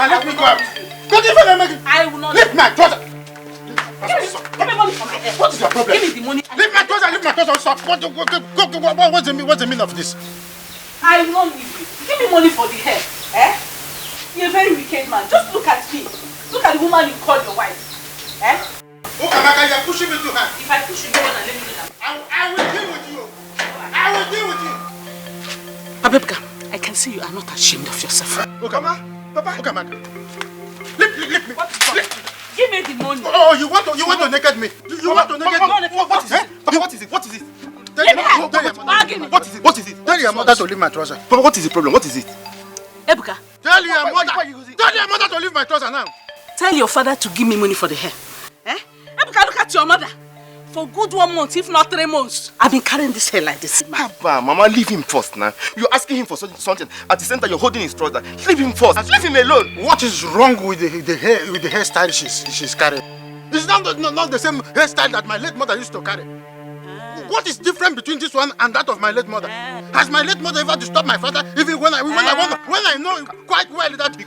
let me go out. Don't even make it. I will not. Leave my trouser. Give me money from my head. What is your problem? Give me the money. Leave my trouser, stop. What's the meaning of this? I will not leave you. Give me money for the hair. Eh? You're a very wicked man. Just look at me. Look at the woman you call your wife. Eh? Oh, Amaka, you're pushing me too hard. If I push you, go on and let me do that. I will deal with you. I will deal with you. Abebka, I can see you are not ashamed of yourself. Okay, Mama. Papa. Okay, Amaka. Leave me. Give me the money. Oh, you want to naked me? You want to naked me? What is it? Papa, what is it? What is it? What is it? Tell your mother to leave my trouser. Papa, what is the problem? What is it? Ebuka. Tell your mother to leave my trouser now. Tell your father to give me money for the hair. Eh? Ebuka, look at your mother. For good 1 month, if not 3 months, I've been carrying this hair like this. Papa, Mama, leave him first now. You're asking him for something. At the center, you're holding his trouser. Leave him first. Leave him alone. What is wrong with the hairstyle she's carrying? It's not the same hairstyle that my late mother used to carry. What is different between this one and that of my late mother? Has my late mother ever disturbed my father? Even when I know quite well that the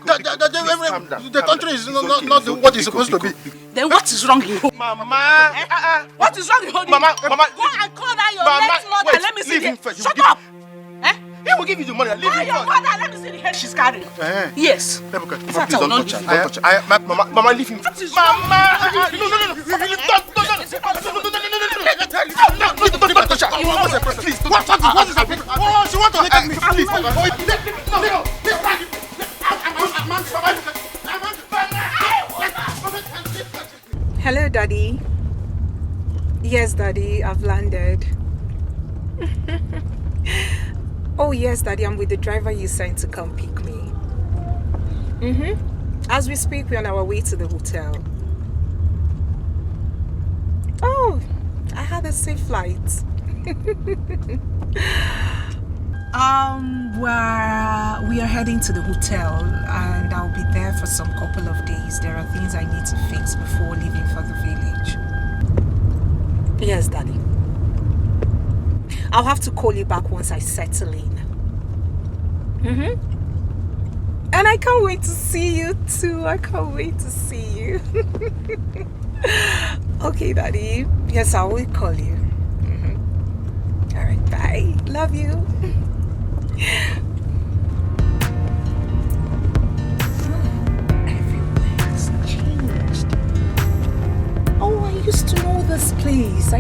country is not what it's supposed to be. Then what is wrong in home? Mama, what is wrong in home? Mama, go and call down your late mother. Wait, let me see leave him it. first. Shut up. He will give you the money. Leave him your first. mother, let me see the hair she's carrying. Yes. Please don't touch her. Mama, leave him. Mama, please. What is happening? Oh, she wants to make me. Hello, Daddy. Yes, Daddy, I've landed. Oh, yes, Daddy, I'm with the driver you sent to come pick me. As we speak, we're on our way to the hotel. Oh, I had a safe flight. We are heading to the hotel and I'll be there for some couple of days. There are things I need to fix before leaving for the village. Yes, Daddy. I'll have to call you back once I settle in. And I can't wait to see you too. I can't wait to see you. Okay, Daddy. Yes, I will call you. Alright, bye. Love you. Everywhere's changed. Oh, I used to know this place.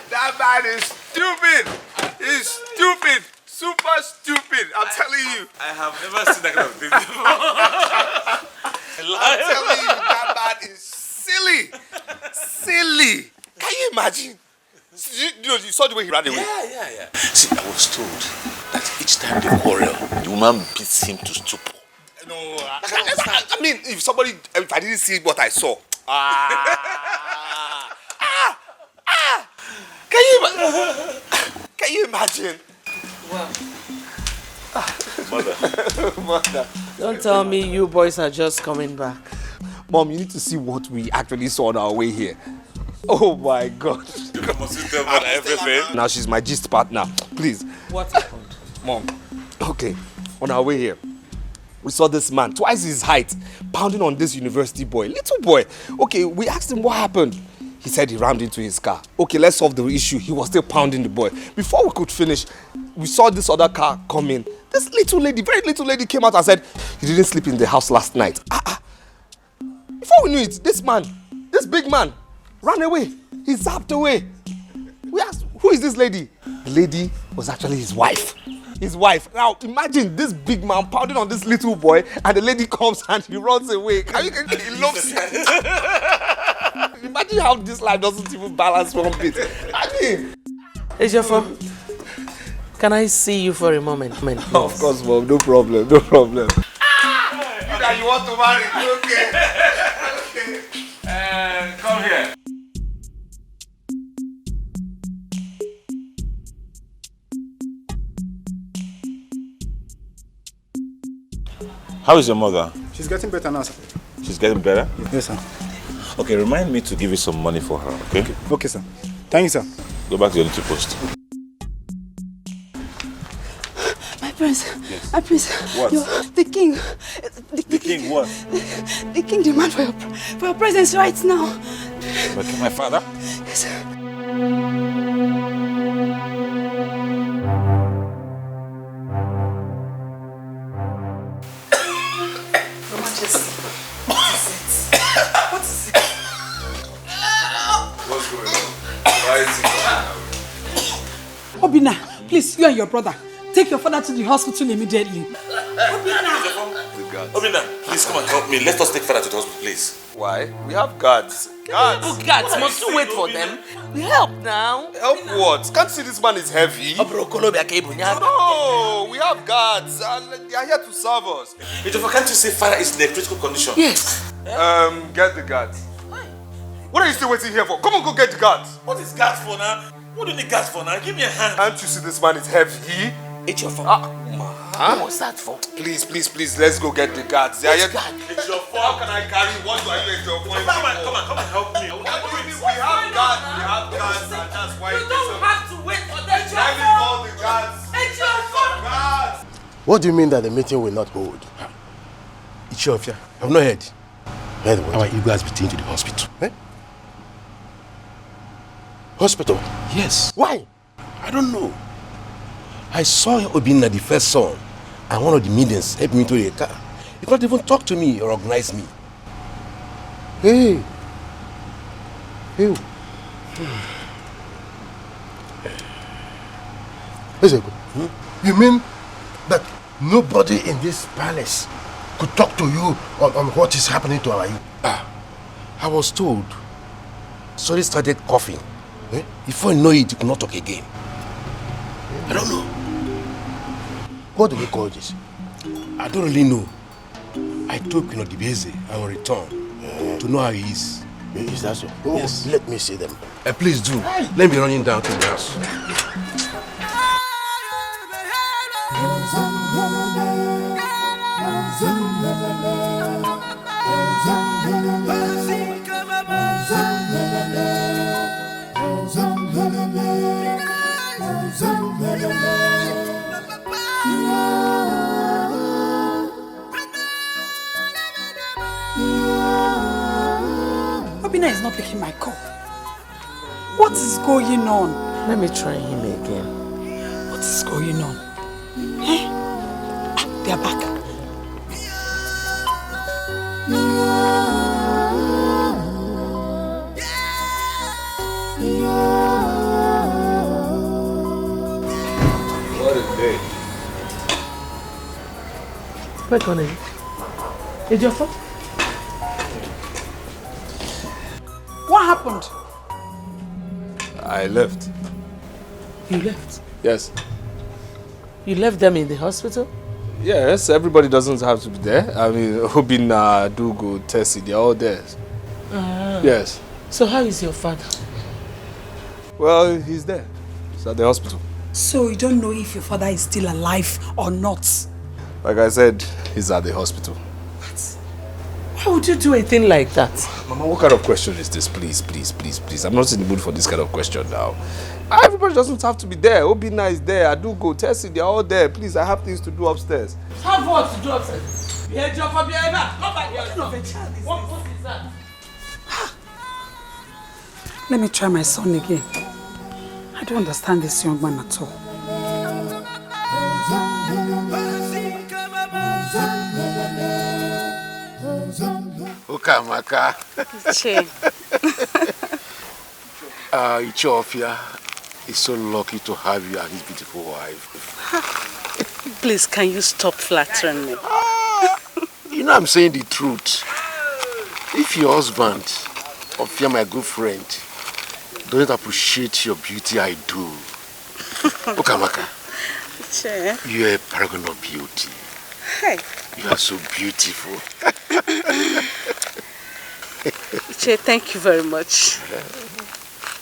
That man is stupid. He's stupid. Super stupid. I'm telling you. I have never seen that kind of thing before. I'm telling you, that man is silly. Silly. Can you imagine? You saw the way he ran away. Yeah. See, I was told that each time they quarrel, the woman beats him to stupor. No, I mean, if I didn't see what I saw. Can you imagine? Wow. Mother. Don't tell me you boys are just coming back. Mom, you need to see what we actually saw on our way here. Oh my God. Must you tell me everything? Now she's my gist partner. Please. What happened? Mom. Okay. On our way here, we saw this man, twice his height, pounding on this university boy. Little boy. Okay, we asked him what happened. He said he rammed into his car. Okay, let's solve the issue. He was still pounding the boy. Before we could finish, we saw this other car come in. This little lady, very little lady came out and said, he didn't sleep in the house last night. Before we knew it, this man, this big man, ran away. He zapped away. We asked, who is this lady? The lady was actually his wife. His wife. Now imagine this big man pounding on this little boy, and the lady comes and he runs away. Can you he loves it? Imagine how this life doesn't even balance one bit. I mean, Hey, Jaffa, can I see you for a moment? of course, mom. No problem. No problem. You want to marry? Okay. Okay. Come here. How is your mother? She's getting better now, sir. She's getting better? Yes, sir. Okay, remind me to give you some money for her, okay? Okay, sir. Thank you, sir. Go back to your little post. My prince, Yes. my prince. What? The king. The king what? The king demands for your presence right now. But my father? Yes, sir. Obina, please, you and your brother, take your father to the hospital immediately. Obina, please come and help me. Let us take father to the hospital, please. Why? We have guards. Guards. Oh, guards, must you wait for them? We help now. Help what? Can't you see this man is heavy? No, we have guards. They are here to serve us. Can't you say father is in a critical condition? Yes. Get the guards. What are you still waiting here for? Come on, go get the guards. What is guards for now? What do you need guards for now? Give me a hand. Can't you see this man is heavy? It's your fault. Huh? What's that for? Please, let's go get the guards. They are here. It's your fault. How can I carry? What do I do at your point? Come and help me. What do you mean? We have guards, and that's why. You don't have to wait for them. Let me call the guards. It's your fault. Guards. What do you mean that the meeting will not hold? Ichiofia, I've not heard. Heard what? Our Igbo has been taken to the hospital. Hospital? Yes. Why? I don't know. I saw Obinna, the first son, and one of the maidens helped me to a car. He could not even talk to me or recognize me. Hey. Hey. You mean that nobody in this palace could talk to you on what is happening to our youth? I was told. So he started coughing. Before you know it, he could not talk again. I don't know. What do we call this? I don't really know. I told Queen Odibeze I will return to know how he is. Is that so? Yes. Let me see them. Please do. Let me running down to the house. Obina is not picking my call. What is going on? Let me try him again. What is going on? They are back. What a day. Wait on it. It's your fault. What happened? I left. You left? Yes. You left them in the hospital? Yes, everybody doesn't have to be there. I mean, Obinna, Dugu, Tessie, they're all there. Yes. So how is your father? Well, he's there. He's at the hospital. So you don't know if your father is still alive or not? Like I said, he's at the hospital. Why would you do a thing like that? Mama, what kind of question is this? Please. I'm not in the mood for this kind of question now. Everybody doesn't have to be there. Obinna is there. Adugo, Tessie, they're all there. Please, I have things to do upstairs. Have what to do upstairs? Behave your behavior. Come back here. What is that? Let me try my son again. I don't understand this young man at all. Ukamaka. Che. Ichofia is so lucky to have you as his beautiful wife. Please, can you stop flattering me? You know I'm saying the truth. If your husband, Ofia, my good friend, doesn't appreciate your beauty, I do. Okamaka, you're a paragon of beauty. Hey. You are so beautiful. Che, thank you very much.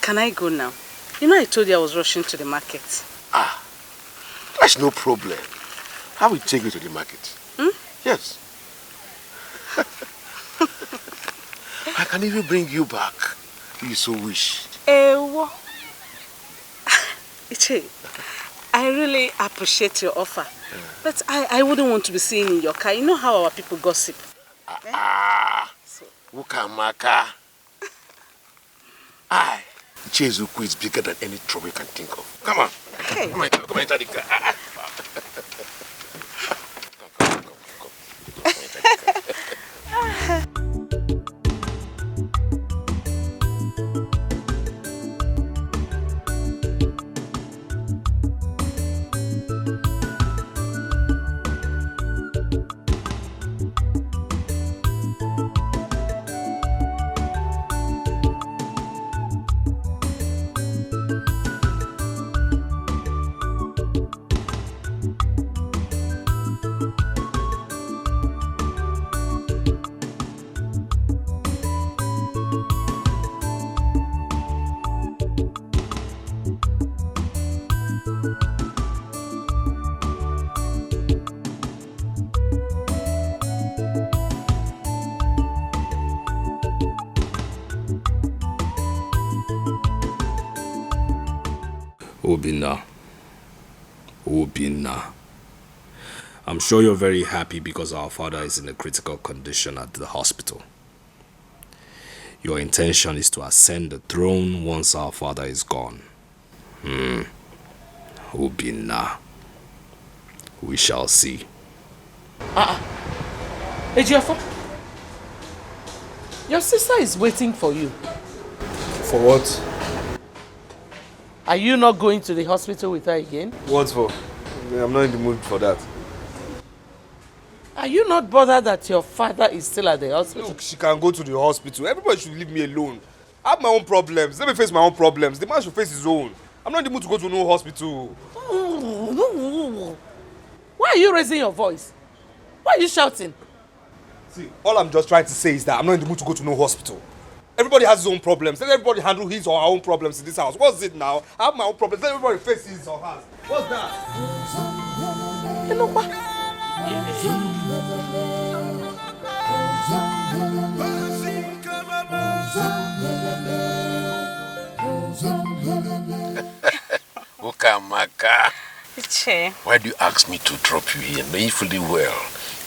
Can I go now? You know I told you I was rushing to the market. That's no problem. I will take you to the market. Hmm? Yes. I can even bring you back if you so wish. Iche, I really appreciate your offer. But I wouldn't want to be seen in your car. You know how our people gossip. Ukamaka. Chezuku is bigger than any trouble you can think of. Come on. Hey. Come on, enter the car. Obina. I'm sure you're very happy because our father is in a critical condition at the hospital. Your intention is to ascend the throne once our father is gone. Obina. We shall see. Ejiofo, your sister is waiting for you. For what? Are you not going to the hospital with her again? What for? I'm not in the mood for that. Are you not bothered that your father is still at the hospital? Look, she can go to the hospital. Everybody should leave me alone. I have my own problems. Let me face my own problems. The man should face his own. I'm not in the mood to go to no hospital. Why are you raising your voice? Why are you shouting? See, all I'm just trying to say is that I'm not in the mood to go to no hospital. Everybody has his own problems. Let everybody handle his or her own problems in this house. What's it now? I have my own problems. Let everybody face his or hers. What's that? You know what? Ukamaka. Iche. Why do you ask me to drop you here? Knowing fully well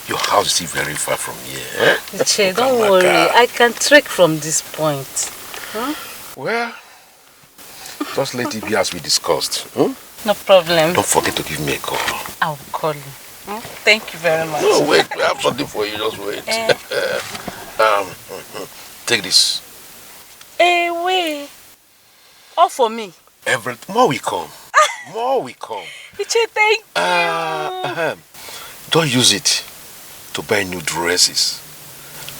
your house is still very far from here. Eh? Iche, don't worry. I can trek from this point. Well, just let it be as we discussed. No problem. Don't forget to give me a call. I'll call you. Thank you very much. No, wait. I have something for you. Just wait. Take this. Wait. All for me. More will come. More will come. Iche, thank you. Don't use it to buy new dresses.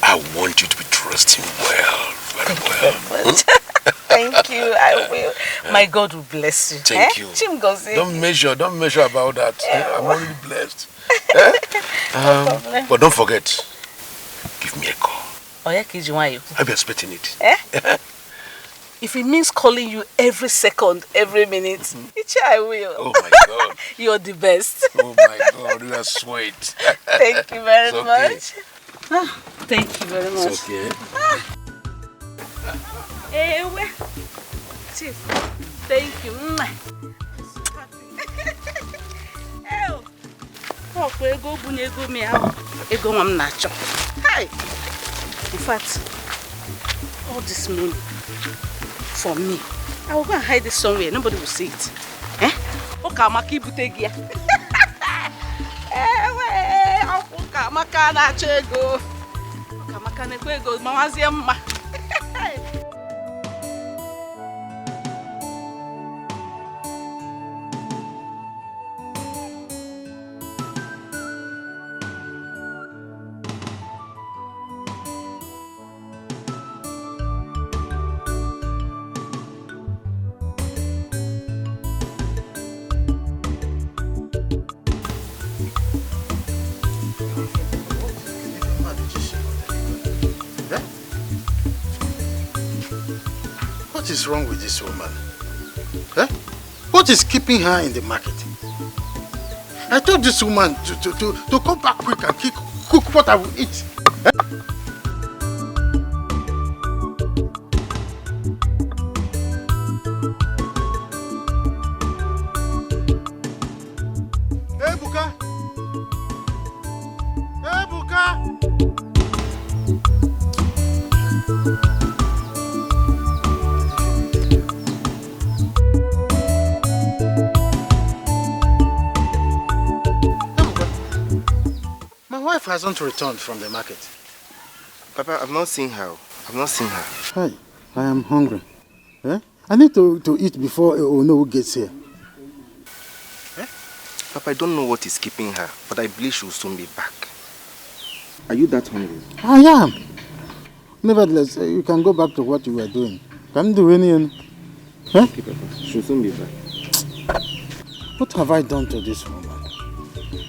I want you to be dressed in well. Very well. Thank you. I will. My God will bless you. Thank you. Don't measure about that. I'm already blessed. But don't forget, give me a call. I'll be expecting it. If it means calling you every second, every minute, I will. Oh my God. You're the best. Oh my God, you are sweet. Thank you very okay. much. Thank you very much. It's okay. Chief, thank you. In fact, all this money for me, I will go and hide it somewhere. Nobody will see it. Okay, I'm keep it here. is wrong with this woman? Eh? What is keeping her in the market? I told this woman to come back quick and cook what I will eat. Eh? Hey, Buka! Hey, Buka! My wife hasn't returned from the market. Papa, I've not seen her. I've not seen her. Hi, I am hungry. Eh? I need to eat before Ono gets here. Eh? Papa, I don't know what is keeping her, but I believe she will soon be back. Are you that hungry? I am. Nevertheless, you can go back to what you were doing. Can't do anything. Huh? Okay, Papa. She will soon be back. What have I done to this woman?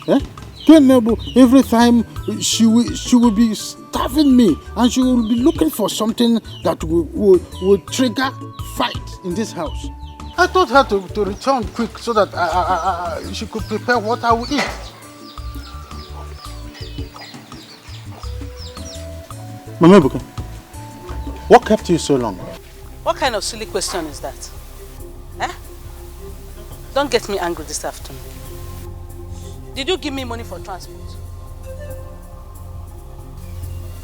Eh? Every time she will be starving me, and she will be looking for something that will trigger fight in this house. I told her to return quick so that she could prepare what I will eat. Mama Buka, what kept you so long? What kind of silly question is that? Eh? Don't get me angry this afternoon. Did you give me money for transport?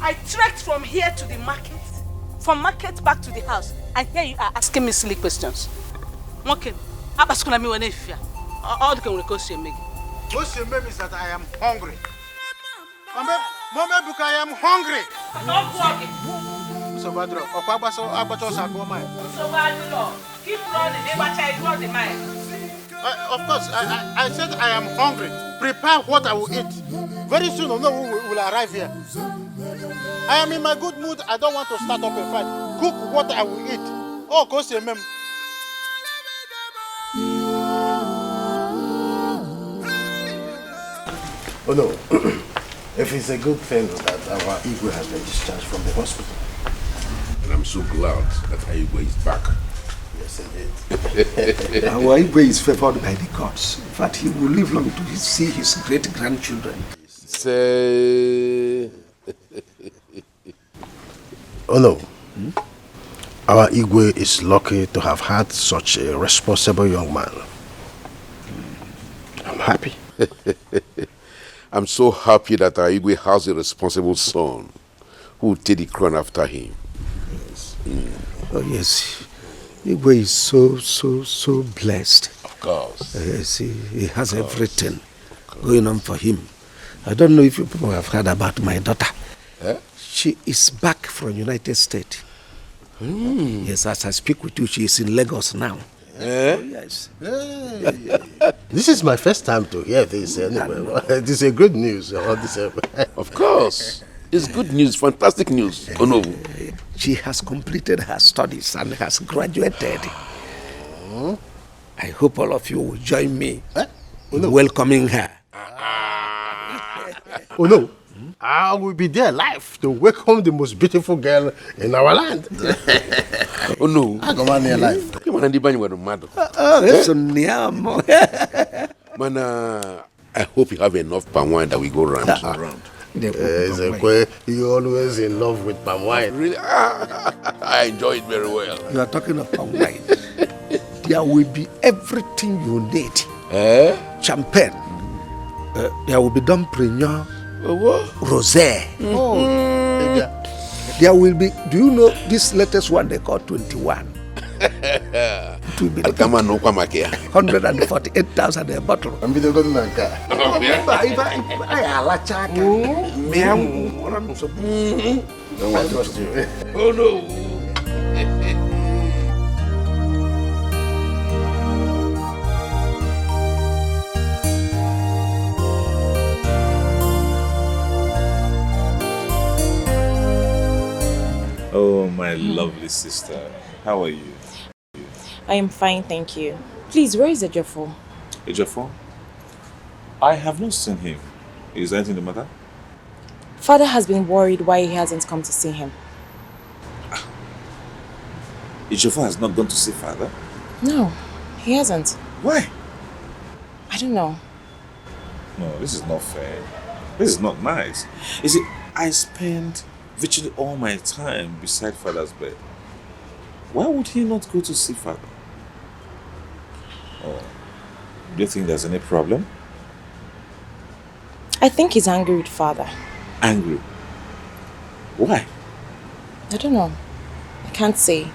I trekked from here to the market, from market back to the house, and here you are asking me silly questions. Okay, all the can request you make. What you mean is that I am hungry. Mama Buka, I am hungry. So Badro, keep running, the mind. Of course, I said I am hungry. Prepare what I will eat. Very soon, no one will arrive here. I am in my good mood. I don't want to start up a fight. Cook what I will eat. Oh, go say, ma'am. Oh no. If it's a good thing that our Igwe has been discharged from the hospital. And I'm so glad that Igwe is back. Yes, indeed. Our Igwe is favored by the gods. In fact, he will live long to see his great-grandchildren. Say... Oh no. Our Igwe is lucky to have had such a responsible young man. I'm happy. I'm so happy that our Igwe has a responsible son who will take the crown after him. Yes. Oh yes. Igwe is so blessed. Of course. Yes, he has everything going on for him. I don't know if you people have heard about my daughter. Eh? She is back from United States. Yes, as I speak with you, she is in Lagos now. Eh? Oh, yes. This is my first time to hear this anyway. This is a good news. Of course. It's good news, fantastic news. Oh no. She has completed her studies and has graduated. I hope all of you will join me in welcoming her. Oh no. I will be there live to welcome the most beautiful girl in our land. Oh no. I go on here live. Man, I hope you have enough palm wine that we go round. You're always in love with palm wine. Really? I enjoy it very well. You are talking of palm wine. There will be everything you need. Champagne. There will be Dom Perignon. Rosé. There will be, do you know this latest one they call 21? It will be 148,000 a bottle. I'm going to go Oh no. Oh, my lovely sister. How are you? I am fine, thank you. Please, where is Ejiofor? Ejiofor? I have not seen him. Is anything the matter? Father has been worried why he hasn't come to see him. Ejiofor has not gone to see father? No, he hasn't. Why? I don't know. No, this is not fair. This is not nice. You see, I spend virtually all my time beside father's bed. Why would he not go to see father? Oh, do you think there's any problem? I think he's angry with father. Angry? Why? I don't know. I can't say.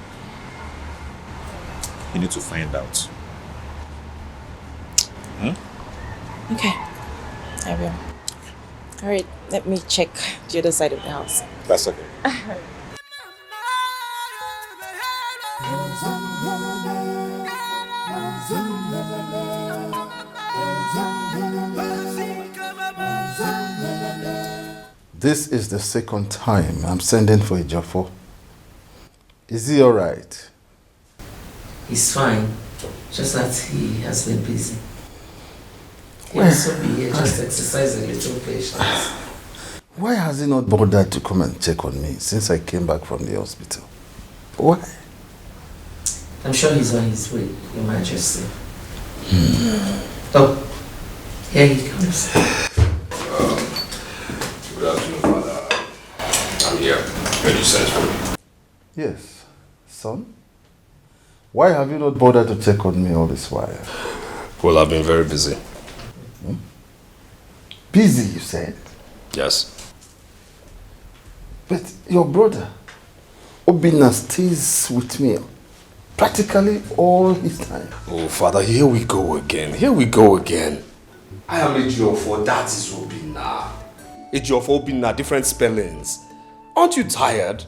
You need to find out. Okay, I will. Alright, let me check the other side of the house. That's okay. This is the second time I'm sending for Ejiofor. Is he alright? He's fine, just that he has been busy. He'll also be here, just exercise a little patience. Why has he not bothered to come and check on me since I came back from the hospital? Why? I'm sure he's on his way, Your Majesty. Oh, here he comes. Good afternoon, Father. I'm here. Can you send for me? Yes. Son? Why have you not bothered to check on me all this while? Well, I've been very busy. Busy, you said? Yes. But your brother, Obinna, stays with me practically all his time. Oh, Father, here we go again. Here we go again. I am Ejiofor, that is Obinna. Ejiofor, Obinna, different spellings. Aren't you tired?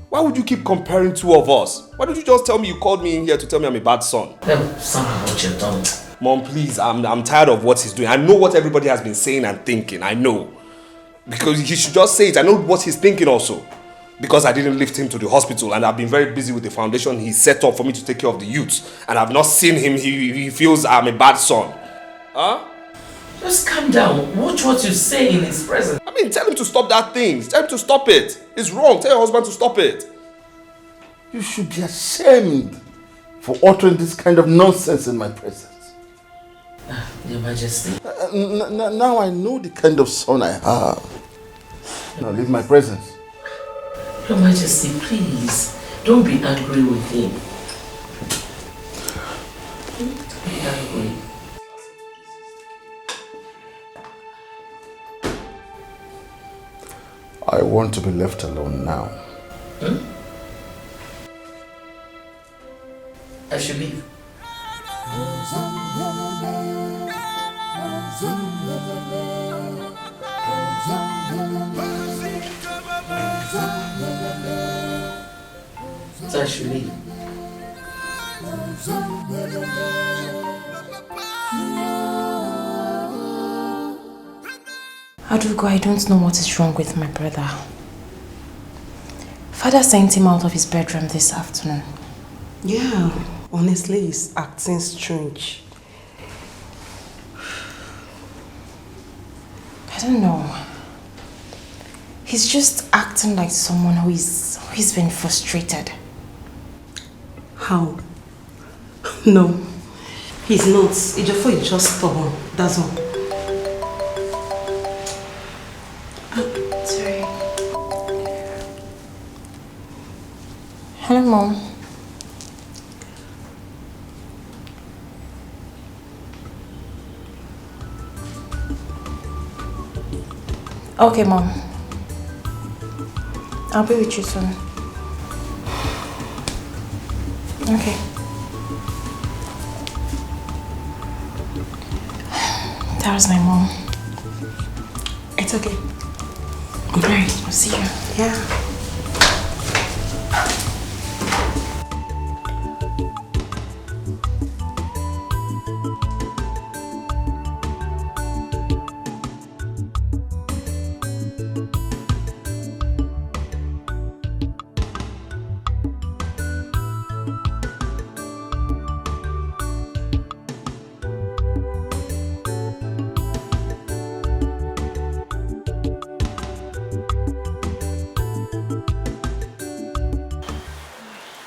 Why would you keep comparing two of us? Why don't you just tell me you called me in here to tell me I'm a bad son? Somehow what you've done. Mom, please, I'm tired of what he's doing. I know what everybody has been saying and thinking. I know. Because he should just say it. I know what he's thinking also. Because I didn't lift him to the hospital and I've been very busy with the foundation he set up for me to take care of the youth. And I've not seen him. He feels I'm a bad son. Huh? Just calm down. Watch what you say in his presence. I mean, tell him to stop that thing. Tell him to stop it. It's wrong. Tell your husband to stop it. You should be ashamed for uttering this kind of nonsense in my presence. Your Majesty. Now I know the kind of son I have. Now leave my presence. Your Majesty, please, don't be angry with him. Don't be angry. I want to be left alone now. I should leave. So I should leave. Adugo, I don't know what is wrong with my brother. Father sent him out of his bedroom this afternoon. Yeah, honestly, he's acting strange. I don't know. He's just acting like someone who's been frustrated. How? No, he's not. Ejiofor is just stubborn, that's all. Sorry. Hello, Mom. Okay, Mom. I'll be with you soon. Okay. That was my mom. It's okay. Alright, I'll see you. Yeah.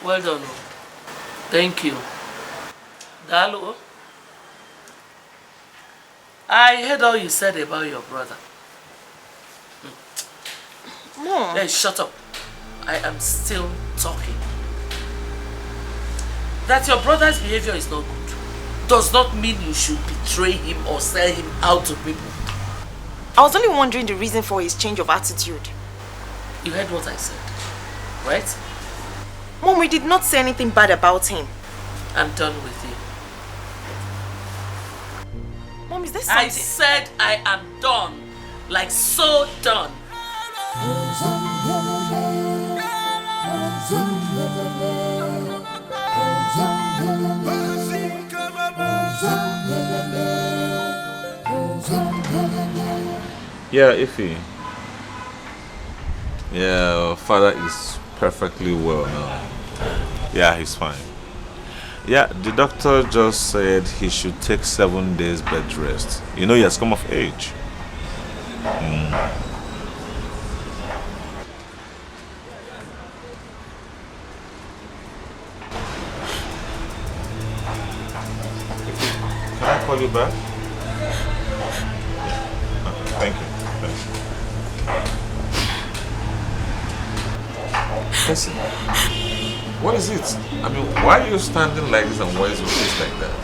Well done. Thank you. Dalo, I heard all you said about your brother. Mom. Hey, shut up. I am still talking. That your brother's behavior is not good does not mean you should betray him or sell him out to people. I was only wondering the reason for his change of attitude. You heard what I said, right? Mom, we did not say anything bad about him. I'm done with you. Mom, is there something? I said I am done. Like so done. Yeah, Ify. Yeah, father is perfectly well now. Yeah, he's fine. Yeah, the doctor just said he should take 7 days bed rest. You know, he has come of age. Can I call you back? Okay, thank you. Listen, what is it? I mean, why are you standing like this and why is your face like that?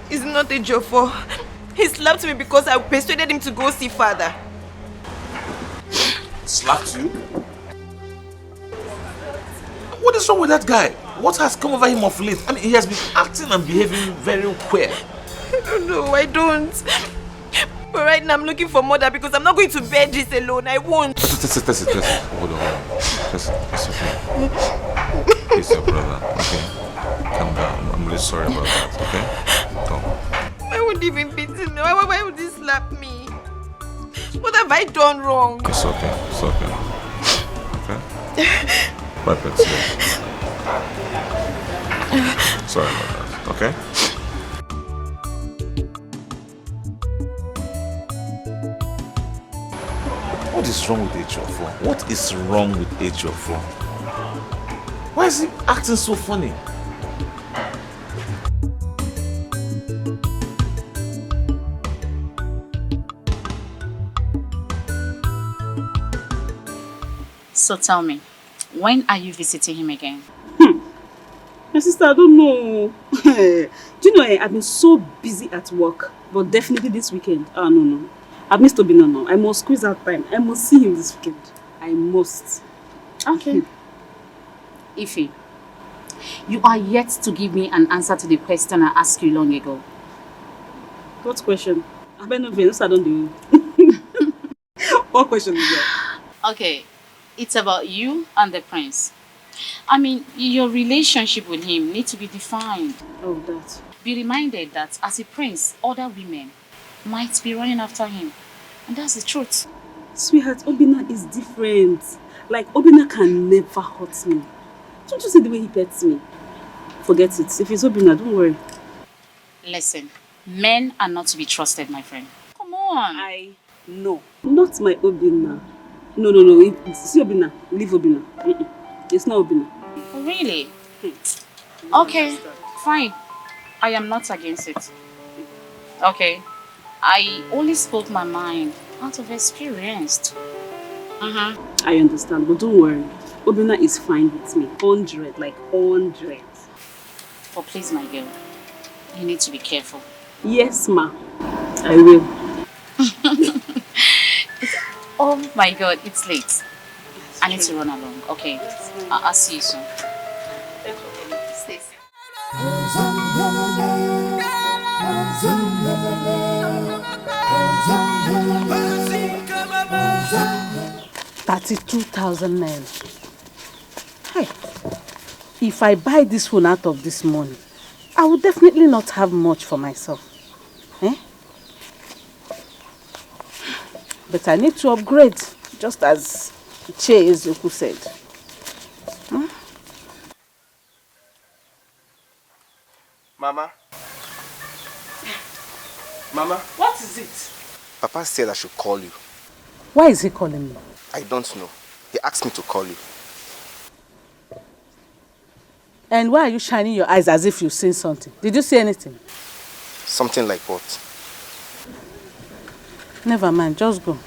It's not a joke for. He slapped me because I persuaded him to go see father. Slapped you? What is wrong with that guy? What has come over him of late? I mean, he has been acting and behaving very queer. I don't know, I don't. But right now I'm looking for mother because I'm not going to bear this alone. I won't. Listen. Hold on. Listen, it's okay. He's your brother, okay? Calm down. I'm really sorry about that, okay? Come. Why would he even beat me? Why would he slap me? What have I done wrong? It's okay. Okay? Wipe it. Sorry about that, okay? What is wrong with H4? What is wrong with H4? Why is he acting so funny? So tell me, when are you visiting him again? My sister, I don't know. Do you know, I've been so busy at work, but definitely this weekend. No. I've missed Obina now. I must squeeze out time. I must see him this weekend. I must. Okay. Ify, you are yet to give me an answer to the question I asked you long ago. What question? I better not be. I don't do. What question is that? Okay, it's about you and the prince. I mean, your relationship with him needs to be defined. Oh, that. Be reminded that as a prince, other women might be running after him. And that's the truth. Sweetheart, Obina is different. Like, Obina can never hurt me. Don't you see the way he pets me? Forget it. If it's Obina, don't worry. Listen, men are not to be trusted, my friend. Come on. No. Not my Obina. No. It's Obina. Leave Obina. It's not Obina. Really? Okay, fine. I am not against it. Okay. I only spoke my mind out of experience. I understand, but don't worry. Obina is fine with me. 100, like 100. But please, my girl, you need to be careful. Yes, ma. I will. Oh my God, it's late. I need to run along. Okay, I'll see you soon. Stay safe. 32,000 naira. Hey, if I buy this phone out of this money, I will definitely not have much for myself. But I need to upgrade, just as Che Ezoku said. Mama? What is it? Papa said I should call you. Why is he calling me? I don't know. He asked me to call you. And why are you shining your eyes as if you've seen something? Did you see anything? Something like what? Never mind, just go.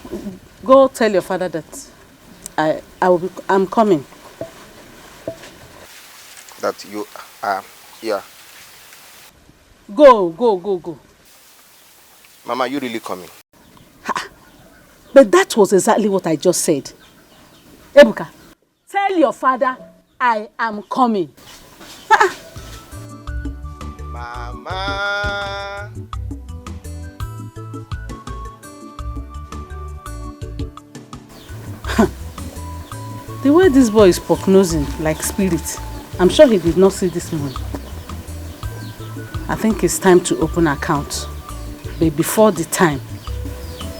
Go tell your father that I'm coming. That you are here. Go. Mama, you really coming? But that was exactly what I just said. Ebuka, tell your father I am coming. Mama. The way this boy is prognosing like spirit, I'm sure he did not see this money. I think it's time to open an account. But before the time,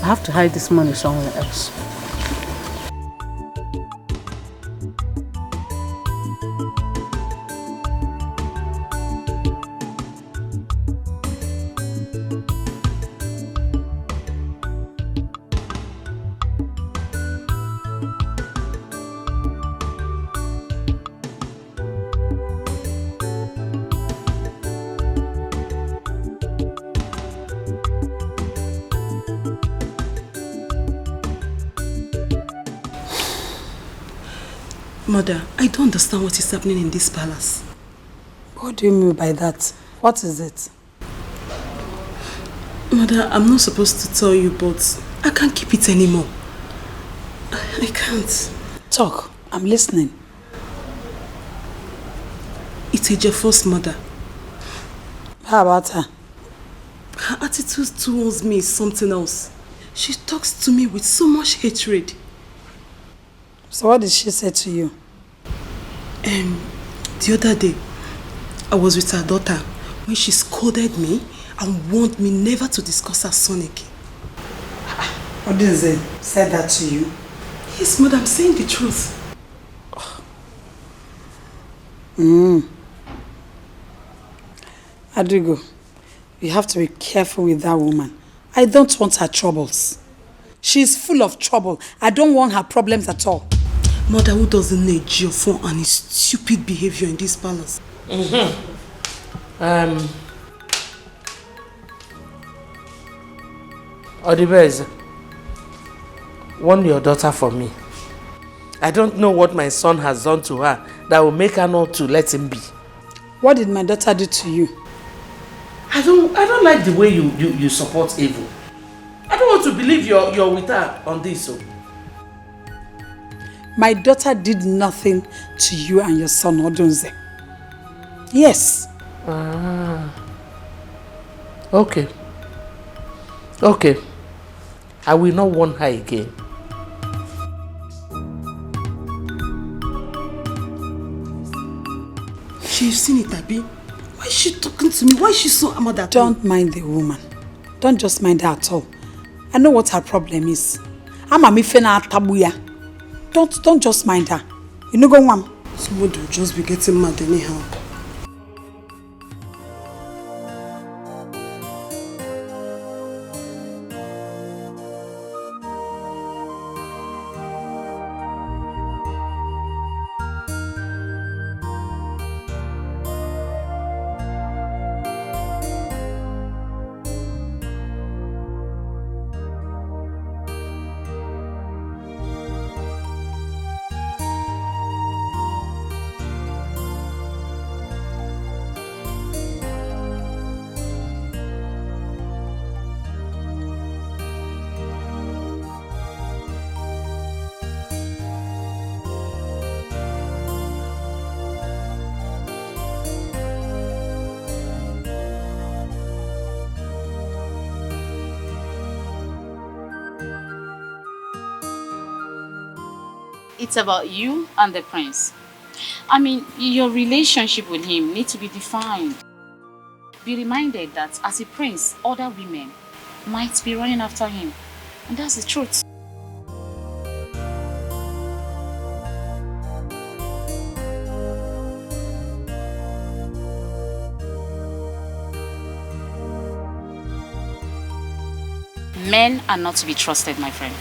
I have to hide this money somewhere else. Mother, I don't understand what is happening in this palace. What do you mean by that? What is it? Mother, I'm not supposed to tell you, but I can't keep it anymore. I can't. Talk. I'm listening. It's Ejiofor's mother. How about her? Her attitude towards me is something else. She talks to me with so much hatred. So what did she say to you? The other day, I was with her daughter when she scolded me and warned me never to discuss her son again. What did they say that to you? Yes, Mother, I'm saying the truth. Adrigo, you have to be careful with that woman. I don't want her troubles. She's full of trouble. I don't want her problems at all. Mother, who doesn't know Ejiofor and his stupid behavior in this palace? Odibeze, warn your daughter for me. I don't know what my son has done to her that will make her not to let him be. What did my daughter do to you? I don't like the way you support evil. I don't want to believe you're with her on this. So. My daughter did nothing to you and your son, Odunze. Yes. Okay. Okay. I will not warn her again. She's seen it, Abi. Why is she talking to me? Why is she so mad at me? Don't mind the woman. Don't just mind her at all. I know what her problem is. I'm a mifena tabuya. Don't just mind her. You know, go on. Somebody will just be getting mad anyhow. It's about you and the prince. I mean, your relationship with him needs to be defined. Be reminded that as a prince, other women might be running after him. And that's the truth. Men are not to be trusted, my friend.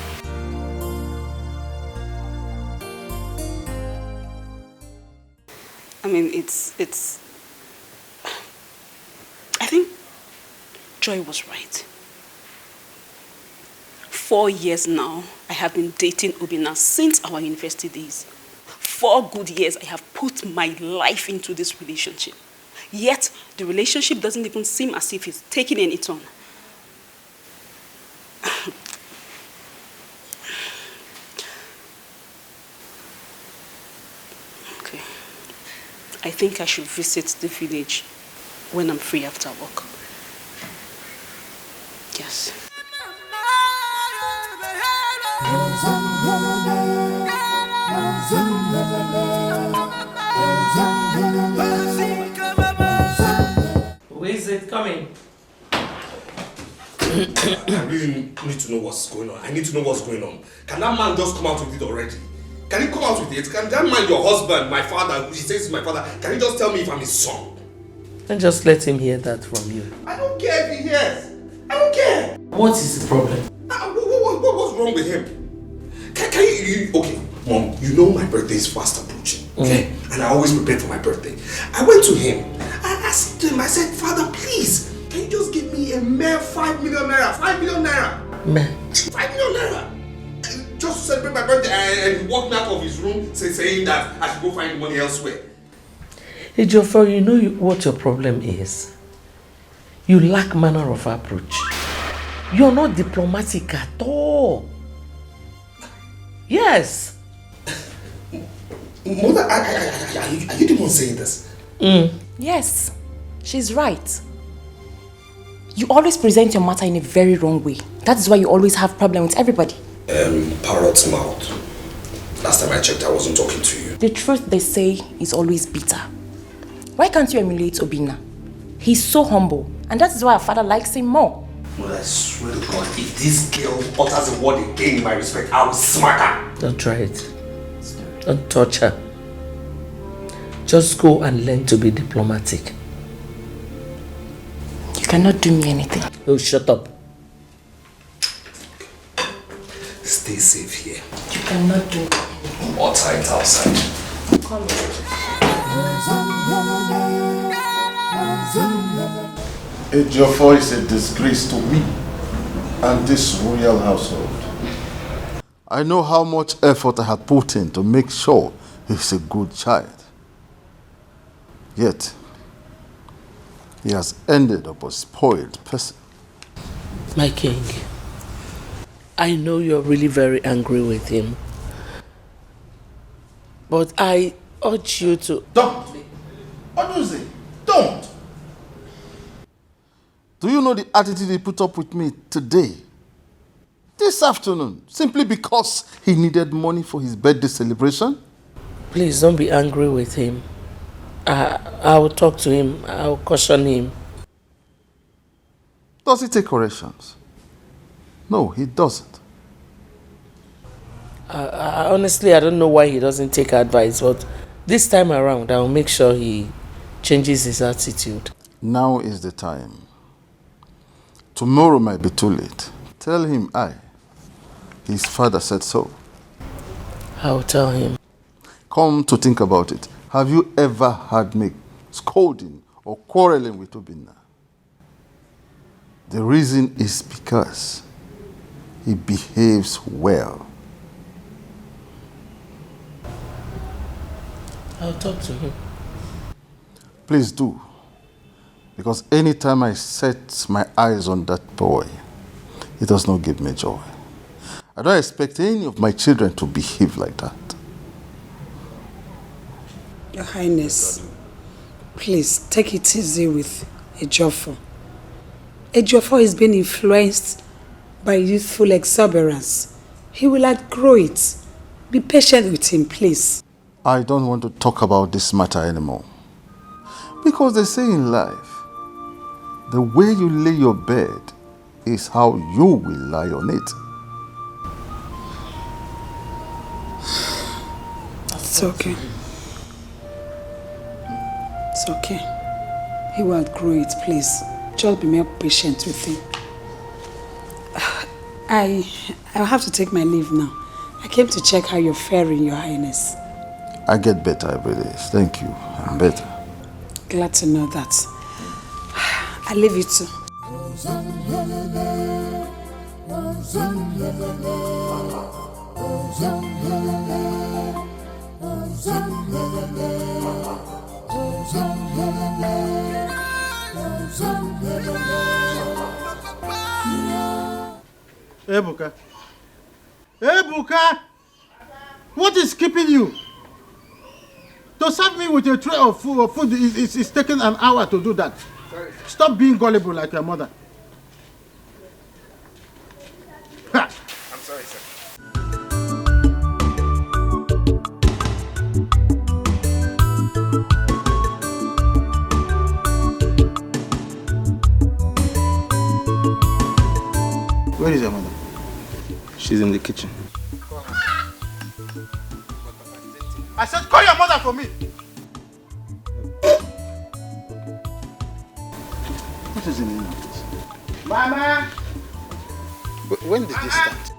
mean, I think Joy was right. 4 years now, I have been dating Obinna since our university days. 4 good years I have put my life into this relationship. Yet, the relationship doesn't even seem as if it's taking any turn. Okay. I think I should visit the village when I'm free after work. Yes. Who is it coming? I really need to know what's going on. I need to know what's going on. Can that man just come out with it already? Can he come out with it? Can that man, your husband, my father, he says he's my father, can he just tell me if I'm his son? Then just let him hear that from you. I don't care if he hears. I don't care. What is the problem? What's wrong with him? Can you okay, Mom, you know my birthday is fast approaching, okay? And I always prepare for my birthday. I went to him. I asked him, I said, Father, please, can you just give me a mere 5 million naira? 5 million naira. Man. 5 million naira. Just to celebrate my birthday, and he walked me out of his room saying that I should go find money elsewhere. Hey, Geoffrey, you know what your problem is? You lack manner of approach. You're not diplomatic at all. Yes. Mother, are you the one saying this? Yes, she's right. You always present your matter in a very wrong way. That is why you always have problems with everybody. Parrot's mouth. Last time I checked, I wasn't talking to you. The truth they say is always bitter. Why can't you emulate Obinna? He's so humble, and that is why our father likes him more. Well, I swear to God, if this girl utters a word again in my respect, I will smack her. Don't try it. Don't touch her. Just go and learn to be diplomatic. You cannot do me anything. Oh, shut up. Stay safe here. You cannot do anything. More tight outside. Come Ejiofor is a disgrace to me and this royal household. I know how much effort I had put in to make sure he's a good child. Yet, he has ended up a spoiled person. My king, I know you're really very angry with him. But I urge you to... Don't! Oduze, don't! Do you know the attitude he put up with me today? This afternoon, simply because he needed money for his birthday celebration? Please don't be angry with him. I will talk to him. I will caution him. Does he take corrections? No, he doesn't. Honestly, I don't know why he doesn't take advice, but this time around, I will make sure he changes his attitude. Now is the time. Tomorrow might be too late. Tell him his father said so. I'll tell him. Come to think about it. Have you ever heard me scolding or quarreling with Obinna? The reason is because he behaves well. I'll talk to him. Please do. Because anytime I set my eyes on that boy, it does not give me joy. I don't expect any of my children to behave like that. Your Highness, please take it easy with Ejiofor. Ejiofor is being influenced by youthful exuberance. He will outgrow it. Be patient with him, please. I don't want to talk about this matter anymore. Because they say in life, the way you lay your bed is how you will lie on it. It's okay. It's okay. He will outgrow it, please. Just be more patient with him. I'll have to take my leave now. I came to check how you're faring, Your Highness. I get better every day. Thank you. I'm better. Glad to know that. I leave you too. Ebuka. Ebuka! What is keeping you? To serve me with a tray of food is taking an hour to do that. Sorry. Stop being gullible like your mother. Ha! I'm sorry, sir. Where is your mother? She's in the kitchen. I said call your mother for me! What is the meaning of this? Mama! When did this start?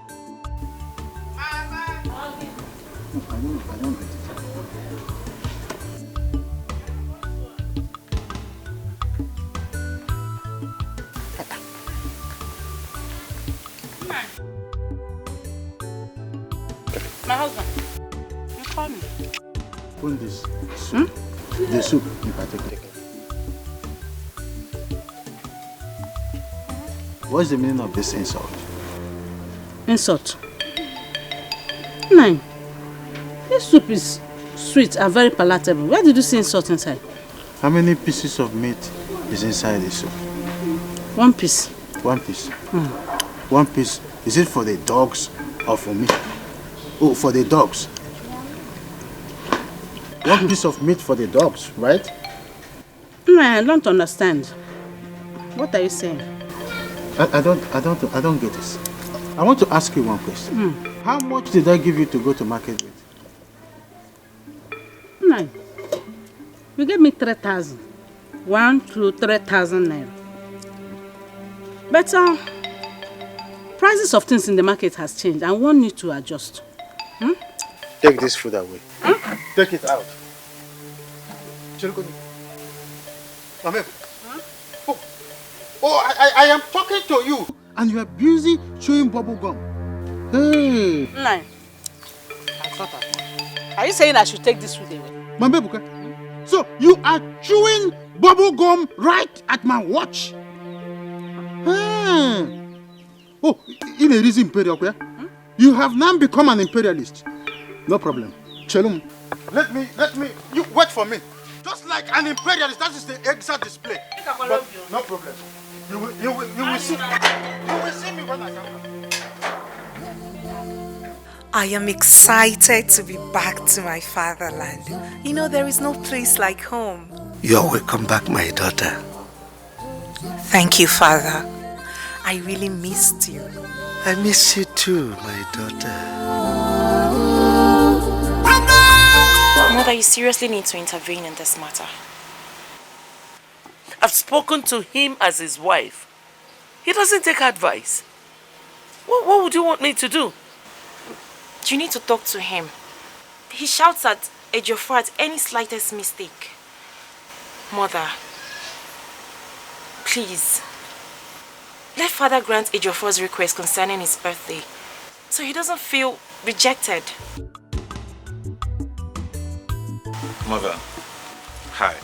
Mama! I don't get it. My husband, you call me. Open this soup. The soup in particular. What's the meaning of this insult? Insult? Nine. This soup is sweet and very palatable. Where did you see insult inside? How many pieces of meat is inside the soup? 1 piece. 1 piece. 1 piece. Is it for the dogs or for me? Oh, for the dogs. 1 piece of meat for the dogs, right? No, I don't understand. What are you saying? I don't get this. I want to ask you one question. How much did I give you to go to market with? 9. You gave me 3,000. 1 to 3,000 naira. But prices of things in the market has changed and one need to adjust. Take this food away. Take it out. I am talking to you. And you are busy chewing bubble gum. Hey. Nine. Are you saying I should take this food away? Mamebuka, so you are chewing bubble gum right at my watch? Oh, in a reason imperial, you have now become an imperialist. No problem. Chelum, let me, you wait for me. Just like an imperialist, that is the exact display. But no problem. You will see. You will see me when I come back. I am excited to be back to my fatherland. You know, there is no place like home. You're welcome back, my daughter. Thank you, Father. I really missed you. I miss you too, my daughter. Mother, you seriously need to intervene in this matter. I've spoken to him as his wife. He doesn't take advice. What would you want me to do? You need to talk to him. He shouts at Ejiofor at any slightest mistake. Mother, please, let Father grant Ejiofor's request concerning his birthday, so he doesn't feel rejected. Mother, hi.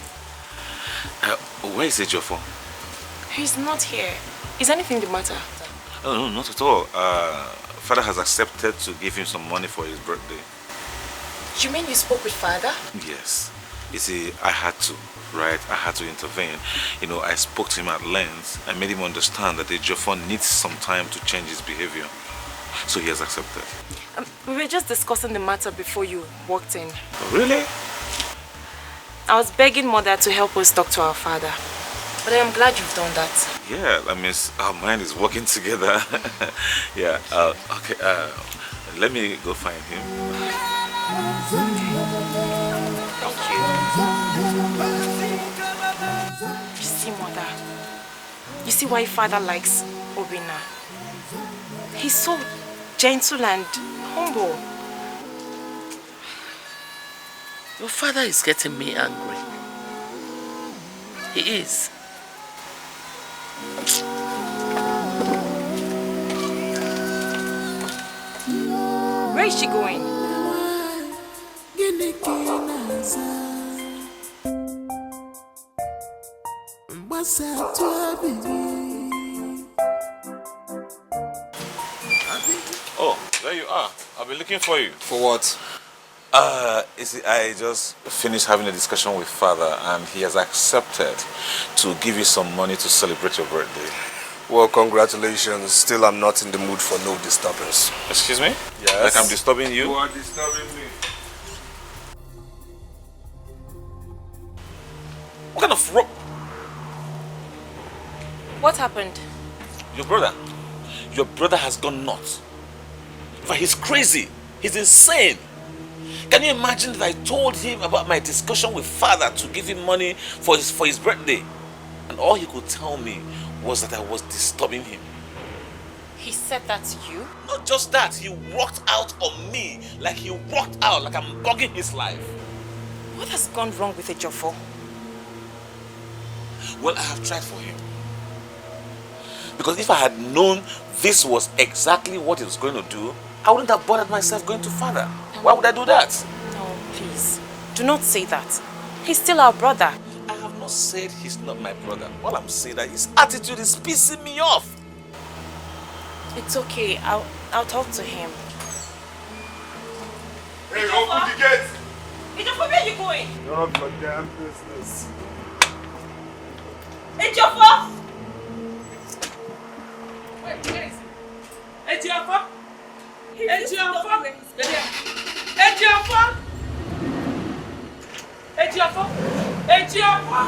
Where is Ejiofor? He's not here. Is anything the matter? Oh, no, not at all. Father has accepted to give him some money for his birthday. You mean you spoke with Father? Yes. You see, I had to, right? I had to intervene. You know, I spoke to him at length. I made him understand that Ejiofor needs some time to change his behavior. So he has accepted. We were just discussing the matter before you walked in. Oh, really? I was begging Mother to help us talk to our father. But I am glad you've done that. Yeah, that means our mind is working together. Yeah, okay, let me go find him. You see, Mother, you see why Father likes Obina. He's so gentle and humble. Your father is getting me angry. He is. Where is she going? Oh, there you are. I've been looking for you. For what? You see, I just finished having a discussion with father and he has accepted to give you some money to celebrate your birthday. Well, congratulations. Still, I'm not in the mood for no disturbance. Excuse me? Yes? Like I'm disturbing you? You are disturbing me. What kind of rock? What happened? Your brother. Your brother has gone nuts. In fact, he's crazy. He's insane. Can you imagine that I told him about my discussion with father to give him money for his birthday? And all he could tell me was that I was disturbing him. He said that to you? Not just that, he walked out on me like he walked out like I'm bugging his life. What has gone wrong with Ejiofor? Well, I have tried for him. Because if I had known this was exactly what he was going to do, I wouldn't have bothered myself going to father. Why would I do that? No, please. Do not say that. He's still our brother. I have not said he's not my brother. All I'm saying that his attitude is pissing me off. It's okay. I'll talk to him. Hey, open the gate! Ejiofor, where are you going? None of your damn business. Ejiofor! Where is he? Ejiofor? Ejiofor? Ejiofor? Ejiofor? Ejiofor?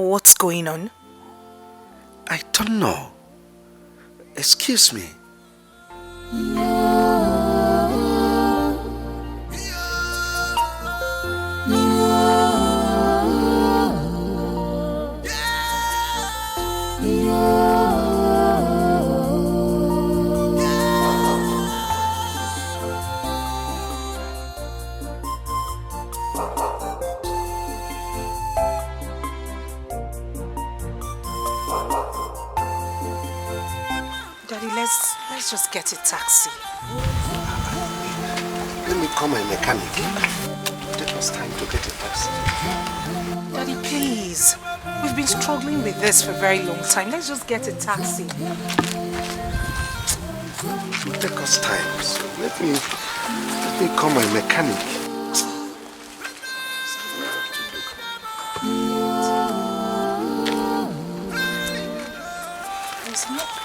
What's going on? I don't know. Excuse me. Daddy, let's just get a taxi. Let me call my mechanic. Take us time to get a taxi. Daddy, please. We've been struggling with this for a very long time. Let's just get a taxi. It will take us time, so let me call my mechanic.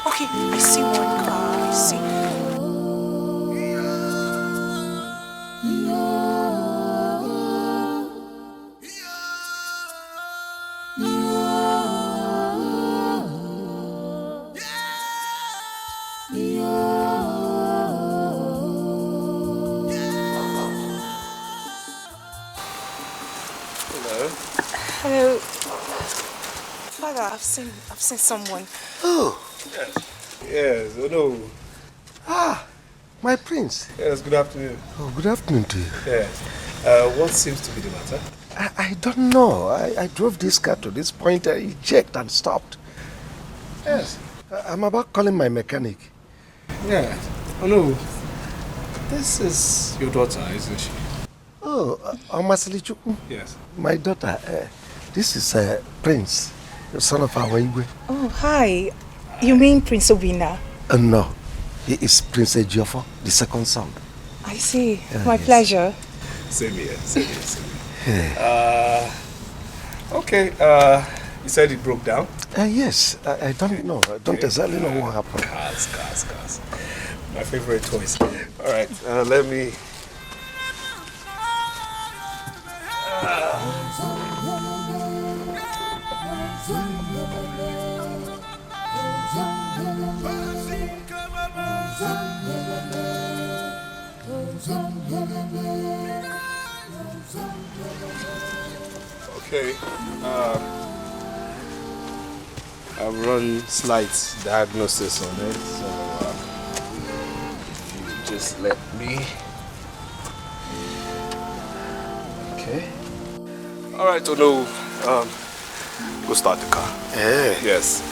Okay, I see one car. I see. Hello. Father, I've seen someone. Oh. Yes. Yes, oh no. Ah, my prince. Yes, good afternoon. Oh, good afternoon to you. Yes. What seems to be the matter? I don't know. I drove this car to this point, he checked and stopped. Yes. I'm about calling my mechanic. Yeah. Oh no. This is your daughter, isn't she? Oh, Omasilichukwu? Yes. My daughter. This is Prince, the son of Awaiwe. Oh, hi. You mean Prince Obina? No, he is Prince Ejiofor, the second son. I see. My yes. pleasure. Same here, same here, same here. Okay, you said it broke down? Yes, I don't know. I don't exactly know what happened. Cars. My favorite toys. All right, let me... Okay. I've run slight diagnosis on it, so if you just let me. Okay. All right, so no. Go start the car. Yeah. Yes.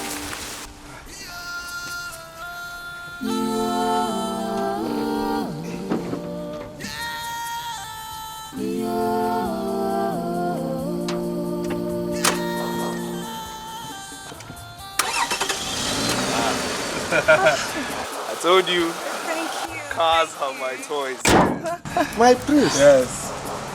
I told you. Thank you. Cars are my toys. My prince. Yes.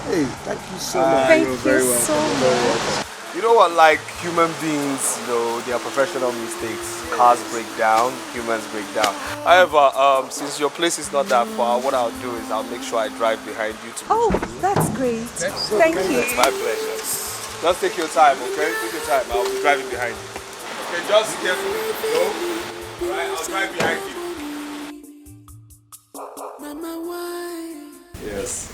Hey, thank you so much. Thank you so much. You know what, like human beings, you know, they are professional mistakes. Cars break down, humans break down. However, since your place is not that far, what I'll do is I'll make sure I drive behind you to. Oh, that's great. Thank you. It's my pleasure. Just take your time, okay? Take your time. I'll be driving behind you. Okay, just carefully. Go. Alright, I'll drive behind you. Yes.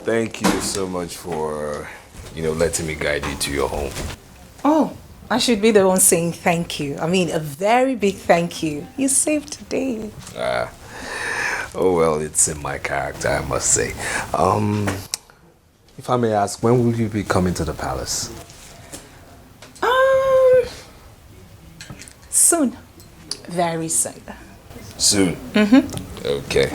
Thank you so much for, letting me guide you to your home. Oh, I should be the one saying thank you. I mean, a very big thank you. You saved today. Oh well, it's in my character, I must say. If I may ask, when will you be coming to the palace? Soon. Very soon. Soon? Okay.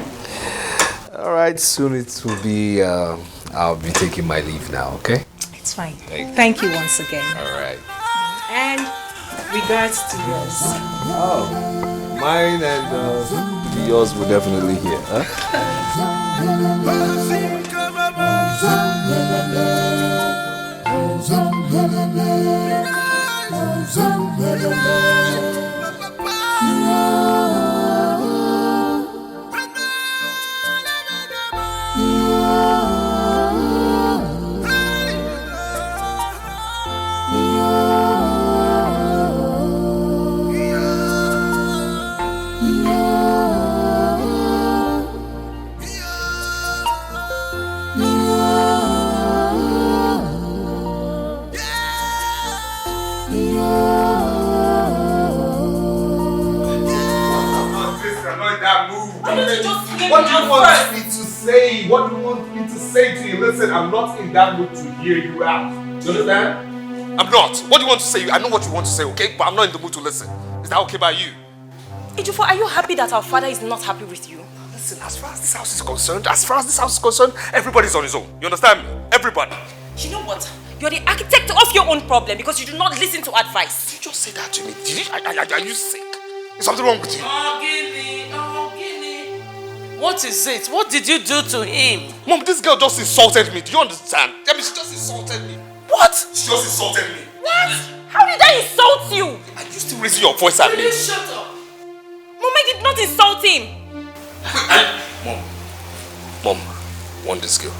All right, soon it will be, I'll be taking my leave now, okay? It's fine. Thank you. Thank you once again. All right. And regards to yours. Oh, mine and yours will definitely hear, What do you want me to say? What do you want me to say to you? Listen, I'm not in that mood to hear you out. Do you understand? I'm not. What do you want to say? I know what you want to say, okay? But I'm not in the mood to listen. Is that okay by you? Ejiofor, are you happy that our father is not happy with you? Listen, as far as this house is concerned, everybody's on his own. You understand me? Everybody. You know what? You're the architect of your own problem because you do not listen to advice. Did you just say that to me? Are you sick? Is something wrong with you? What is it? What did you do to him? Mom, this girl just insulted me. Do you understand? I mean, she just insulted me. What? She just insulted me. What? How did I insult you? Are you still raising your voice at me? Shut up. Mom, I did not insult him. Mom, warn this girl.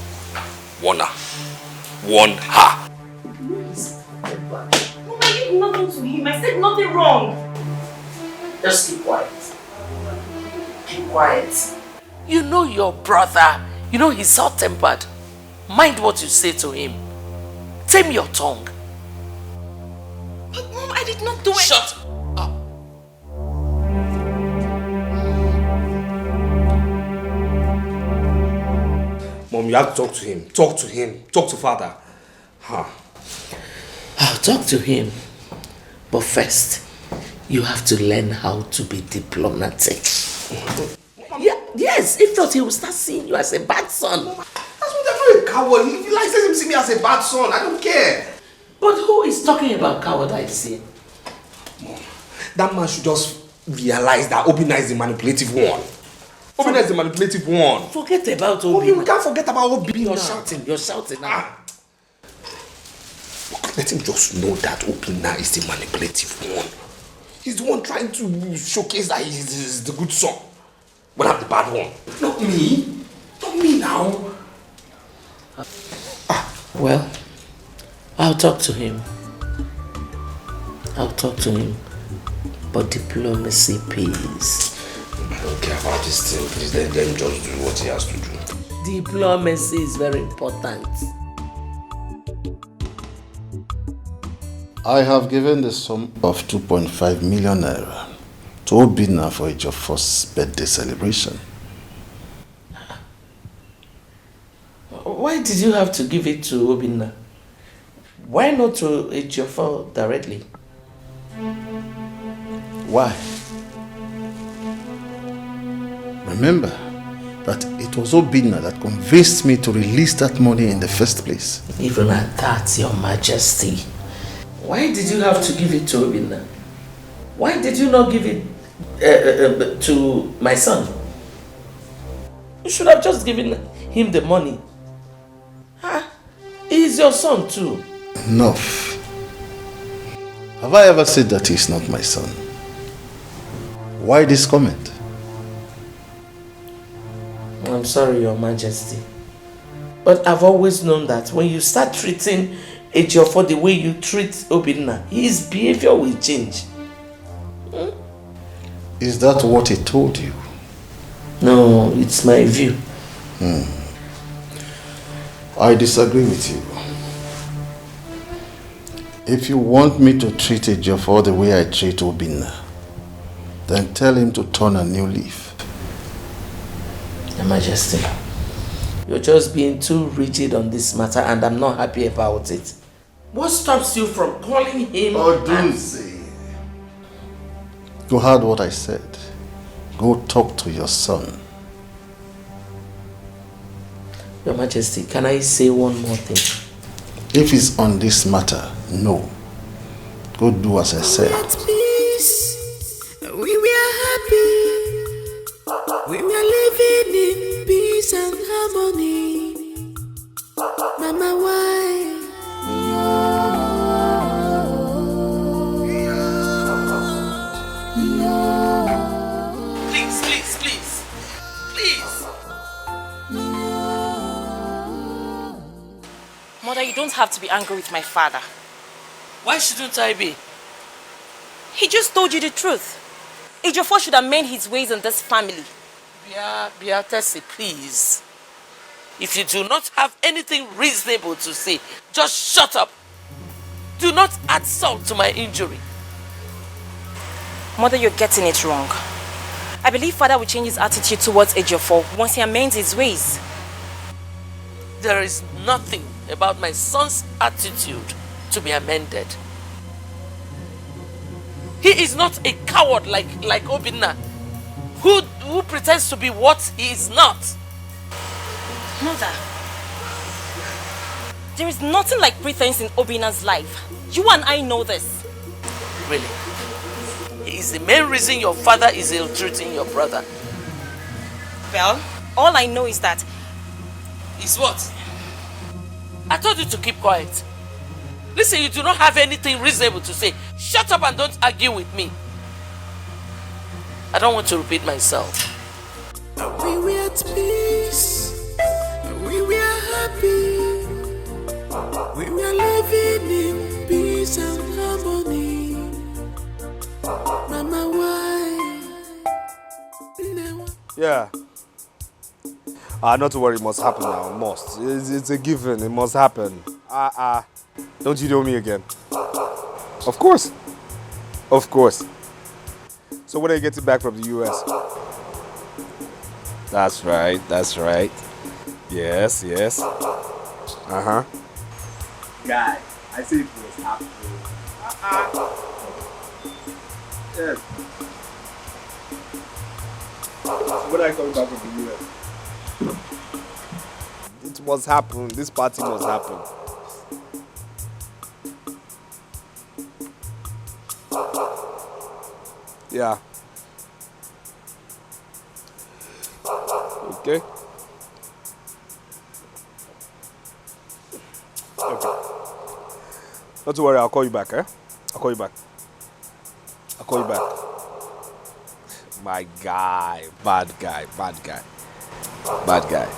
Warn her. Warn her. Mom, I did nothing to him. I said nothing wrong. Just keep quiet. Keep quiet. You know your brother. You know he's hot-tempered. Mind what you say to him. Tame your tongue. But Mom, I did not do it. Shut up. Mom, you have to talk to him. Talk to him. Talk to father. Huh. I'll talk to him. But first, you have to learn how to be diplomatic. Yeah, yes, if not, he will start seeing you as a bad son. That's what I'm not a coward. If he likes him see me as a bad son, I don't care. But who is talking about cowardice here? Mom, that man should just realize that Obinna is the manipulative one. Obinna is the manipulative one. Forget about Obinna. We can't forget about Obinna. You're shouting now. Let him just know that Obinna is the manipulative one. He's the one trying to showcase that he's the good son. But I'm the bad one. Not me. Not me now. Well, I'll talk to him. But diplomacy pays. don't care about this thing. Please let them just do what he has to do. Diplomacy is very important. I have given the sum of 2.5 million naira to Obinna for Ejiofor's birthday celebration. Why did you have to give it to Obinna? Why not to Ejiofor directly? Why? Remember that it was Obinna that convinced me to release that money in the first place. Even at that, Your Majesty. Why did you have to give it to Obinna? Why did you not give it to my son? You should have just given him the money. Huh? He's your son too. Enough. Have I ever said that he's not my son? Why this comment? I'm sorry, Your Majesty. But I've always known that when you start treating Ejiofor the way you treat Obinna, his behavior will change. Is that what he told you? No, it's my view. I disagree with you. If you want me to treat Ejiofor the way I treat Obinna, then tell him to turn a new leaf. Your Majesty, you're just being too rigid on this matter and I'm not happy about it. What stops you from calling him Odunsi? You heard what I said. Go talk to your son. Your Majesty, can I say one more thing? If it's on this matter, no. Go do as I said. At peace, we were happy. We were living in peace and harmony. Mama, why? Mother, you don't have to be angry with my father. Why shouldn't I be? He just told you the truth. Ejiofor should amend his ways in this family. Tessie, please. If you do not have anything reasonable to say, just shut up. Do not add salt to my injury. Mother, you're getting it wrong. I believe father will change his attitude towards Ejiofor once he amends his ways. There is nothing about my son's attitude to be amended. He is not a coward like Obinna, who pretends to be what he is not. Mother, there is nothing like pretense in Obinna's life. You and I know this. Really? He is the main reason your father is ill-treating your brother. Well, all I know is that... Is what? I told you to keep quiet. Listen, you do not have anything reasonable to say. Shut up and don't argue with me. I don't want to repeat myself. We were at peace. We were happy. We were living in peace and harmony. Mama, why? Yeah. Not to worry, it must happen now. It must. It's a given. It must happen. Don't you know me again? Of course. Of course. So when are you getting back from the US? That's right. That's right. Yes, yes. Uh-huh. Guy, I said it was happening. Yes. When are you coming back from the US? It must happen. This party must happen. Yeah. Okay. Okay. Not to worry, I'll call you back, eh? I'll call you back. I'll call you back. My guy. Bad guy. Bad guy. Bad guy.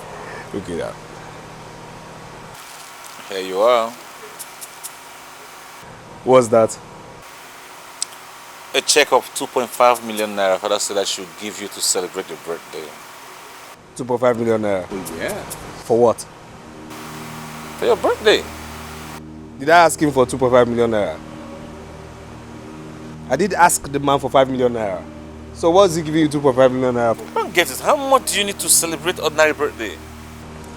Okay, now. Here you are. What's that? a check of 2.5 million naira father said I should give you to celebrate your birthday. 2.5 million naira? Oh, yeah. For what? For your birthday. Did I ask him for 2.5 million naira? I did ask the man for 5 million naira. So what's he giving you 2.5 million naira for? I don't get it. How much do you need to celebrate ordinary birthday?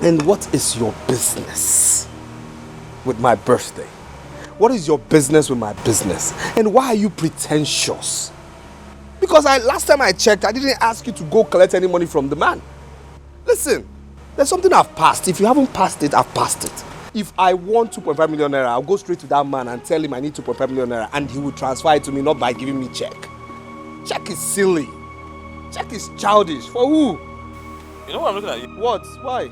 And what is your business with my birthday? What is your business with my business? And why are you pretentious? Because last time I checked, I didn't ask you to go collect any money from the man. Listen, there's something I've passed. If you haven't passed it, I've passed it. If I want 2.5 million naira, I'll go straight to that man and tell him I need 2.5 million naira and he will transfer it to me, not by giving me check. Check is silly. Check is childish. For who? You know what I'm looking at you? What? Why?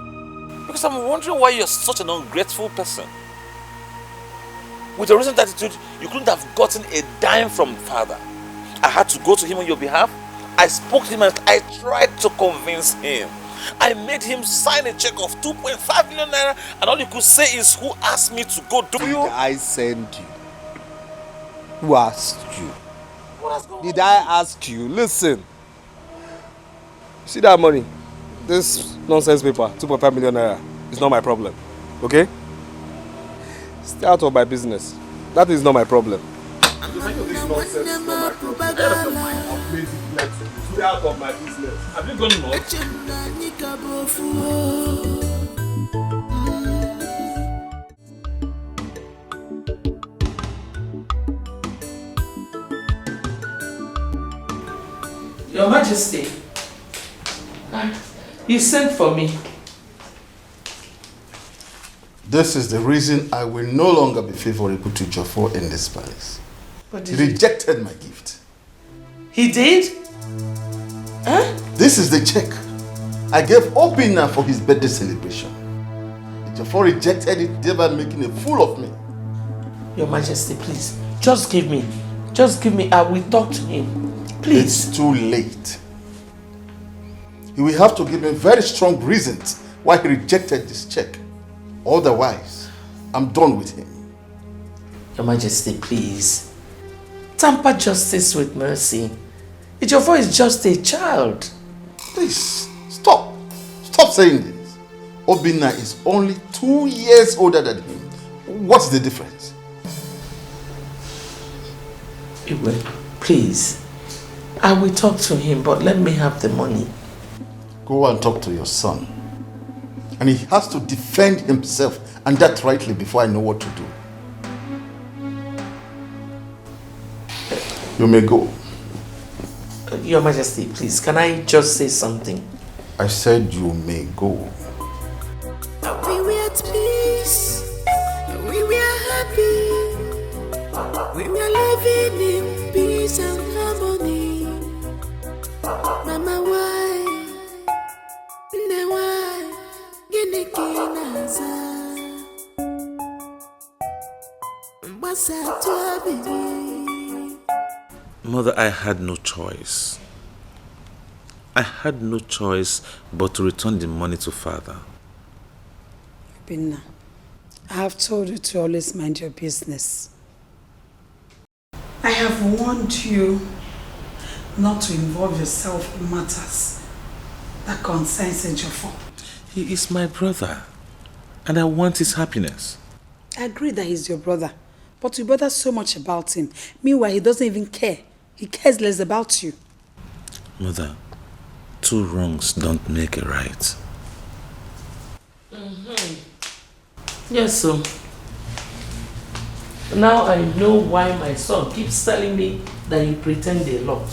Because I'm wondering why you're such an ungrateful person. With your recent attitude, you couldn't have gotten a dime from father. I had to go to him on your behalf. I spoke to him and I tried to convince him. I made him sign a check of 2.5 million naira and all you could say is, who asked me to go do you? Did I send you? Who asked you? Did I ask you? Listen. See that money? This nonsense paper, 2.5 million naira, is not my problem. Okay? Stay out of my business. That is not my problem. This nonsense is not my problem. I've made it lesson. Stay out of my business. Have you gone nuts? Your Majesty, you sent for me. This is the reason I will no longer be favorable to Jofo in this palace. But He rejected my gift. He did? Huh? This is the check I gave Obinna for his birthday celebration. Jofo rejected it, thereby making a fool of me. Your Majesty, please, just give me. I will talk to him. Please. It's too late. You will have to give me very strong reasons why he rejected this check. Otherwise, I'm done with him. Your Majesty, please. Tamper justice with mercy. Ejiofor is just a child. Please, stop. Stop saying this. Obinna is only 2 years older than him. What's the difference? Iwe, please. I will talk to him, but let me have the money. Go and talk to your son. And he has to defend himself, and that rightly, before I know what to do. You may go. Your Majesty, please, can I just say something? I said you may go. We were at peace. We were happy. We were living in peace and harmony. Mama, why? Mother, I had no choice. I had no choice but to return the money to father. Binna, I have told you to always mind your business. I have warned you not to involve yourself in matters that concerns Ejiofor. He is my brother, and I want his happiness. I agree that he's your brother, but you bother so much about him. Meanwhile, he doesn't even care. He cares less about you. Mother, 2 wrongs don't make a right. Yes, so now I know why my son keeps telling me that you pretend a lot.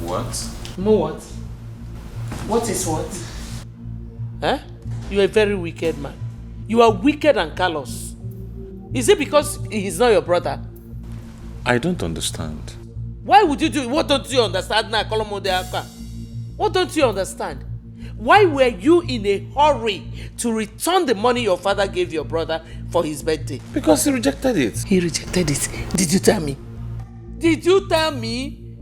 What? More what? What is what? Huh? You are a very wicked man. You are wicked and callous. Is it because he's not your brother? I don't understand. Why would you do it? What don't you understand now? What don't you understand? Why were you in a hurry to return the money your father gave your brother for his birthday? Because he rejected it. He rejected it. Did you tell me? Did you tell me?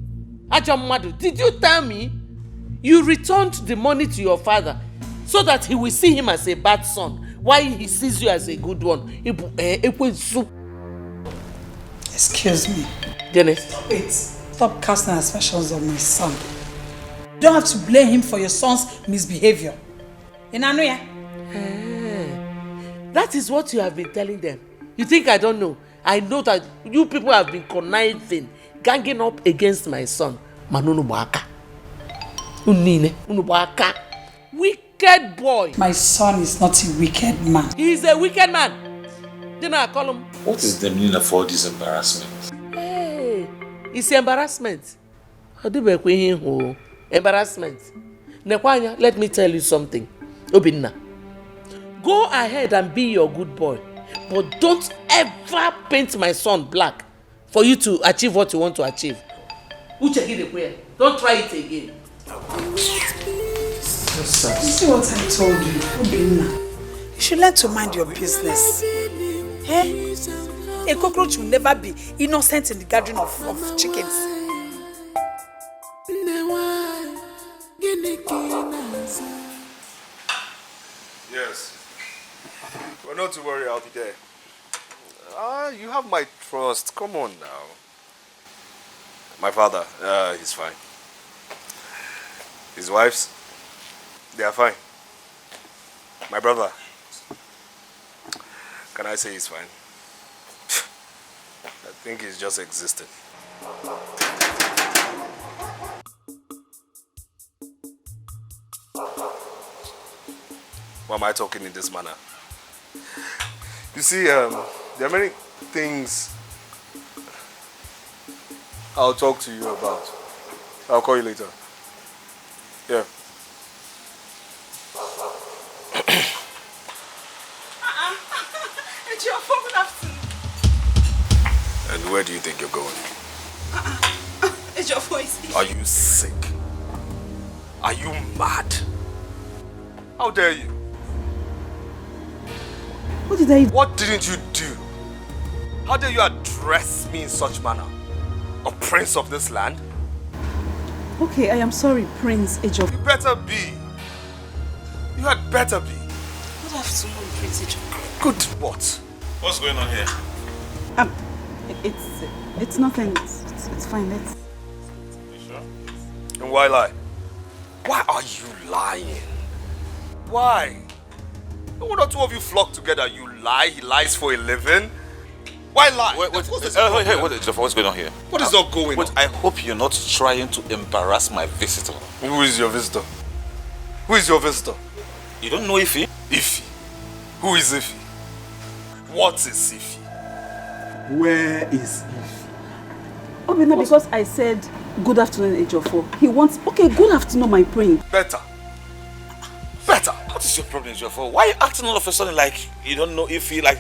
Ajamadu, did you tell me? You returned the money to your father so that he will see him as a bad son while he sees you as a good one. Excuse me. Dennis. Stop it. Stop casting aspersions on my son. You don't have to blame him for your son's misbehavior. Inanuya? That is what you have been telling them. You think I don't know? I know that you people have been conniving, ganging up against my son. Manunubaka. Unubaka. Wicked boy. My son is not a wicked man. He is a wicked man. Didn't I call him? What is the meaning of all this embarrassment? Hey, it's embarrassment. Embarrassment. Nekwanya, let me tell you something. Obinna, go ahead and be your good boy, but don't ever paint my son black for you to achieve what you want to achieve. Don't try it again. You see what I told you, Obinna? You should learn to mind your business. Eh? A cockroach will never be innocent in the gathering of chickens. Yes. Well, not to worry, I'll be there. You have my trust. Come on now. My father, he's fine. His wives, they are fine. My brother, can I say he's fine? I think he's just existing. Why am I talking in this manner? You see, there are many things I'll talk to you about. I'll call you later. Yeah. It's your phone afternoon. And where do you think you're going? It's your voice. Are you sick? Are you mad? How dare you? What did I... What didn't you do? How dare you address me in such manner? A prince of this land? Okay, I am sorry, Prince Ejo. You better be. You had better be. Good afternoon, Prince Ejo. Good what? What's going on here? It's nothing. It's fine. Let's... You sure? And why lie? Why are you lying? Why? One or two of you flock together, you lie, he lies for a living. Why lie? What's going on here? What is not going on? I hope you're not trying to embarrass my visitor. Who is your visitor? Who is your visitor? You don't know Ify? Ify? Who is Ify? What is Ify? Where is Ify? Obinna, because I said good afternoon, Ejofo. He wants... Okay, good afternoon, my prince. Better. What is your problem, Ejofo? Why are you acting all of a sudden like you don't know Ify, like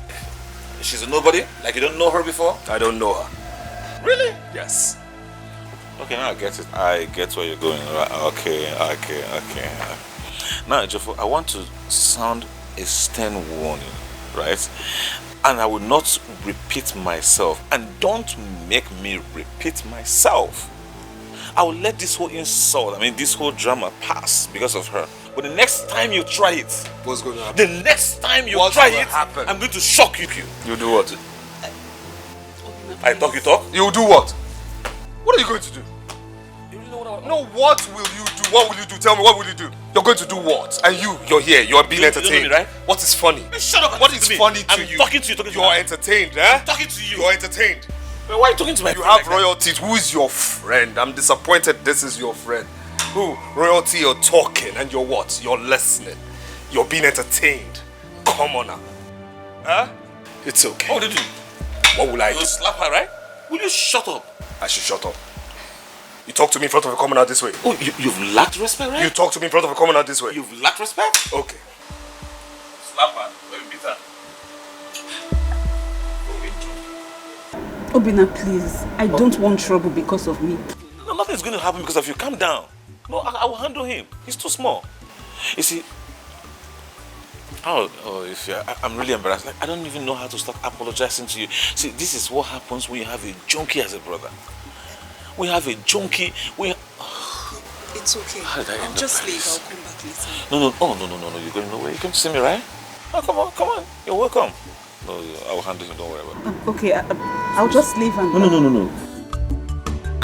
she's a nobody? Like you don't know her before? I don't know her. Really? Yes. Okay, now I get it. I get where you're going. Okay. Now, Ejofo, I want to sound a stern warning, right? And I will not repeat myself. And don't make me repeat myself. I will let this whole insult, this whole drama pass because of her. But the next time you try it, what's going to happen? The next time you try it, I'm going to shock you. You do what? I talk, you talk? You do what? What are you going to do? You really know what I... No, what will you do? What will you do? Tell me, what will you do? You're going to do what? And you're here, you're being entertained. You know me, right? What is funny? Shut up. What is funny to you? I'm talking to you. You're entertained, eh? I'm talking to you. You're entertained. Why are you talking to my friend? You have like royalties. Who is your friend? I'm disappointed this is your friend. Who? Royalty, you're talking and you're what? You're listening. You're being entertained. Come on now. Huh? It's okay. What did you do? What will I do? You slap her, right? Will you shut up? I should shut up. You talk to me in front of a commoner this way. Oh, you've lacked respect, right? You talk to me in front of a commoner this way. You've lacked respect? Okay. Slap her. Let me beat her. Obinna, please. I don't want trouble because of me. No, nothing's going to happen because of you. Calm down. No, I will handle him. He's too small. You see, I'm really embarrassed. Like, I don't even know how to start apologizing to you. See, this is what happens when you have a junkie as a brother. We have a junkie. It's okay. I'll just leave. I'll come back later. No. No. You're going nowhere. You came to see me, right? Oh, come on. You're welcome. No, I will handle him. Don't worry about it. Okay, I'll just leave and... No.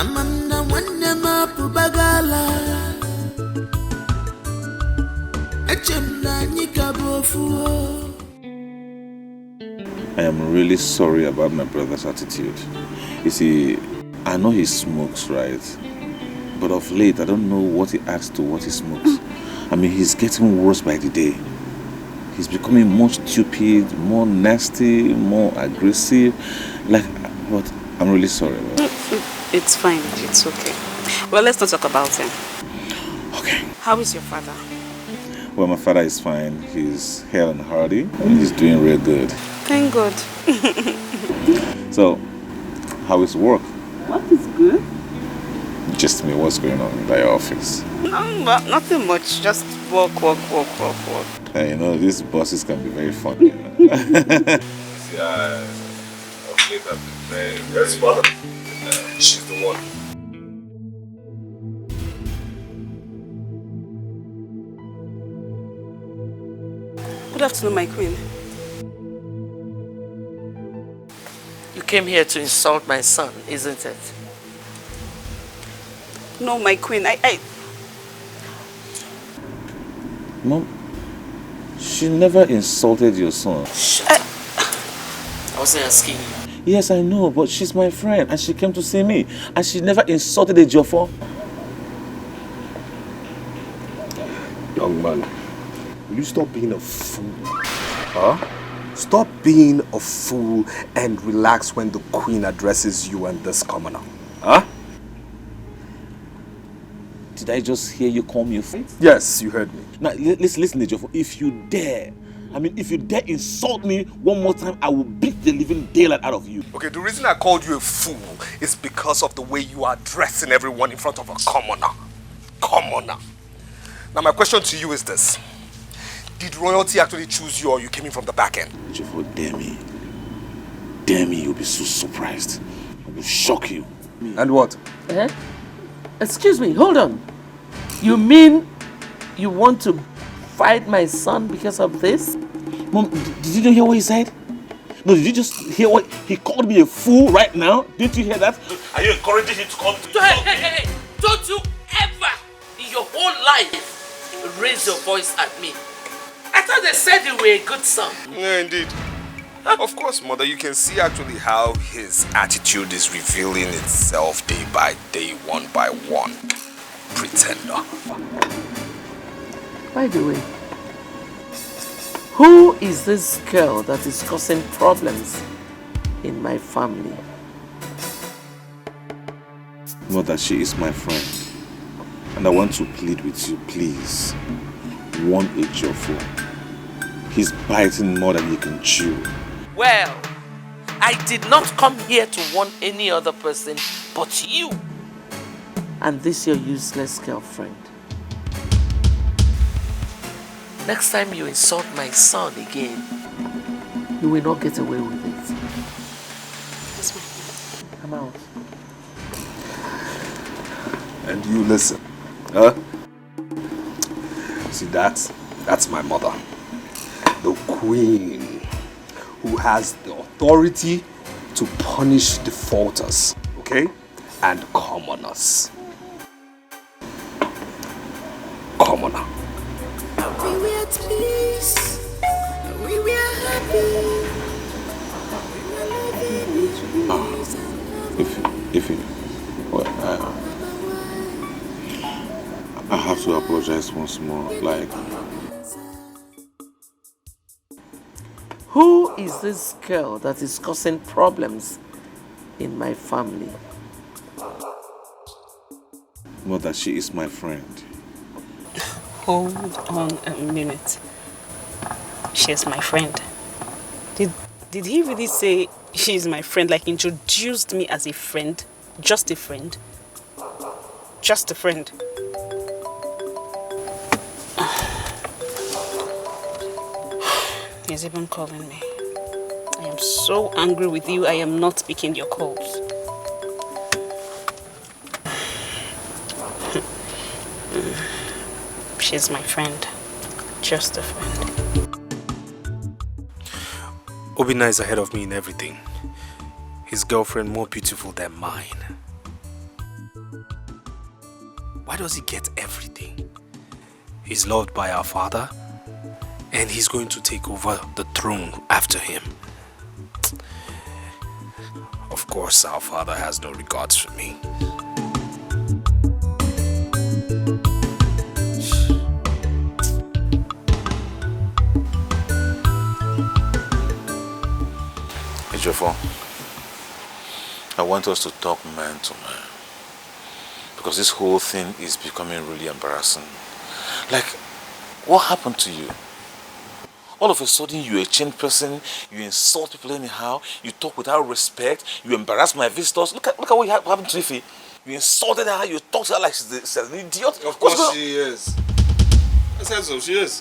Amanda wanne mapu bagala. Echemna nyika bofuo. I am really sorry about my brother's attitude. You see, I know he smokes, right? But of late, I don't know what he adds to what he smokes. I mean, he's getting worse by the day. He's becoming more stupid, more nasty, more aggressive. Like, but I'm really sorry about it. It's fine. It's okay. Well, let's not talk about him. Okay. How is your father? Well, my father is fine. He's hale and hearty, and he's doing real good. Thank God. So, how is work? What is good? Just me, what's going on in your office? No, nothing much. Just work. You know, these bosses can be very funny. You know? Yeah, of late I've been very smart. She's the one. Good afternoon, my queen. You came here to insult my son, isn't it? No, my queen, Mom, she never insulted your son. I wasn't asking you. Yes, I know, but she's my friend and she came to see me. And she never insulted a Jofo. Young man, will you stop being a fool? Huh? Stop being a fool and relax when the queen addresses you and this commoner. Huh? Did I just hear you call me a fool? Yes, you heard me. Now, listen, Jofo. If you dare insult me one more time, I will beat the living daylight out of you. Okay, the reason I called you a fool is because of the way you are addressing everyone in front of a commoner. Commoner. Now my question to you is this. Did royalty actually choose you or you came in from the back end? Jofo, dare me. Dare me, you'll be so surprised. I will shock you. And what? Excuse me, hold on. You mean you want to fight my son because of this? Mom, did you not hear what he said? No, did you just hear what he called me a fool right now? Didn't you hear that? Are you encouraging him to call me? Hey, don't you ever in your whole life raise your voice at me. I thought they said you were a good son. Yeah, indeed. Of course, mother, you can see actually how his attitude is revealing itself day by day, one by one. Pretender. By the way, who is this girl that is causing problems in my family? Mother, she is my friend. And I want to plead with you, please. Warn Ejiofor. He's biting more than he can chew. Well, I did not come here to warn any other person but you and this your useless girlfriend. Next time you insult my son again, you will not get away with it. I'm out. And you listen, huh? See, that's my mother. The queen who has the authority to punish defaulters, okay? And commoners. Commoner. We were at peace. We were happy. Well, I have to apologize once more. Like, who is this girl that is causing problems in my family? Mother, she is my friend. Hold on a minute. She's my friend. Did he really say she's my friend? Like introduced me as a friend? Just a friend? Just a friend. He's even calling me. I am so angry with you, I am not picking your calls. She's my friend. Just a friend. Obina is ahead of me in everything. His girlfriend more beautiful than mine. does he get everything? He's loved by our father, and he's going to take over the throne after him. Of course, our father has no regards for me. Ejiofor, I want us to talk man to man. Because this whole thing is becoming really embarrassing. Like, what happened to you? All of a sudden, you're a changed person, you insult people anyhow, you talk without respect, you embarrass my visitors. Look at what happened to Ify. You insulted her, you talk to her like she's an idiot. Of course she is. I said so, she is.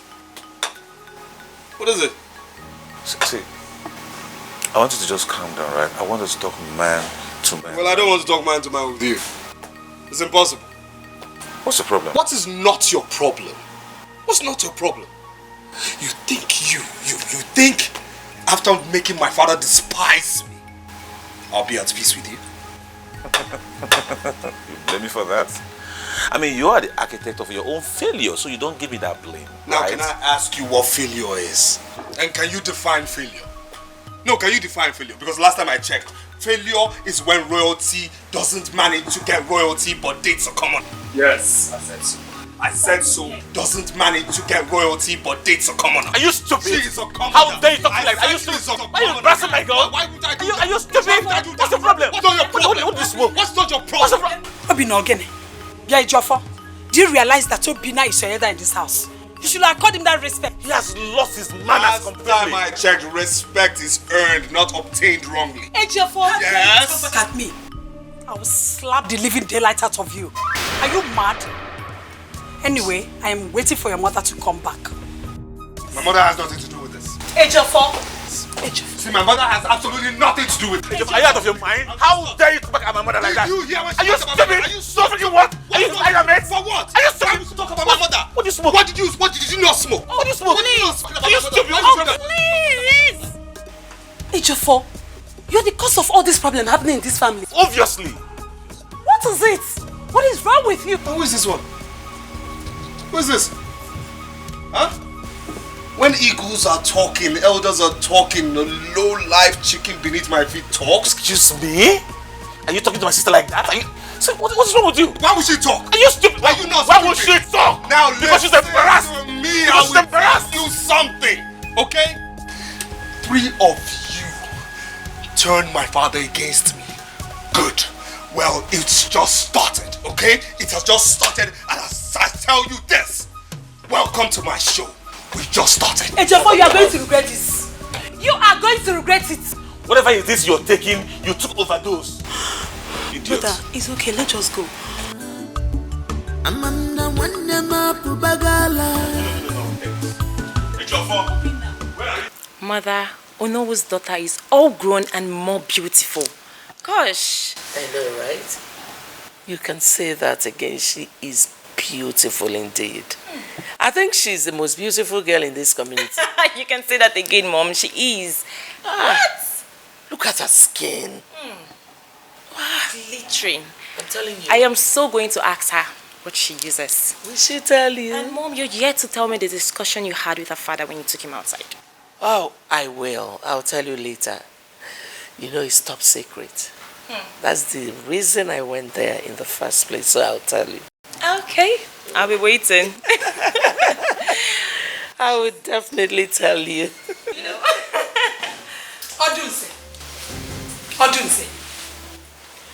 What is it? See, I want you to just calm down, right? I want us to talk man to man. Well, I don't want to talk man to man with you. It's impossible. What's the problem? What is not your problem? What's not your problem? You think you think after making my father despise me, I'll be at peace with you? You blame me for that? I mean, you are the architect of your own failure, so you don't give me that blame. Now, right? can I ask you what failure is? And can you define failure? No, can you define failure? Because last time I checked, failure is when royalty doesn't manage to get royalty but dates are common. Yes, I said so. I said so. Doesn't manage to get royalty but dates are common. Are you stupid? She is a commoner. How dare you talk like that? Are you stupid? Why are you embarrassing my girl? Why would I do that? Are you stupid? What's the problem? What's not your problem? What do you smoke? What's not your problem? What's the problem? Obina Ogene, yeah, Ejiofor, do you realize that Obina is your elder in this house? You should have called him that respect. He has lost his manners completely. Last time I checked, respect is earned, not obtained wrongly. Ejiofor, yes? Come back at me. I will slap the living daylight out of you. Are you mad? Anyway, I am waiting for your mother to come back. My mother has nothing to do with this. Ejiofor. See, my mother has absolutely nothing to do with it. Are you out of your mind? How dare you talk back at my mother like that? You hear what Are she you talks about? stupid? Are you stupid? You what? Are you stupid? For what? Are you Why stupid? would you talk about my mother? What do you smoke? What did you not smoke? What do you smoke? What did you not smoke about Are you my mother? stupid? Why would you Please! Ejiofor, you're the cause of all this problem happening in this family. Obviously. What is it? What is wrong with you? Who is this one? Who is this? Huh? When eagles are talking, elders are talking, a low-life chicken beneath my feet talks. Excuse me? Are you talking to my sister like that? Are you... So what's wrong with you? Why would she talk? Are you stupid? Are you not Why stupid? would she talk? Now because she's embarrassed. Me, because she's embarrassed. You something, okay? 3 of you turned my father against me. Good. Well, it's just started, okay? It has just started, and I tell you this. Welcome to my show. We just started. Ejiofor, you are going to regret this. You are going to regret it. Whatever it is you're taking, you took overdose. Idiot. Brother, it's okay. Let's just go. Mother, Onowu's daughter is all grown and more beautiful. Gosh. I know, right? You can say that again. She is beautiful indeed. I think she's the most beautiful girl in this community. You can say that again, Mom. She is. What? Look at her skin. Glittering. I'm telling you. I am so going to ask her what she uses. Will she tell you? And Mom, you're yet to tell me the discussion you had with her father when you took him outside. Oh, I will. I'll tell you later. You know, it's top secret. That's the reason I went there in the first place, so I'll tell you. Okay, I'll be waiting. I would definitely tell you. Odunse. Odunse.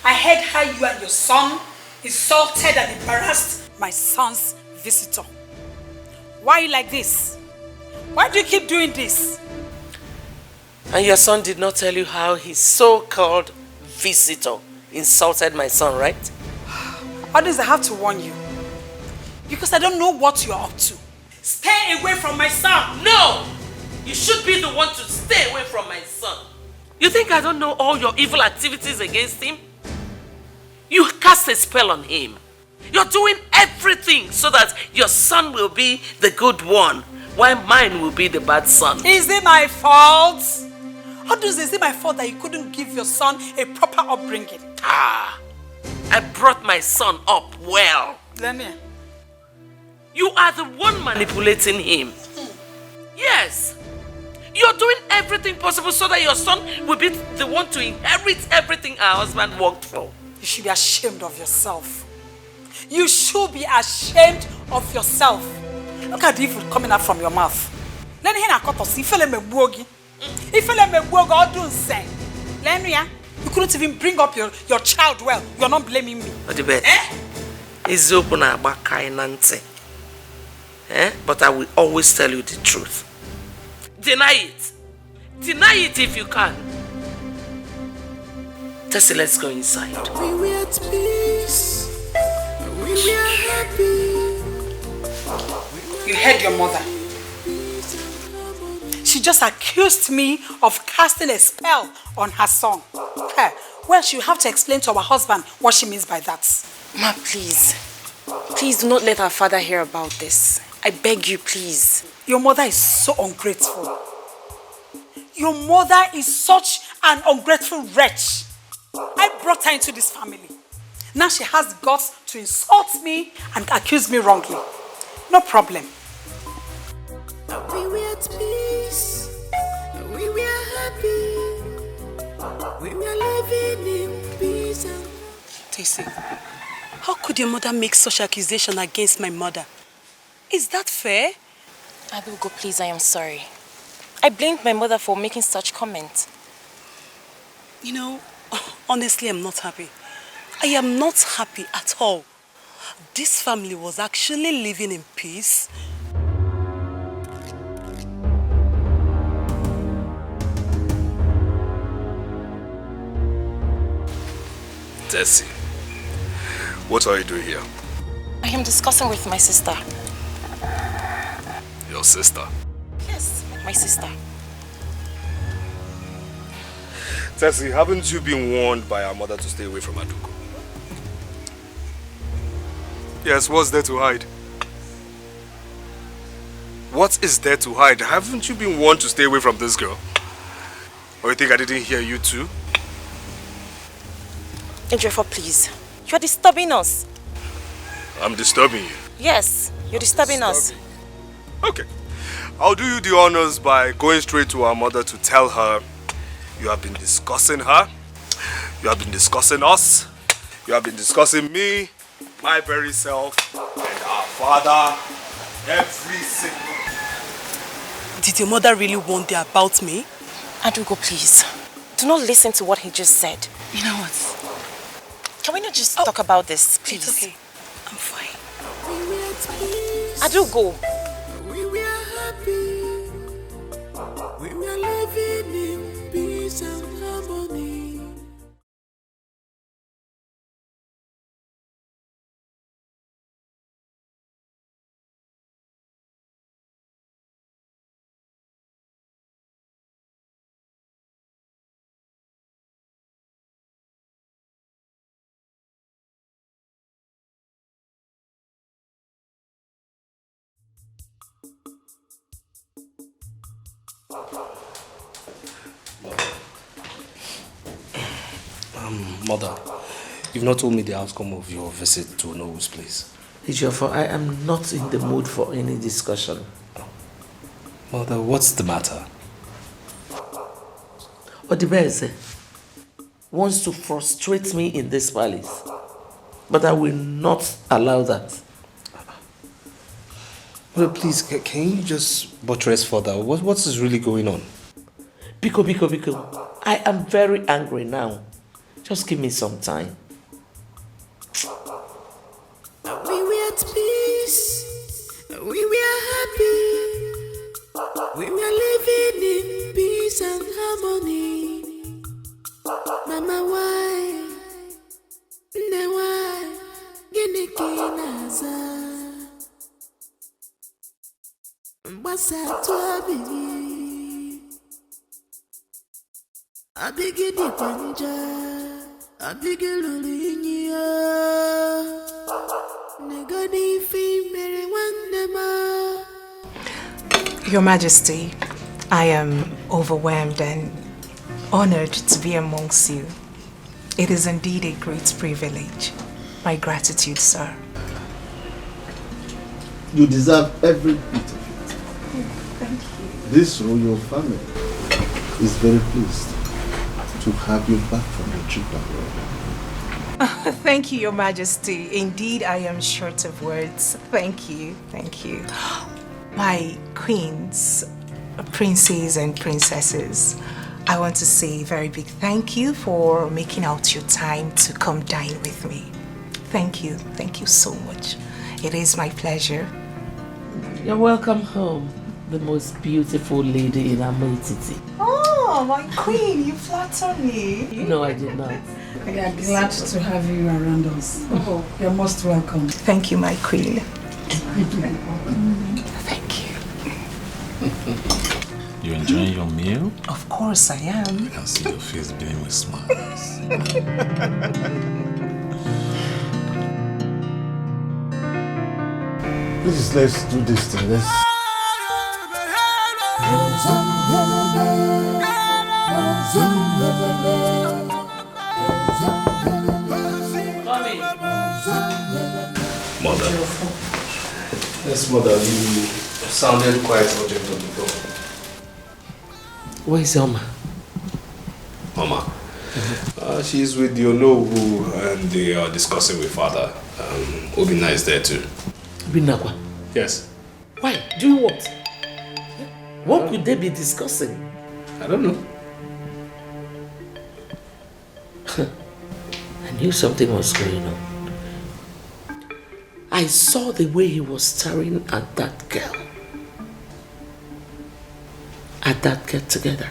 I heard how you and your son insulted and embarrassed my son's visitor. Why are you like this? Why do you keep doing this? And your son did not tell you how his so-called visitor insulted my son, right? Odunse, I have to warn you. Because I don't know what you're up to. Stay away from my son. No! You should be the one to stay away from my son. You think I don't know all your evil activities against him? You cast a spell on him. You're doing everything so that your son will be the good one, while mine will be the bad son. Is it my fault? Odunse, is it my fault that you couldn't give your son a proper upbringing? I brought my son up well. Lenia. You are the one manipulating him. Yes. You're doing everything possible so that your son will be the one to inherit everything our husband worked for. You should be ashamed of yourself. You should be ashamed of yourself. Look at the evil coming out from your mouth. Lenia, you couldn't even bring up your child well. You're not blaming me. It's open about kindness. But I will always tell you the truth. Deny it. Deny it if you can. Tessie, let's go inside. We were at peace. We were happy. You heard your mother. She just accused me of casting a spell on her son. Well, she'll have to explain to our husband what she means by that. Ma, please. Please do not let our father hear about this. I beg you, please. Your mother is so ungrateful. Your mother is such an ungrateful wretch. I brought her into this family. Now she has the guts to insult me and accuse me wrongly. No problem. We were at peace. We were happy. We were living in peace. Tessie, how could your mother make such accusation against my mother? Is that fair? Adugo, please, I am sorry. I blamed my mother for making such comments. You know, honestly, I'm not happy. I am not happy at all. This family was actually living in peace. Tessie, what are you doing here? I am discussing with my sister. Your sister? Yes, my sister. Tessie, haven't you been warned by our mother to stay away from Adugo? Yes, what's there to hide? What is there to hide? Haven't you been warned to stay away from this girl? Or you think I didn't hear you too? Ejiofor, please. You're disturbing us. I'm disturbing you? Yes, you're disturbing us. Okay. I'll do you the honors by going straight to our mother to tell her you have been discussing her, you have been discussing us, you have been discussing me, my very self, and our father, every single... Did your mother really warn you about me? Adugo, please. Do not listen to what he just said. You know what? Can we not just talk about this, please? It's okay. I'm fine. Adugo. We were happy. We were living in peace and harmony. Mother, you've not told me the outcome of your visit to Noah's place. Ejiofor, I am not in the mood for any discussion. Mother, what's the matter? Odibeze wants to frustrate me in this palace, but I will not allow that. Well, please, can you just buttress further? What is really going on? Biko, I am very angry now. Just give me some time. We were at peace. We were happy. We were living in peace and harmony. Mama, why? Why? Genekinaza. Mbasa tuabi. Abigi di panja. Abigi lulinya. Negani fi mere wandema. Your Majesty, I am overwhelmed and honored to be amongst you. It is indeed a great privilege. My gratitude, sir. You deserve every bit of it. Thank you. This royal family is very pleased to have you back from your trip abroad. Thank you, Your Majesty. Indeed, I am short of words. Thank you. Thank you. My queens, princes and princesses, I want to say a very big thank you for making out your time to come dine with me. Thank you. Thank you so much. It is my pleasure. You're welcome home, the most beautiful lady in Maltreat. Oh, my queen, you flatter me. No, I did not. We are glad to have you around us. Oh, you're most welcome. Thank you, my queen. Thank you. You enjoying your meal? Of course I am. I can see your face beaming with smiles. Please, let's do this thing. Let's... Mother. Yes, mother, you sounded quite urgent on the phone. Where's Oma? Mama. She's with Yonobu and they are discussing with father. Obina is there too. Binakwa? Yes. Why? Doing what? What could they be discussing? I don't know. I knew something was going on. I saw the way he was staring at that girl. At that get together.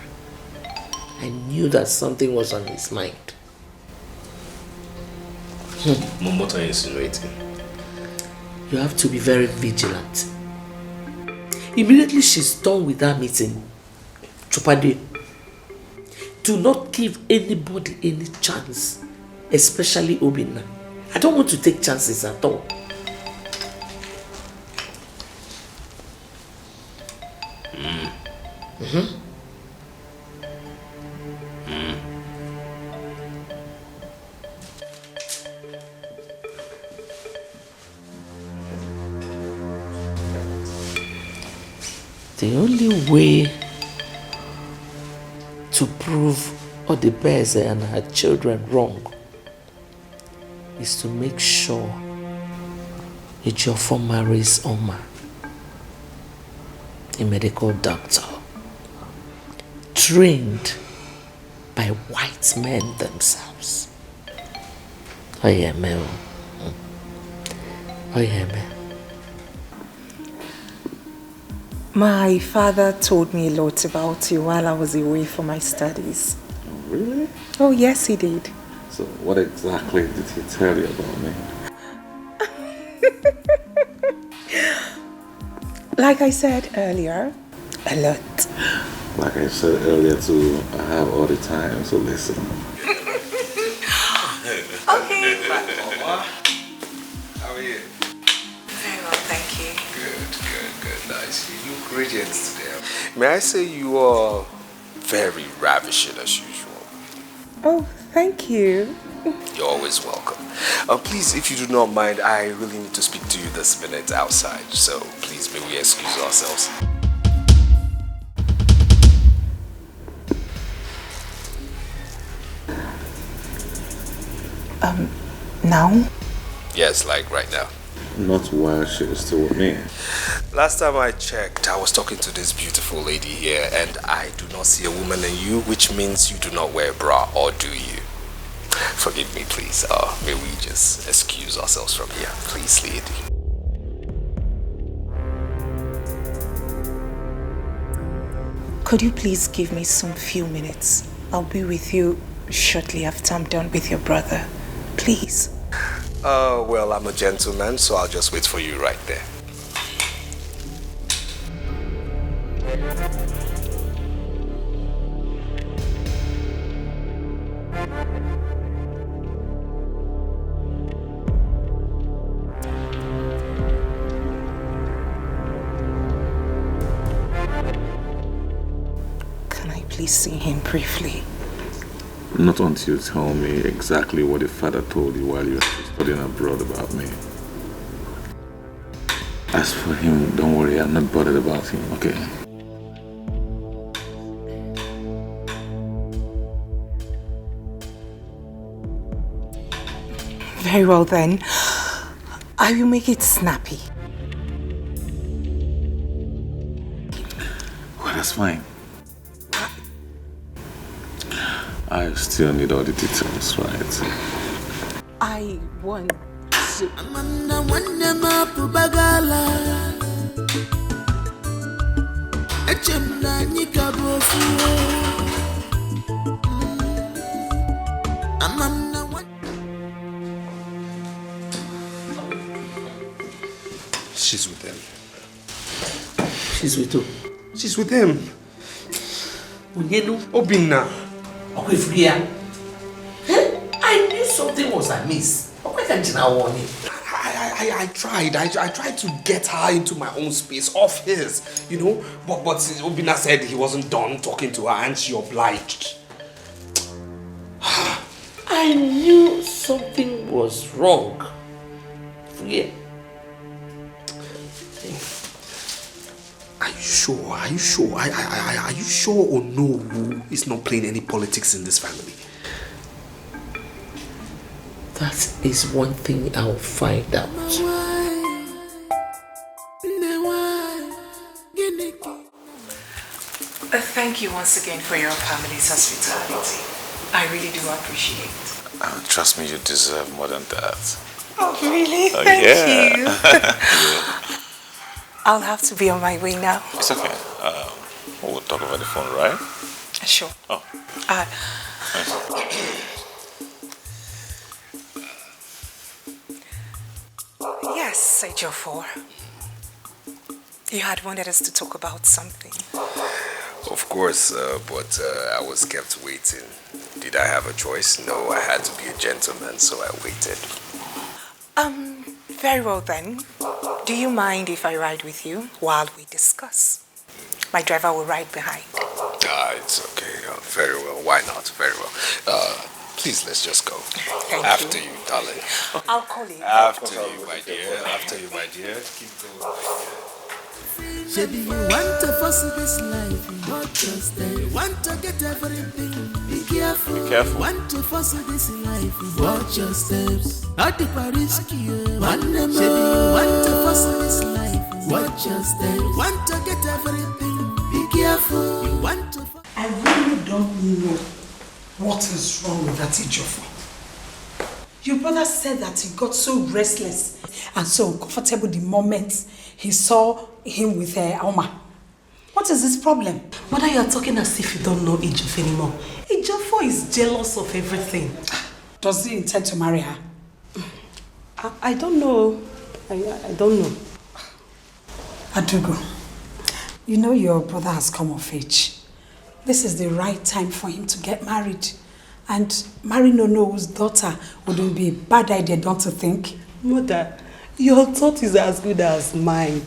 I knew that something was on his mind. Mom, what are you insinuating? You have to be very vigilant. Immediately she's done with that meeting, Chupade, do not give anybody any chance, especially Obina. I don't want to take chances at all. The only way to prove Odebeze and her children wrong is to make sure Ejiofor marries Oma, a medical doctor, trained by white men themselves. Oyeme. My father told me a lot about you while I was away for my studies. Really? Oh, yes, he did. So what exactly did he tell you about me? Like I said earlier, a lot. Like I said earlier too, I have all the time, so listen. Okay. Mama, how are you? Very well, thank you. Good, nice. You look radiant today. May I say you are very ravishing as usual. Oh, thank you. You're always welcome. Please, if you do not mind, I really need to speak to you this minute outside. So please, may we excuse ourselves. Now? Yes, like right now. Not while she was still with me. Last time I checked, I was talking to this beautiful lady here, and I do not see a woman in you, which means you do not wear a bra, or do you? Forgive me, please. May we just excuse ourselves from here, please, lady. Could you please give me some few minutes? I'll be with you shortly after I'm done with your brother. Please. Well, I'm a gentleman, so I'll just wait for you right there. Can I please see him briefly? Not until you tell me exactly what your father told you while you were studying abroad about me. As for him, don't worry, I'm not bothered about him, okay? Very well then. I will make it snappy. Well, that's fine. I still need all the details, right? I want to... She's with him. She's with who? She's with him. Onyelu? Obinna. Okwefria. I knew something was amiss. I tried. I tried to get her into my own space, off his, you know. But Obinna said he wasn't done talking to her and she obliged. I knew something was wrong. Yeah. Are you sure? Are you sure? Are you sure Onowu is not playing any politics in this family? That is one thing I'll find out. Thank you once again for your family's hospitality. I really do appreciate it. Trust me, you deserve more than that. Oh, really? Oh, Thank yeah. you. I'll have to be on my way now. It's okay. We'll talk over the phone, right? Sure. Oh. Yes, Ejiofor. You had wanted us to talk about something. Of course, but I was kept waiting. Did I have a choice? No, I had to be a gentleman, so I waited. Very well then. Do you mind if I ride with you while we discuss? My driver will ride behind. It's okay. Very well. Why not? Very well. Please, let's just go. After you, darling. I'll call you. After you, my dear. After you, my dear. Keep going, my dear. Baby, you want to force this life, not just there. You want to get everything, be careful. Be careful. Want to force this life, watch your steps. Not the risky, one name. Baby, you want to force this life, watch your steps. Want to get everything, be careful. You want to. I really don't know what is wrong with that Ejiofor. Your brother said that he got so restless and so uncomfortable the moment he saw him with Alma. What is his problem? Mother, you are talking as if you don't know Ejiofor anymore. Ejiofor is jealous of everything. Does he intend to marry her? I don't know. I don't know. Adugo, you know your brother has come of age. This is the right time for him to get married. And marrying Ono's daughter wouldn't be a bad idea, don't you think? Mother, your thought is as good as mine.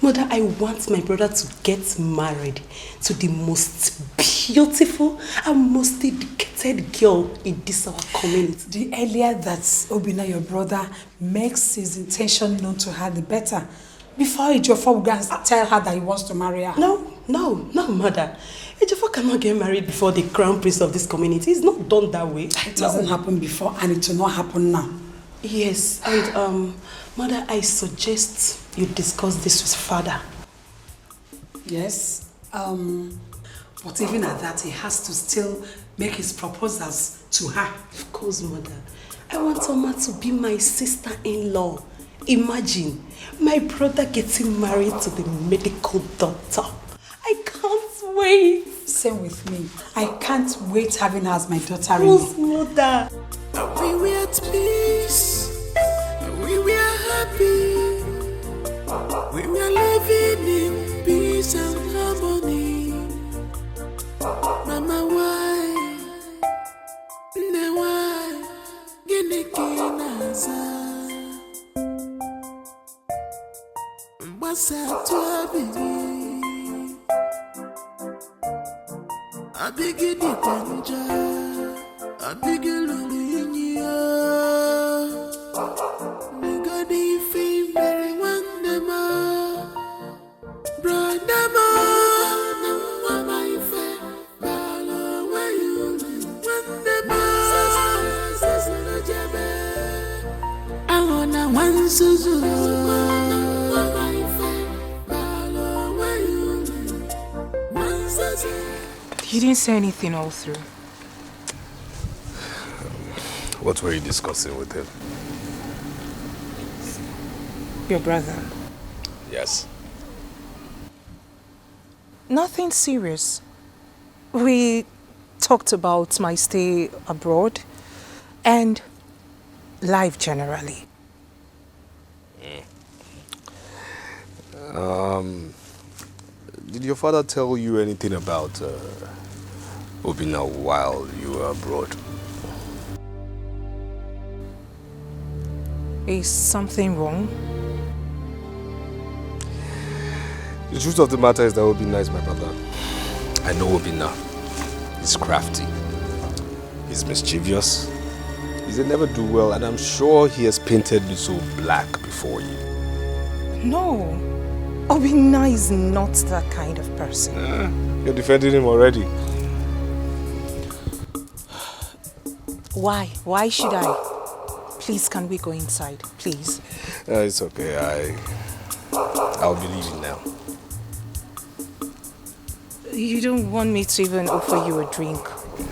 Mother, I want my brother to get married to the most beautiful and most dedicated girl in this our community. The earlier that Obinna, your brother, makes his intention known to her, the better. Before Ejiofor will go and tell her that he wants to marry her. No, mother. Ejiofor cannot get married before the crown prince of this community. It's not done that way. It doesn't happen before and it will not happen now. Yes, and mother, I suggest you discuss this with father. Yes, but even at that, he has to still make his proposals to her. Of course, mother. I want Oma to be my sister-in-law. Imagine, my brother getting married to the medical doctor. I can't wait. Same with me. I can't wait having her as my daughter-in-law. Who's mother? We were at peace. We were happy. We were living in peace and harmony. Mama, why? Ne why? Gini kinaza. Mbasa tuabidi. Abigi di panja. Abigi lulu. Nigga di fame very one dem. You didn't say anything all through. What were you discussing with him? Your brother. Yes. Nothing serious. We talked about my stay abroad and life generally. Did your father tell you anything about Obina while you were abroad? Is something wrong? The truth of the matter is that Obina is my brother. I know Obina. He's crafty. He's mischievous. He's a never-do-well, and I'm sure he has painted me so black before you. No. Obina is not that kind of person. You're defending him already. Why? Why should I? Please, can we go inside? Please. It's okay. I'll be leaving now. You don't want me to even offer you a drink?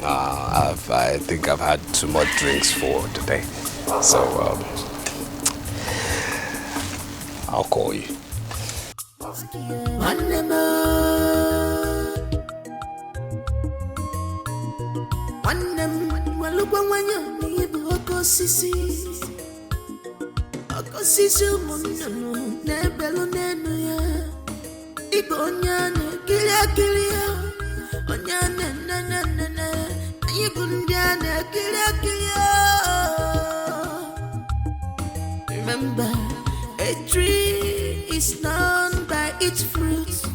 I think I've had too much drinks for today. So, I'll call you. Remember, a tree is known by its fruit.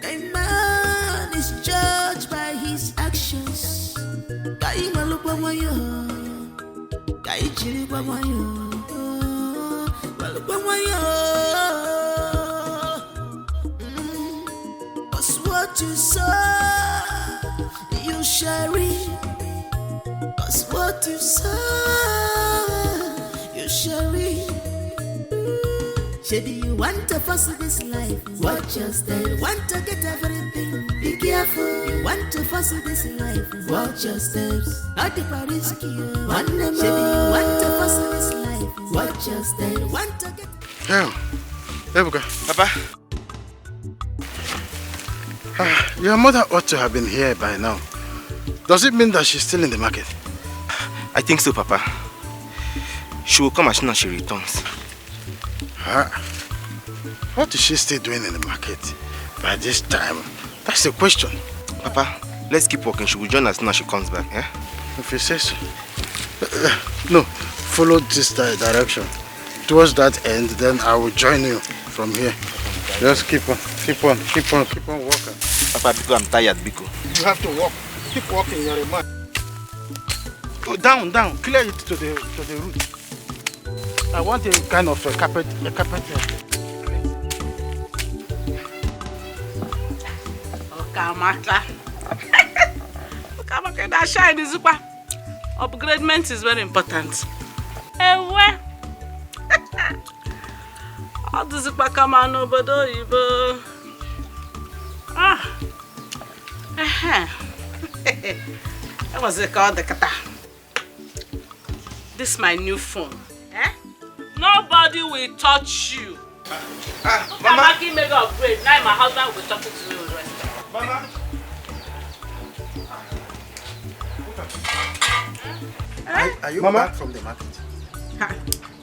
A man is judged by his actions. Cause what you sow, you shall reap. Cause what you sow, you shall reap. Maybe you want to fuss this life, watch your step. Want to get everything, be careful. You want to fuss this life, watch your steps. Not the risky, one more. Maybe you want to fuss this life, watch your steps. Want to get. Ebuka. Papa. Your mother ought to have been here by now. Does it mean that she's still in the market? I think so, Papa. She will come as soon as she returns. What is she still doing in the market by this time? That's the question. Papa, let's keep walking. She will join us as soon as she comes back, eh? If you say so. No, follow this direction. Towards that end, then I will join you from here. Just keep on walking. Papa, because I'm tired, Biko. You have to walk. Keep walking, you're a man. Go down, clear it to the root. I want a kind of a carpet. Okamaka, that shine is super. Upgradement is very important. Where? All this is come on, nobody. That was it called the kata. This is my new phone. Nobody will touch you. Mama. Making make upgrade. Now my husband will be talking to you. Mama. Are you back from the market?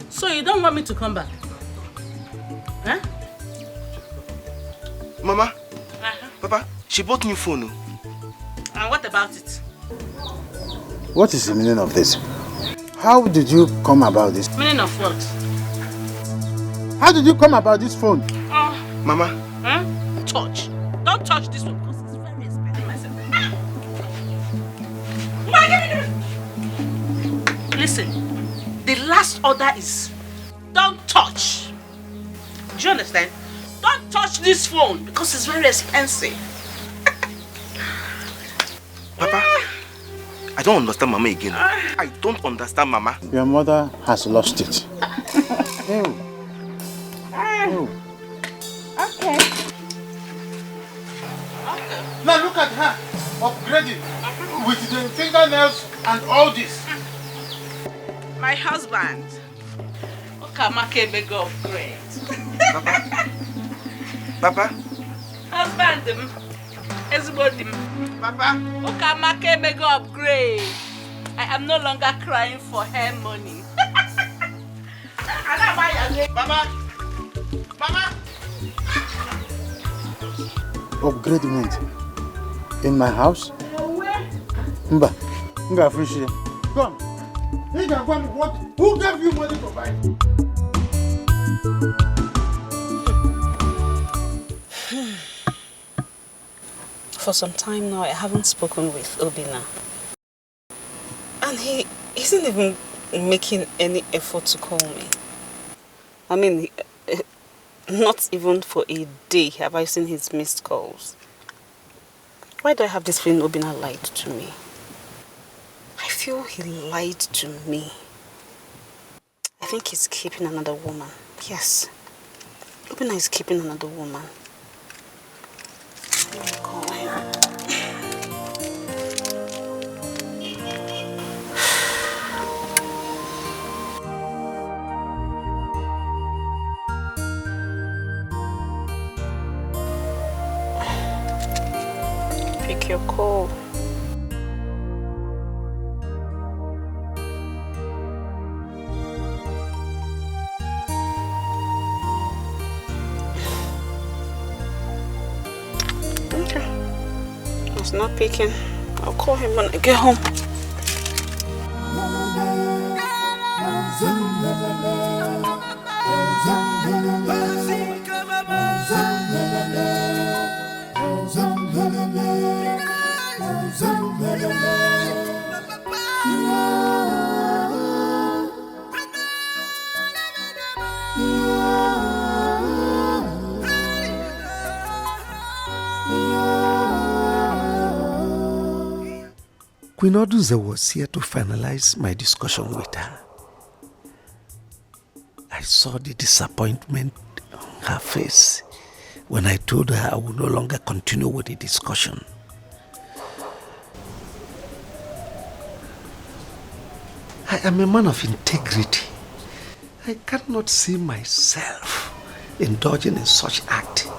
So you don't want me to come back? Mama. Papa, she bought new phone. And what about it? What is the meaning of this? How did you come about this? Meaning of what? How did you come about this phone? Mama. Touch. Don't touch this one because it's very expensive myself. Listen, the last order is don't touch. Do you understand? Don't touch this phone because it's very expensive. Papa, I don't understand Mama again. I don't understand Mama. Your mother has lost it. Okay. Now look at her, upgrading with the fingernails and all this. My husband. Okamake may go upgrade. Papa. Husband. Everybody. Papa. Okamake may go upgrade. I am no longer crying for hair money. Mama. Mama. Upgradement in my house? Mba, Nga free. Come. What? Who gave you money to buy? For some time now, I haven't spoken with Obina. And he isn't even making any effort to call me. I mean, not even for a day have I seen his missed calls. Why do I have this feeling Obina lied to me? I feel he lied to me. I think he's keeping another woman. Yes. Obina is keeping another woman. Let me call him. Pick your call. Not picking. I'll call him when I get home. Queen Oduze was here to finalize my discussion with her. I saw the disappointment on her face when I told her I would no longer continue with the discussion. I am a man of integrity. I cannot see myself indulging in such act.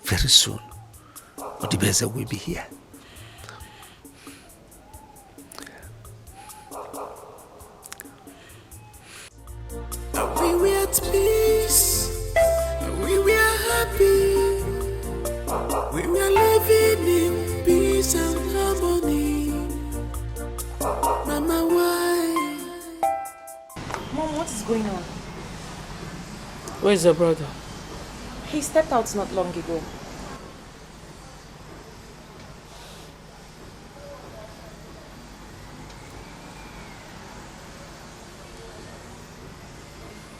Very soon, Odibeze will be here. We were at peace, we were happy, we were living in peace and harmony. Mama, why? Mom, what is going on? Where's your brother? He stepped out not long ago.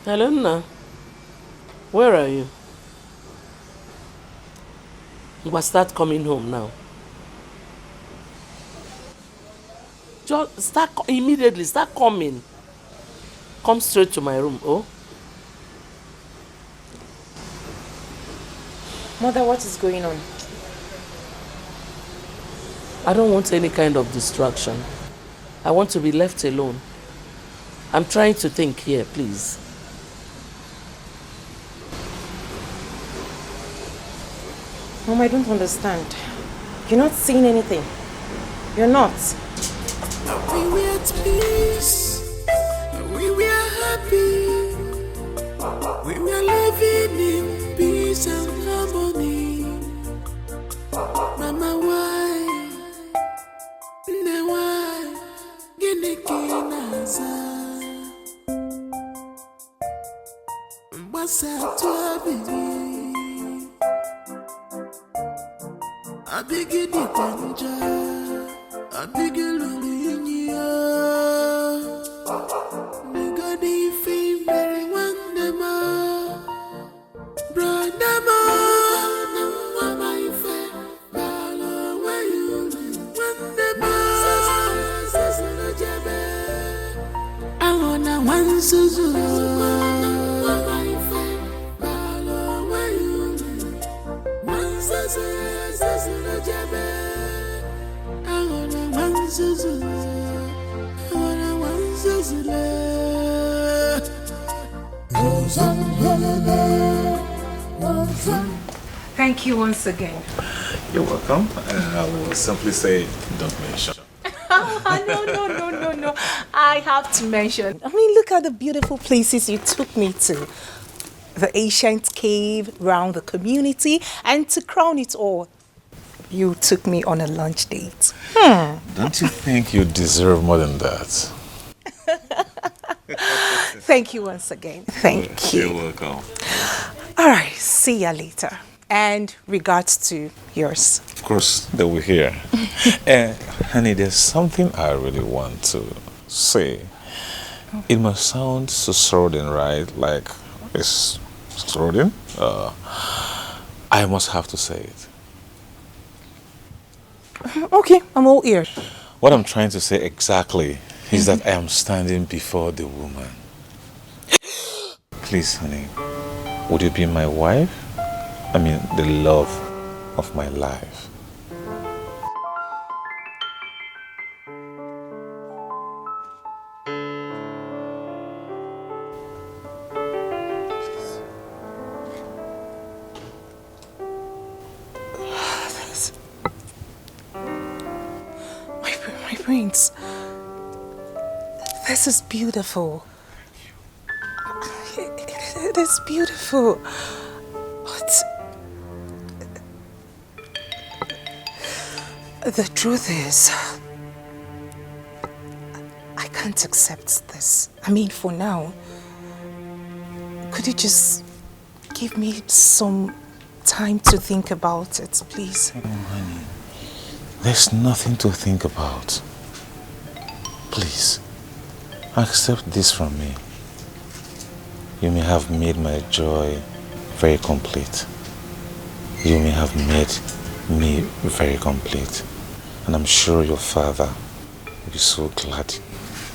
Helena, where are you? You must start coming home now. Just start immediately, start coming. Come straight to my room, oh? Mother, what is going on? I don't want any kind of distraction. I want to be left alone. I'm trying to think here, please. Mom, I don't understand. You're not seeing anything. You're not. We were at peace, we were happy, we were living in peace and harmony. Mama, why? Ne why? Gene kinaza. Mbasa tu abigi. Abigi di kwanja. Abigi lulu. Nigga di fame very one dema. Thank you once again. You're welcome. I will simply say, don't mention. No. I have to mention. I mean, look at the beautiful places you took me to. The ancient cave, round the community, and to crown it all, you took me on a lunch date. Don't you think you deserve more than that? Thank you once again. Thank you. You're welcome. All right, see ya later. And regards to yours. Of course, they will hear. Honey, there's something I really want to say. It must sound so sordid, right? Like it's sordid. I must have to say it. Okay, I'm all ears. What I'm trying to say exactly is that I am standing before the woman. Please, honey, would you be my wife? I mean, the love of my life. My brains. This is beautiful. It is beautiful. But the truth is, I can't accept this. I mean, for now, could you just give me some time to think about it, please? Oh, honey, there's nothing to think about. Please, accept this from me. You may have made my joy very complete. You may have made me very complete. And I'm sure your father will be so glad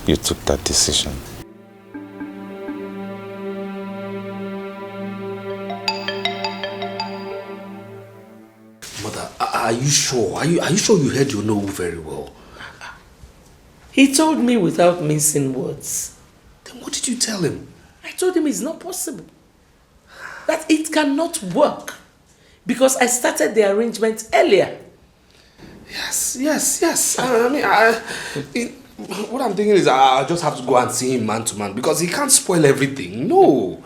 you took that decision. Mother, are you sure? Are you sure you heard your no very well? He told me without mincing words. Then what did you tell him? I told him it's not possible. That it cannot work. Because I started the arrangement earlier. Yes. What I'm thinking is I just have to go and see him man to man because he can't spoil everything. No.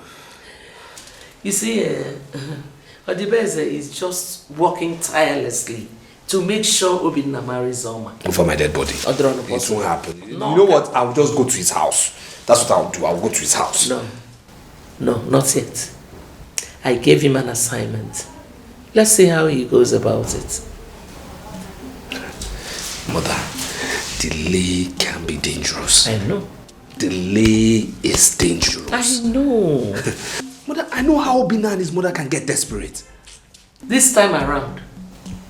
You see, Odibeze is just working tirelessly to make sure Obinna marries Oma. For my dead body. It won't happen. No, you know what? I'll just go to his house. That's what I'll do. I'll go to his house. No, not yet. I gave him an assignment. Let's see how he goes about it. Mother, delay can be dangerous. I know. Delay is dangerous. I know. Mother, I know how Obinna and his mother can get desperate. This time around,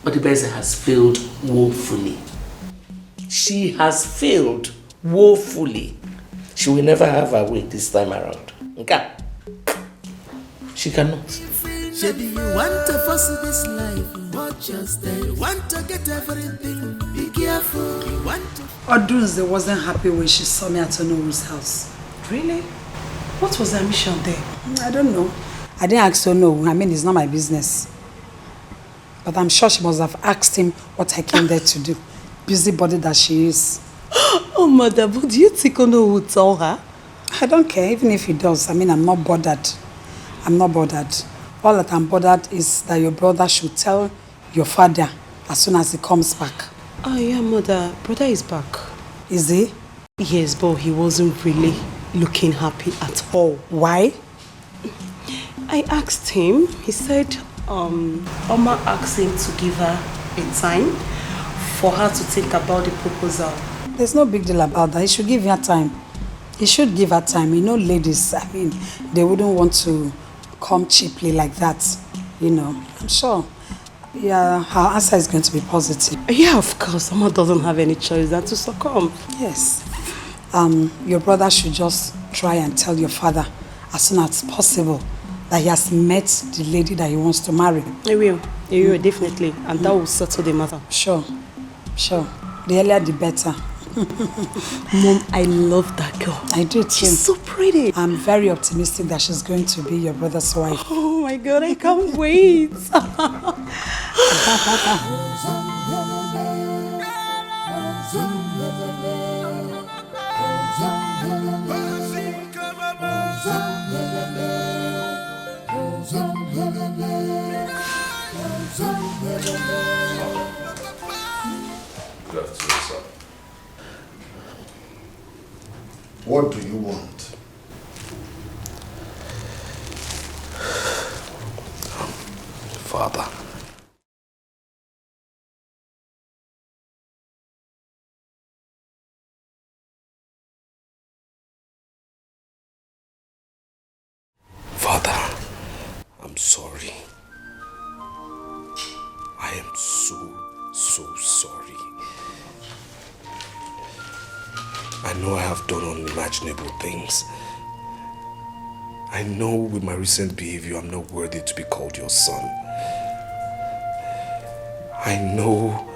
Odibeze has failed woefully. She has failed woefully. She will never have her way this time around. Okay? She cannot. Maybe you want to force this life, watch your step. You want to get everything, be careful. You want to... Odunze wasn't happy when she saw me at Onoru's house. Really? What was her mission there? I don't know. I didn't ask Ono. I mean, it's not my business. But I'm sure she must have asked him what I came there to do. Busybody that she is. Oh, mother, but do you think Ono would tell her? I don't care, even if he does. I mean, I'm not bothered. I'm not bothered. All that I'm bothered is that your brother should tell your father as soon as he comes back. Oh, yeah, mother. Brother is back. Is he? Yes, but he wasn't really looking happy at all. Why? I asked him. He said, Oma asked him to give her a time for her to think about the proposal. There's no big deal about that. He should give her time. He should give her time. You know, ladies, I mean, they wouldn't want to come cheaply like that. You know, I'm sure. Yeah, her answer is going to be positive. Yeah, of course. Oma doesn't have any choice than to succumb. Yes. Your brother should just try and tell your father as soon as possible that he has met the lady that he wants to marry. He will. He will, definitely. And that will settle the matter. Sure. The earlier the better. Mom, I love that girl. I do too. She's so pretty. I'm very optimistic that she's going to be your brother's wife. Oh my God, I can't wait. Good afternoon, sir. What do you want? Father. Father, I'm sorry. I am so sorry. I know I have done unimaginable things. I know with my recent behavior I'm not worthy to be called your son. I know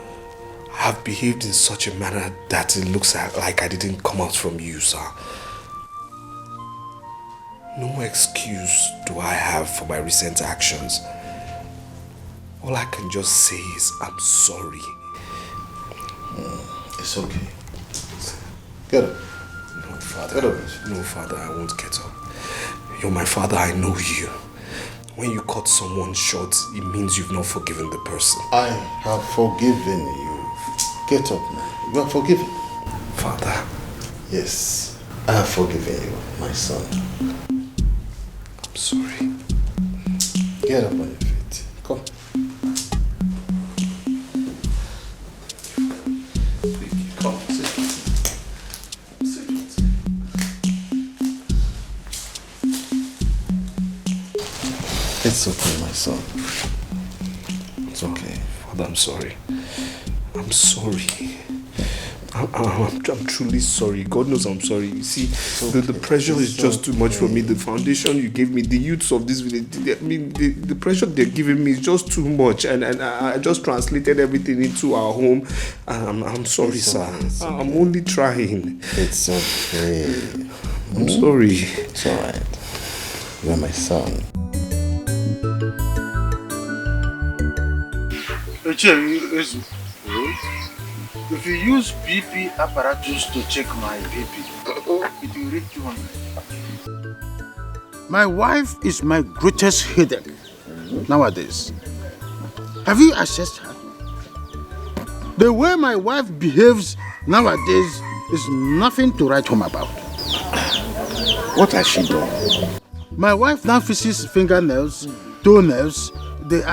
I have behaved in such a manner that it looks like I didn't come out from you, sir. No excuse do I have for my recent actions. All I can just say is I'm sorry. It's okay. Get up. No, Father. Get up. No, Father, I won't get up. You're my father, I know you. When you cut someone short, it means you've not forgiven the person. I have forgiven you. Get up now. You are forgiven. Father. Yes, I have forgiven you, my son. I'm sorry. Get up on your feet. Come. Come, sit. It's okay, my son. It's okay. Father, I'm sorry. I'm sorry. I'm truly sorry. God knows I'm sorry. You see, the pressure is just too much for me. The foundation you gave me, the youths of this village, I mean, the pressure they're giving me is just too much. And I just translated everything into our home. I'm sorry, sir. I'm only trying. It's okay. I'm sorry. It's alright. You are my son. If you use BP apparatus to check my BP, it will read 200. My wife is my greatest headache nowadays. Have you assessed her? The way my wife behaves nowadays is nothing to write home about. What has she done? My wife now fixes fingernails, toenails, the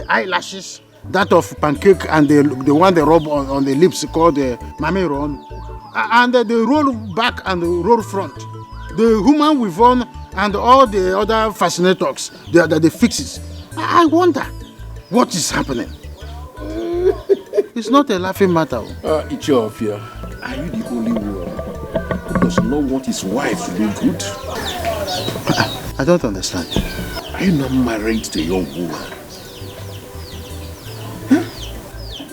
eyelashes, that of pancake and the one they rub on the lips called the mammy run, and the roll back and the roll front, the human weave on and all the other fascinators, the fixes. I wonder what is happening. It's not a laughing matter. Ichofia, are you the only one who does not want his wife to do good? I don't understand. Are you not married to a young woman?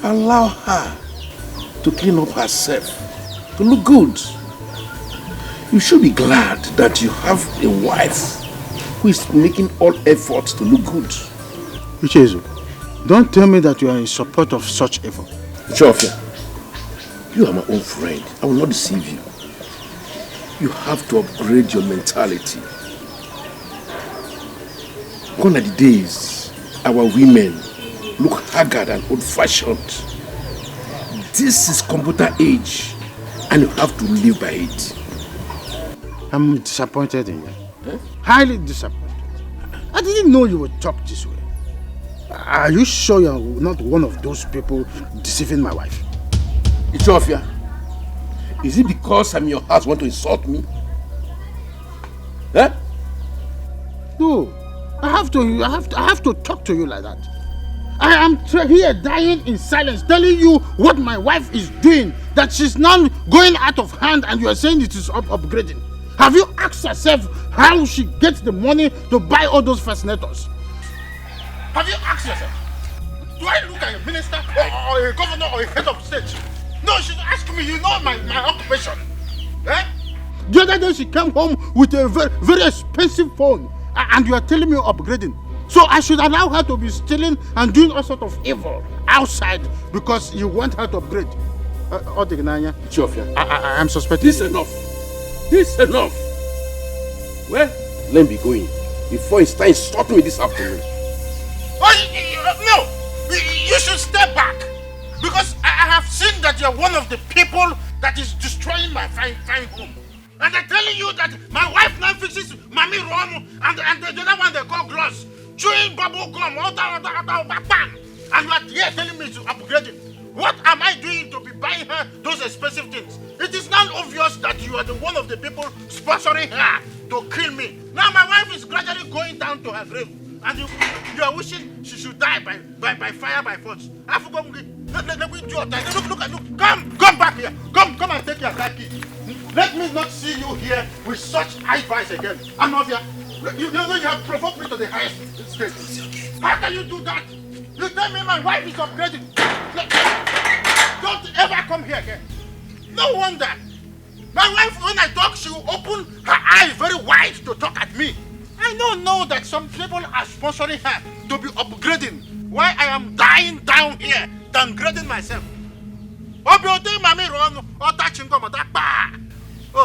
Allow her to clean up herself, to look good. You should be glad that you have a wife who is making all efforts to look good. Ichezu, don't tell me that you are in support of such effort. Ichofia, you are my own friend. I will not deceive you. You have to upgrade your mentality. Gone are the days our women look haggard and old-fashioned. This is computer age, and you have to live by it. I'm disappointed in you. Highly disappointed. I didn't know you would talk this way. Are you sure you're not one of those people deceiving my wife? Ichofia, is it because I'm in your house want to insult me? Eh? No, I have to talk to you like that. I am here dying in silence, telling you what my wife is doing, that she's now going out of hand, and you are saying it is upgrading. Have you asked yourself how she gets the money to buy all those fascinators? Have you asked yourself? Do I look at a minister or a governor or a head of state? No, she's asking me, you know my occupation. Eh? The other day she came home with a very, very expensive phone. And you are telling me upgrading. So I should allow her to be stealing and doing all sort of evil outside because you want her to upgrade. Odignanya, I am suspecting. This enough. This enough. Well, let me be going before it's time to insult me this afternoon. No! You should step back because I have seen that you're one of the people that is destroying my fine home. And they're telling you that my wife now fixes Mami Ron and the other one they call gloss, chewing bubble gum, and you are here telling me to upgrade it. What am I doing to be buying her those expensive things? It is now obvious that you are the one of the people sponsoring her to kill me. Now my wife is gradually going down to her grave, and you are wishing she should die by fire by force. I forgot. Let me do your time. Look. Come back here. Come and take your car key. Let me not see you here with such advice again. I'm not here. You know you have provoked me to the highest stage. How can you do that? You tell me my wife is upgrading. Don't ever come here again. No wonder. My wife, when I talk, she will open her eyes very wide to talk at me. I don't know that some people are sponsoring her to be upgrading while I am dying down here, downgrading myself. Oh,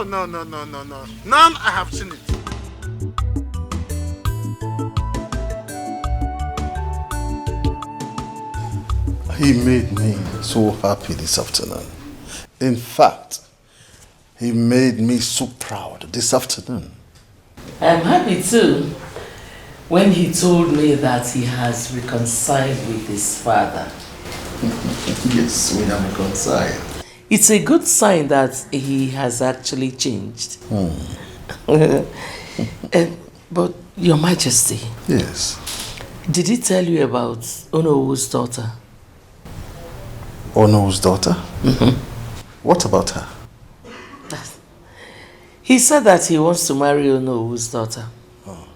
no. Now I have seen it. He made me so happy this afternoon. In fact, he made me so proud this afternoon. I'm happy too when he told me that he has reconciled with his father. Yes, we have reconciled. It's a good sign that he has actually changed. But Your Majesty. Yes. Did he tell you about Onowu's daughter? Onowu's daughter? Mm-hmm. What about her? He said that he wants to marry Onowu's daughter. Oh.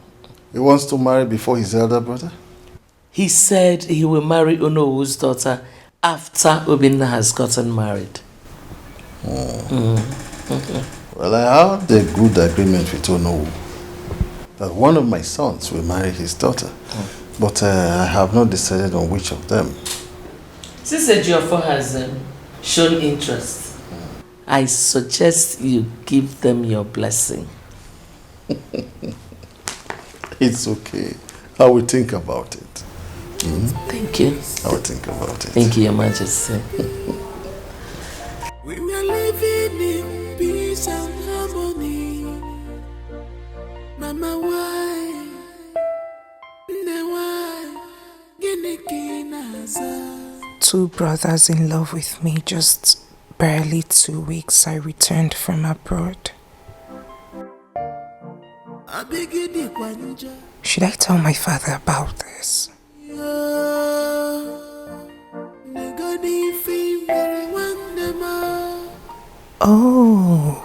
He wants to marry before his elder brother? He said he will marry Onowu's daughter after Obinna has gotten married. Well, I had a good agreement with Onowu that one of my sons will marry his daughter. But I have not decided on which of them. Since Ejiofor has shown interest, I suggest you give them your blessing. It's okay. I will think about it. Thank you. I will think about it. Thank you, Your Majesty. We are living in peace and harmony. Mama, why? Two brothers in love with me. Just barely 2 weeks I returned from abroad. Should I tell my father about this? Oh.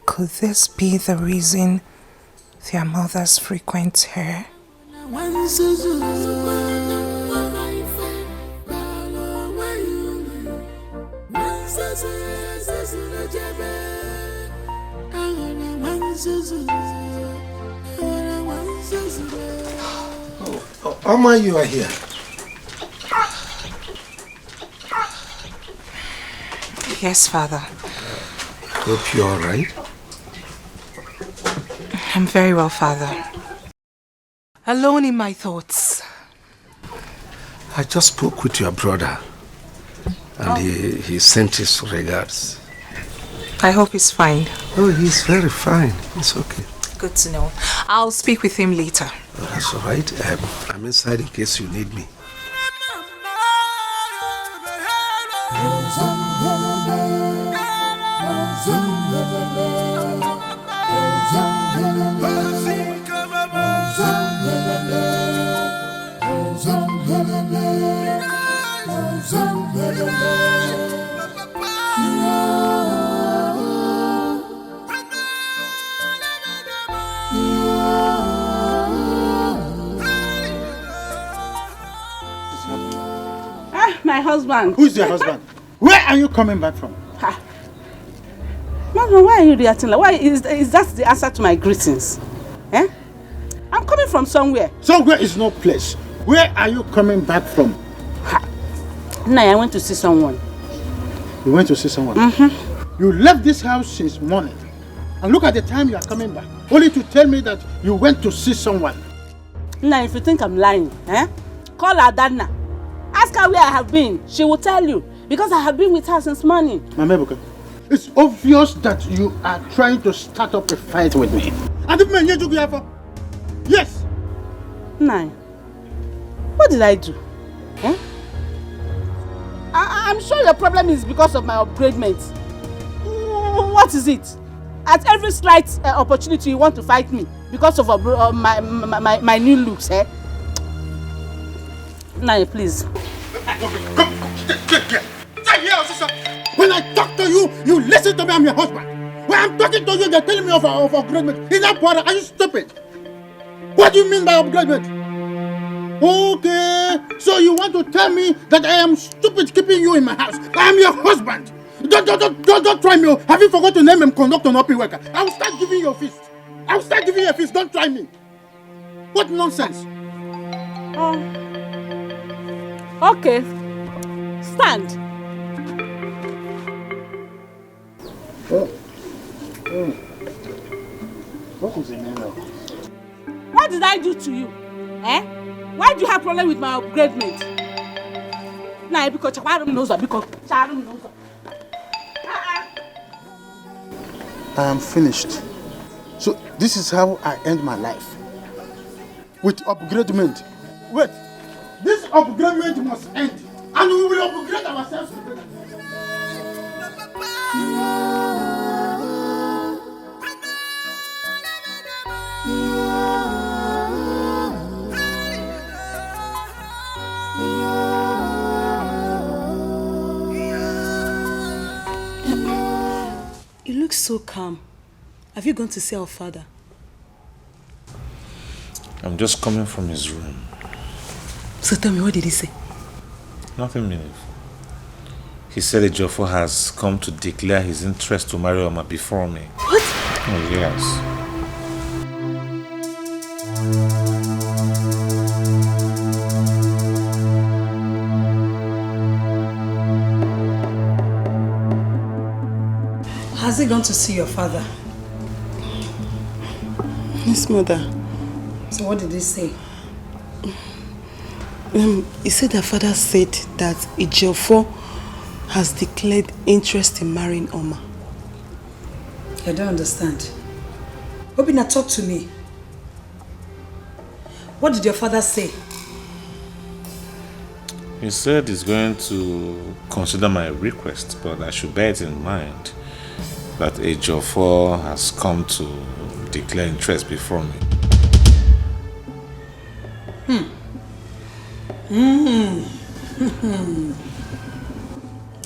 Could this be the reason their mothers frequent her? Oma, you are here. Yes, Father. Hope you're all right. I'm very well, Father. Alone in my thoughts. I just spoke with your brother and he sent his regards. I hope he's fine. Oh, he's very fine. It's okay. Good to know. I'll speak with him later. Oh, that's all right. I'm inside in case you need me. my husband. Who's your husband? Where are you coming back from? Ha. Mama, why are you reacting like? Why is that the answer to my greetings? Eh? I'm coming from somewhere. Somewhere is no place. Where are you coming back from? Ha. No, I went to see someone. You went to see someone? Mm-hmm. You left this house since morning. And look at the time you are coming back. Only to tell me that you went to see someone. Now, if you think I'm lying, call Adana. Ask her where I have been. She will tell you. Because I have been with her since morning. Mama Ebuka, it's obvious that you are trying to start up a fight with me. Yes. Nine. What did I do? Eh? I'm sure your problem is because of my upgradement. What is it? At every slight opportunity you want to fight me because of my new looks, eh? Nine, please. When I talk to you, you listen to me, I'm your husband. When I'm talking to you, you're telling me of upgradement. Is that part? Are you stupid? What do you mean by upgradement? Okay, so you want to tell me that I am stupid keeping you in my house. I am your husband. Don't try me. Have you forgot to name him conductor and open worker? I will start giving you a fist. I will start giving you a fist. Don't try me. What nonsense? Oh. Okay. Stand. What is the name now? What did I do to you? Eh? Why do you have problem with my upgradement? Nah, because I am finished. So this is how I end my life. With upgradement. Wait. This upgradement must end. And we will upgrade ourselves together. You look so calm. Have you gone to see our father? I'm just coming from his room. So tell me, what did he say? Nothing meaningful. He said Ejiofor has come to declare his interest to marry Oma before me. What? Oh, yes. Has he gone to see your father? Yes, mother. So what did he say? He said that father said that Ejiofor has declared interest in marrying Oma. I don't understand. Obina, talk to me. What did your father say? He said he's going to consider my request, but I should bear it in mind that Ejiofor has come to declare interest before me.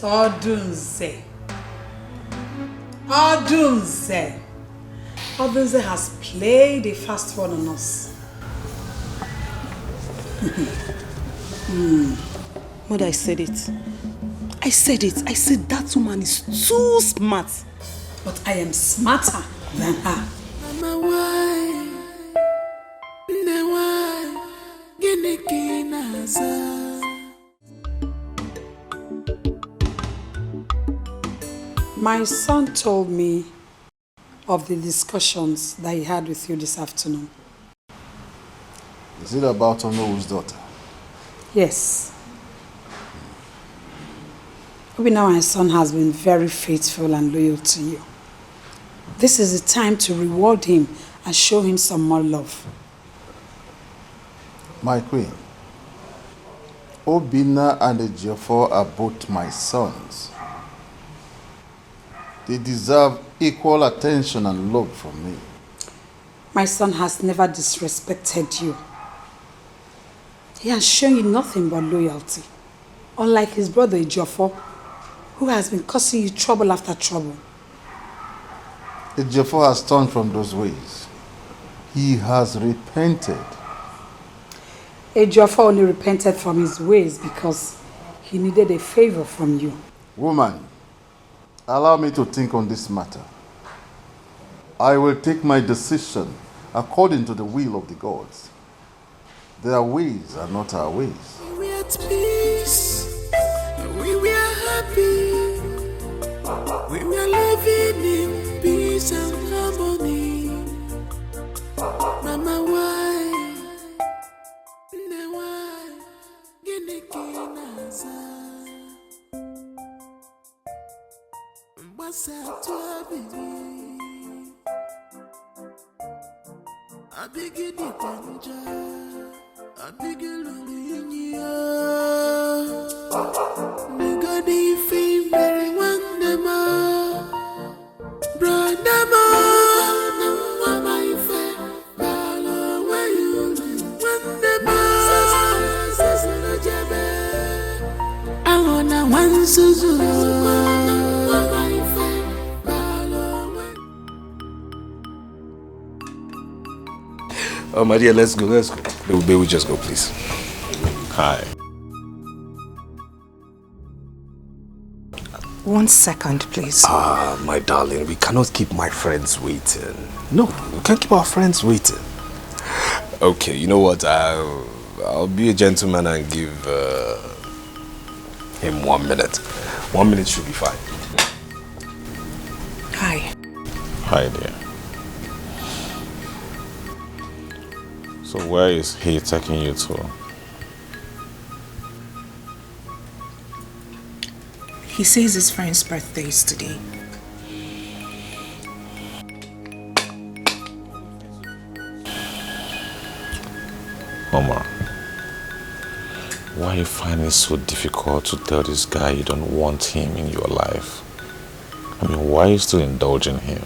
Odunze. Odunze. Odunze has played a fast one on us. Mother, I said it. I said that woman is too smart. But I am smarter than her. My son told me of the discussions that he had with you this afternoon. Is it about Onowo's daughter? Yes. Obina, my son has been very faithful and loyal to you. This is the time to reward him and show him some more love. My queen, Obina and Ejiofor are both my sons. They deserve equal attention and love from me. My son has never disrespected you. He has shown you nothing but loyalty. Unlike his brother Ejiofor, who has been causing you trouble after trouble. Ejiofor has turned from those ways. He has repented. Ejiofor only repented from his ways because He needed a favor from you. Woman, allow me to think on this matter. I will take my decision according to the will of the gods. Their ways are not our ways. We are at peace. We are happy. We are living in peace and harmony. Mama, why? Why? What's up to baby? I begin the danger. I begin to nigga the fame very one them brother man my friend follow where you one them I wanna one suzu. Oh, my dear, let's go. May we just go, please? Hi. 1 second, please. Ah, my darling, we cannot keep my friends waiting. No, we can't keep our friends waiting. Okay, you know what? I'll be a gentleman and give him 1 minute. 1 minute should be fine. Hi. Hi, dear. So where is he taking you to? He says his friend's birthday is today. Omar, why you find it so difficult to tell this guy you don't want him in your life? I mean, why are you still indulging him?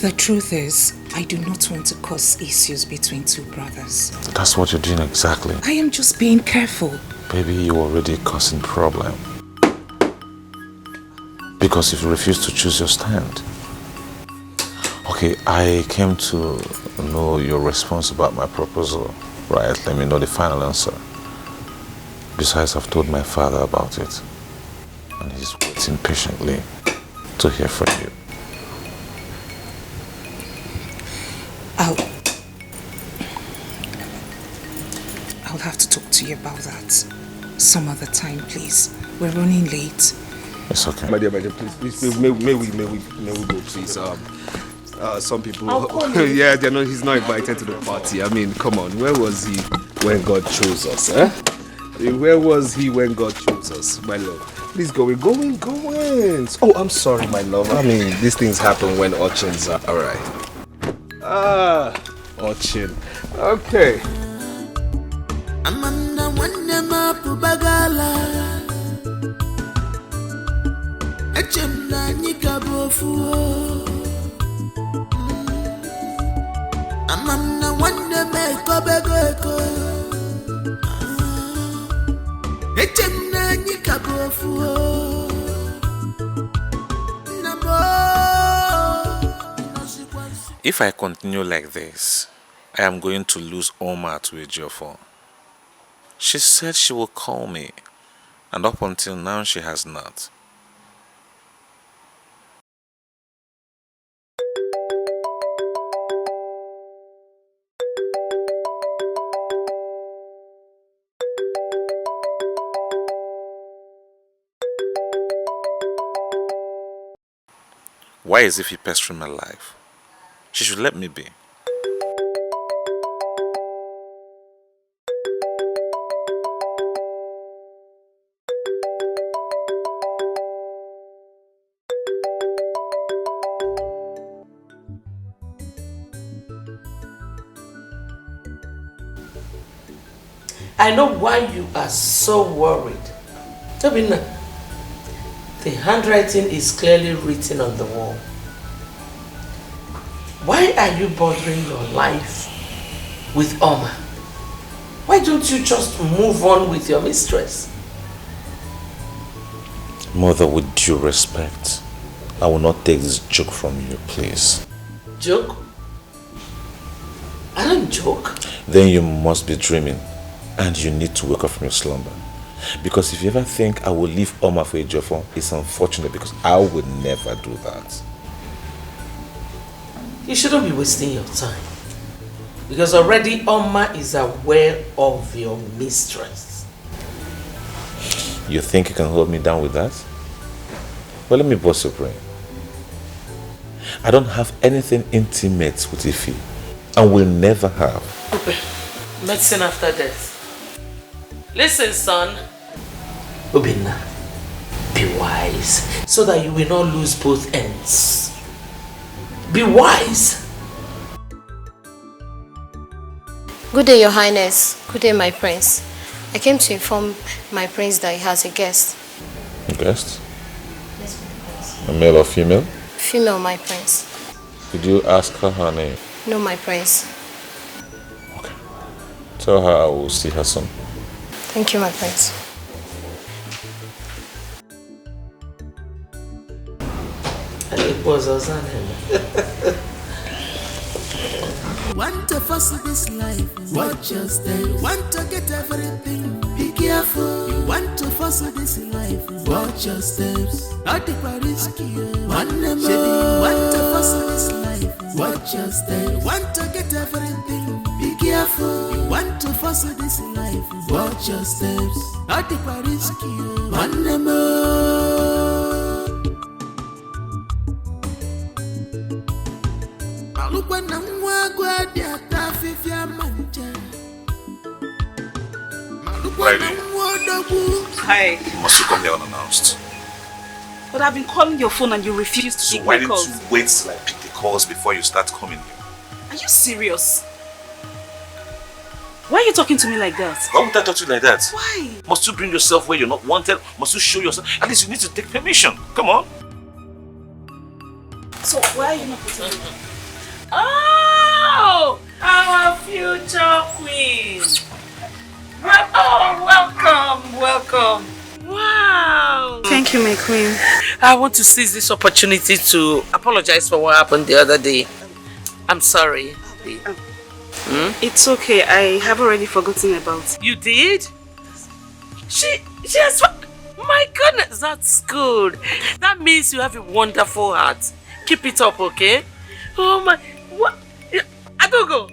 The truth is, I do not want to cause issues between two brothers. That's what you're doing exactly. I am just being careful. Baby, you're already causing problem. Because if you refuse to choose your stand. Okay, I came to know your response about my proposal. Right, let me know the final answer. Besides, I've told my father about it. And he's waiting patiently to hear from you. I'll have to talk to you about that some other time, please. We're running late. It's okay. My dear, please, may we go, please. Some people, yeah, he's not invited to the party. I mean, come on, where was he when God chose us, eh? Where was he when God chose us, my love? Please go in. Oh, I'm sorry, my love. I mean, these things happen when urchins are alright. Urchin. Okay. Amanda wanema pubagala Echemna nyikabofu Amanda waneme kobego Echemna nyikabofu If I continue like this, I am going to lose Omar to Ejiofor. She said she will call me, and up until now she has not. Why is he pestering my life? She should let me be. I know why you are so worried. Tobina, the handwriting is clearly written on the wall. Why are you bothering your life with Omar? Why don't you just move on with your mistress? Mother, with due respect, I will not take this joke from you, please. Joke? I don't joke. Then you must be dreaming and you need to wake up from your slumber. Because if you ever think I will leave Oma for a Ejiofor, it's unfortunate because I would never do that. You shouldn't be wasting your time. Because already Oma is aware of your mistress. You think you can hold me down with that? Well, let me bust your brain. I don't have anything intimate with Ife and will never have. Medicine after death. Listen, son. Obinna, be wise so that you will not lose both ends. Be wise. Good day, Your Highness. Good day, my prince. I came to inform my prince that he has a guest. A guest? A male or female? Female, my prince. Did you ask her name? No, my prince. Tell her I will see her soon. Thank you, my prince. And it was us and him. Want to fuss this life, watch your step. Want to get everything, be careful. You want to fuss this life, watch your steps. At the risky, one name. You want to fuss this life, watch your steps. Want to get everything, be careful. You want to fuss this life, watch your steps. At the risky, one name. Look when I'm Guardia, Tafifia Manja. Hi. Must you come here unannounced? But I've been calling your phone and you refuse to pick my calls. Why didn't you wait till I pick the calls before you start coming here? Are you serious? Why are you talking to me like that? Why would I talk to you like that? Why? Must you bring yourself where you're not wanted? Must you show yourself? At least you need to take permission. Come on. So why are you not putting me? Oh, our future queen. Welcome. Wow. Thank you, my queen. I want to seize this opportunity to apologize for what happened the other day. I'm sorry. It's okay. I have already forgotten about it. You did? She has... My goodness, that's good. That means you have a wonderful heart. Keep it up, okay? Oh my... What? Adogo!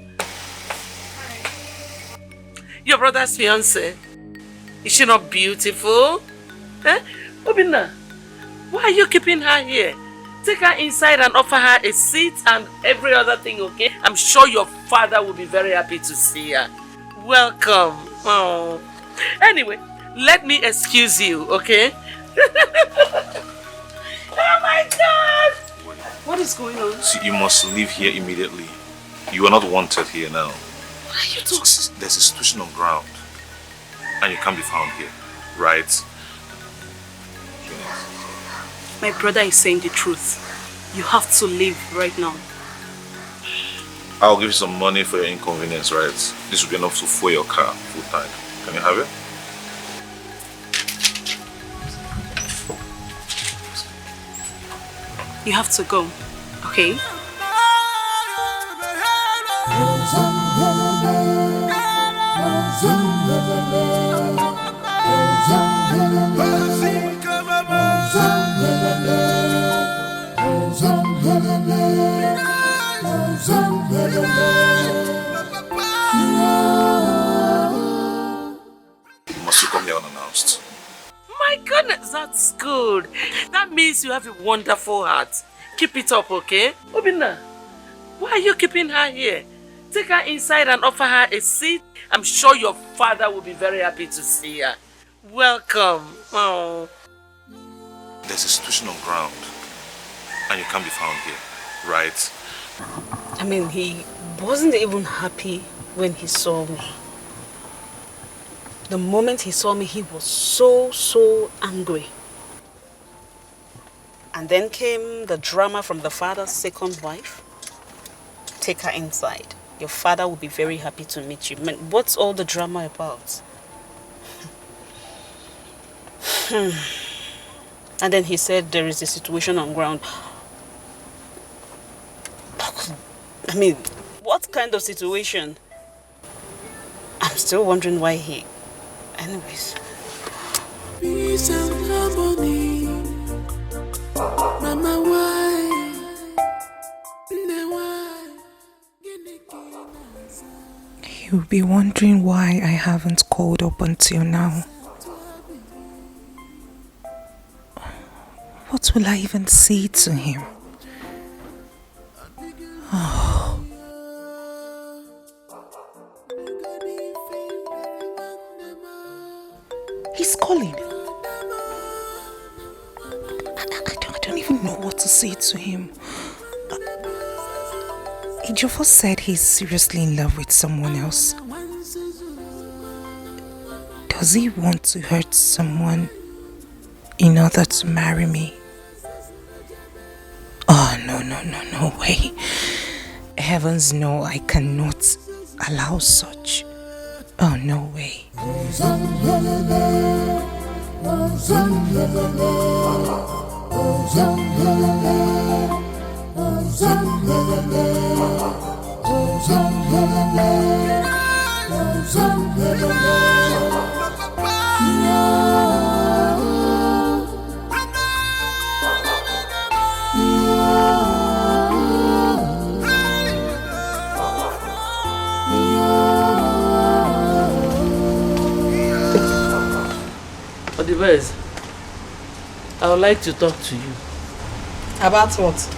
Your brother's fiancé. Is she not beautiful? Eh? Obinna, why are you keeping her here? Take her inside and offer her a seat and every other thing, okay? I'm sure your father will be very happy to see her. Welcome. Oh. Anyway, let me excuse you, okay? Oh my God! What is going on? See, you must leave here immediately. You are not wanted here now. What are you doing? There's a situation on ground. And you can't be found here, right? My brother is saying the truth. You have to leave right now. I'll give you some money for your inconvenience, right? This will be enough to fuel your car full time. Can you have it? You have to go, okay? Must you come here unannounced? My goodness, that's good. That means you have a wonderful heart. Keep it up, okay? Obinna, why are you keeping her here? Take her inside and offer her a seat. I'm sure your father will be very happy to see her. Welcome. Oh. There's a situation on ground. And you can't be found here, right? I mean, he wasn't even happy when he saw me. The moment he saw me, he was so angry. And then came the drama from the father's second wife. Take her inside. Your father will be very happy to meet you. Man, what's all the drama about? And then he said there is a situation on ground. I mean, what kind of situation? I'm still wondering why he... Anyways. Peace and harmony. Mama, why? You'll be wondering why I haven't called up until now. What will I even say to him? Oh. He's calling. I don't even know what to say to him. Ejiofor said he's seriously in love with someone else. Does he want to hurt someone in order to marry me? Oh, no way. Heavens no, I cannot allow such. Oh, no way. Odibez, I would like to talk to you. About what?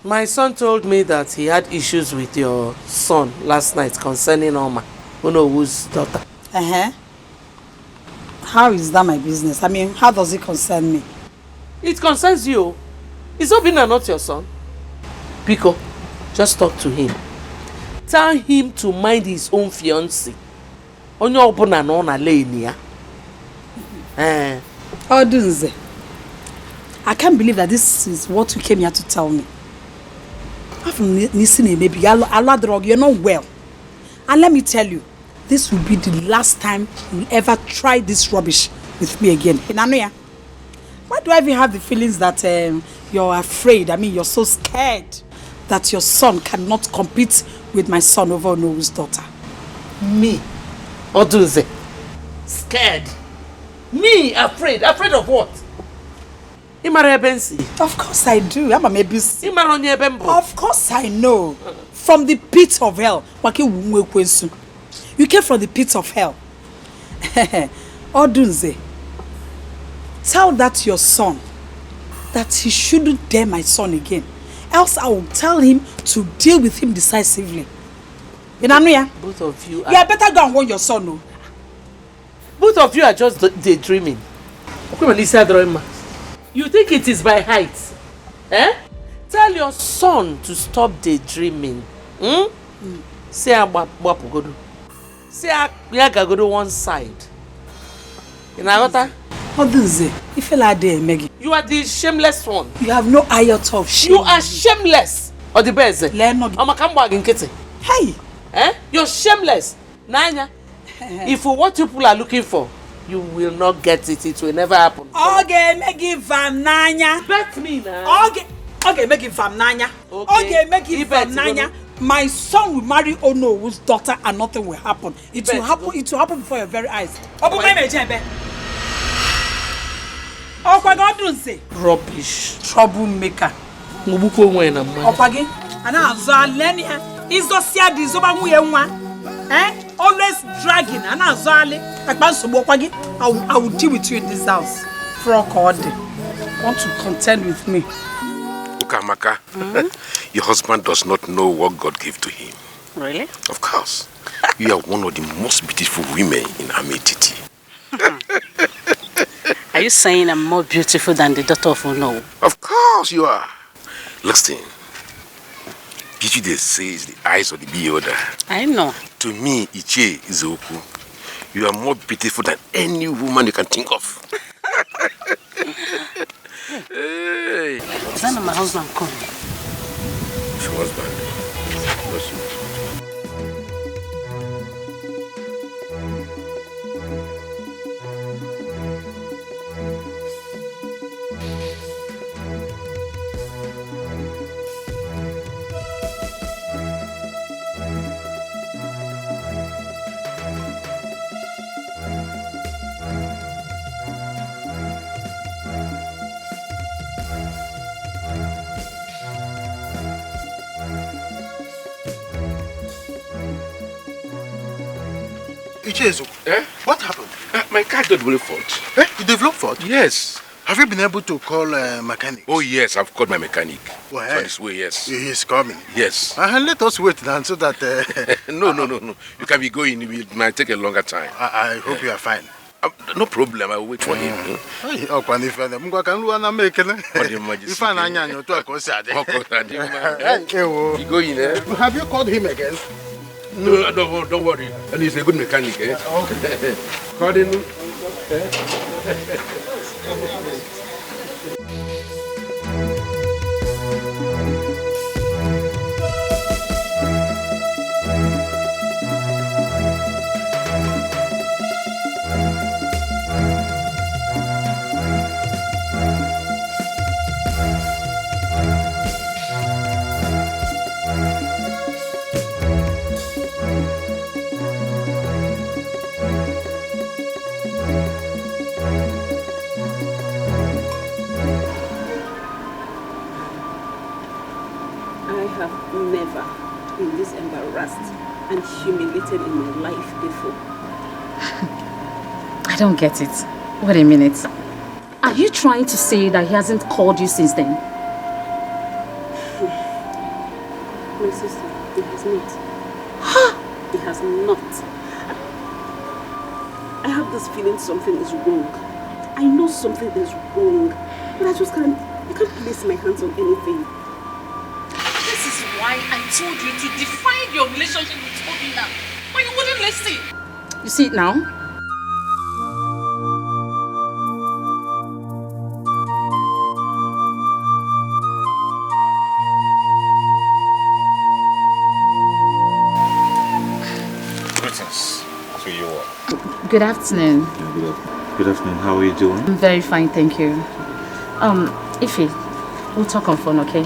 My son told me that he had issues with your son last night concerning Oma, Onowu's daughter. How is that my business? I mean, how does it concern me? It concerns you. Is Obinna not your son? Pico, just talk to him. Tell him to mind his own fiancé. Onye ọbụna na ọ na-ale ya. Odunze, I can't believe that this is what you came here to tell me. Maybe you're not well. And let me tell you, this will be the last time you'll ever try this rubbish with me again. Why do I even have the feelings that you're afraid? I mean, you're so scared that your son cannot compete with my son over Onowu's daughter. Me? Odunze? Scared? Me? Afraid? Afraid of what? Of course I do. I'm a maybe. Of course I know. From the pit of hell. You came from the pit of hell. Odunze, tell that your son that he shouldn't dare my son again. Else I will tell him to deal with him decisively. Both of you are... You better go and warn your son. No? Both of you are just daydreaming. You think it is by height? Tell your son to stop daydreaming. Say Abapugodu. Say Yagagodo one side. You know what? You are the shameless one. You have no iota of shame. You are shameless. Or the best. Hey! You're shameless. Nanya. If what people are looking for, you will not get it. It will never happen. Okay, make it from Nanya. Bet me now. Okay, make it from Nanya. Okay, make it from Nanya. My son will marry Onowu's daughter and nothing will happen. It will happen. It will happen before your very eyes. Oh my God, don't say. Rubbish. Troublemaker. Opagi. Ana azalenia. Izo sia di zoba mu yenwa. Always dragging. Ana azale. Akbanso Opagi. I will deal with you in this house. Frog want to contend with me. Ukamaka, your husband does not know what God gave to him. Really? Of course. You are one of the most beautiful women in Ametiti. Are you saying I'm more beautiful than the daughter of Onowu? Of course you are. Listen, beauty they say is the eyes of the beholder. I know. To me, Iche is Oku. You are more beautiful than any woman you can think of. Hey. Is that not my husband coming? Your husband? Ichezo, what happened? My car developed fault. You developed fault? Yes. Have you been able to call a mechanic? Oh yes, I've called my mechanic. Well, It's on his way, yes. He's coming. Yes. Let us wait then so that... No. You can be going. It might take a longer time. I hope you are fine. No problem. I will wait for him. Have you called him again? No, don't worry. And he's a good mechanic, eh? Okay. Call him. Never been this embarrassed and humiliated in my life before. I don't get it. Wait a minute. Are you trying to say that he hasn't called you since then? My sister, he has not. He has not. I have this feeling something is wrong. I know something is wrong, but I can't place my hands on anything. Why I told you to define your relationship with Obina, but you wouldn't listen. You see it now? Greetings to you all. Good afternoon. Good afternoon. How are you doing? I'm very fine, thank you. Ife, we'll talk on phone, okay?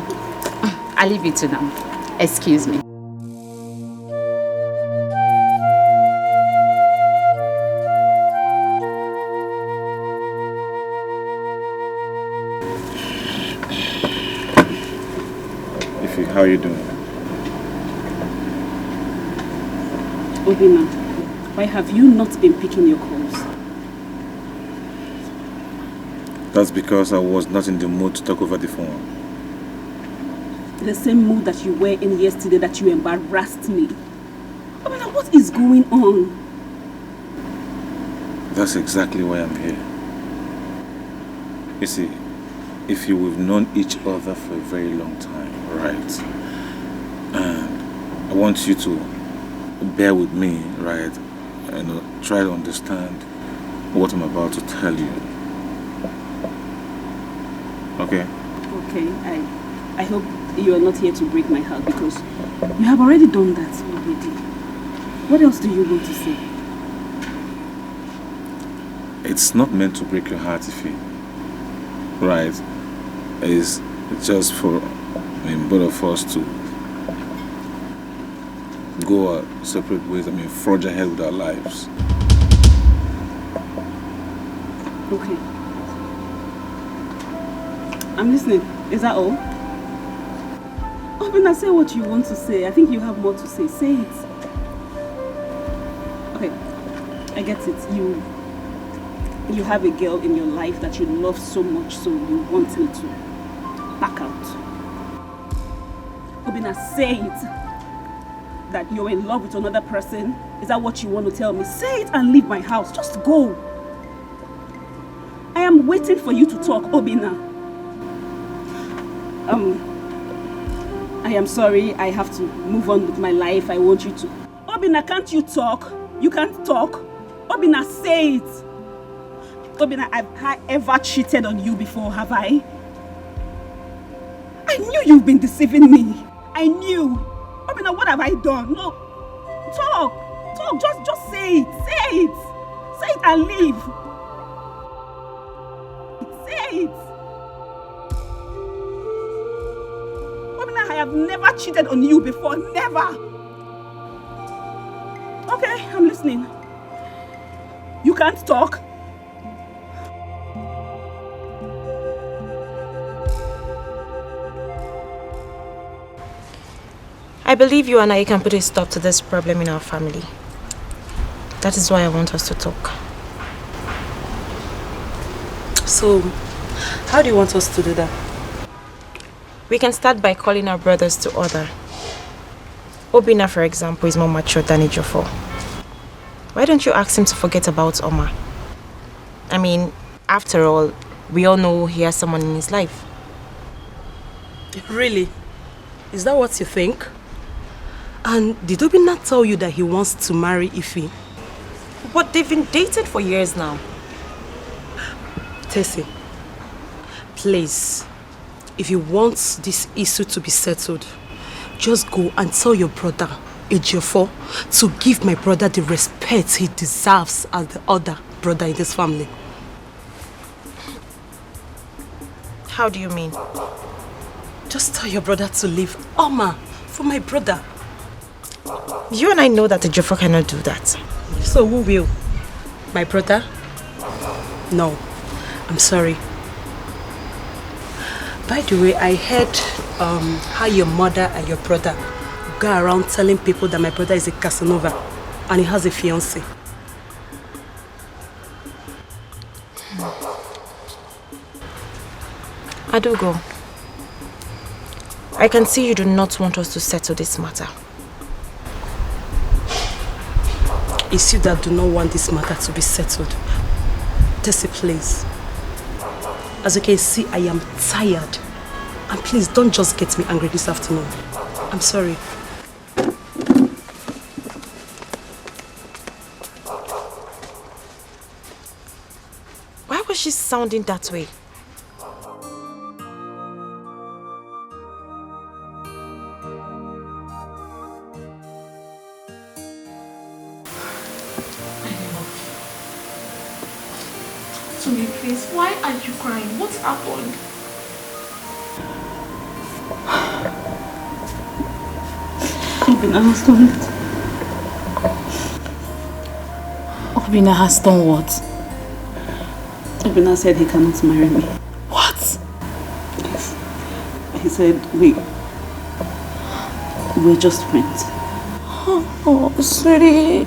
I'll leave you to now. Excuse me. Ify, how are you doing? Obina, why have you not been picking your calls? That's because I was not in the mood to talk over the phone. The same mood that you were in yesterday that you embarrassed me. Obina, what is going on? That's exactly why I'm here. You see, if we've known each other for a very long time, right? And I want you to bear with me, right? And try to understand what I'm about to tell you. Okay? Okay, I hope you are not here to break my heart because you have already done that already. What else do you want to say? It's not meant to break your heart, Ify. Right? It's just for both of us to go our separate ways, forge ahead with our lives. Okay. I'm listening. Is that all? Obina, say what you want to say. I think you have more to say. Say it. Okay. I get it. You have a girl in your life that you love so much, so you want me to back out. Obina, say it. That you're in love with another person. Is that what you want to tell me? Say it and leave my house. Just go. I am waiting for you to talk, Obina. I am sorry. I have to move on with my life. I want you to. Obina, can't you talk? You can't talk. Obina, say it. Obina, have I ever cheated on you before, have I? I knew you've been deceiving me. I knew. Obina, what have I done? No. Talk. Just say it. Say it. Say it and leave. Say it. Obina, I have never cheated on you before. Never. Okay, I'm listening. You can't talk. I believe you and I can put a stop to this problem in our family. That is why I want us to talk. So, how do you want us to do that? We can start by calling our brothers to order. Obina, for example, is more mature than Ejiofor. Why don't you ask him to forget about Oma? I mean, after all, we all know he has someone in his life. Really? Is that what you think? And did Obina tell you that he wants to marry Ife? But they've been dating for years now. Tessie, please, if you want this issue to be settled, just go and tell your brother, Ejiofor, to give my brother the respect he deserves as the other brother in this family. How do you mean? Just tell your brother to leave Oma for my brother. You and I know that Ejiofor cannot do that. So who will? My brother? No, I'm sorry. By the way, I heard how your mother and your brother go around telling people that my brother is a Casanova and he has a fiancé. Adugo, I can see you do not want us to settle this matter. It's you that do not want this matter to be settled. Tessie, please. As you can see, I am tired. And please, don't just get me angry this afternoon. I'm sorry. Why was she sounding that way? Please, why are you crying? What happened? Obina has done it. Obina has done what? Obina said he cannot marry me. What? Yes. He said we're just friends. Oh, sweetie.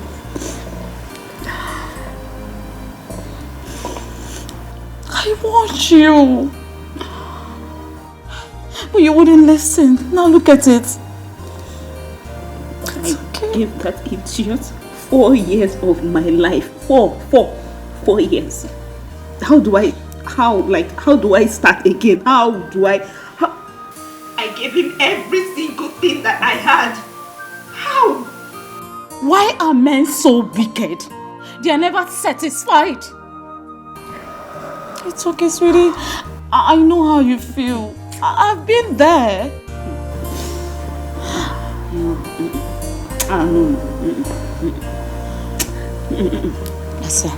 I want you. But you wouldn't listen. Now look at it. I gave that idiot 4 years of my life. 4 years. How do I start again? I gave him every single thing that I had. How? Why are men so wicked? They are never satisfied. It's okay, sweetie. I know how you feel. I've been there. Listen,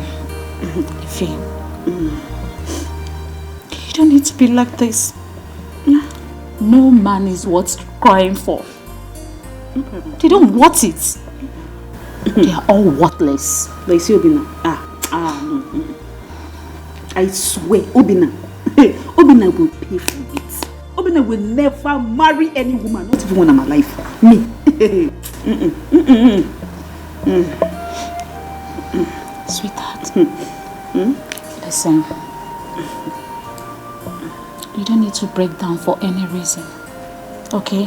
Ife, you don't need to be like this. No man is worth crying for. They don't want it. They are all worthless. But you see, Obina, no. I swear, Obina will pay for it. Obina will never marry any woman, not even one in my life. Me. Sweetheart, listen. You don't need to break down for any reason. Okay?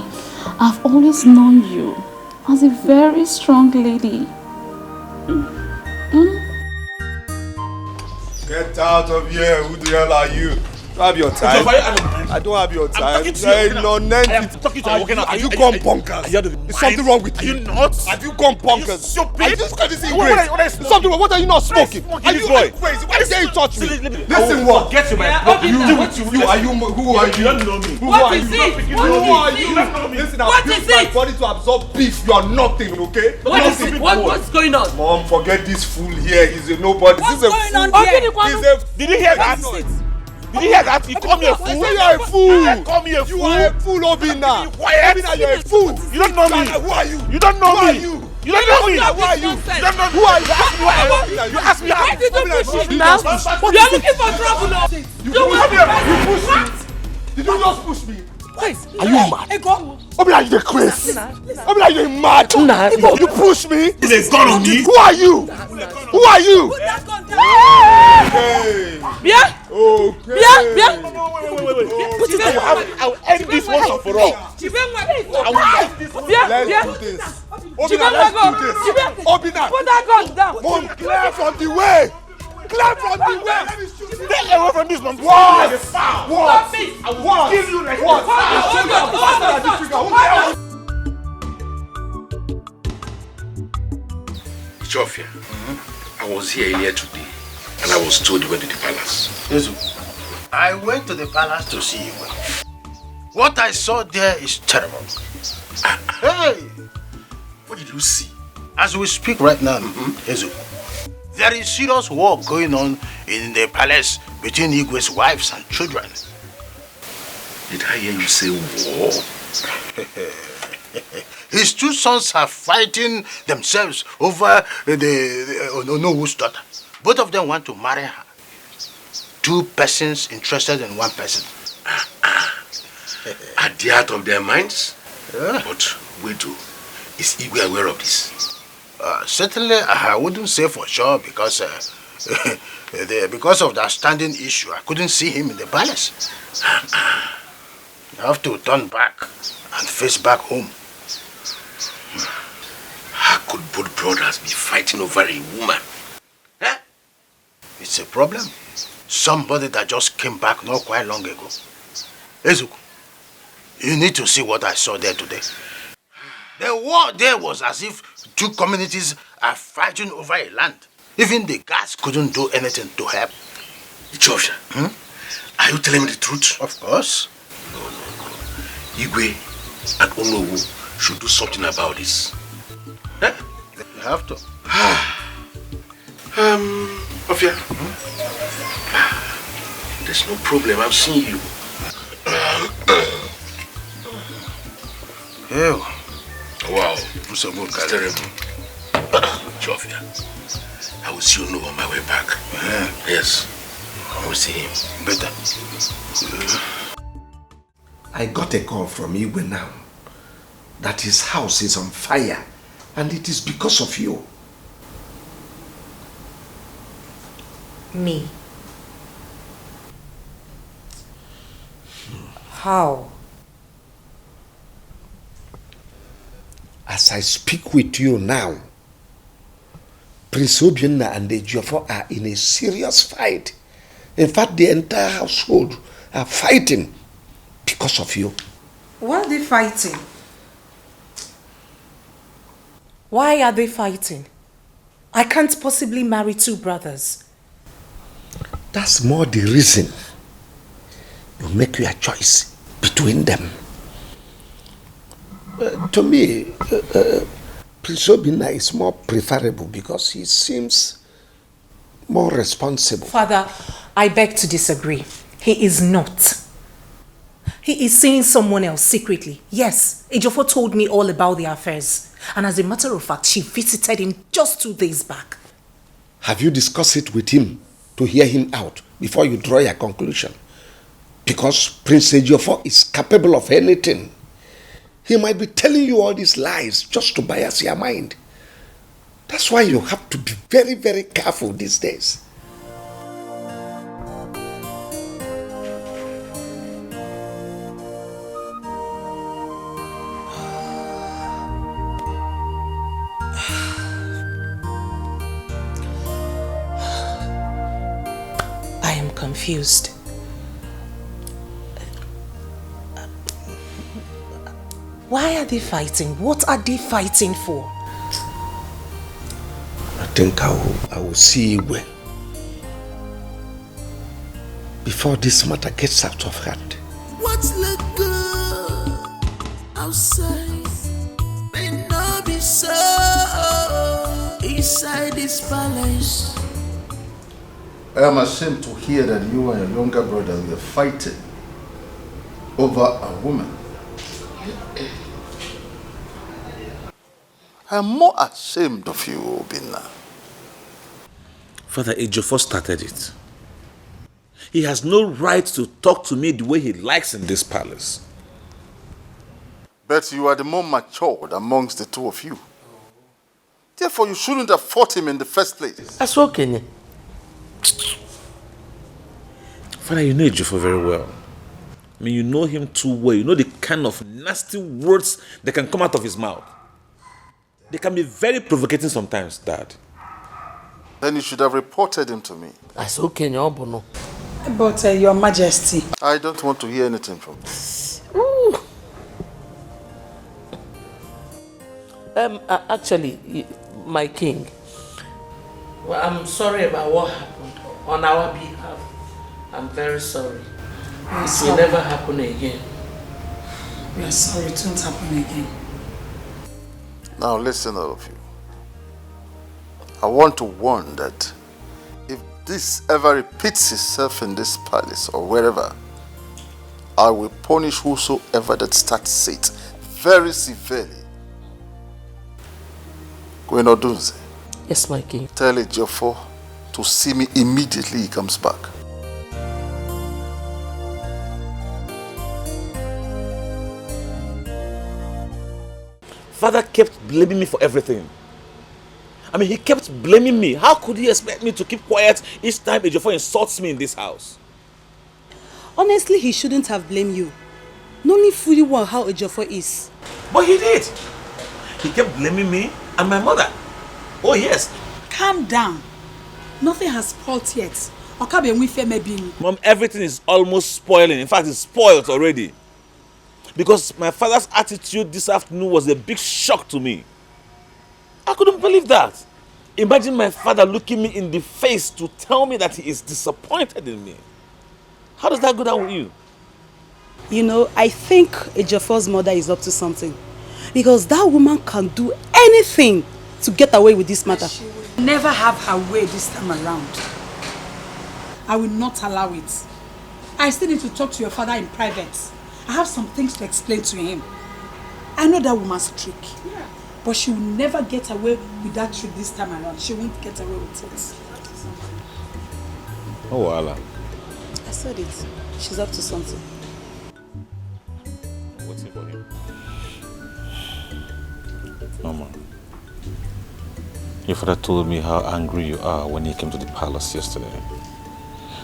I've always known you as a very strong lady. Get out of here. Who the hell are you? Do I have your time? I don't have your time. I'm talking to you. I am talking to you. Have you gone bonkers? Is something wrong with you? Are you not? Have you gone bonkers? Stupid. I just got this in grace. Something wrong. What are you not smoking? Are you crazy? Why dare you touch me? Listen, what? Get to my You are you? Who are you? You don't know me. Who are you? Who are you? Listen, I've built my body to absorb beef. You are nothing, okay? What's going on? Mom, forget this fool here. He's a nobody. What's going on here? Did you hear that? Did you hear that? You call me a fool? I say you are a fool. You call me a fool? You are a fool, Obina. Obina, you're a fool. You don't know me. Who are you? You don't know me. Who are you? You don't know me. Who are you? You don't know me. Who are you? You ask me how. Why did you push me now? You are looking for trouble now. You pushed me. Did you just push me? Hey, are you mad? Obila, you crazy? Obila, you mad? You push me? Put a gun on me? Who are you? Who are you? Bia! Okay. Bia! Put it down. I'll end this once and for all. Let's do this. Obina, let's do this. Obina, put that gun down. Mom, clear from the way. Clear from the way. Stay away from this man. What? I will give you like what? Chofia, I was here earlier today and I was told you went to the palace. Yes, I went to the palace to see you. What I saw there is terrible. Hey! What did you see? As we speak right now, Ezu, there is serious war going on in the palace between Igwe's wives and children. Did I hear you say war? His two sons are fighting themselves over the Onowu's daughter. Both of them want to marry her. Two persons interested in one person. At the heart of their minds? Yeah. But wait, is Igwe aware of this? Certainly, I wouldn't say for sure because because of the standing issue, I couldn't see him in the palace. I have to turn back and face back home. How could both brothers be fighting over a woman? Huh? It's a problem. Somebody that just came back not quite long ago. Ezuku, you need to see what I saw there today. The war there was as if two communities are fighting over a land. Even the guards couldn't do anything to help. Ichofia, are you telling me the truth? Of course. No. Igwe and Onowu should do something about this. Huh? You have to. Ofia, there's no problem. I'm seeing you. Ew. Wow, it's terrible. Chofia, I will see you on my way back. Yes, I will see him. Better. I got a call from Igwe now that his house is on fire, and it is because of you. Me? How? As I speak with you now, Prince Obianna and Ejiofor are in a serious fight. In fact, the entire household are fighting because of you. Why are they fighting? Why are they fighting? I can't possibly marry two brothers. That's more the reason you make your choice between them. To me, Prince Obianna is more preferable because he seems more responsible. Father, I beg to disagree. He is not. He is seeing someone else secretly. Yes, Ejiofor told me all about the affairs. And as a matter of fact, she visited him just 2 days back. Have you discussed it with him to hear him out before you draw your conclusion? Because Prince Ejiofor is capable of anything. He might be telling you all these lies just to bias your mind. That's why you have to be very, very careful these days. I am confused. Why are they fighting? What are they fighting for? I think I will see Igwe before this matter gets out of hand. What's look good outside may not be so inside this palace. I am ashamed to hear that you and your younger brother were fighting over a woman. I am more ashamed of you, Obinna. Father, Ejiofor started it. He has no right to talk to me the way he likes in this palace. But you are the more matured amongst the two of you. Therefore, you shouldn't have fought him in the first place. That's okay. Father, you know Ejiofor very well. I mean, you know him too well. You know the kind of nasty words that can come out of his mouth. They can be very provocating sometimes, Dad. Then you should have reported him to me. That's okay, Bono. But Your Majesty. I don't want to hear anything from you. Actually, my king, well, I'm sorry about what happened on our behalf. I'm very sorry. It will never happen again. We are sorry, it won't happen again. Now listen, all of you. I want to warn that if this ever repeats itself in this palace or wherever, I will punish whosoever that starts it very severely. Gwenodunze. Yes, my king. Tell Ejiofor to see me immediately he comes back. Father kept blaming me for everything. I mean, he kept blaming me. How could he expect me to keep quiet each time Ejiofor insults me in this house? Honestly, he shouldn't have blamed you. Knowing fully well how Ejiofor is. But he did. He kept blaming me and my mother. Oh, yes. Calm down. Nothing has spoiled yet. Mom, everything is almost spoiling. In fact, it's spoiled already. Because my father's attitude this afternoon was a big shock to me. I couldn't believe that. Imagine my father looking me in the face to tell me that he is disappointed in me. How does that go down with you? You know, I think Ejiofor's mother is up to something. Because that woman can do anything to get away with this matter. She will never have her way this time around. I will not allow it. I still need to talk to your father in private. I have some things to explain to him. I know that woman's trick. Yeah. But she will never get away with that trick this time around. She won't get away with it. Oh, Allah. I said it. She's up to something. What's it for him? Mama, your father told me how angry you are when he came to the palace yesterday.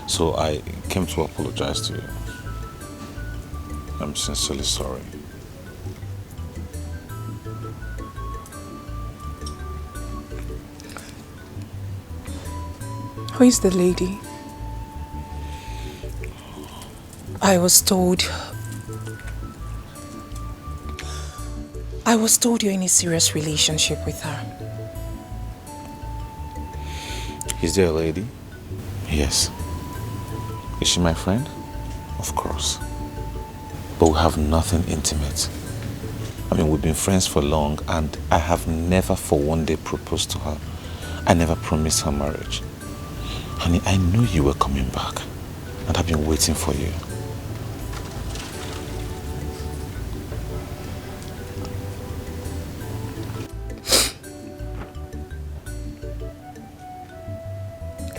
So I came to apologize to you. I'm sincerely sorry. Who is the lady? I was told you're in a serious relationship with her. Is there a lady? Yes. Is she my friend? Of course. But we have nothing intimate. I mean, we've been friends for long and I have never for one day proposed to her. I never promised her marriage. Honey, I knew you were coming back and I've been waiting for you.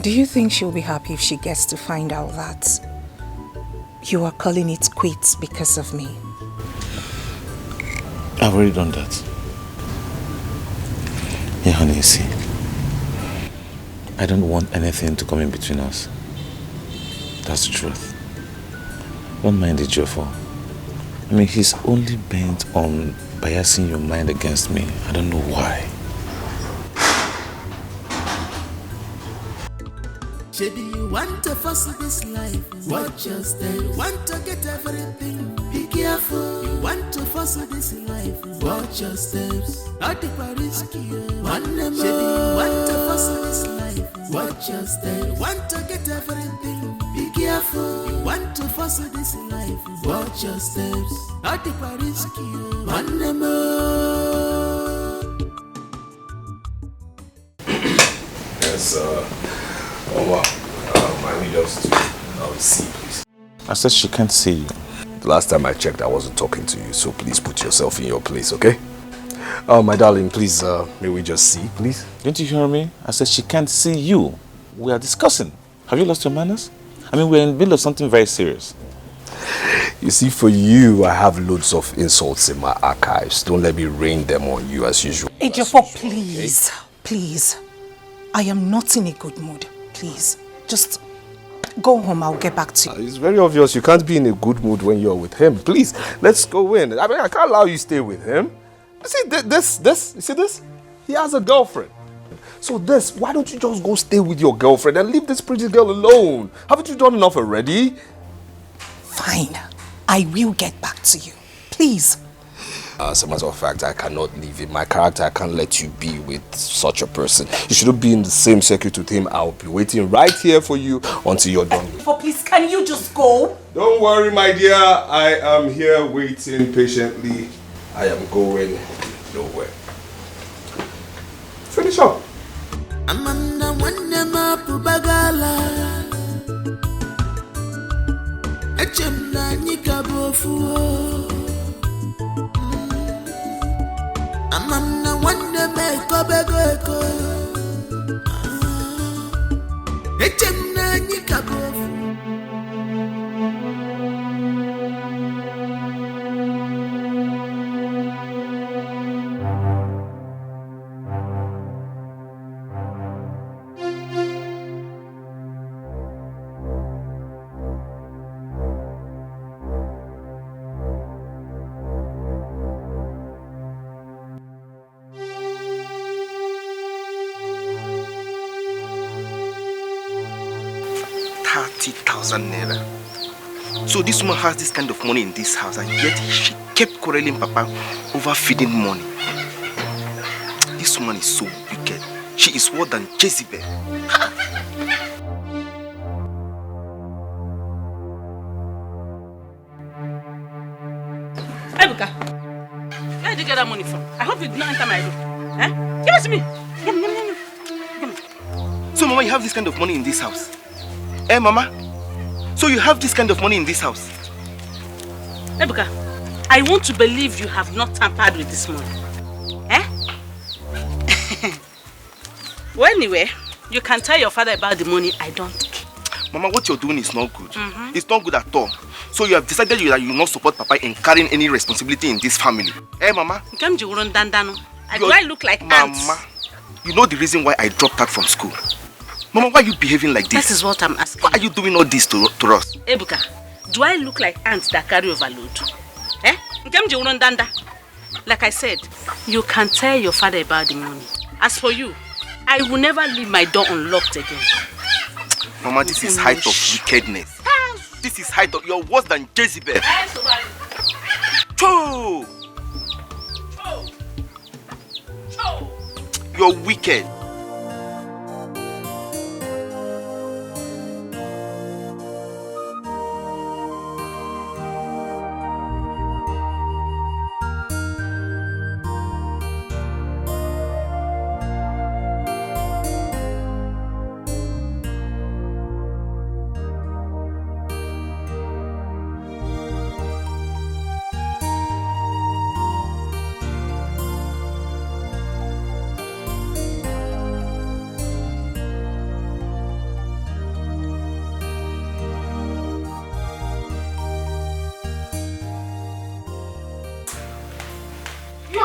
Do you think she'll be happy if she gets to find out that you are calling it quits because of me? I've already done that. Yeah, honey, you see, I don't want anything to come in between us. That's the truth. Don't mind Ejiofor. I mean, he's only bent on biasing your mind against me. I don't know why. Maybe you want to fuss this life, watch your step. You want to get everything, be careful. You want to fuss this life, watch your steps. Not the risk, one name. Maybe you want to fuss this life, watch your steps. You want to get everything, be careful. You want to fuss this life, watch your steps. Not the risk, one name. Yes, I need us to see, please. I said she can't see you. The last time I checked, I wasn't talking to you, so please put yourself in your place, okay? My darling, please, may we just see, please? Didn't you hear me? I said she can't see you. We are discussing. Have you lost your manners? I mean, we're in the middle of something very serious. You see, for you, I have loads of insults in my archives. Don't let me rain them on you as usual. Ejiofor, please, please. I am not in a good mood. Please, just go home. I'll get back to you. It's very obvious you can't be in a good mood when you're with him. Please, let's go in. I mean, I can't allow you to stay with him. You see, you see this? He has a girlfriend. So why don't you just go stay with your girlfriend and leave this pretty girl alone? Haven't you done enough already? Fine. I will get back to you. Please. As a matter of fact, I cannot leave in my character. I can't let you be with such a person. You shouldn't be in the same circuit with him. I'll be waiting right here for you until you're done. Please, can you just go? Don't worry, my dear. I am here waiting patiently. I am going nowhere. Finish up. Amanda Wandema Pubagala Echemna Nikabofu Amanda Wandema Kobego Echemna Nikabofu. Naira. So this woman has this kind of money in this house, and yet she kept quarreling Papa over feeding money. This woman is so wicked. She is worse than Jezebel. Ebuka, where did you get that money from? I hope you did not enter my room. Eh? Give it to me. Give me. So Mama, you have this kind of money in this house? Eh, Mama? So you have this kind of money in this house? Ebuka, I want to believe you have not tampered with this money. Eh? Well, anyway, you can tell your father about the money. I don't care. Mama, what you're doing is not good. It's not good at all. So you have decided that you will not support Papa in carrying any responsibility in this family. Eh, Mama? Do I look like ants? Mama, you know the reason why I dropped out from school. Mama, why are you behaving like this? This is what I'm asking. Why are you doing all this to us? Ebuka, do I look like ants that carry overload? Eh? Like I said, you can tell your father about the money. As for you, I will never leave my door unlocked again. Mama, this is height of wickedness. This is height of... You're worse than Jezebel. Cho! You're wicked.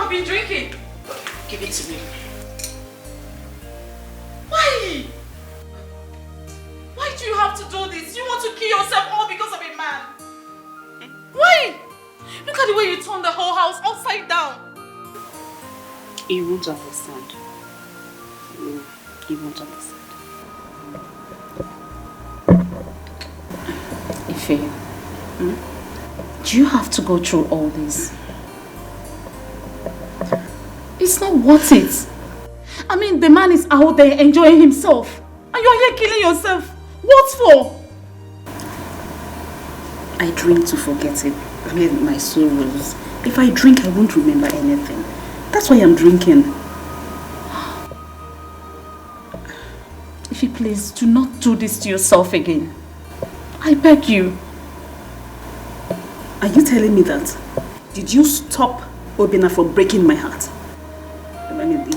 Been drinking. Give it to me. Why? Why do you have to do this? You want to kill yourself all because of a man? Why? Look at the way you turned the whole house upside down. He won't understand. He won't understand. Ife, do you have to go through all this? It's not worth it. I mean, the man is out there enjoying himself. And you're here killing yourself. What for? I drink to forget it. I mean, my sorrows. If I drink, I won't remember anything. That's why I'm drinking. If you please, do not do this to yourself again. I beg you. Are you telling me that? Did you stop Obina from breaking my heart? I mean,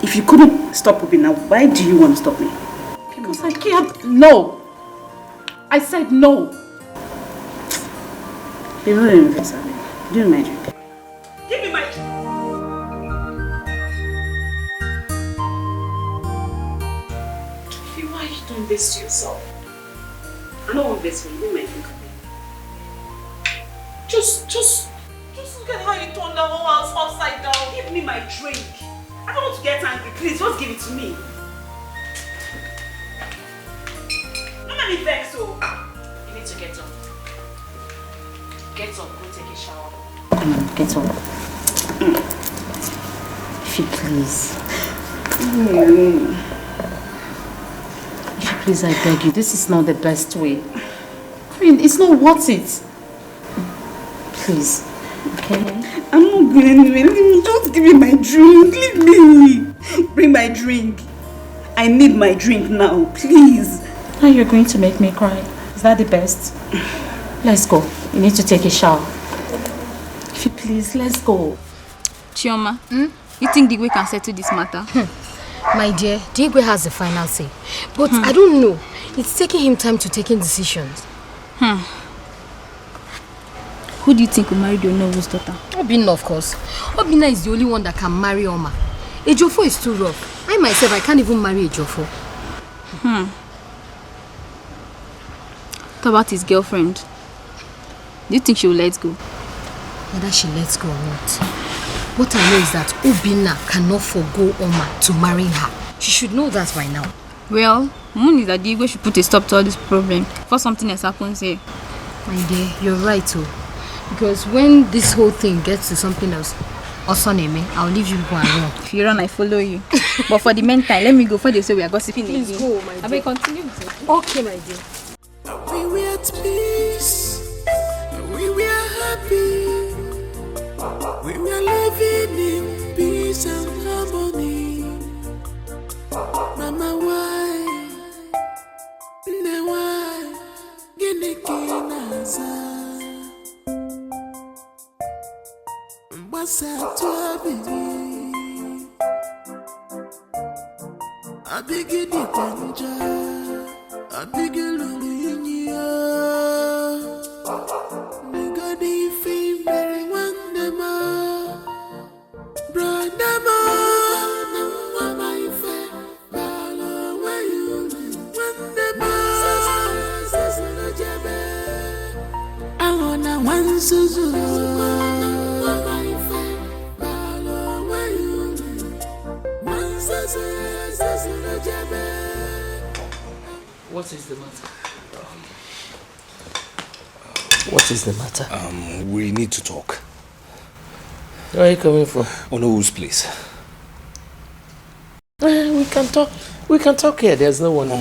if you couldn't stop Obina, why do you want to stop me? Because I can't. No. I said no. You don't vex, Abby. Give me my drink. Give me my drink. Why are you doing this to yourself? I don't want this for you. Give me my drink. Just look at how you turned the whole house upside down. Give me my drink. I don't want to get angry. Please, just give it to me. Don't let me vex, oh. You need to get up. Get up, go take a shower. Come on, get up. Ify, please. Ify, please, I beg you. This is not the best way. I mean, it's not worth it. Please. Okay? I'm not going anywhere. Just give me my drink. Leave me. Bring my drink. I need my drink now, please. Now you're going to make me cry. Is that the best? Let's go. You need to take a shower. Ify, please, let's go. Chioma, you think the Igwe can settle this matter? My dear, the Igwe has the final say. But I don't know. It's taking him time to take decisions. Who do you think will marry the Onowo's daughter? Obinna, of course. Obinna is the only one that can marry Oma. Ejiofor is too rough. I myself, I can't even marry Ejiofor. What about his girlfriend? Do you think she will let go? Whether she lets go or not. What I know is that Obinna cannot forgo Oma to marry her. She should know that by now. Well, Moon is that the Igwe should put a stop to all this problem before something else happens here. My dear, you're right too. Because when this whole thing gets to something else, Osoneme, I'll leave you go alone. If you run, I follow you. But for the meantime, let me go for the say we are gossiping again. Please go, my dear. I will continue with it. Okay, my dear. We were at peace. We were happy. We were living in peace and harmony. Mama, why? Ne why? Ginikinaza. Mbasa tuabidi. Abigi di panja. Abigi lulunya. Nigadi fi very wandema. Brandama. Mama ife. Bala where you live. Wandema. Sasana jebe. I wanna one suzu. Mama ife. Bala where you live. One sasana jebe. What is the matter? What is the matter? We need to talk. Where are you coming from? Onowo's place. We can talk. We can talk here. There's no one. No,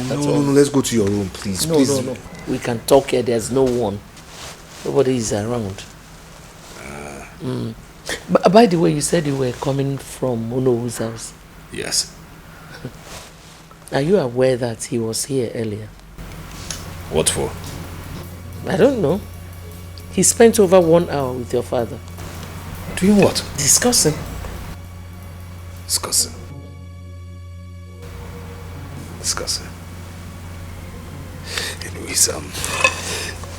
let's go to your room, please. No, please. no. We can talk here. There's no one. Nobody is around. By the way, you said you were coming from Onowo's house. Yes. Are you aware that he was here earlier? What for? I don't know. He spent over 1 hour with your father. Doing what? Discussing. Discussing. Anyways,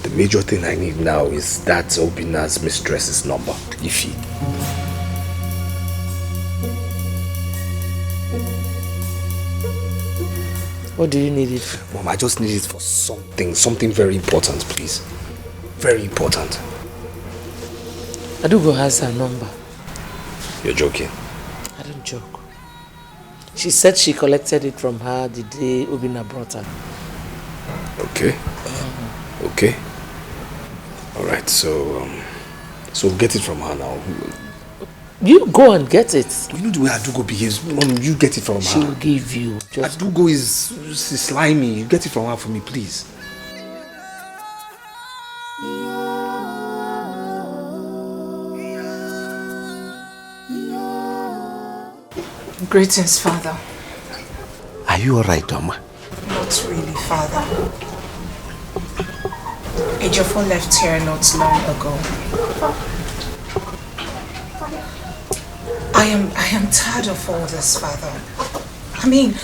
the major thing I need now is that Obinna's mistress's number, Ify. What do you need it for? Mom, I just need it for something very important, please. Very important. Adugo has her number. You're joking? I don't joke. She said she collected it from her the day Obinna brought her. Okay. Okay. Alright, so get it from her now. You go and get it. You know the way Adugo behaves. Mom, you get it from her. She will give you. Adugo is slimy. You get it from her for me, please. Greetings, Father. Are you alright, Oma? Not really, Father. Ejiofor left here not long ago. I am tired of all this, Father. I mean,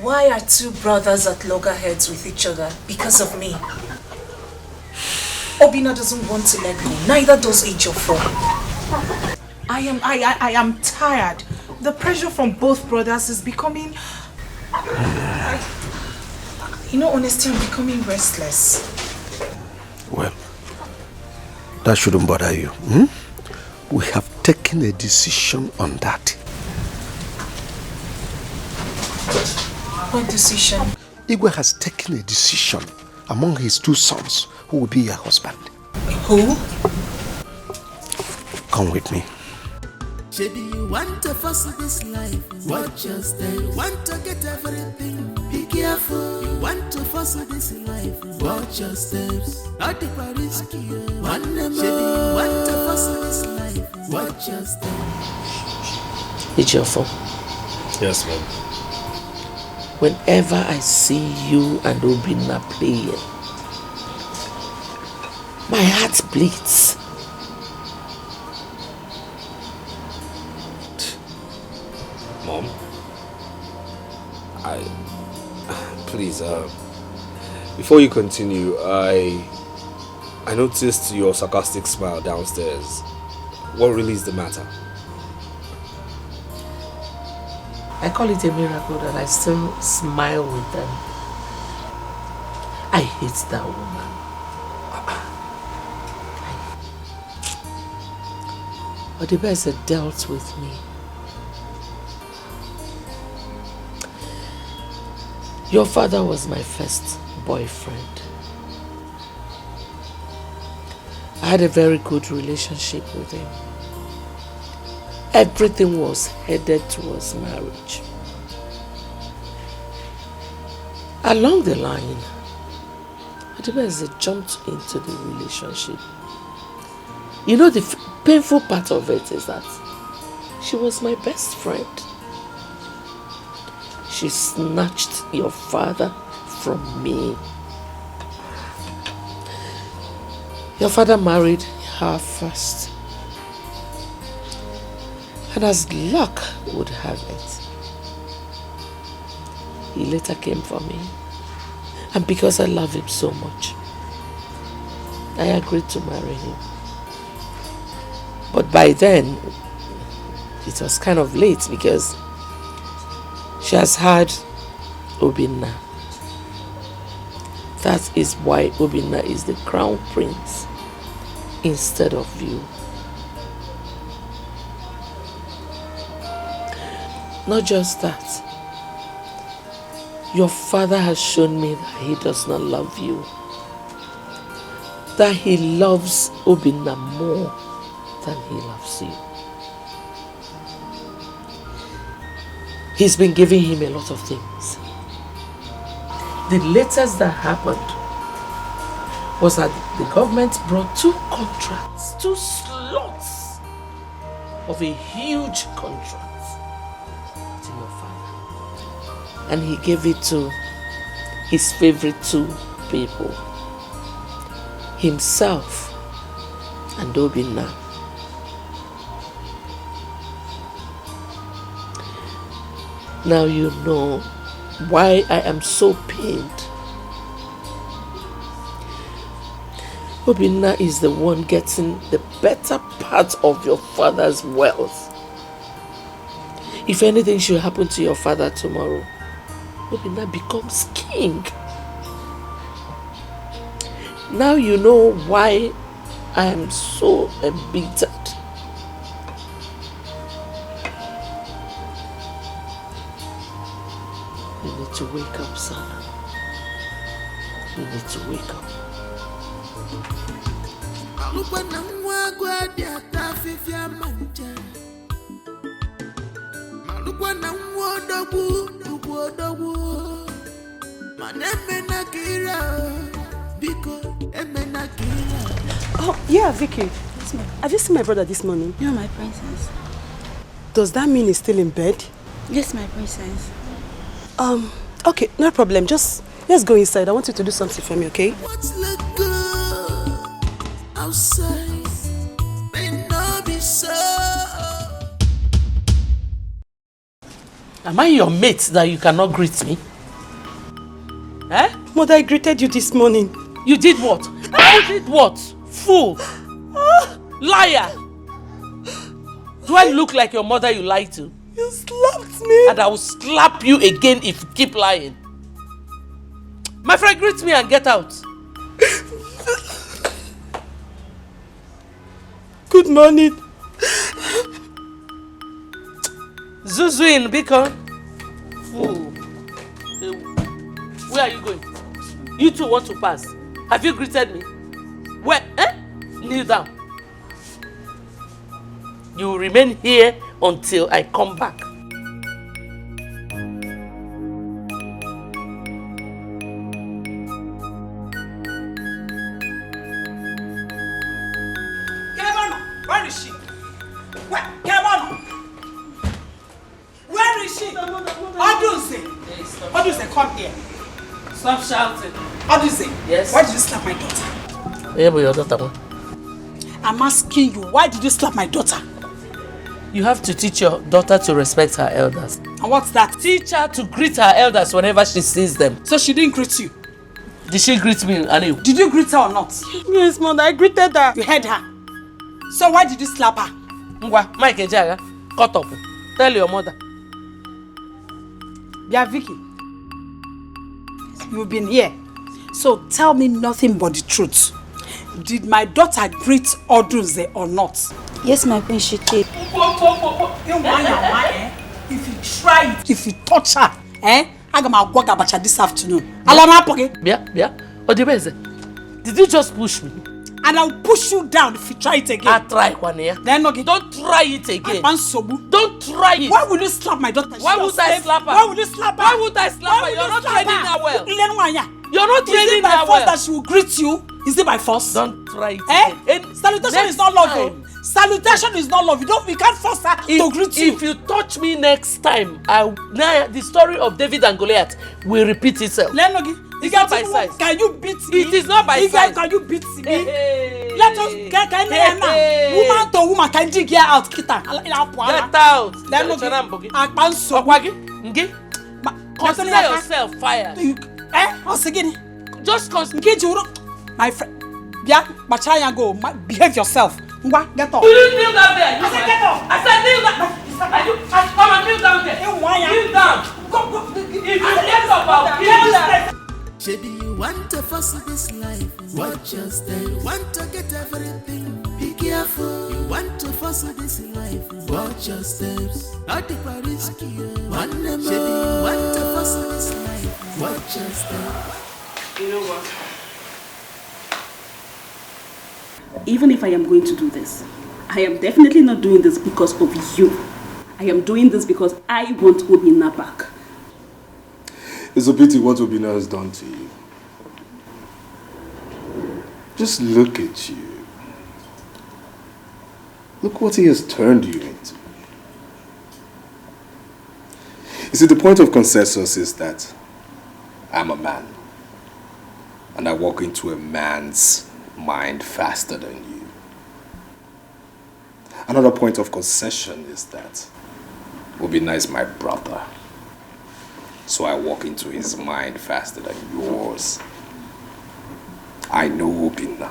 why are two brothers at loggerheads with each other? Because of me. Obina doesn't want to let go. Neither does Ejiofor. I am tired. The pressure from both brothers is becoming... honestly, I'm becoming restless. Well, that shouldn't bother you. We have taken a decision on that. What decision? Igwe has taken a decision among his 2 sons who will be your husband. Who? Come with me. Maybe you want to fuss this life, watch your step. You want to get everything, be careful. You want to fuss this life, watch your steps. Not the risky, one more. Maybe you want to fuss this life, watch your steps. Ejiofor. Yes, ma'am. Whenever I see you and Obina playing, my heart bleeds. Mom, please, before you continue, I noticed your sarcastic smile downstairs. What really is the matter? I call it a miracle that I still smile with them. I hate that woman. But the best had dealt with me. Your father was my first boyfriend. I had a very good relationship with him. Everything was headed towards marriage. Along the line, Adibeze jumped into the relationship. You know, the painful part of it is that she was my best friend. She snatched your father from me. Your father married her first. And as luck would have it, he later came for me. And because I love him so much, I agreed to marry him. But by then, it was kind of late because she has had Obina. That is why Obina is the crown prince instead of you. Not just that. Your father has shown me that he does not love you. That he loves Obina more than he loves you. He's been giving him a lot of things. The latest that happened was that the government brought 2 contracts, 2 slots of a huge contract to your father. And he gave it to his favorite 2 people, himself and Obina. Now you know why I am so pained. Obina is the one getting the better part of your father's wealth. If anything should happen to your father tomorrow, Obina becomes king. Now you know why I am so embittered. You need to wake up, son. You need to wake up. Oh, yeah, Vicky. Have you seen my brother this morning? No, my princess. Does that mean he's still in bed? Yes, my princess. Okay, no problem. Just let's go inside. I want you to do something for me, okay? What's look good outside may not be so. Am I your mate that you cannot greet me? Eh? Mother, I greeted you this morning. You did what? You did what? Fool! Liar! Do I look like your mother you lied to? You slapped me! And I will slap you again if you keep lying. My friend, greet me and get out. Good morning. Zuzuin, Biko. Fool. Where are you going? You two want to pass. Have you greeted me? Where? Kneel down. You will remain here until I come back. Where is she? Where is she? Oduze, come here. Stop shouting. Oduze, yes. Why did you slap my daughter? Yeah, but your daughter. I'm asking you, why did you slap my daughter? You have to teach your daughter to respect her elders. And what's that? Teach her to greet her elders whenever she sees them. So she didn't greet you? Did she greet me, Anu? Did you greet her or not? Yes, Mother, I greeted her. You heard her. So why did you slap her? Ngwa, Mike Ejaga, cut up. Tell your mother. Yeah, Vicky. You've been here. So tell me nothing but the truth. Did my daughter greet Oduze or not? Yes, my queen, she did. If you try it, if you touch her, I'm going to walk about this afternoon. Yeah. Odibeze, did you just push me? And I'll push you down if you try it again. I'll try one here. Then okay. Don't try it again. Don't try it. Why will you slap my daughter? Why would I slap her? Why will you slap her? Why would I slap her? You're not training her well. You're not training her well. Is it by force that she will greet you? Is it by force? Don't try it again. Salutation is not love. Salutation is not love. We can't force her to greet you. If you touch me next time, the story of David and Goliath will repeat itself. It's not by size. Can you beat me? It is not by size. Can you beat me? Let us get woman to woman can dig her out. Get out. Consider yourself fired. Just consider. My friend. Yeah, Machaya go. Behave yourself. Get up. Will you kneel down there? I said get up. I said kneel down. Come on, kneel down there. Kneel down. Go. If you get up, I'll kill you. Baby, you want to fuss this life, watch your step. Want to get everything, be careful. You want to fuss this life, watch your steps. At the Paris, one more. Baby, you want to fuss this life, watch your steps. You know what? Even if I am going to do this, I am definitely not doing this because of you. I am doing this because I want Obinna back. It's a pity what Obinna has done to you. Just look at you. Look what he has turned you into. You see, the point of consensus is that I'm a man. And I walk into a man's mind faster than you. Another point of concession is that Obinna is my brother. So I walk into his mind faster than yours. I know Obinna.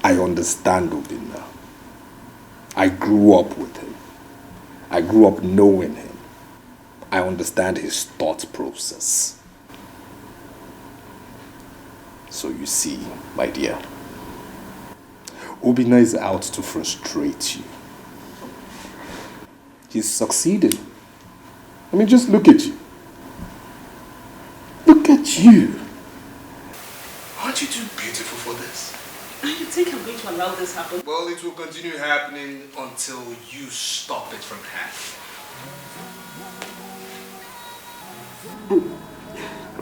I understand Obinna. I grew up with him. I grew up knowing him. I understand his thought process. So you see, my dear, Obinna is out to frustrate you. He's succeeding. I mean, just look at you. Look at you. Aren't you too beautiful for this? You think I'm going to allow this happen? Well, it will continue happening until you stop it from happening.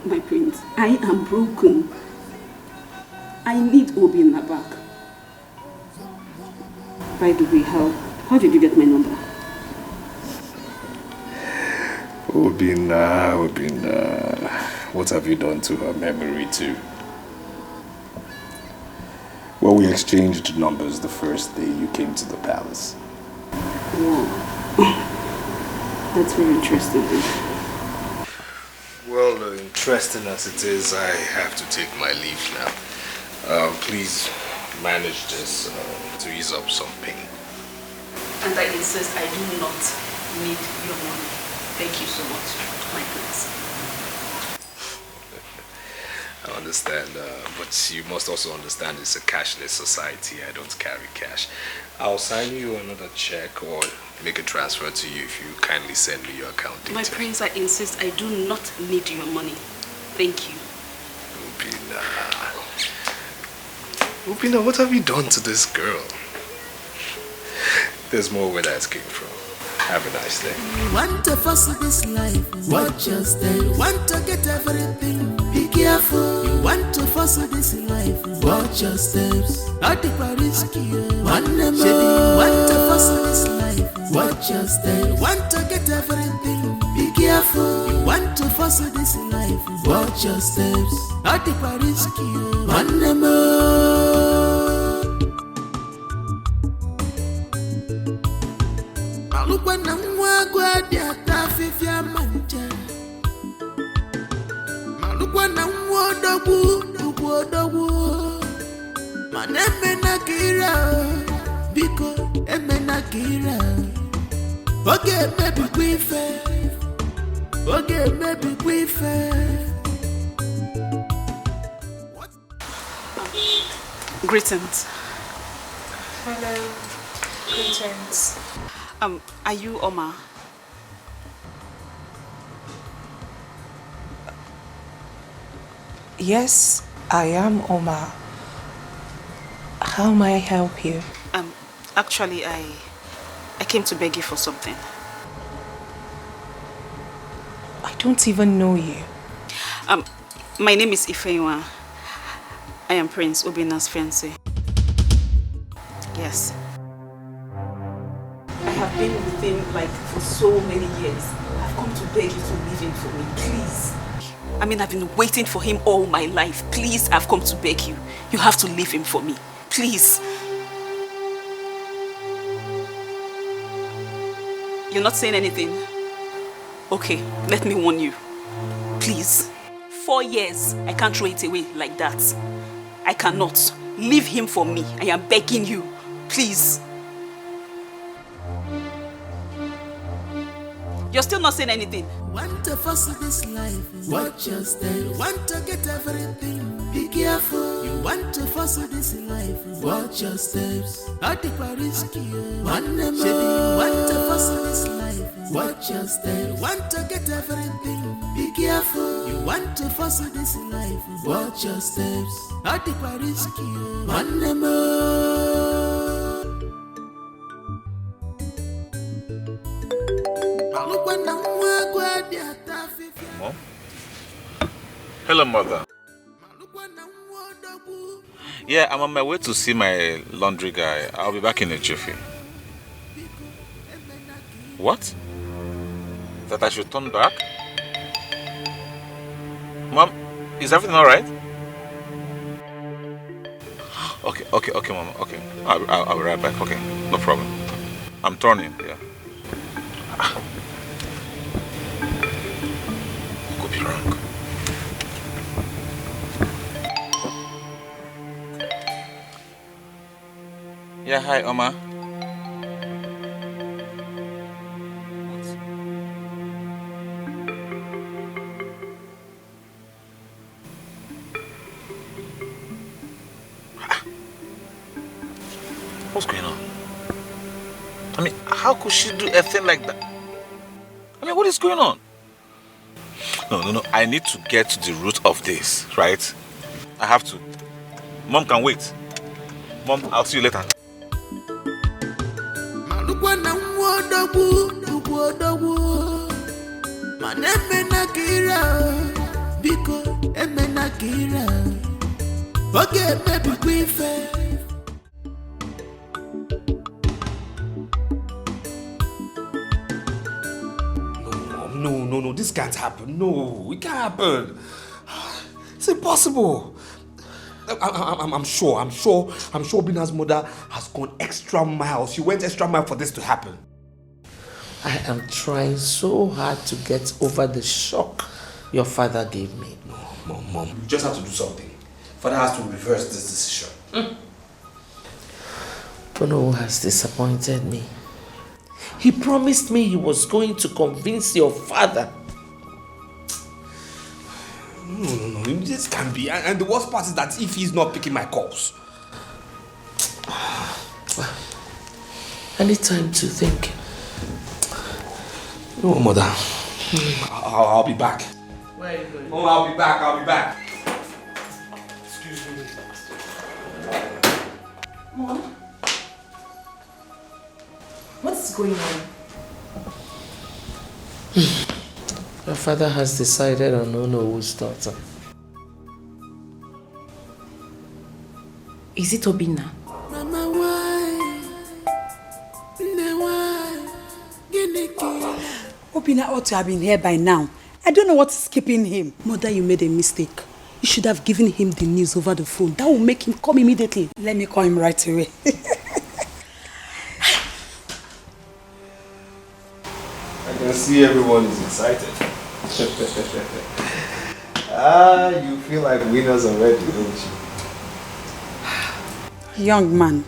My prince, I am broken. I need Obinna back. By the way, how did you get my number? Obinna, what have you done to her memory too? Well, we exchanged numbers the first day you came to the palace. Wow. That's very interesting. Well, interesting as it is, I have to take my leave now. Please manage this to ease up some pain. And I insist I do not need your money. Thank you so much, my prince. I understand, but you must also understand it's a cashless society. I don't carry cash. I'll sign you another check or make a transfer to you if you kindly send me your account details. My prince, I insist I do not need your money. Thank you. Upina, what have you done to this girl? There's more where that came from. Have a nice day. Want to fuss this life, watch your step. Want to get everything, be careful. You want to fuss this life, watch your steps. At the risky, one more. You want to fuss this life, watch your steps. Want to get everything, be careful. You want to fuss this life, watch your steps. At the risky, one more. Malukwana mwagwa diata fifia manja. Malukwana mwodogu, uwodogu. Maneme na kira, biko eme na kira. Oge maybe kwife, oge maybe kwife. Greetings. Hello. Greetings. Are you Oma? Yes, I am Oma. How may I help you? Actually, I came to beg you for something. I don't even know you. My name is Ifeanyi. I am Prince Obina's fiancé. Yes. I have been with him for so many years. I've come to beg you to leave him for me, please. I mean, I've been waiting for him all my life. Please, I've come to beg you. You have to leave him for me, please. You're not saying anything? Okay, let me warn you. Please. 4 years, I can't throw it away like that. I cannot. Leave him for me. I am begging you. Please. You're still not saying anything. Want to fuss this life, watch your step. Want to get everything, be careful. You want to fuss this life, watch your steps. At the risky, one more. You want to fuss this life, watch your steps. Want to get everything, be careful. You want to fuss this life, watch your steps. At the risky, one more. Mom? Hello, Mother. Yeah, I'm on my way to see my laundry guy. I'll be back in a jiffy. What? That I should turn back? Mom, is everything alright? Okay, Mom. Okay, I'll be right back. Okay, no problem. I'm turning. Yeah. Could be wrong. Yeah, hi, Oma. What's going on? I mean, how could she do a thing like that? I mean, what is going on? No. I need to get to the root of this, right? I have to. Mom can wait. Mom, I'll see you later. No, this can't happen. No, it can't happen. It's impossible. I'm sure Bina's mother has gone extra miles. She went extra mile for this to happen. I am trying so hard to get over the shock your father gave me. Mom, you just have to do something. Father has to reverse this decision. Bono has disappointed me. He promised me he was going to convince your father. No, this can't be. And the worst part is that if he's not picking my calls. I need time to think. No, Mother. I'll be back. Where are you going? Oh, I'll be back. Excuse me. Mom? What's going on? Your father has decided on Onowo's daughter. Is it Obinna? Mama, why? Obinna ought to have been here by now. I don't know what's keeping him. Mother, you made a mistake. You should have given him the news over the phone. That will make him come immediately. Let me call him right away. I can see everyone is excited. You feel like winners already, don't you? Young man,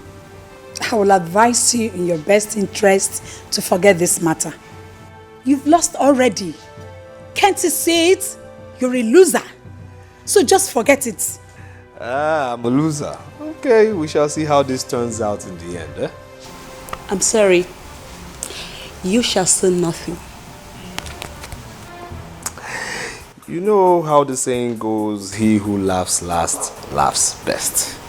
I will advise you in your best interest to forget this matter. You've lost already. Can't you see it? You're a loser. So just forget it. I'm a loser. Okay, we shall see how this turns out in the end. I'm sorry. You shall say nothing. You know how the saying goes, he who laughs last, laughs best.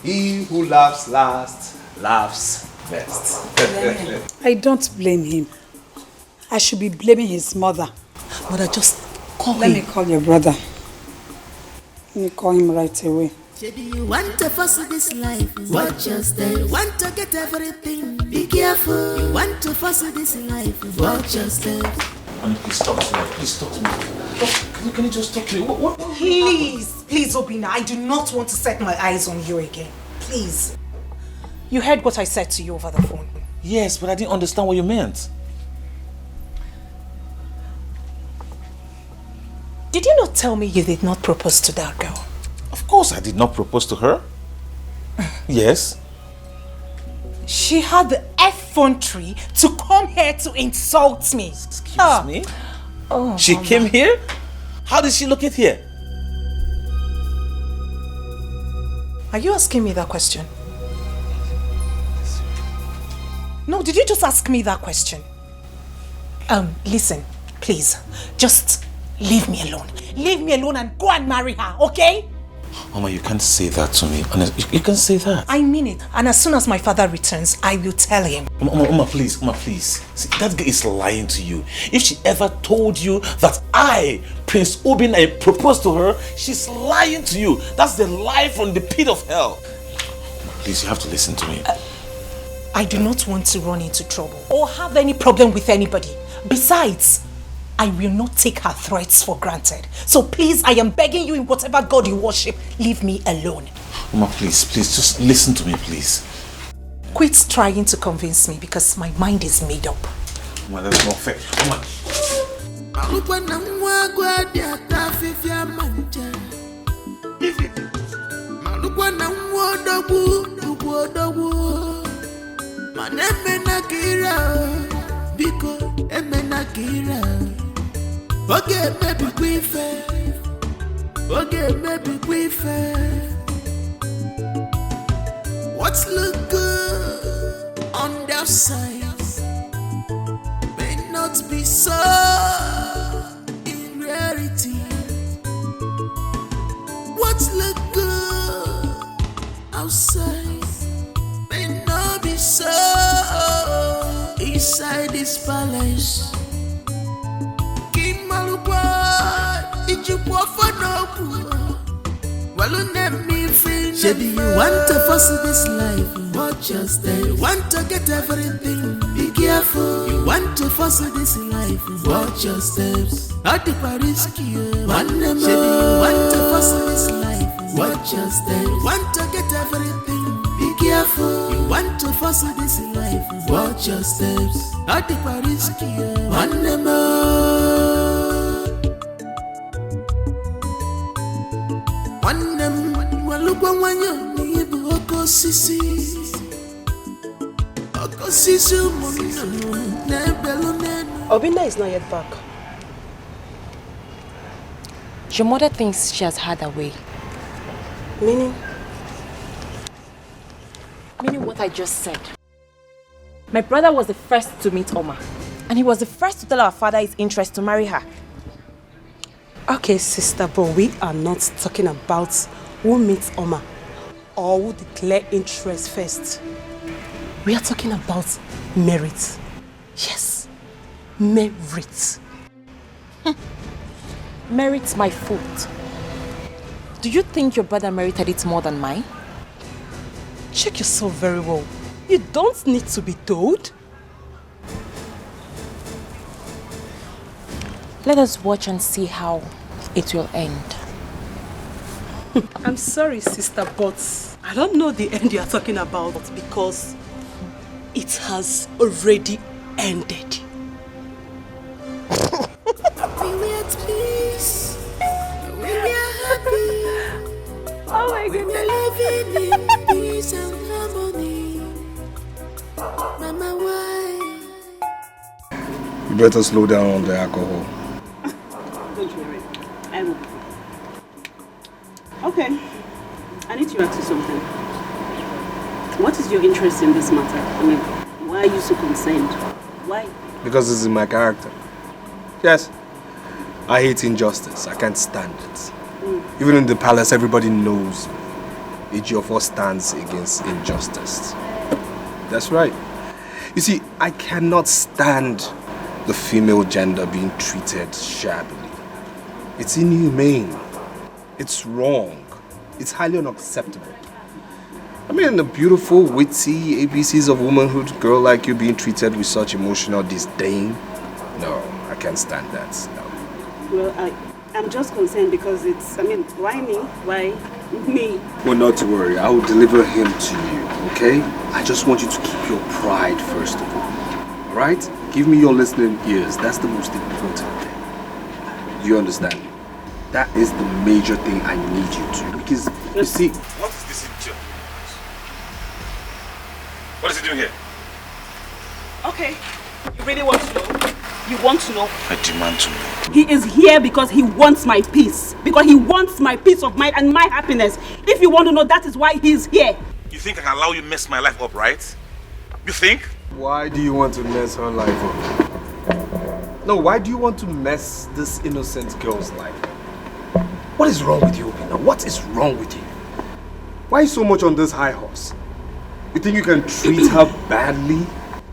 He who laughs last, laughs best. I don't blame him. I should be blaming his mother. Mother, just call him. Let me call your brother. Let me call him right away. You want to fuss this life, watch your step. You want to get everything, be careful. You want to fuss this life, watch your step. Please talk to me. Please talk to me. Can you just talk to me? What? Please, Obinna, I do not want to set my eyes on you again. Please. You heard what I said to you over the phone. Yes, but I didn't understand what you meant. Did you not tell me you did not propose to that girl? Of course I did not propose to her. Yes. She had the effrontery to come here to insult me. Excuse me? Oh, she Mama. came here? How did she look it here? Are you asking me that question? No, did you just ask me that question? Listen, please, just leave me alone. Leave me alone and go and marry her, okay? Mama, you can't say that to me. You can't say that. I mean it. And as soon as my father returns, I will tell him. Mama, please. See, that girl is lying to you. If she ever told you that I, Prince Obinna, proposed to her, she's lying to you. That's the lie from the pit of hell. Please, you have to listen to me. I do not want to run into trouble or have any problem with anybody. Besides, I will not take her threats for granted. So please, I am begging you in whatever God you worship, leave me alone. Mama, please, just listen to me, please. Quit trying to convince me because my mind is made up. Mama, that's not fair. Mama. Okay, maybe we fair. Okay, maybe we fair. What's look good on the outside may not be so in reality. What's look good outside may not be so inside this palace. Maybe you want to fuss this life, watch your step. You want to get everything, be careful. You want to fuss this life, watch your steps. At the Paris one name. Maybe you want to fuss this life, watch your step. You want to get everything, be careful. You want to fuss this life, watch your steps. At the Paris one name. One Obinna is not yet back. Your mother thinks she has had her way. Meaning? Meaning what I just said. My brother was the first to meet Oma. And he was the first to tell our father his interest to marry her. Okay, sister, but we are not talking about who meets Oma or who declare interest first. We are talking about merit. Yes, merit. Merit's my fault. Do you think your brother merited it more than mine? Check yourself very well. You don't need to be told. Let us watch and see how it will end. I'm sorry, sister, but I don't know the end you're talking about because it has already ended. Oh my goodness. Living in peace and harmony. Mama, why? You better slow down on the alcohol. Don't worry. I will. Okay. I need to ask you something. What is your interest in this matter? I mean, why are you so concerned? Why? Because this is my character. Yes. I hate injustice. I can't stand it. Even in the palace, everybody knows Ejiofor stands against injustice. That's right. You see, I cannot stand the female gender being treated shabbily. It's inhumane. It's wrong. It's highly unacceptable. I mean, a beautiful, witty ABCs of womanhood girl like you being treated with such emotional disdain? No, I can't stand that. No. Well, I'm just concerned because it's, I mean, why me? Why me? Well, not to worry. I will deliver him to you, okay? I just want you to keep your pride first of all. Alright? Give me your listening ears. That's the most important thing. Do you understand? That is the major thing I need you to. Because, you see... What is this idiot? What is he doing here? Okay. You really want to know? You want to know? I demand to know. He is here because he wants my peace. Because he wants my peace of mind and my happiness. If you want to know, that is why he's here. You think I can allow you to mess my life up, right? You think? Why do you want to mess her life up? No, why do you want to mess this innocent girl's life? What is wrong with you, Obinna? What is wrong with you? Why so much on this high horse? You think you can treat her badly,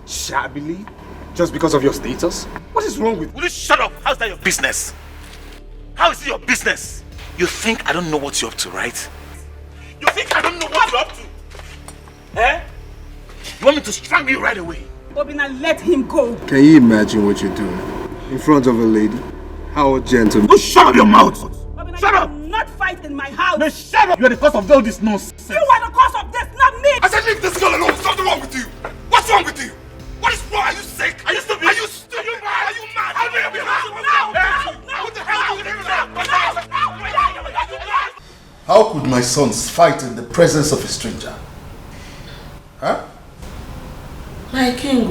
shabbily, just because of your status? What is wrong with you? Will you shut up? How's that your business? How is it your business? You think I don't know what you're up to, right? You think I don't know what you're up to? Eh? You want me to strangle you right away? Obinna, let him go. Can you imagine what you're doing? In front of a lady? How gentle. Oh, shut up your mouth! Obinna, shut up! Not fight in my house. No, shut up! You are the cause of all this nonsense. You are the cause of this, not me! I said leave this girl alone. Something wrong with you. What's wrong with you? What is wrong? Are you sick? Are you stupid? Are you stupid? Are you mad? Are you mad? How dare you be mad? What the hell are you doing now? How could my sons fight in the presence of a stranger? Huh? My king,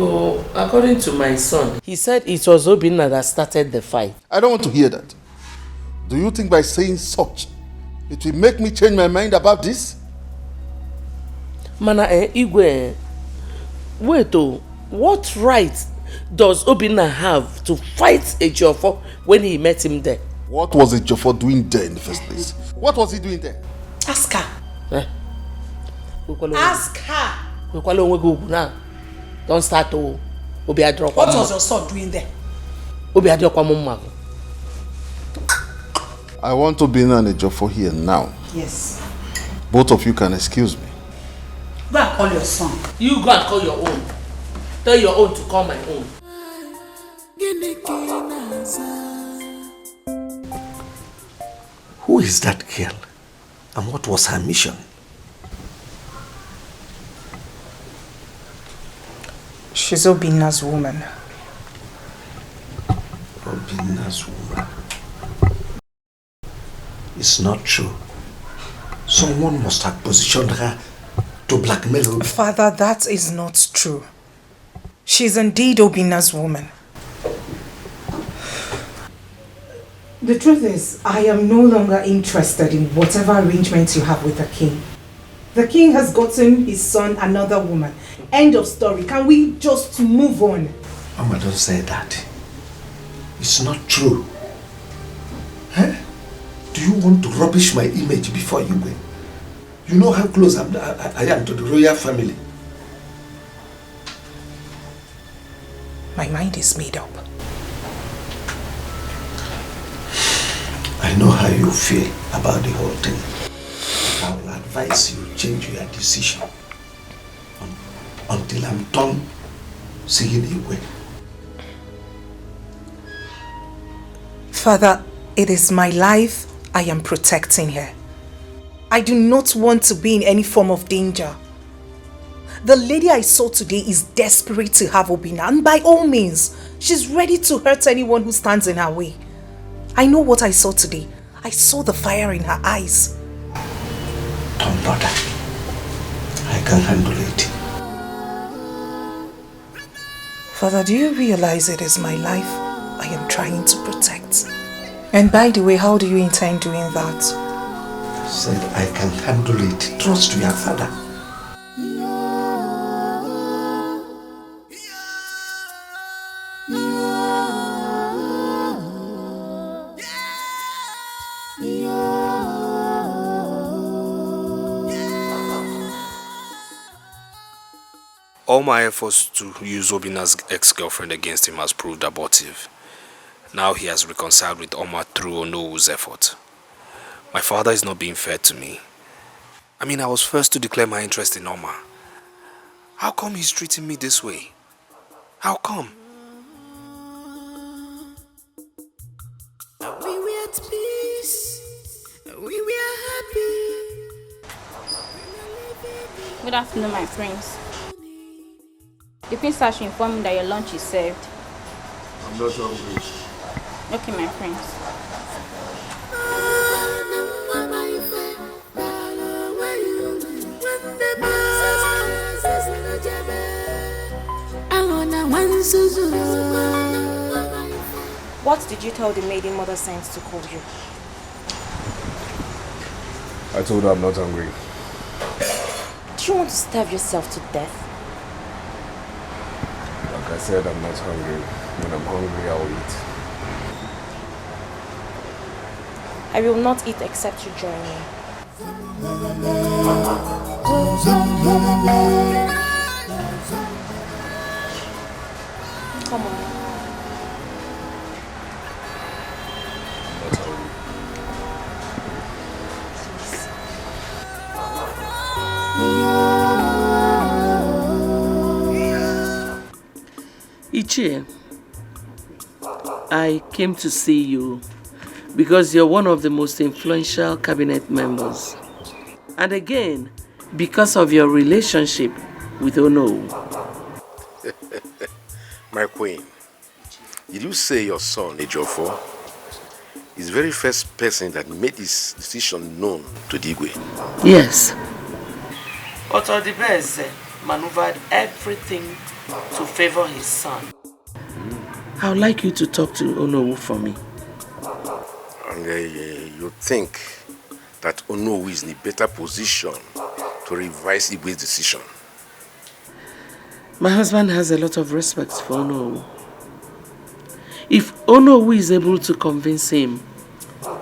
according to my son, he said it was Obinna that started the fight. I don't want to hear that. Do you think by saying such, it will make me change my mind about this? Mana Igwe, wait what right does Obinna have to fight Ejiofor when he met him there? What was Ejiofor doing there in the first place? What was he doing there? Ask her. Ask her. Don't start to Obiadro. What was your son doing there? Obiadro Kwamumma. I want Obinna and Ejiofor here now. Yes. Both of you can excuse me. Go and call your son. You go and call your own. Tell your own to call my own. Who is that girl? And what was her mission? She's Obinna's woman. Obinna's woman. It's not true. Someone must have positioned her to blackmail Obi. Father, that is not true. She's indeed Obina's woman. The truth is, I am no longer interested in whatever arrangements you have with the king. The king has gotten his son another woman. End of story. Can we just move on? Mama, don't say that. It's not true. Huh? Do you want to rubbish my image before you win? You know how close I am to the royal family. My mind is made up. I know how you feel about the whole thing. I will advise you change your decision until I'm done seeing you win. Father, it is my life I am protecting here. I do not want to be in any form of danger. The lady I saw today is desperate to have Obina, and by all means, she's ready to hurt anyone who stands in her way. I know what I saw today. I saw the fire in her eyes. Don't bother. I can handle it. Father, do you realize it is my life I am trying to protect? And by the way, how do you intend doing that? I said I can handle it. Trust your father. All my efforts to use Obina's ex-girlfriend against him has proved abortive. Now he has reconciled with Oma through Onowu's effort. My father is not being fair to me. I mean, I was first to declare my interest in Oma. How come he's treating me this way? How come? We were at peace. We were happy. Good afternoon, my prince. The prince has informed me that your lunch is served. I'm not hungry. Okay, my prince. What did you tell the maiden mother sent to call you? I told her I'm not hungry. Do you want to starve yourself to death? Like I said, I'm not hungry. When I'm hungry, I'll eat. I will not eat except you join me. Come on. Not hungry. Ichie, I came to see you because you're one of the most influential cabinet members. And again, because of your relationship with Onowu. My queen, did you say your son, Ejiofor, is the very first person that made his decision known to Digwe? Yes. But Odibeze maneuvered everything to favor his son. I would like you to talk to Onowu for me. And you think that Onowu is in a better position to revise Igwe's decision? My husband has a lot of respect for Onowu. If Onowu is able to convince him,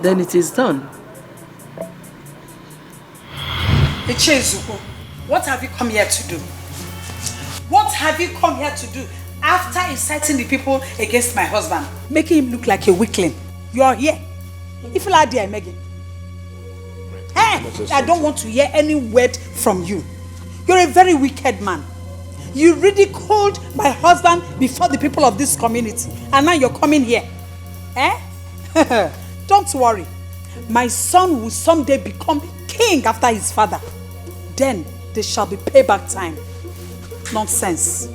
then it is done. Ichezuko, what have you come here to do? What have you come here to do after inciting the people against my husband, making him look like a weakling? You are here. If you are there, Megan. Hey, I don't want to hear any word from you. You're a very wicked man. You ridiculed my husband before the people of this community, and now you're coming here. Eh? Don't worry. My son will someday become king after his father. Then there shall be payback time. Nonsense.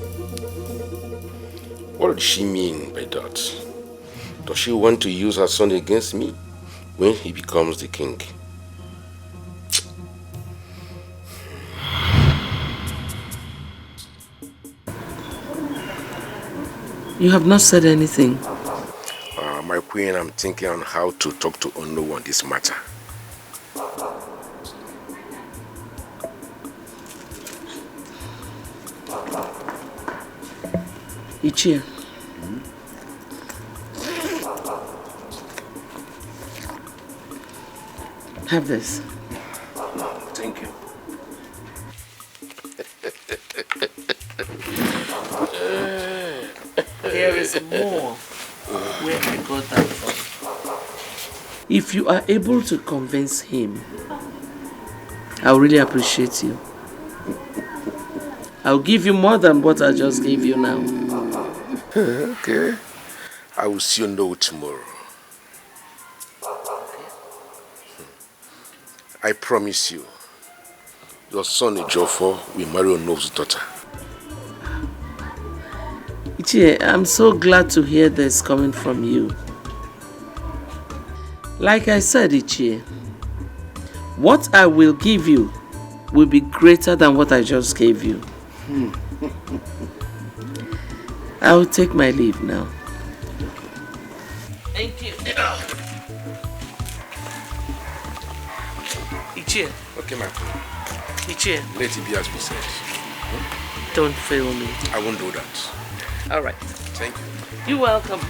What does she mean by that? Does she want to use her son against me when he becomes the king? You have not said anything. My queen, I'm thinking on how to talk to Ono on this matter. Ichie. Have this. Thank you. There is more where I got that from. If you are able to convince him, I'll really appreciate you. I'll give you more than what I just gave you now. Okay. I will see Ono tomorrow. I promise you, your son Ejiofor will marry Ono's daughter. Ichie, I'm so glad to hear this coming from you. Like I said, Ichie, what I will give you will be greater than what I just gave you. I'll take my leave now. Thank you. Ichie. Okay, my queen. Ichie. Let it be as we said. Don't fail me. I won't do that. All right. Thank you. You're welcome.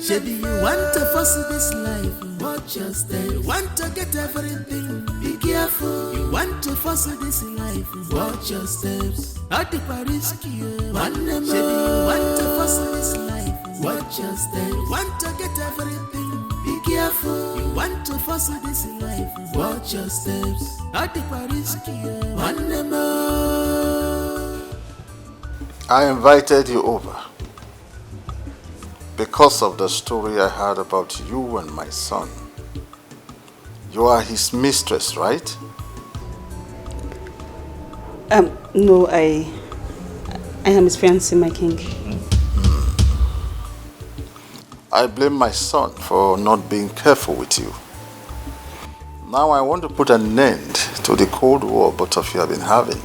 Shebi, you want to force this life, watch your step. You want to get everything, be careful. You want to force this life, watch your steps. At the Paris Shebi, you want to force this life, watch your steps. You want to get everything, be careful. You want to force this life, watch your steps. At the Paris I invited you over because of the story I heard about you and my son. You are his mistress, right? No, I am his fiancé, my king. I blame my son for not being careful with you. Now I want to put an end to the cold war both of you have been having.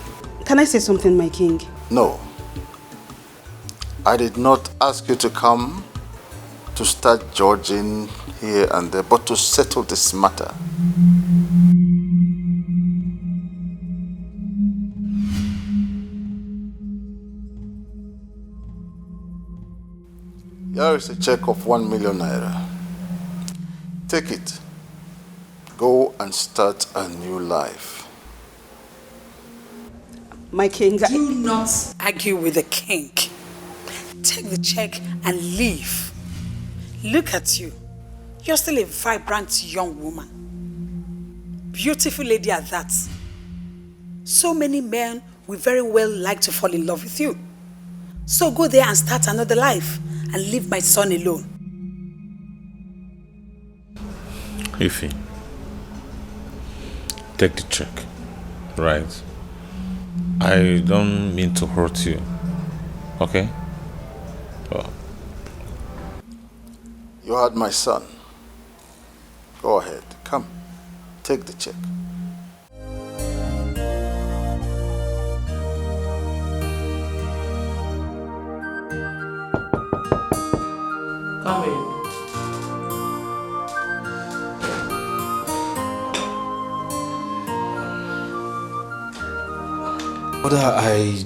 Can I say something, my king? No. I did not ask you to come to start judging here and there, but to settle this matter. Here is a check of 1 million naira. Take it. Go and start a new life. My king, Do not argue with the king. Take the check and leave. Look at you. You're still a vibrant young woman. Beautiful lady at that. So many men will very well like to fall in love with you. So go there and start another life and leave my son alone. Ify, take the check, right? I don't mean to hurt you, okay? Oh. You heard my son. Go ahead. Come. Take the check. Come in. Mother, I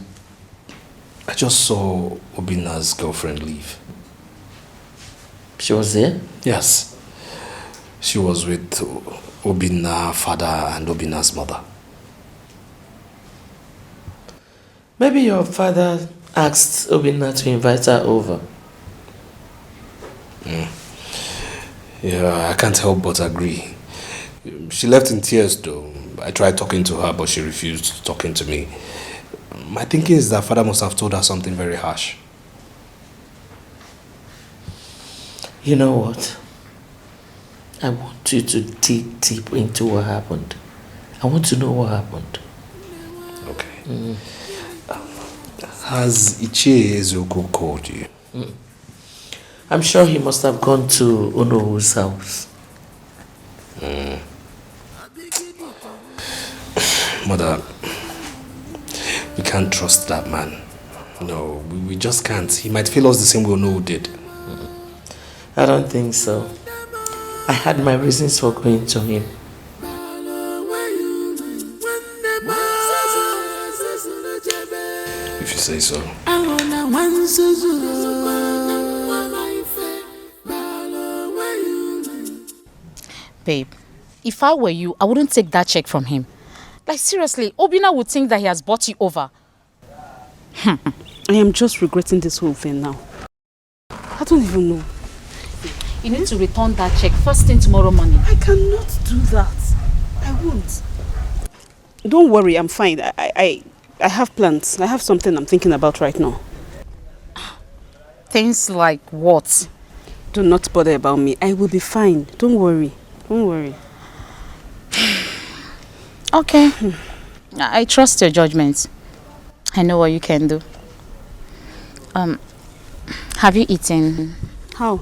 just saw Obina's girlfriend leave. She was there? Yes. She was with Obina's father and Obina's mother. Maybe your father asked Obina to invite her over. Yeah, I can't help but agree. She left in tears though. I tried talking to her, but she refused talking to me. My thinking is that father must have told her something very harsh. You know what? I want you to dig deep into what happened. I want to know what happened. Okay. Has Ichie Ezeoku called you? I'm sure he must have gone to Ono's house. Mother, we can't trust that man. No, we just can't. He might fail us the same way Onowu did. I don't think so. I had my reasons for going to him. If you say so. Babe, if I were you, I wouldn't take that check from him. Like seriously, Obinna would think that he has bought you over. I am just regretting this whole thing now. I don't even know. You need to return that check first thing tomorrow morning. I cannot do that. I won't. Don't worry, I'm fine. I have plans. I have something I'm thinking about right now. Things like what? Do not bother about me. I will be fine. Don't worry. Don't worry. Okay. I trust your judgment. I know what you can do. Have you eaten? How?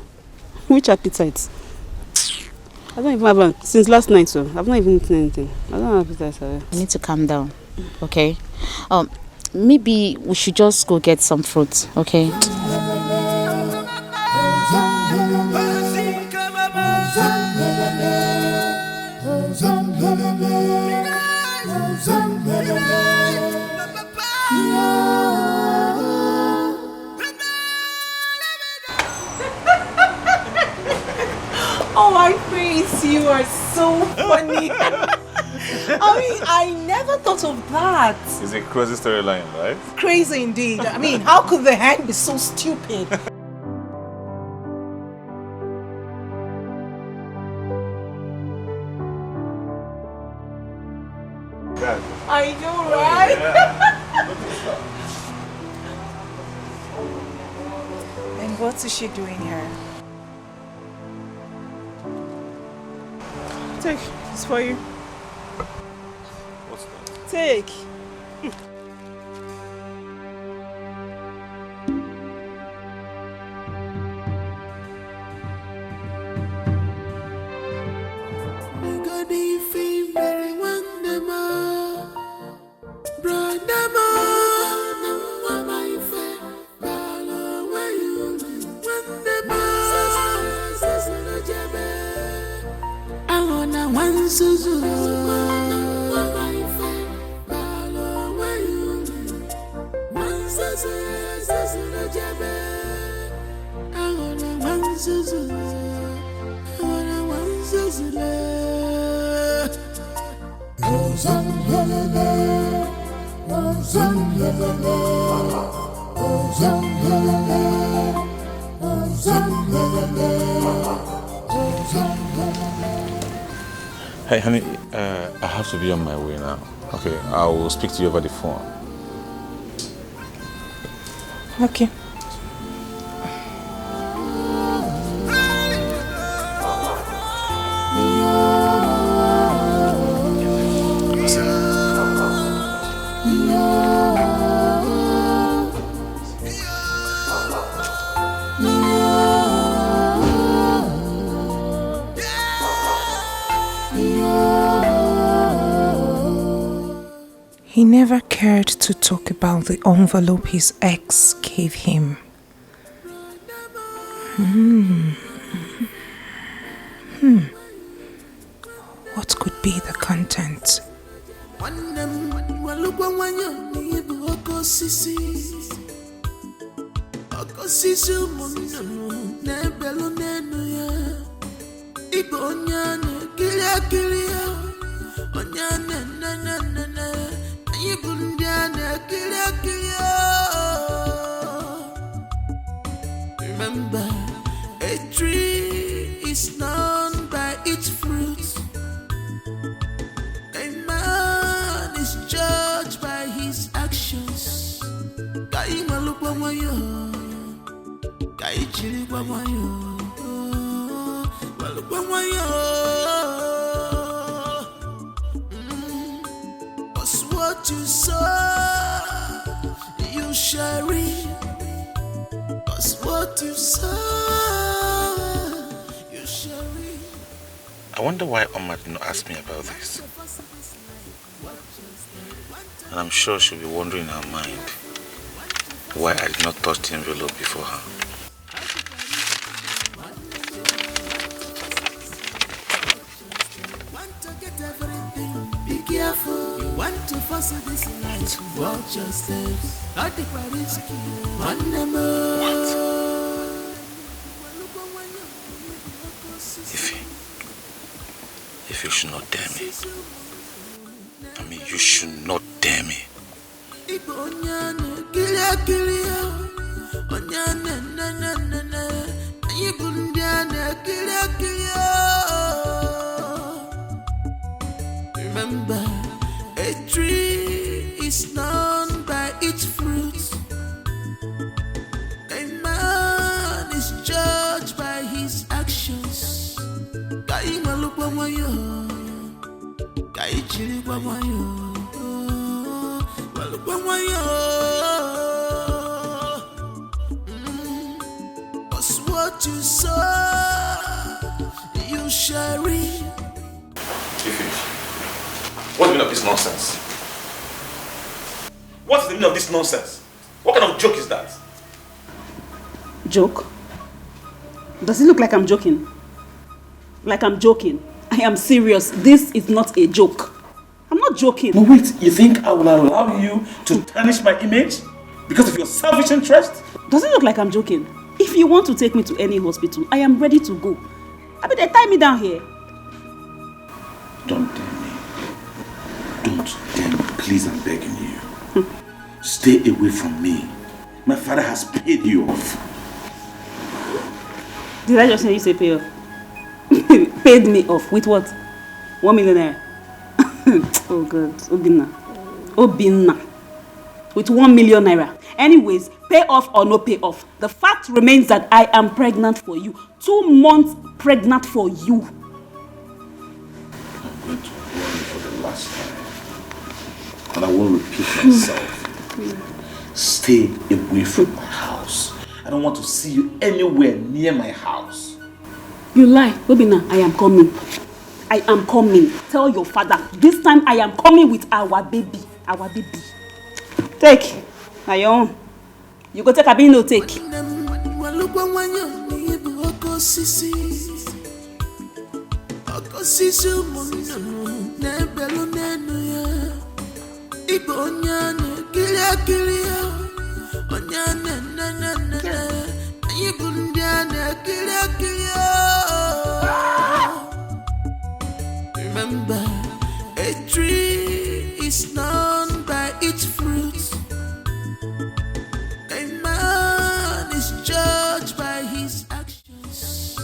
Which appetite? I don't even have one. Since last night, so I've not even eaten anything. I don't have appetite. You need to calm down, okay? Maybe we should just go get some fruit, okay? Oh, my face, you are so funny. I mean, I never thought of that. It's a crazy storyline, right? Crazy indeed. I mean, how could the hand be so stupid? I know, right? And what is she doing here? Take. It's for you. What's that? Take. Hey, honey, I have to be on my way now. Okay, I will speak to you over the phone. Okay. He never cared to talk about the envelope his ex gave him. What could be the content? Remember, a tree is known by its fruit. A man is judged by his actions. Kai malukwa mayo, kai chiri kwa mayo, malukwa mayo. Cause what you sow, you shall reap. Cause what you sow, you shall reap. I wonder why Omar did not ask me about this. And I'm sure she'll be wondering in her mind why I did not touch the envelope before her. Be careful, you want to force this life. Watch your steps, not the risky. One more. If you should not dare me. I mean, you should not dare me. Remember, a tree is known by its fruit. A man is judged by his actions. Kai malupa mayo, kai chiri pa mayo, malupa mayo. Cause what you sow, you shall reap. You finish. What's the meaning of this nonsense? What's the meaning of this nonsense? What kind of joke is that? Joke? Does it look like I'm joking? Like I'm joking? I am serious. This is not a joke. I'm not joking. But wait, you think I will allow you to tarnish my image because of your selfish interest? Does it look like I'm joking? If you want to take me to any hospital, I am ready to go. I mean, they tie me down here. Don't dare me. Don't dare me. Please, I'm begging you. Stay away from me. My father has paid you off. Did I just hear you say pay off? Paid me off. With what? 1 million naira. Oh God. Obinna. With 1 million naira. Anyways, pay off or no pay off, the fact remains that I am pregnant for you. 2 months pregnant for you. I'm going to warn you for the last time. And I won't repeat myself. Stay away from my house. I don't want to see you anywhere near my house. You lie. Obinna, I am coming. I am coming. Tell your father. This time I am coming with our baby. Our baby. Take. Now your own. You go take a bin, no take. Remember, a tree is known by its fruit. A man is judged by his actions.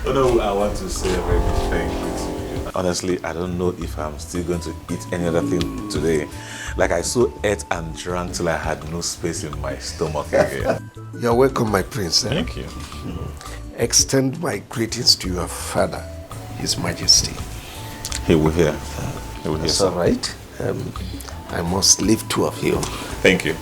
Oh no, I want to say a very big thank you to you. Honestly, I don't know if I'm still going to eat any other thing today. Like I so ate and drank till I had no space in my stomach again. You're welcome, my prince. Thank you. Extend my greetings to your father, His Majesty. He will hear. He will hear. That's all right. I must leave 2 of you. Thank you.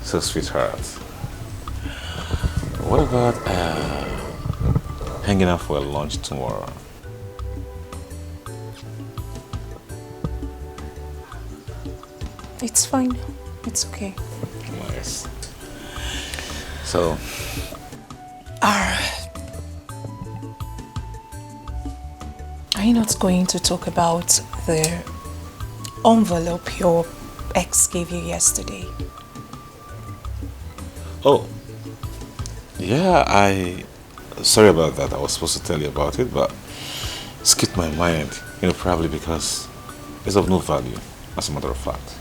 So, sweetheart, what about hanging out for a lunch tomorrow? It's fine. It's okay. Nice. So, are you not going to talk about the envelope your ex gave you yesterday? oh, yeah, sorry about that. I was supposed to tell you about it, but it skipped my mind. You know, probably because it's of no value, as a matter of fact.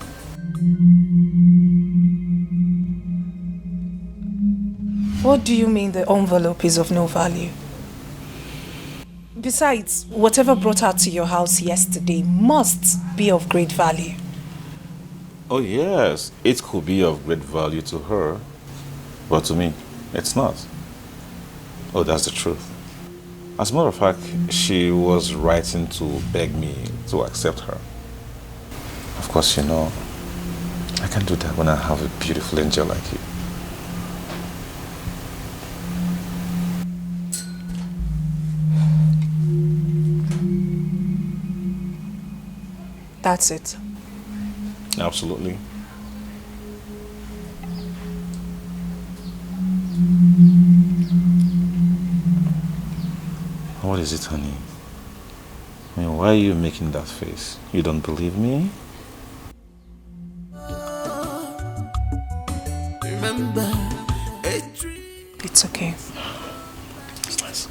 What do you mean the envelope is of no value? Besides, whatever brought her to your house yesterday must be of great value. Oh yes, it could be of great value to her, but to me, it's not. Oh, that's the truth. As a matter of fact, she was writing to beg me to accept her. Of course, you know, I can't do that when I have a beautiful angel like you. That's it. Absolutely. What is it, honey? I mean, why are you making that face? You don't believe me? Remember, It's okay. It's nice.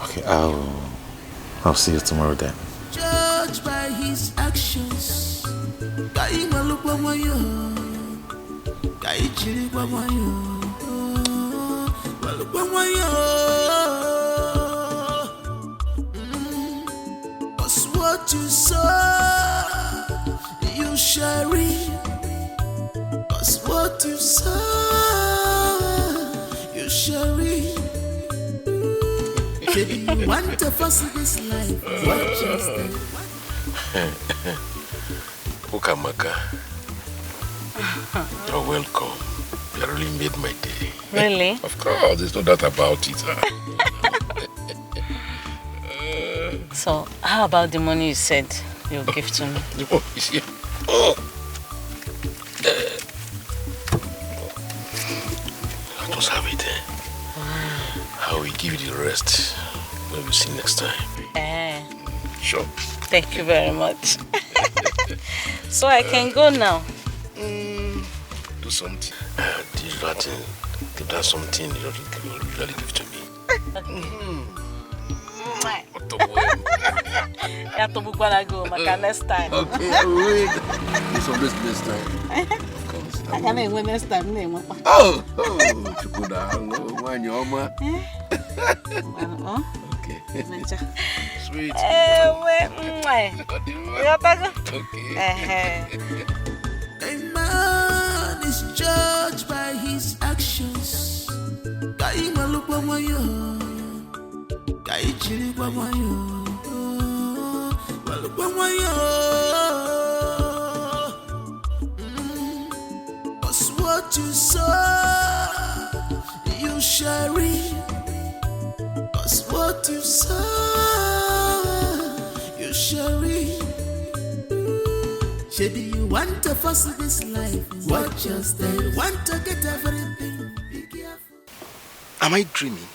Okay, I'll see you tomorrow then. judged by his actions. Kai malukwa moyo, kai chiri kwa moyo, malukwa moyo. Cause what you sow, you shall reap. Cause what you sow, you shall reap. Baby, you want to fuss this life? What just Ukamaka, you're welcome. You really made my day. Really? Of course, there's no doubt about it. So, how about the money you said you'll give to me? The money is here. Oh. I just have it. I will give you the rest when we see next time. Sure. Thank you very much. So I can go now. Do something. Give that something you usually give to me. You have to book when I go, Maka, next time. Okay, wait. It's always next time. Of course. I can't wait next time. Oh, Chukuda, when you're okay. Sweet. A man is judged by his actions. Kai malukwa moyo, kai chiri kwa moyo, malukwa moyo. Cause what you sow, you shall reap. Cause what you sow, you shall reap. Maybe you want to fuss this life. Watch your step. You want to get everything. Be careful. Am I dreaming?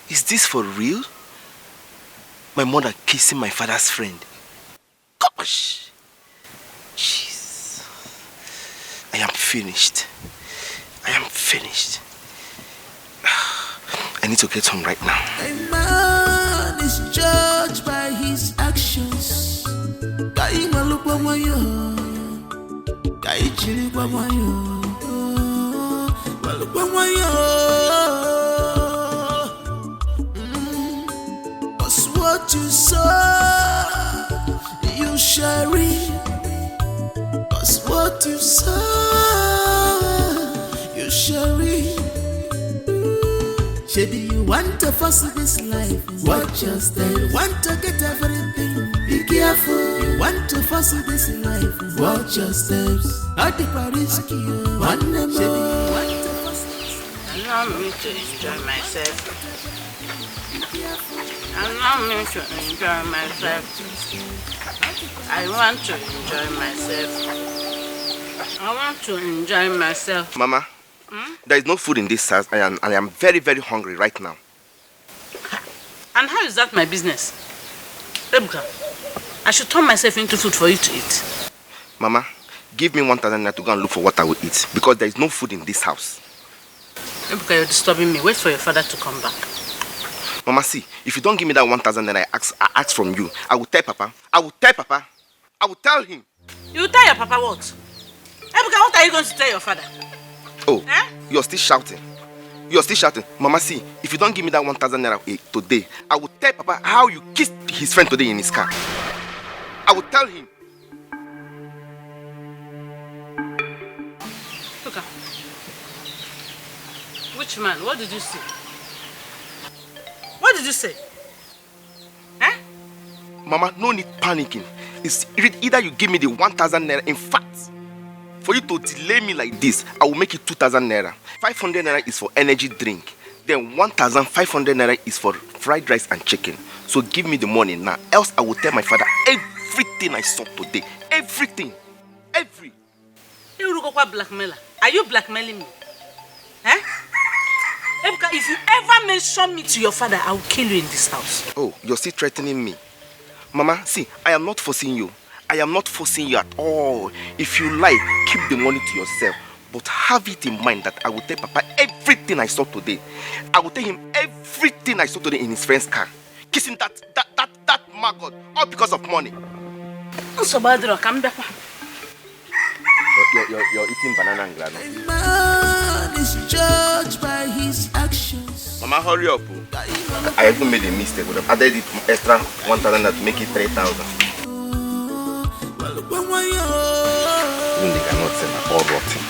Is this for real? My mother kissing my father's friend. Gosh. Jeez. I am finished. I am finished. I need to get home right now. A man is judged by his actions. Kai malukwa moyo, kai chiri kwa moyo, malukwa moyo. Cause what you sow, you shall reap. Cause what you sow, you shall reap. Maybe you want to fuss this life. Watch your step. You want to get everything. Be careful. You want to fuss this life. Watch your steps. At the Paris Kio. One more. Maybe you want to fuss this life. Allow me to enjoy myself. Allow me to enjoy myself. I want to enjoy myself. I want to enjoy myself. Mama, there is no food in this house and I am very, very hungry right now. And how is that my business? Ebuka, I should turn myself into food for you to eat. Mama, give me 1,000 naira to go and look for what I will eat because there is no food in this house. Ebuka, you're disturbing me. Wait for your father to come back. Mama, see, if you don't give me that 1,000 naira I ask from you, I will tell Papa. I will tell Papa. I will tell him. You tell your papa what? Ebuka, what are you going to tell your father? Oh, you're still shouting. You're still shouting. Mama, see, if you don't give me that 1,000 naira today, I will tell Papa how you kissed his friend today in his car. I will tell him. Ebuka, which man? What did you say? What did you say? Mama, no need panicking. It's either you give me the 1,000 naira. In fact, for you to delay me like this, I will make it 2,000 naira. 500 naira is for energy drink. Then 1,500 naira is for fried rice and chicken. So give me the money now, else I will tell my father everything I saw today. Everything. You blackmailer. Are you blackmailing me? Eh? Ebuka, if you ever mention me to your father, I will kill you in this house. Oh, you're still threatening me. Mama, see, I am not forcing you. I am not forcing you at all. If you like, keep the money to yourself. But have it in mind that I will tell Papa everything I saw today. I will tell him everything I saw today in his friend's car. Kissing that maggot, all because of money. You're eating banana and granola. Man is judged by his actions. Mama, hurry up. I even made a mistake. Would have added it extra 1,000 to make it 3,000. Even they cannot say my all rotten.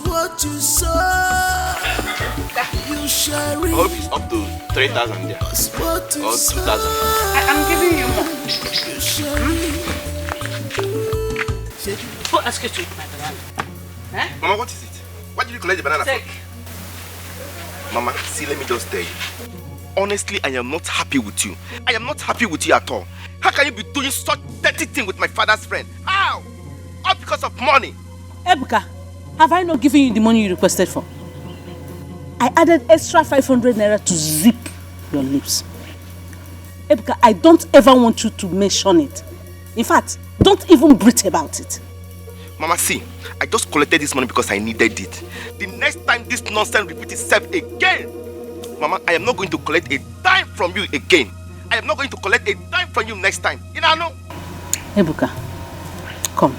What you saw, you shall reap. I hope it's up to 3,000 there. Or 2,000. I'm giving you more. Who asked you to eat my banana? Eh? Mama, what is it? Why did you collect the banana? Take. Mama, see, let me just tell you. Honestly, I am not happy with you. I am not happy with you at all. How can you be doing such dirty thing with my father's friend? How? All because of money. Ebuka, have I not given you the money you requested for? I added extra 500 naira to zip your lips. Ebuka, I don't ever want you to mention it. In fact, don't even breathe about it. Mama, see, I just collected this money because I needed it. The next time this nonsense repeats itself again, Mama, I am not going to collect a dime from you again. I am not going to collect a dime from you next time. You know? Ebuka, come.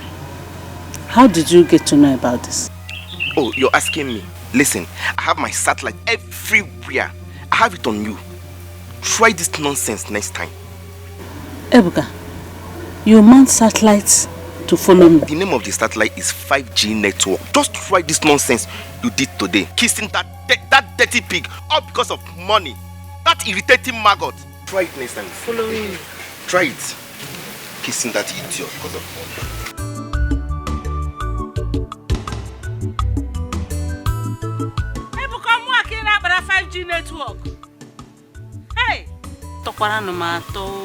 How did you get to know about this? Oh, you're asking me. Listen, I have my satellite everywhere. I have it on you. Try this nonsense next time. Ebuka, you mount satellites to follow me. The name of the satellite is 5G network. Just try this nonsense you did today. Kissing that dirty pig, all because of money. That irritating maggot. Try it next time. Follow me. Try it. Kissing that idiot because of money. Ebuka, I'm working out about 5G network. Hey! Tokwara no mato.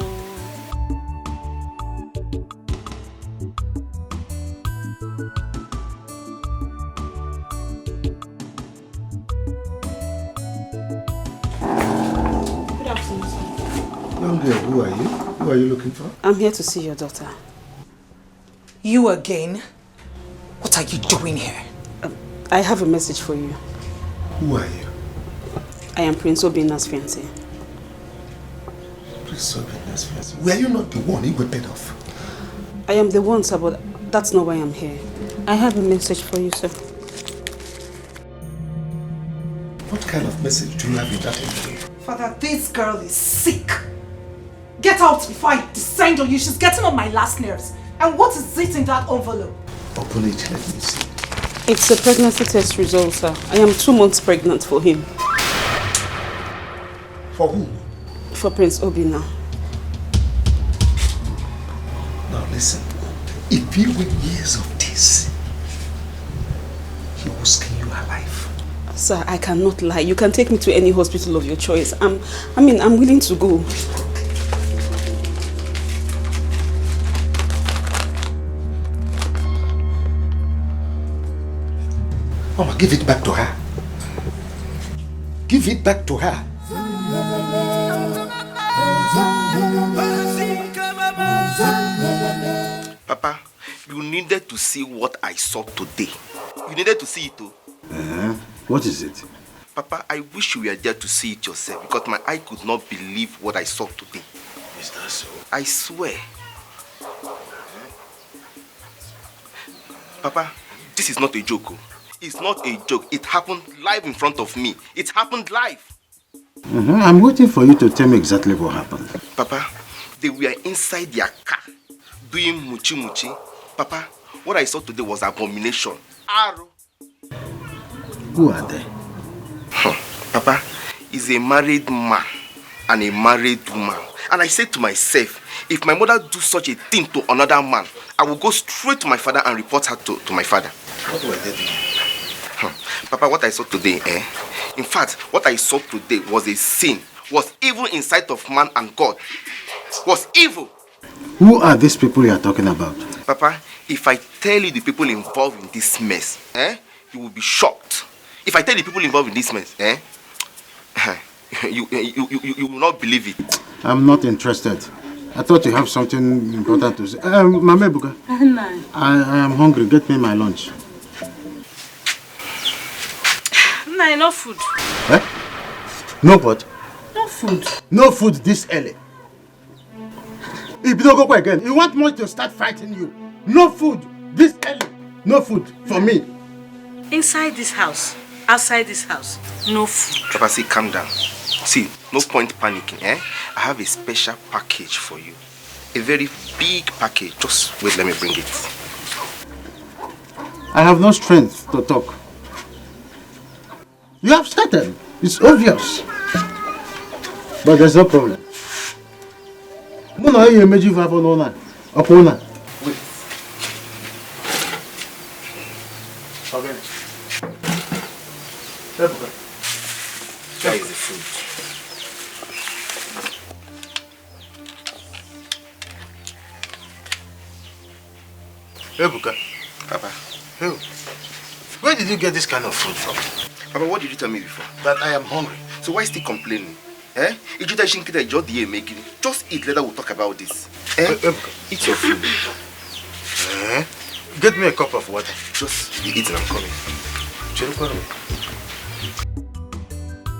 Young girl, who are you? Who are you looking for? I'm here to see your daughter. You again? What are you doing here? I have a message for you. Who are you? I am Prince Obina's fiancé. Prince Obina's fiancé? Were you not the one he were paid off? I am the one, sir, but that's not why I'm here. I have a message for you, sir. What kind of message do you have in that envelope? Father, this girl is sick. Get out before I descend on you. She's getting on my last nerves. And what is it in that envelope? Open it, let me see. It's a pregnancy test result, sir. I am 2 months pregnant for him. For whom? For Prince Obina. Now listen, if you were years of this, he will skin you alive. Sir, I cannot lie. You can take me to any hospital of your choice. I'm willing to go. Mama, give it back to her. Give it back to her. Papa, you needed to see what I saw today. You needed to see it too. What is it? Papa, I wish you were there to see it yourself because my eye could not believe what I saw today. Is that so? I swear. Papa, this is not a joke. It's not a joke. It happened live in front of me. It happened live. I'm waiting for you to tell me exactly what happened. Papa, they were inside their car doing muchi muchi. Papa, what I saw today was abomination. Arrow. Who are they? Papa, he's a married man and a married woman. And I said to myself, if my mother do such a thing to another man, I will go straight to my father and report her to my father. What do I get now? Papa, what I saw today, in fact, what I saw today was a sin, was evil in sight of man and God. Was evil. Who are these people you are talking about? Papa, if I tell you the people involved in this mess, you will be shocked. If I tell the people involved in this mess, you will not believe it. I'm not interested. I thought you have something important to say. Mama Ebuka, I am hungry. Get me my lunch. No, no food. No what? No food. No food this early. If you don't go again, you want me to start fighting you. No food this early. No food for me. Inside this house, outside this house, no food. Papa, see, calm down. See, no point panicking, I have a special package for you. A very big package. Just wait, let me bring it. I have no strength to talk. You have started. It's obvious. But there's no problem. Wait. Okay. Where is the food? Ebuka. Papa. Who? Where did you get this kind of food from? Papa, what did you tell me before? That I am hungry. So why still complaining? Just eat, later we'll talk about this. Ebuka. Eat your food. Get me a cup of water. Just be eating, I'm coming.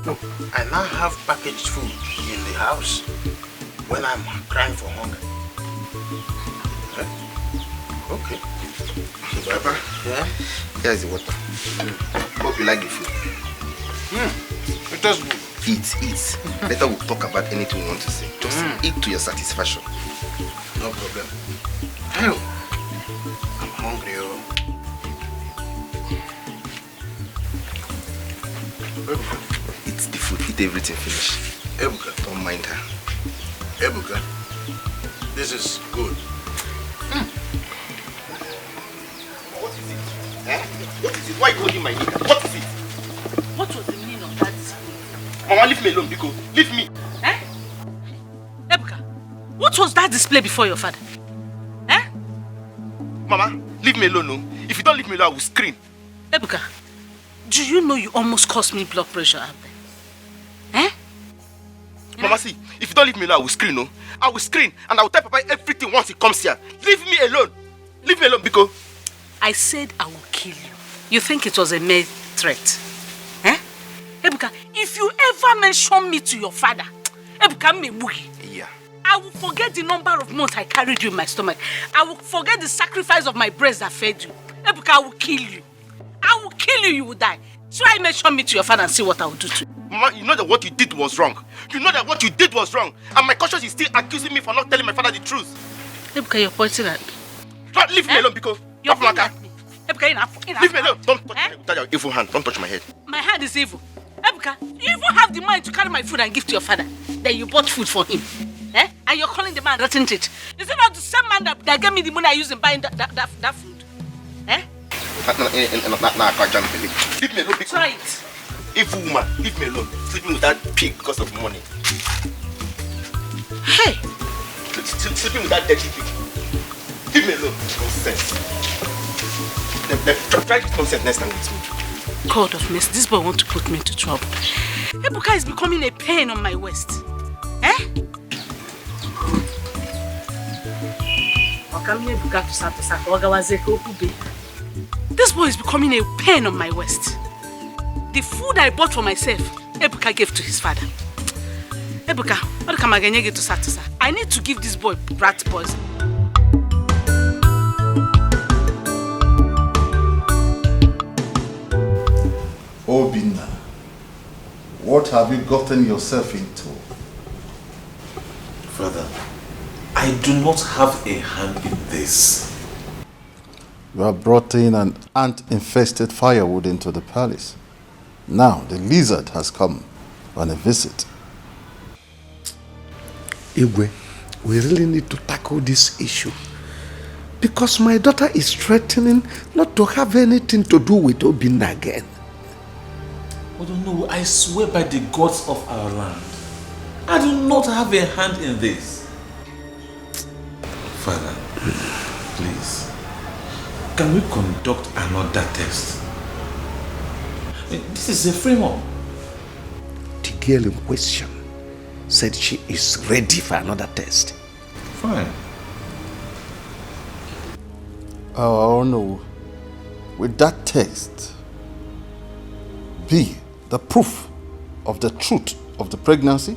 No, I now have packaged food in the house when I'm crying for hunger. Okay. So, Papa, here's the water. Hope you like the food. It does good. Eat. Later we'll talk about anything you want to say. Just eat to your satisfaction. No problem. Hell, I'm hungry. Eat the food. Eat everything. Finish. Ebuka. Don't mind her. Ebuka, this is good. What is it? What is it? Why are you holding my ear? What is it? What was the meaning of that display? Mama, leave me alone, Biko. Leave me. Ebuka, what was that display before your father? Mama, leave me alone, no? If you don't leave me alone, I will scream. Ebuka, do you know you almost caused me blood pressure out there? Mama, see, if you don't leave me alone, I will scream, no? I will scream and I will tell Papa everything once he comes here. Leave me alone. Leave me alone, Biko. I said I will kill you. You think it was a mere threat? Ebuka, if you ever mention me to your father, Ebuka, yeah. I will forget the number of months I carried you in my stomach. I will forget the sacrifice of my breast that fed you. Ebuka, I will kill you. I will kill you, you will die. Try mention me to your father and see what I will do to you. Mama, you know that what you did was wrong. You know that what you did was wrong. And my conscience is still accusing me for not telling my father the truth. Ebuka, you're pointing at me. Don't leave me alone, because you're pointing at me. Ebuka, leave me alone. Don't touch my your evil hand. Don't touch my head. My hand is evil. Ebuka, you even have the mind to carry my food and give to your father. Then you bought food for him. And you're calling the man rotten teeth. Is it not the same man that gave me the money I used in buying that food? Leave me alone. Try it. Evil woman, leave me alone. Sleeping with that pig because of money. Hey! Sleeping with that dirty pig. Leave me alone. Nonsense. Try this nonsense next time with me. God of mercy, this boy wants to put me into trouble. Ebuka is becoming a pain on my waist. This boy is becoming a pain on my waist. The food I bought for myself, Ebuka gave to his father. Ebuka, I need to give this boy rat poison. Obinna, what have you gotten yourself into? Father, I do not have a hand in this. You have brought in an ant-infested firewood into the palace. Now the lizard has come on a visit. Igwe, we really need to tackle this issue. Because my daughter is threatening not to have anything to do with Obinna again. Oh no, I swear by the gods of our land, I do not have a hand in this. Father, please, can we conduct another test? This is a frame-up. The girl in question said she is ready for another test. Fine. Oh no. With that text be the proof of the truth of the pregnancy?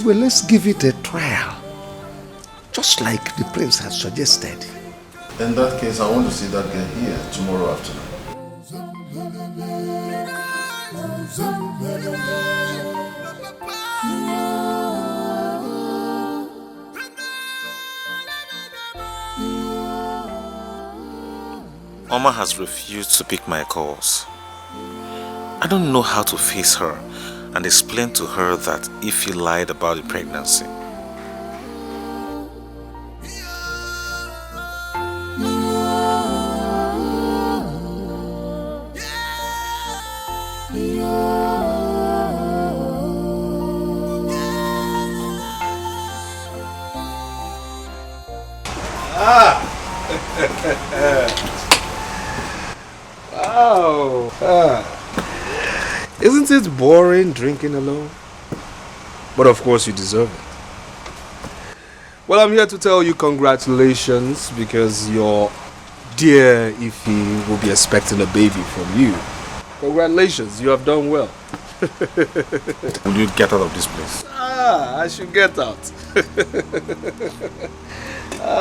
Well, let's give it a trial. Just like the prince has suggested. In that case, I want to see that girl here tomorrow afternoon. Oma has refused to pick my calls. I don't know how to face her and explain to her that if he lied about the pregnancy. Wow. Isn't it boring drinking alone? But of course you deserve it. Well, I'm here to tell you congratulations because your dear Ify will be expecting a baby from you. Congratulations, you have done well. Will you get out of this place? I should get out.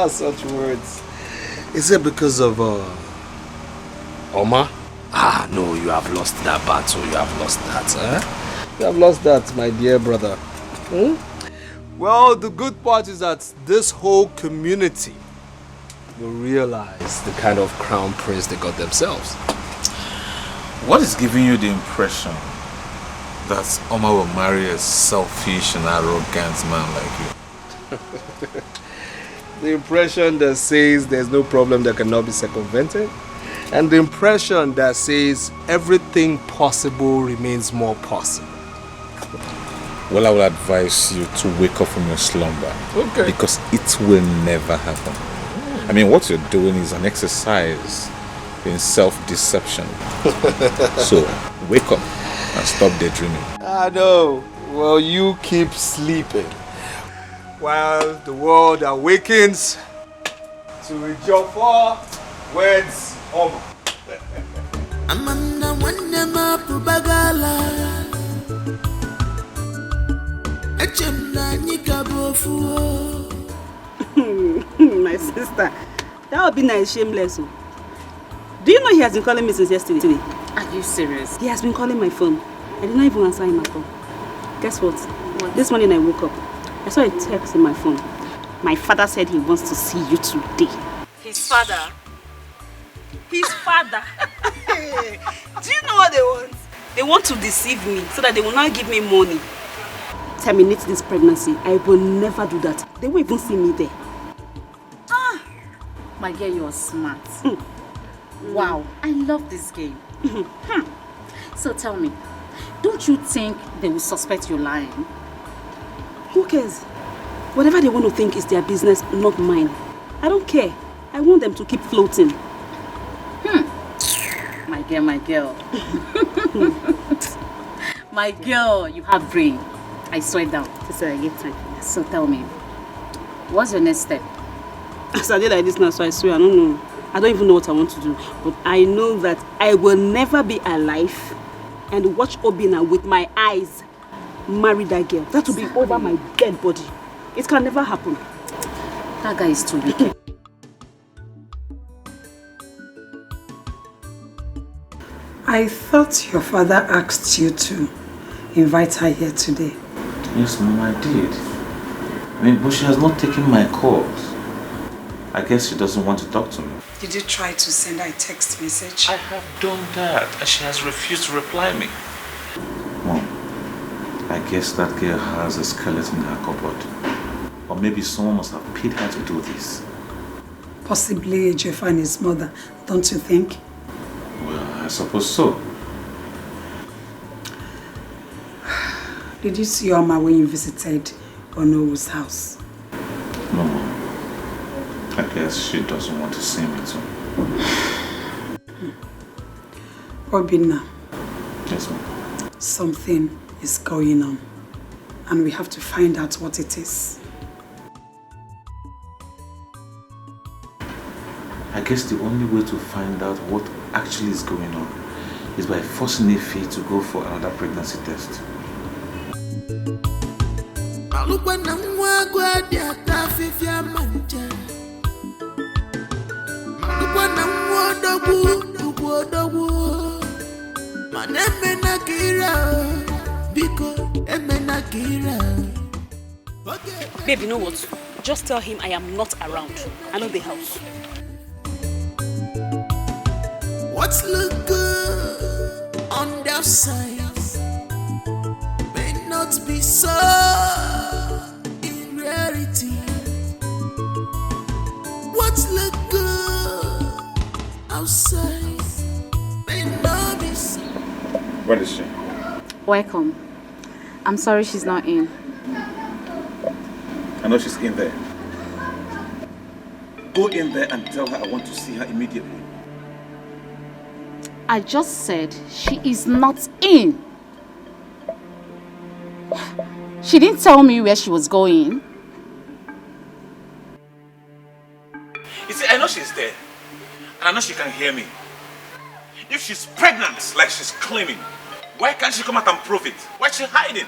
Such words. Is it because of Oma? No, you have lost that battle. You have lost that, You have lost that, my dear brother. Well, the good part is that this whole community will realize the kind of crown prince they got themselves. What is giving you the impression that Oma will marry a selfish and arrogant man like you? The impression that says there's no problem that cannot be circumvented, and the impression that says everything possible remains more possible. Well, I will advise you to wake up from your slumber. Okay. Because it will never happen. I mean, what you're doing is an exercise in self-deception. So, wake up and stop daydreaming. I know. Well, you keep sleeping while the world awakens to Ejiofor weds Oma. Amanda Wandema Pubagala Echemna Nikabofu. My sister, that would be nice, shameless. Do you know he has been calling me since yesterday? Are you serious? He has been calling my phone. I did not even answer him at all. Guess what? This morning I woke up. I saw a text in my phone. My father said he wants to see you today. His father? His father? Do you know what they want? They want to deceive me so that they will not give me money. Terminate this pregnancy. I will never do that. They won't even see me there. My girl, you are smart. Wow, I love this game. So tell me, don't you think they will suspect you lying? Who cares? Whatever they want to think is their business, not mine. I don't care. I want them to keep floating. My girl. My girl, you have brain. I swear down. So I get time. So tell me, what's your next step? As I did like this now, so I swear, I don't know. I don't even know what I want to do. But I know that I will never be alive and watch Obinna with my eyes marry that girl. That will be over my dead body. It can never happen. That guy is too wicked. I thought your father asked you to invite her here today. Yes, Mom, I did. But she has not taken my calls. I guess she doesn't want to talk to me. Did you try to send her a text message? I have done that, and she has refused to reply me. Mom, I I guess that girl has a skeleton in her cupboard. Or maybe someone must have paid her to do this. Possibly Ejiofor and his mother, don't you think? Well, I suppose so. Did you see Oma when you visited Onowu's house? No. I guess she doesn't want to see me too. Obinna. Yes, ma'am. Something is going on. And we have to find out what it is. I guess the only way to find out what actually is going on is by forcing Ife to go for another pregnancy test. Babe, you know what? Just tell him I am not around. I know the house. What's look good on the outside may not be so in reality. What's look good outside may not be so. Where is she? Welcome. I'm sorry she's not in. I know she's in there. Go in there and tell her I want to see her immediately. I just said she is not in. She didn't tell me where she was going. You see, I know she's there. And I know she can hear me. If she's pregnant, like she's claiming, why can't she come out and prove it? Why is she hiding?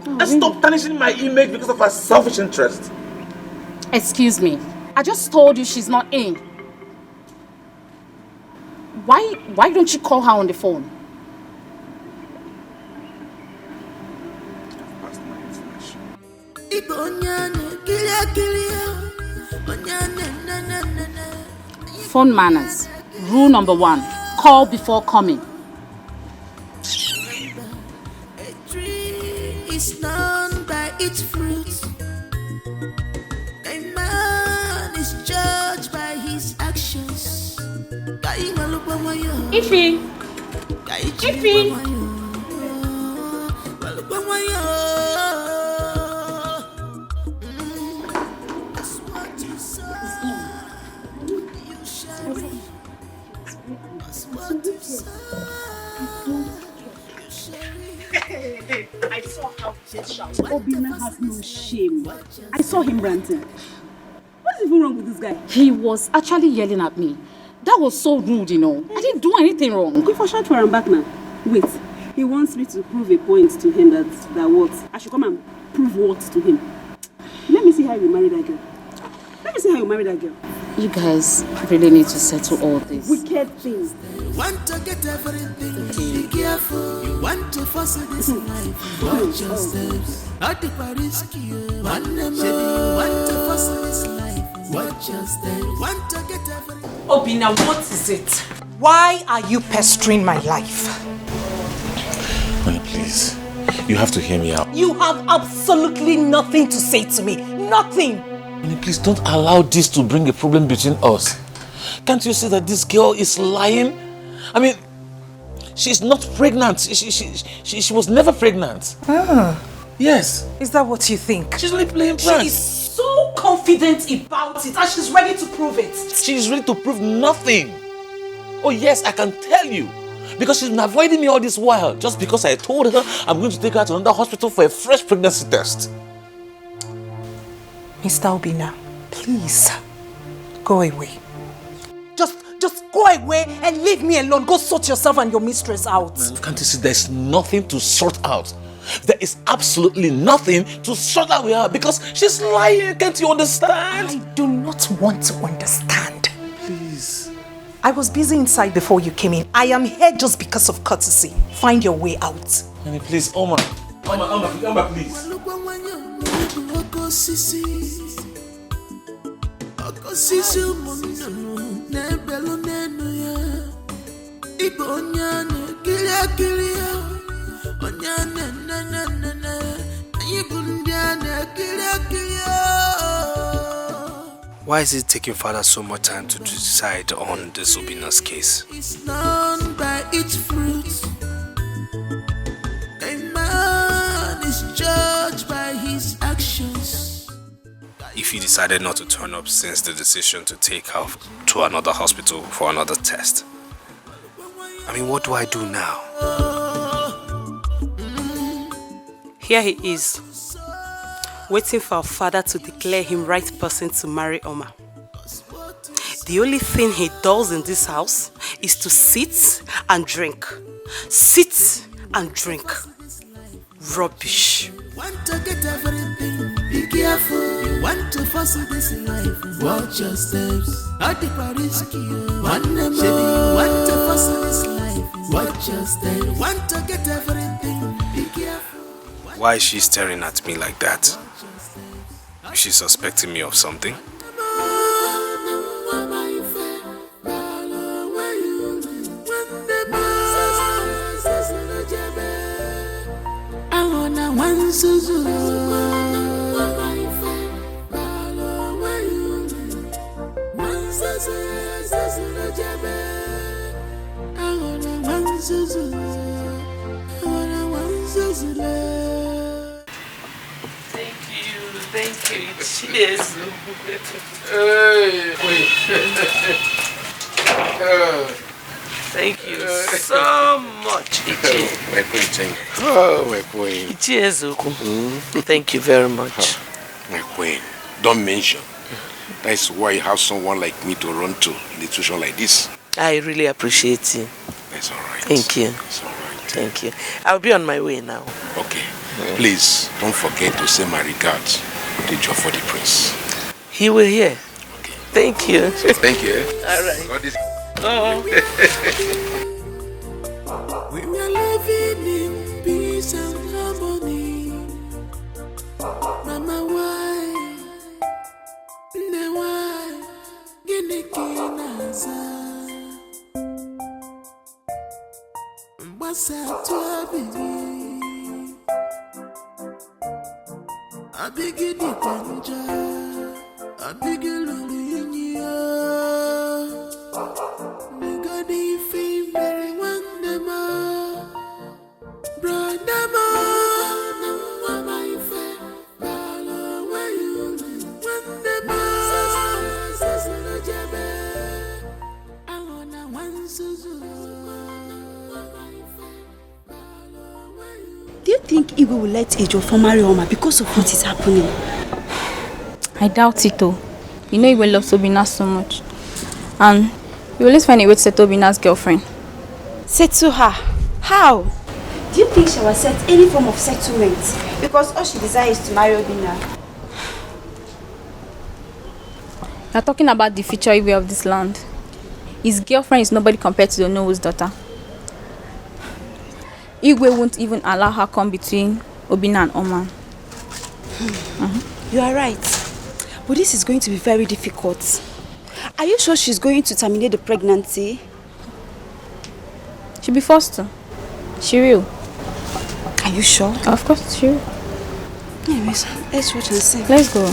And stop tarnishing my image because of her selfish interest. Excuse me. I just told you she's not in. Why don't you call her on the phone? Phone manners. Rule number 1. Call before coming. A tree is known by its fruit. A man is judged by his actions. Ify! Ify! I saw how he shouted. Obinna has no shame. I saw him ranting. What is even wrong with this guy? He was actually yelling at me. That was so rude, you know. I didn't do anything wrong. Go for short for him back now. Wait, he wants me to prove a point to him that what? I should come and prove what to him? Let me see how you marry that girl. Let me see how you marry that girl. You guys really need to settle all this. Wicked things. Want to get everything, be careful. You want to force this life, watch your steps. At the Paris, want to force this life, watch your steps. Want to get everything. Obinna, what is it? Why are you pestering my life? Honey, please. You have to hear me out. You have absolutely nothing to say to me. Nothing. Honey, please don't allow this to bring a problem between us. Can't you see that this girl is lying? I mean, she's not pregnant. She was never pregnant. Ah. Yes. Is that what you think? She's only playing pranks. She is so confident about it and she's ready to prove it. She's ready to prove nothing. Oh yes, I can tell you. Because she's been avoiding me all this while. Just because I told her I'm going to take her to another hospital for a fresh pregnancy test. Mr. Obinna, please, go away. Just go away and leave me alone. Go sort yourself and your mistress out. Can't you see there's nothing to sort out? There is absolutely nothing to sort out with her because she's lying. Can't you understand? I do not want to understand. Please. I was busy inside before you came in. I am here just because of courtesy. Find your way out. Honey, please, Oma, please. Why is it taking father so much time to decide on this Obina's case? It's known by its fruits. A man is judged by his actions. If he decided not to turn up since the decision to take her to another hospital for another test, I mean, what do I do now? Here he is, waiting for our father to declare him right person to marry Oma. The only thing he does in this house is to sit and drink. Sit and drink. Rubbish. Want to get everything, be careful. You want to pursue this life, watch your steps. I take a risk, want to pursue this life, watch your steps. Want to get everything, be careful. Why is she staring at me like that? Is she suspecting me of something? Thank you. Cheers. Thank you so much, Ichi. My queen, thank you. Oh, my queen. Cheers, Thank you very much. My queen, don't mention. That's why you have someone like me to run to in a situation like this. I really appreciate you. That's all right. Thank you. It's all right. Thank you. I'll be on my way now. Okay. Please, don't forget to say my regards to Jofo the Prince. He will hear. Okay. Thank you. Thank you. All right. God is... We are living in peace and harmony. Mama, why? Why? Mbasa to abigi, abigi di panja, abigi luluinya. Nigadi fi meri wandema, brandema. Mama ife, balo wayu wandema. Sasuna jabe, awona wansuzu. Do you think Igwe will let Ejiofor marry Oma because of what is happening? I doubt it though. You know Igwe loves Obina so much. And he will always find a way to settle Obina's girlfriend. Settle her? How? Do you think she will accept any form of settlement? Because all she desires is to marry Obina. You're talking about the future Igwe of this land. His girlfriend is nobody compared to the Onowo's daughter. Igwe won't even allow her come between Obina and Oma. You are right. But this is going to be very difficult. Are you sure she's going to terminate the pregnancy? She'll be forced to. She will. Are you sure? Of course, she will. Anyways, let's watch and see. Let's go.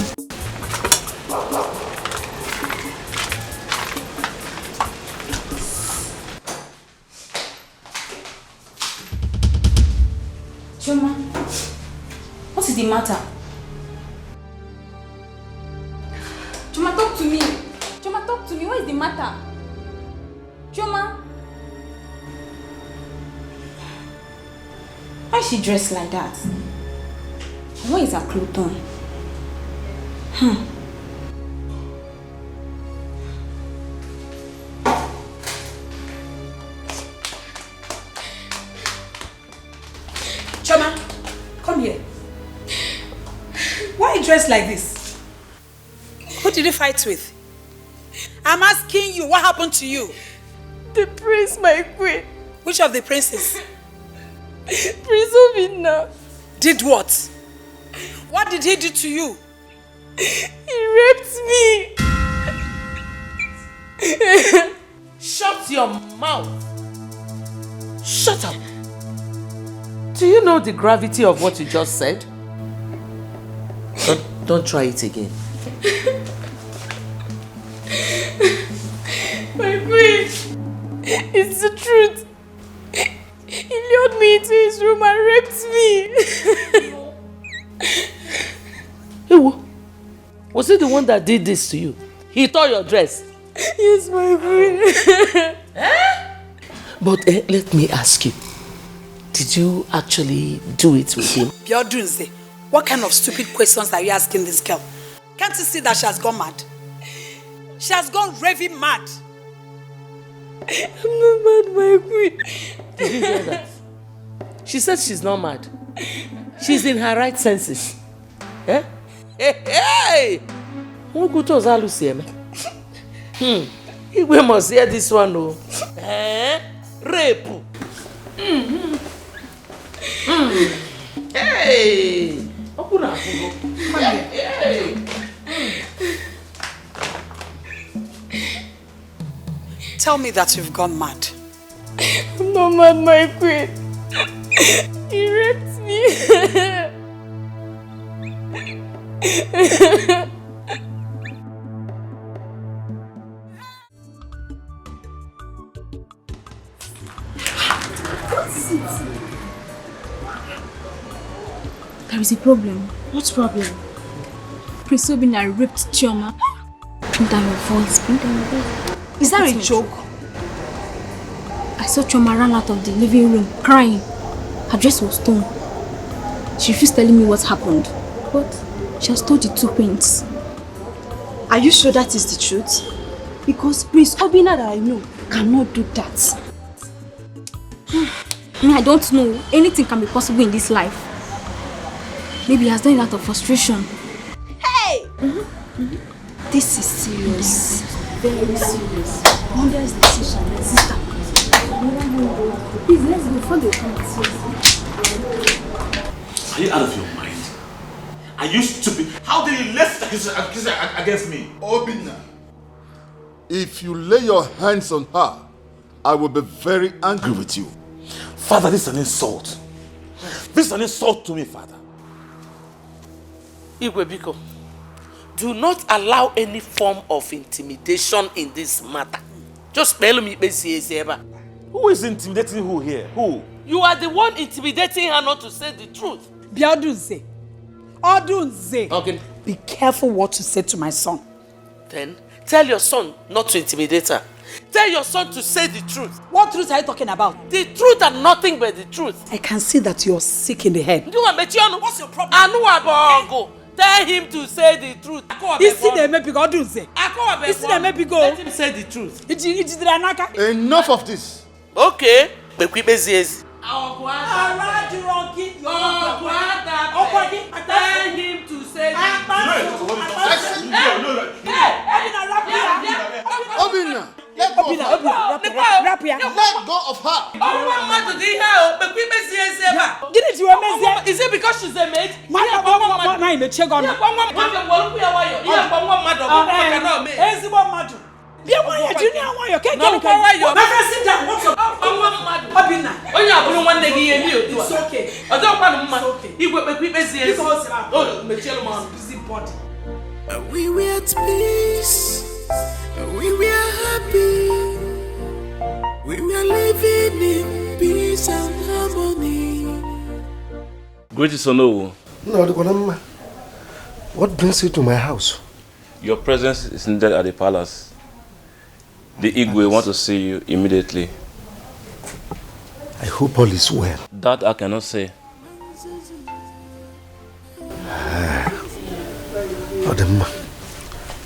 Choma, what is the matter? Choma, talk to me. Choma, talk to me. What is the matter? Choma. Why is she dressed like that? Where is her clothes on? Choma, come here. Why are you dressed like this? Who did you fight with? I'm asking you, what happened to you? The prince, my queen. Which of the princes? Prince Obina. Did what? What did he do to you? He raped me. Shut your mouth. Shut up. Do you know the gravity of what you just said? Don't try it again. My queen, it's the truth. He lured me into his room and raped me. Ewo, was he the one that did this to you? He tore your dress? Yes, my queen. But let me ask you, did you actually do it with him? Biodunze, what kind of stupid questions are you asking this girl? Can't you see that she has gone mad? She has gone raving mad. I'm not mad, my queen. Did you hear that? She said she's not mad. She's in her right senses. Eh? Hey! Who go to Ozalusi? We must hear this one, no? Rape. Hey! Open up. Hey! Tell me that you've gone mad. I'm not mad, my queen. He raped me. There is a problem. What problem? Prince Obinna raped Chioma. Bring down your voice. Bring down your voice. Is that a joke? I saw Chioma run out of the living room crying. Her dress was torn. She refused telling me what happened. But she has told the two queens. Are you sure that is the truth? Because Prince Obinna that I know cannot do that. I don't know. Anything can be possible in this life. Maybe he has done it out of frustration. Hey! This is serious. Very serious. Wonders decision, my sister. Please, let's go before they come. Are you out of your mind? Are you stupid? How did you lift accusation against me? Obinna, if you lay your hands on her, I will be very angry with you. Father, this is an insult. This is an insult to me, Father. Igwebiko, do not allow any form of intimidation in this matter. Just spell me. Who is intimidating who here? Who? You are the one intimidating her not to say the truth. Biodunze. Odunze. Okay. Be careful what you say to my son. Then tell your son not to intimidate her. Tell your son to say the truth. What truth are you talking about? The truth and nothing but the truth. I can see that you're sick in the head. What's your problem? Tell him to say the truth. Let him say the truth. Enough of this. Okay. Tell him to say the Obinna, let go of her. Is it because she's a maid? We were at peace. We were happy. We were living in peace and harmony. Greetings, Ono. No, what brings you to my house? Your presence is needed at the palace. The Igwe want to see you immediately. I hope all is well. That I cannot say.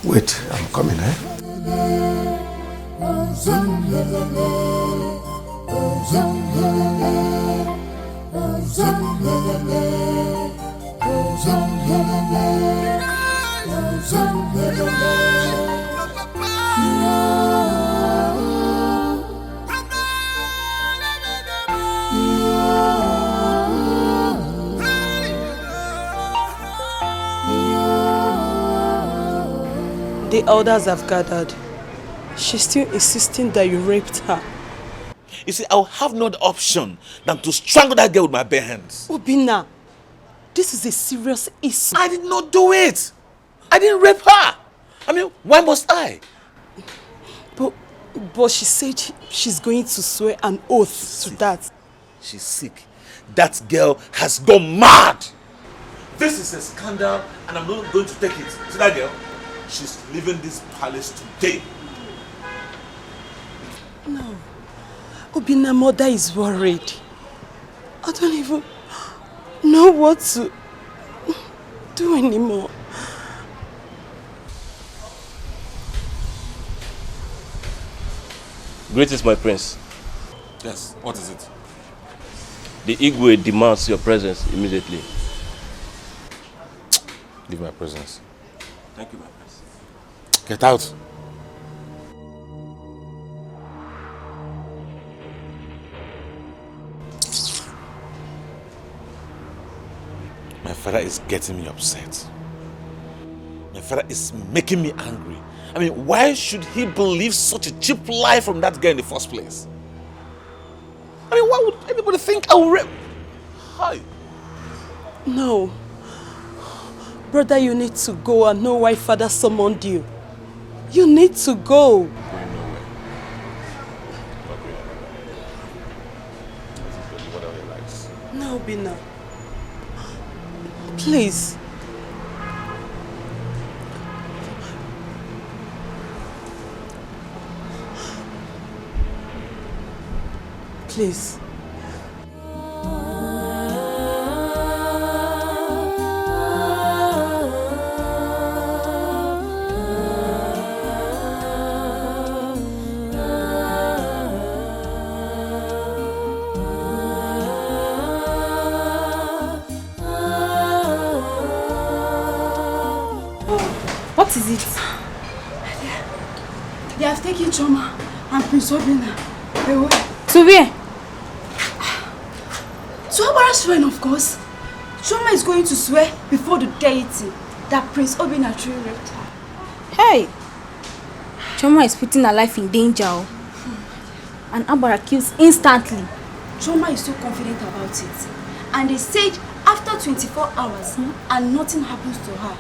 Wait, I'm coming, The elders have gathered. She's still insisting that you raped her. You see, I'll have no other option than to strangle that girl with my bare hands. Obinna, This is a serious issue. I did not do it. I didn't rape her. I mean, why must I? But she said she's going to swear an oath to that. She's sick. That girl has gone mad. This is a scandal and I'm not going to take it. See that girl? She's leaving this palace today. No. Obina's mother is worried. I don't even know what to do anymore. Greetings, my prince. Yes, what is it? The Igwe demands your presence immediately. Leave my presence. Thank you, my prince. Get out. My father is getting me upset. My father is making me angry. I mean, why should he believe such a cheap lie from that girl in the first place? I mean, why would anybody think I will rape? Hi. No. Brother, you need to go and know why father summoned you. You need to go. No, Bina. Please. Please. What is it? They have taken Choma and Prince Obina away. To where? To Abara's shrine, of course. Choma is going to swear before the deity that Prince Obina truly raped her. Hey! Choma is putting her life in danger. And Abara kills instantly. Choma is so confident about it. And they said after 24 hours and nothing happens to her,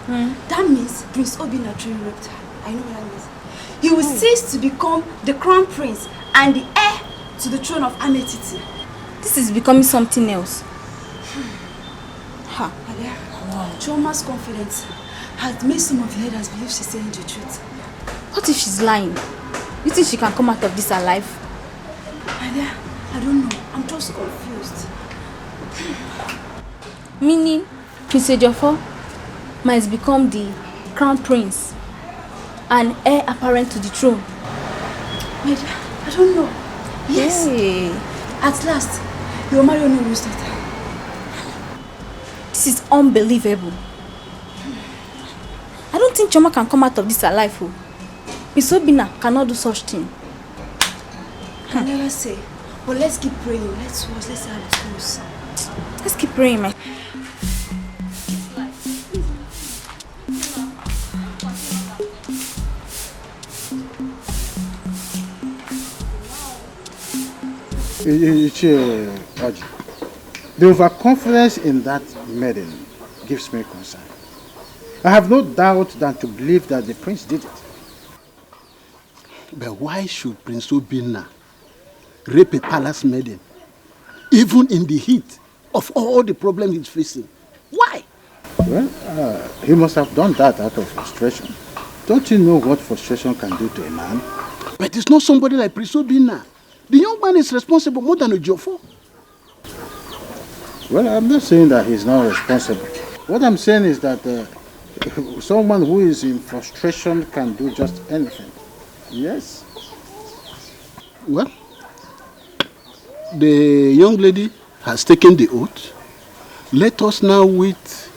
that means Prince Obina truly raped her. I know what that means. He will cease to become the crown prince and the heir to the throne of Ametiti. This is becoming something else. Ha. Choma's confidence has made some of the elders believe she's saying the truth. What if she's lying? You think she can come out of this alive? I don't know. I'm just confused. Meaning, Prince Ejiofor must become the crown prince and heir apparent to the throne. My dear, I don't know. Yes. Hey. At last, you will marry Onoru's daughter. This is unbelievable. I don't think Choma can come out of this alive. Prince Obina cannot do such thing. I never say. But let's keep praying. Let's watch. Let's see how it goes. Let's keep praying, my. The overconfidence in that maiden gives me concern. I have no doubt than to believe that the prince did it. But why should Prince Obina rape a palace maiden, even in the heat of all the problems he's facing? Why? Well, he must have done that out of frustration. Don't you know what frustration can do to a man? But it's not somebody like Prince Obina. The young man is responsible more than Ejiofor. Well, I'm not saying that he's not responsible. What I'm saying is that someone who is in frustration can do just anything. Yes? Well, the young lady has taken the oath. Let us now wait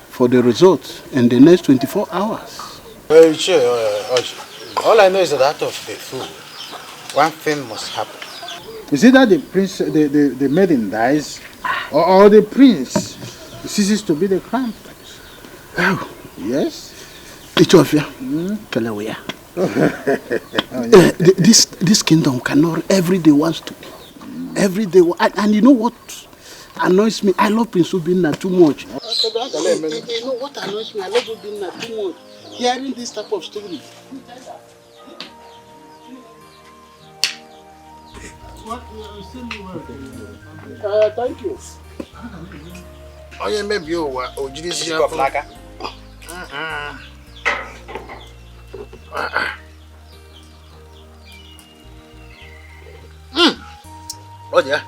for the results in the next 24 hours. Well, all I know is that out of the two, one thing must happen. Is it that the prince, the maiden dies, or the prince ceases to be the crown prince? Oh, yes. Ichofia, Kalawea. This kingdom cannot every day wants to. Every day, and you know what annoys me. I love Prince Obinna too much. You know what annoys me? I love Obinna too much. Hearing this type of story. Thank you. Oh, yeah, maybe you were. Oh, did you see your flag? Oh, yeah.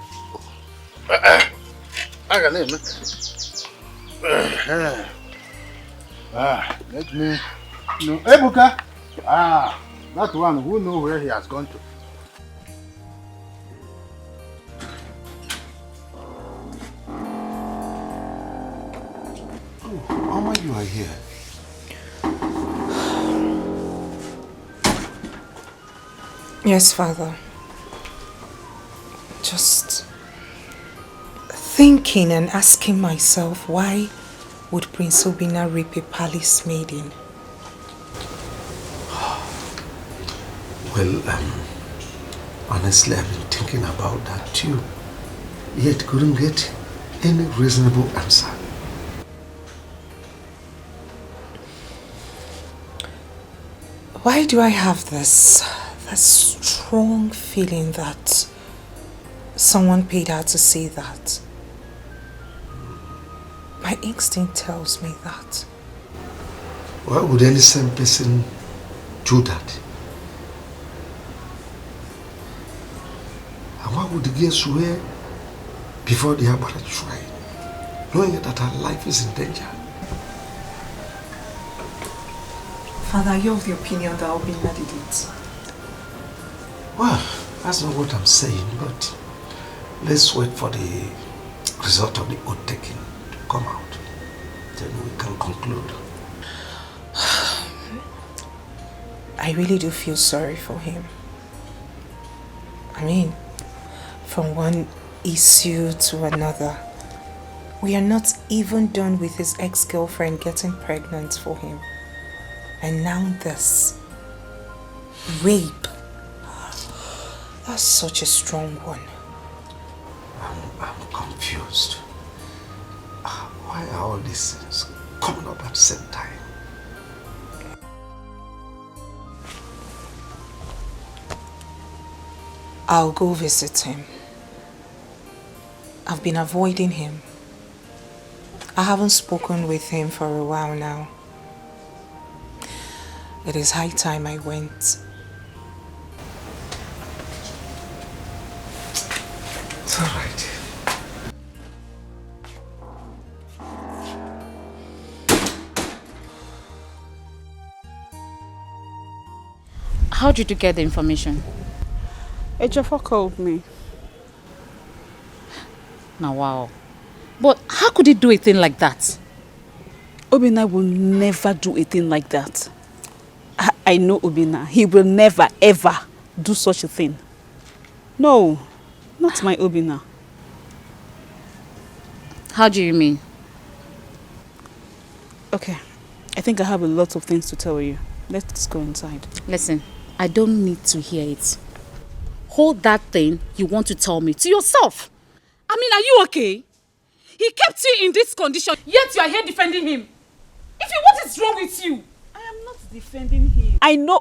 I can name it. Let me know. Hey, Buka. That one, who knows where he has gone to? Mama, you are here. Yes, Father. Just thinking and asking myself, why would Prince Obinna rape a palace maiden? Well, honestly, I've been thinking about that too. Yet couldn't get any reasonable answer. Why do I have this strong feeling that someone paid her to say that? My instinct tells me that. Why would any same person do that? And why would the girl swear before the Abara shrine, knowing that her life is in danger? Father, you're of the opinion that Obinna did it. Well, that's not what I'm saying, but let's wait for the result of the oath taking to come out. Then we can conclude. I really do feel sorry for him. I mean, from one issue to another. We are not even done with his ex-girlfriend getting pregnant for him. And now this. Rape. That's such a strong one. I'm confused. Why are all these things coming up at the same time? I'll go visit him. I've been avoiding him. I haven't spoken with him for a while now. It is high time I went. It's all right. How did you get the information? Ejiofor called me. Now, wow. But how could he do a thing like that? Obinna will never do a thing like that. I know Obinna. He will never, ever do such a thing. No, not my Obinna. How do you mean? Okay, I think I have a lot of things to tell you. Let's go inside. Listen, I don't need to hear it. Hold that thing you want to tell me to yourself. I mean, are you okay? He kept you in this condition, yet you are here defending him. What is wrong with you? I am not defending him. I know.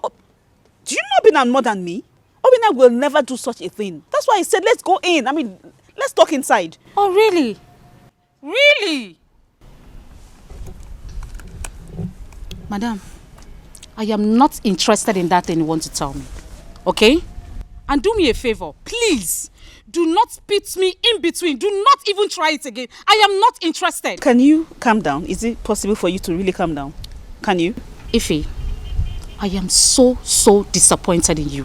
Do you know Obinna more than me? Obinna will never do such a thing. That's why I said let's go in. I mean, let's talk inside. Oh, really? Really? Madam, I am not interested in that thing you want to tell me. Okay? And do me a favor, please. Do not pit me in between. Do not even try it again. I am not interested. Can you calm down? Is it possible for you to really calm down? Can you? Ife, I am so disappointed in you.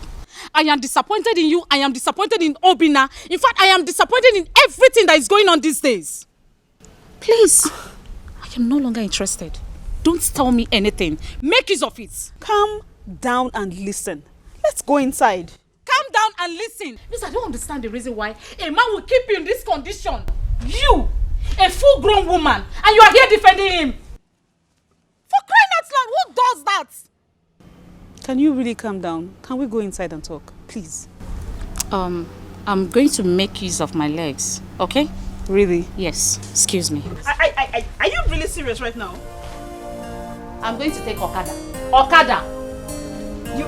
I am disappointed in you. I am disappointed in Obinna. In fact, I am disappointed in everything that is going on these days. Please, I am no longer interested. Don't tell me anything. Make use of it. Calm down and listen. Let's go inside. Calm down and listen. Because I don't understand the reason why a man will keep you in this condition. You, a full-grown woman, and you are here defending him. For crying out loud, who does that? Can you really calm down? Can we go inside and talk, please? I'm going to make use of my legs, okay? Really? Yes. Excuse me. Are you really serious right now? I'm going to take Okada. Okada! You...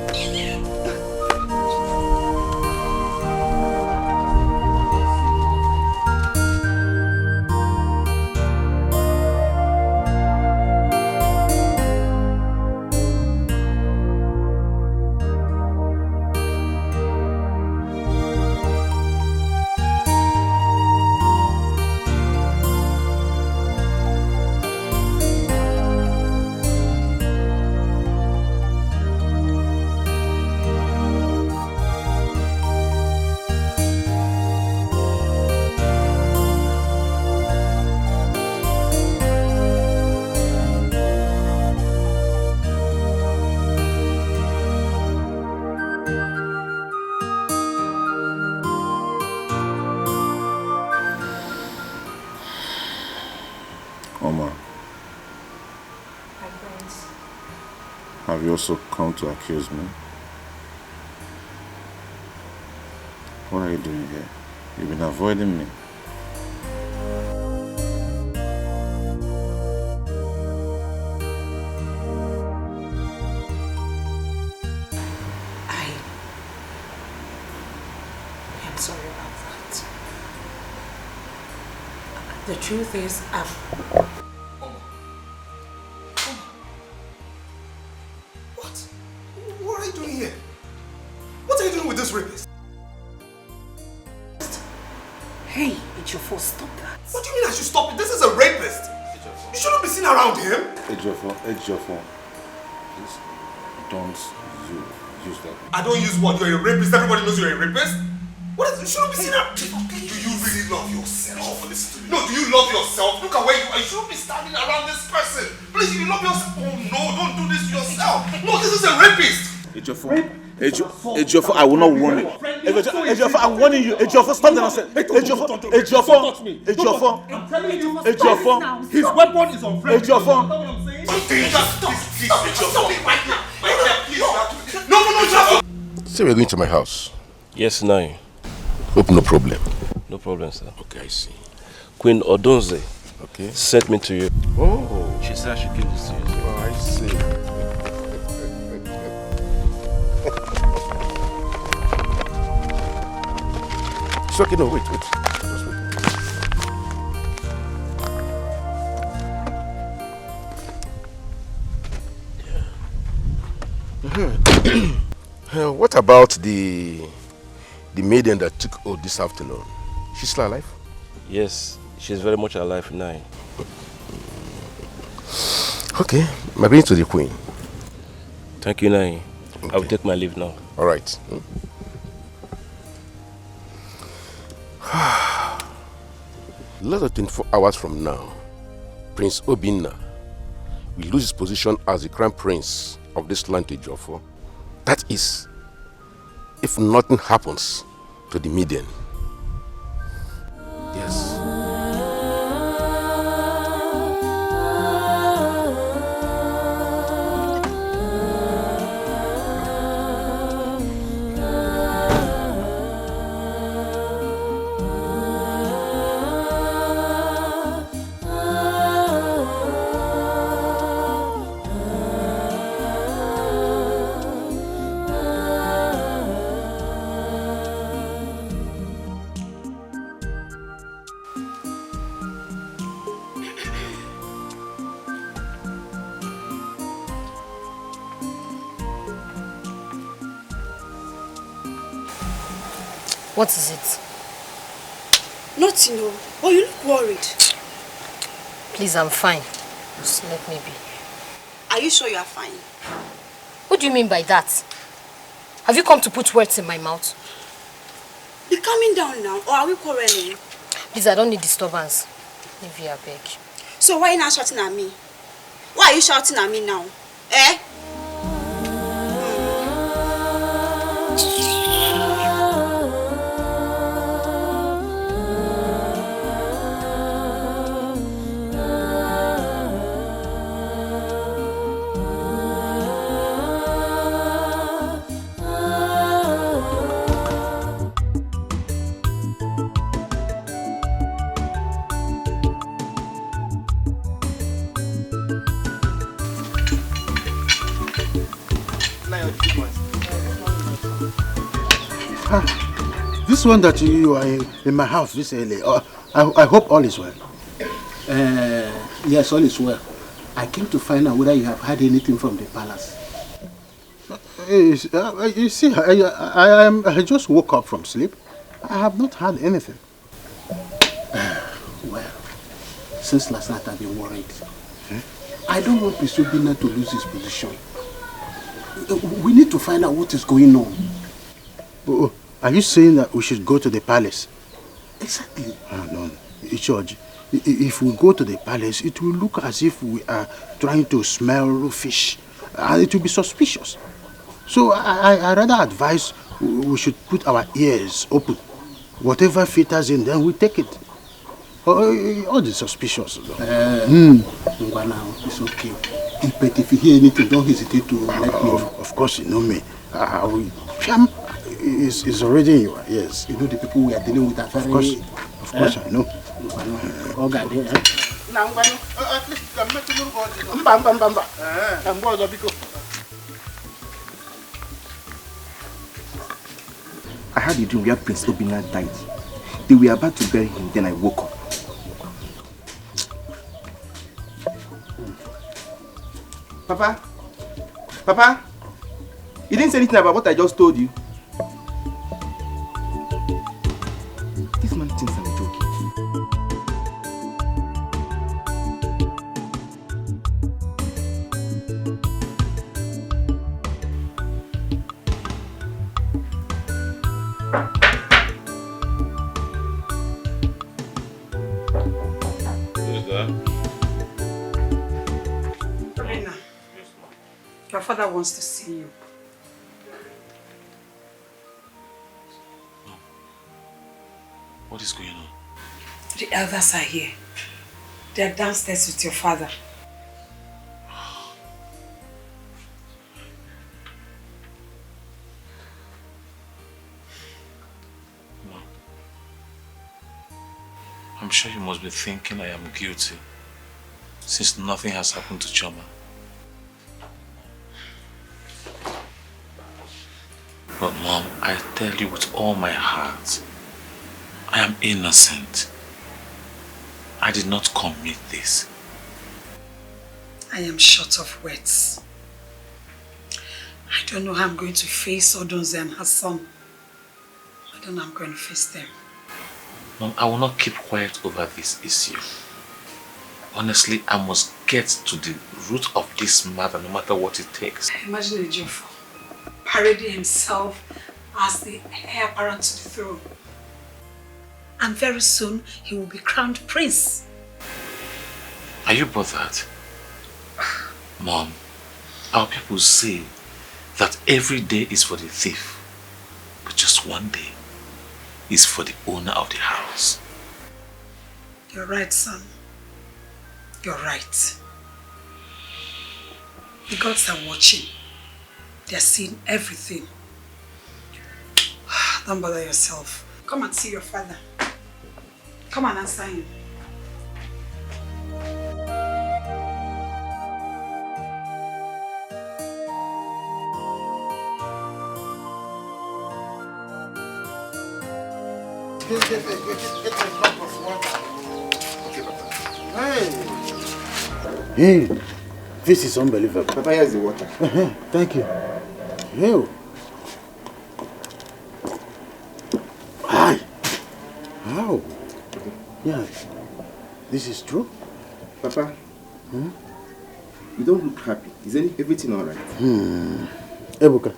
Oma, have you also come to accuse me? What are you doing here? You've been avoiding me. I'm sorry about that. The truth is, What are you doing here? What are you doing with this rapist? Hey, it's your fault. Stop that. What do you mean I should stop it? This is a rapist. You shouldn't be seen around him. Ejiofor, please don't use that. I don't use what? You're a rapist. Everybody knows you're a rapist. What is? You shouldn't be seen around. Do you really love yourself? Listen to me. No, do you love yourself? Look at where you are. You shouldn't be standing around this person. Please, if you love yourself. Oh no, don't do this to yourself. No, this is a rapist. Ejiofor, I will not warn you. Ejiofor, I'm warning you. Ejiofor, stop the nonsense. Ejiofor, his weapon is on friend. Ejiofor. No. Say we're going to my house. Yes, Nai. Hope no problem. No problem, sir. Okay, I see. Queen Odonze okay. sent me to you. Oh. She said I should give this to you. Oh, I see. It's okay, no, wait. Just wait. What about the maiden that took oath this afternoon? She's still alive? Yes, she's very much alive now. Okay, I'm going to the queen. Thank you, Nai. Okay. I will take my leave now. All right. Less than 24 hours from now, Prince Obinna will lose his position as the crown prince of this land to Ejiofor. That is, if nothing happens to the maiden. Yes. What is it? Nothing, no. Oh, you look worried. Please, I'm fine. Just let me be. Are you sure you are fine? What do you mean by that? Have you come to put words in my mouth? Be calming down now, or are we quarreling? Please, I don't need disturbance. Leave here, I beg. So why are you not shouting at me? Why are you shouting at me now? Eh? This one that you are in my house this early, I hope all is well. Yes, all is well. I came to find out whether you have heard anything from the palace. You see, I just woke up from sleep. I have not heard anything. Well, since last night I've been worried. I don't want Prince Obinna to lose his position. We need to find out what is going on. Are you saying that we should go to the palace? Exactly. No, George. If we go to the palace, it will look as if we are trying to smell fish. And it will be suspicious. So I rather advise we should put our ears open. Whatever filters in, then we take it. All the suspicious. Now, it's okay. But if you hear anything, don't hesitate to let me know. Of course, you know me. Fiam is already in your ears. You know the people we are dealing with are very... Of course, I know. Oh, God, I had a dream where Prince Obinna died. They were about to bury him, then I woke up. Papa? Papa? You didn't say anything about what I just told you. This man thinks I'm joking. Your father wants to see you. What is going on? The elders are here. They are downstairs with your father. Mom, I'm sure you must be thinking I am guilty, since nothing has happened to Choma. But Mom, I tell you with all my heart, I am innocent. I did not commit this. I am short of words. I don't know how I'm going to face Odunze and her son. I don't know how I'm going to face them. Mom, I will not keep quiet over this issue. Honestly, I must get to the root of this matter, no matter what it takes. Imagine Ejiofor parading himself as the heir apparent to the throne. And very soon, he will be crowned prince. Are you bothered? Mom, our people say that every day is for the thief, but just one day is for the owner of the house. You're right, son. You're right. The gods are watching. They're seeing everything. Don't bother yourself. Come and see your father. Come and answer him. Get a cup of water. Okay, Papa. Hey, this is unbelievable. Papa, here's the water. Thank you. Hey. Hi. How? Yeah. This is true? Papa, you don't look happy. Is everything alright? Ebuka,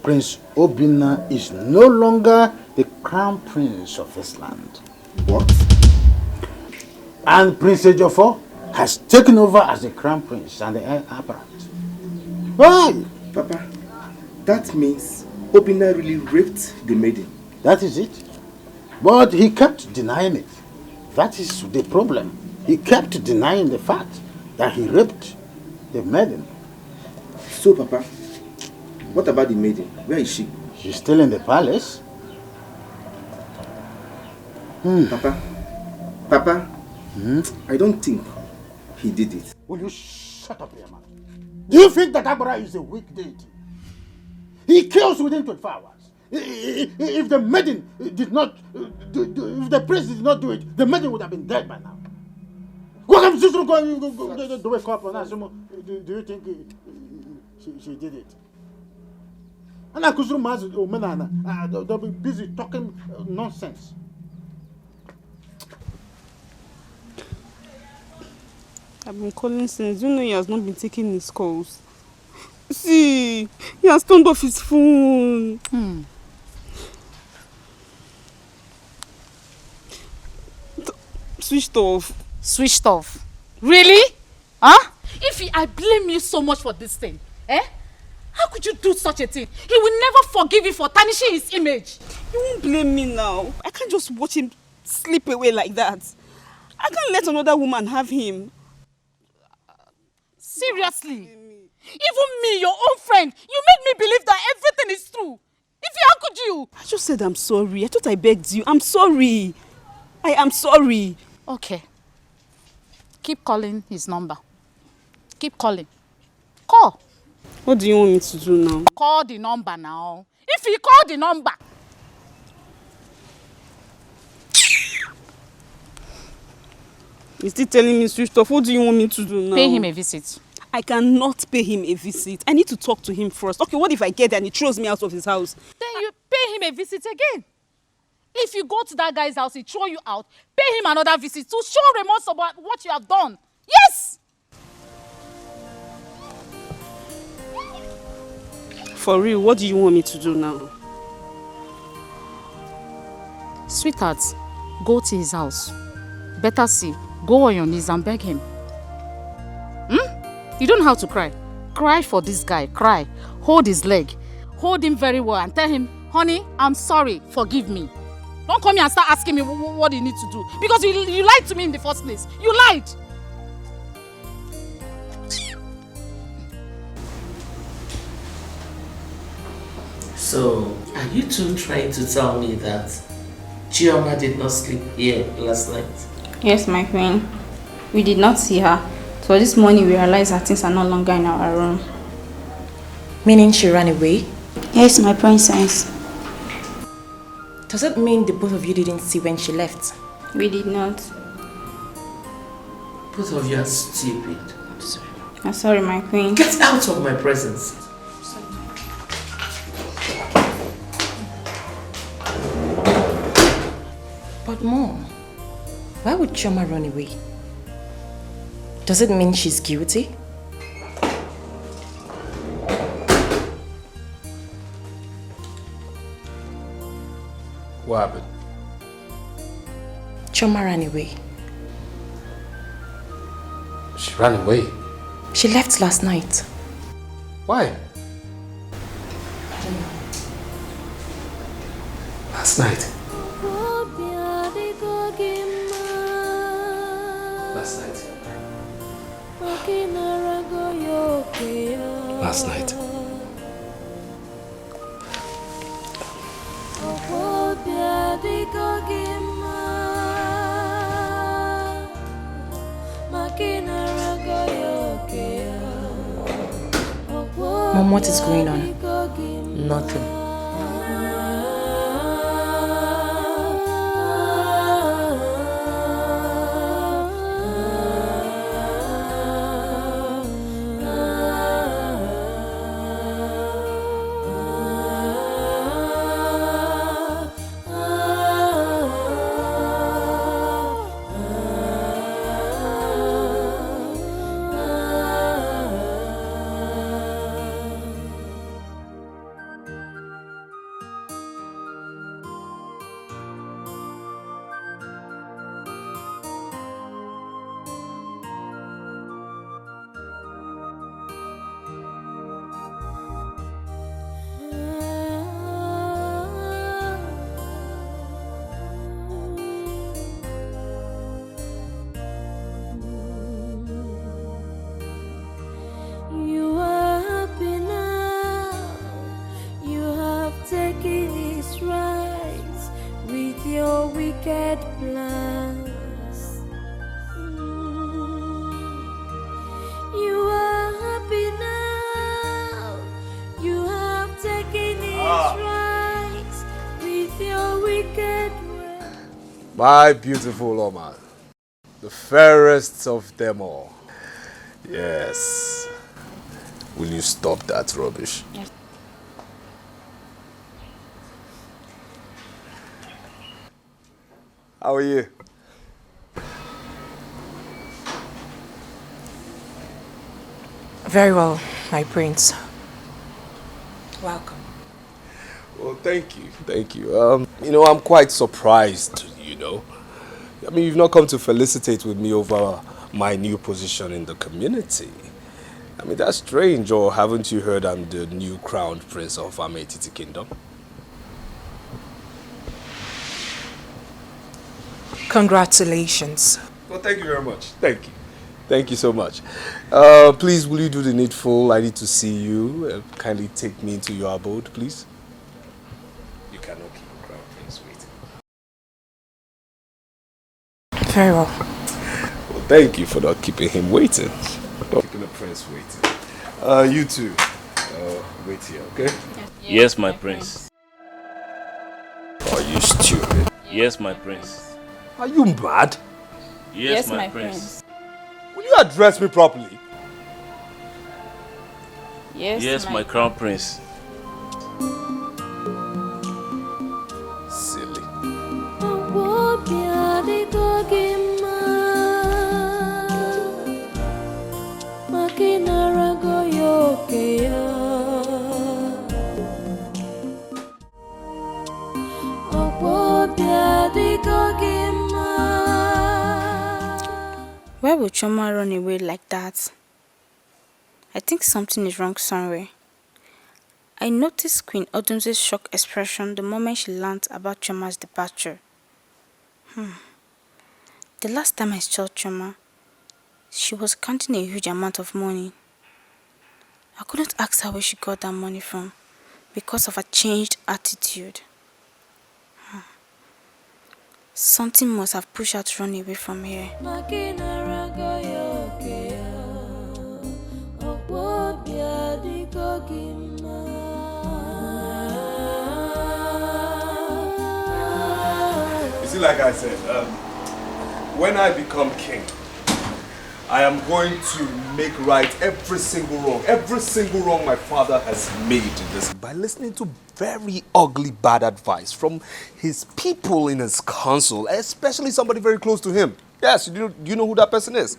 Prince Obinna is no longer the crown prince of this land. What? And Prince Ejiofor has taken over as the crown prince and the heir apparent. Why? Papa, that means Obinna really raped the maiden. That is it. But he kept denying it. That is the problem. He kept denying the fact that he raped the maiden. So, Papa, what about the maiden? Where is she? She's still in the palace. Papa, I don't think he did it. Will you shut up, your man? Do you think that Abra is a weak deity? He kills within 24 hours. If the maiden did not, if the prince did not do it, the maiden would have been dead by now. What am I just going to wake up on us? Do you think she did it? And I could they'll be busy talking nonsense. I've been calling since. You know he has not been taking his calls. See, he has turned off his phone. Switched off. Switched off? Really? Huh? I blame you so much for this thing, how could you do such a thing? He will never forgive you for tarnishing his image. You won't blame me now. I can't just watch him slip away like that. I can't let another woman have him. Seriously? Even me, your own friend, you made me believe that everything is true. How could you? I just said I'm sorry. I thought I begged you. I'm sorry. I am sorry. Okay. Keep calling his number. Keep calling. Call. What do you want me to do now? Call the number now. If you call the number. He's still telling me switched off. What do you want me to do now? Pay him a visit. I cannot pay him a visit. I need to talk to him first. Okay, what if I get there and he throws me out of his house? Then you pay him a visit again. If you go to that guy's house, he throw you out, pay him another visit to show remorse about what you have done. Yes! For real, what do you want me to do now? Sweetheart, go to his house. Better see, go on your knees and beg him. You don't have to cry. Cry for this guy, cry. Hold his leg. Hold him very well and tell him, honey, I'm sorry, forgive me. Don't come here and start asking me what you need to do. Because you lied to me in the first place. You lied. So, are you two trying to tell me that Chioma did not sleep here last night? Yes, my queen. We did not see her. So this morning we realized that things are no longer in our room. Meaning she ran away? Yes, my princess. Does it mean the both of you didn't see when she left? We did not. Both of you are stupid. I'm sorry, my queen. Get out of my presence. But Mom, why would Chioma run away? Does it mean she's guilty? What happened? Chioma ran away. She ran away? She left last night. Why? Last night? Last night? Last night? Mom, what is going on? Nothing. My beautiful Oma. The fairest of them all. Yes. Will you stop that rubbish? Yes. How are you? Very well, my prince. Welcome. Well, thank you. Thank you. You know, I'm quite surprised, you know. I mean, you've not come to felicitate with me over my new position in the community. I mean, that's strange, or haven't you heard I'm the new crowned prince of our Maid kingdom? Congratulations. Well, thank you very much. Thank you. Thank you so much. Please, will you do the needful? I need to see you. Kindly take me into your abode, please. You cannot keep a crown prince waiting. Very well. Well, thank you for not keeping him waiting. Not keeping the prince waiting. You two, wait here, okay? Yes, my prince. Are you stupid? Yes, my prince. Are you mad? Yes, my prince. Will you address me properly? Yes, my crown prince. Silly. Why would Choma run away like that? I think something is wrong somewhere. I noticed Queen Odumze's shocked expression the moment she learned about Choma's departure. The last time I saw Choma, she was counting a huge amount of money. I couldn't ask her where she got that money from because of her changed attitude. Something must have pushed her to run away from here. You see, like I said, when I become king, I am going to make right every single wrong my father has made in this by listening to very ugly bad advice from his people in his council, especially somebody very close to him. Yes, do you know who that person is?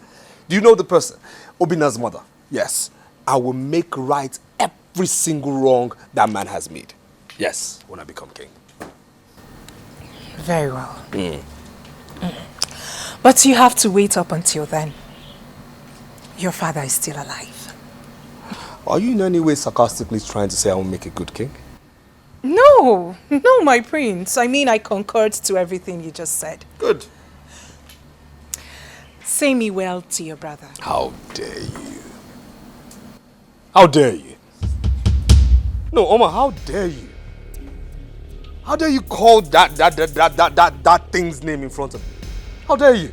Do you know the person? Obina's mother. Yes, I will make right every single wrong that man has made. Yes, when I become king. Very well. But you have to wait up until then. Your father is still alive. Are you in any way sarcastically trying to say I will make a good king? No, my prince. I mean, I concurred to everything you just said. Good. Say me well to your brother. How dare you? How dare you? No, Oma, how dare you? How dare you call that thing's name in front of me? How dare you?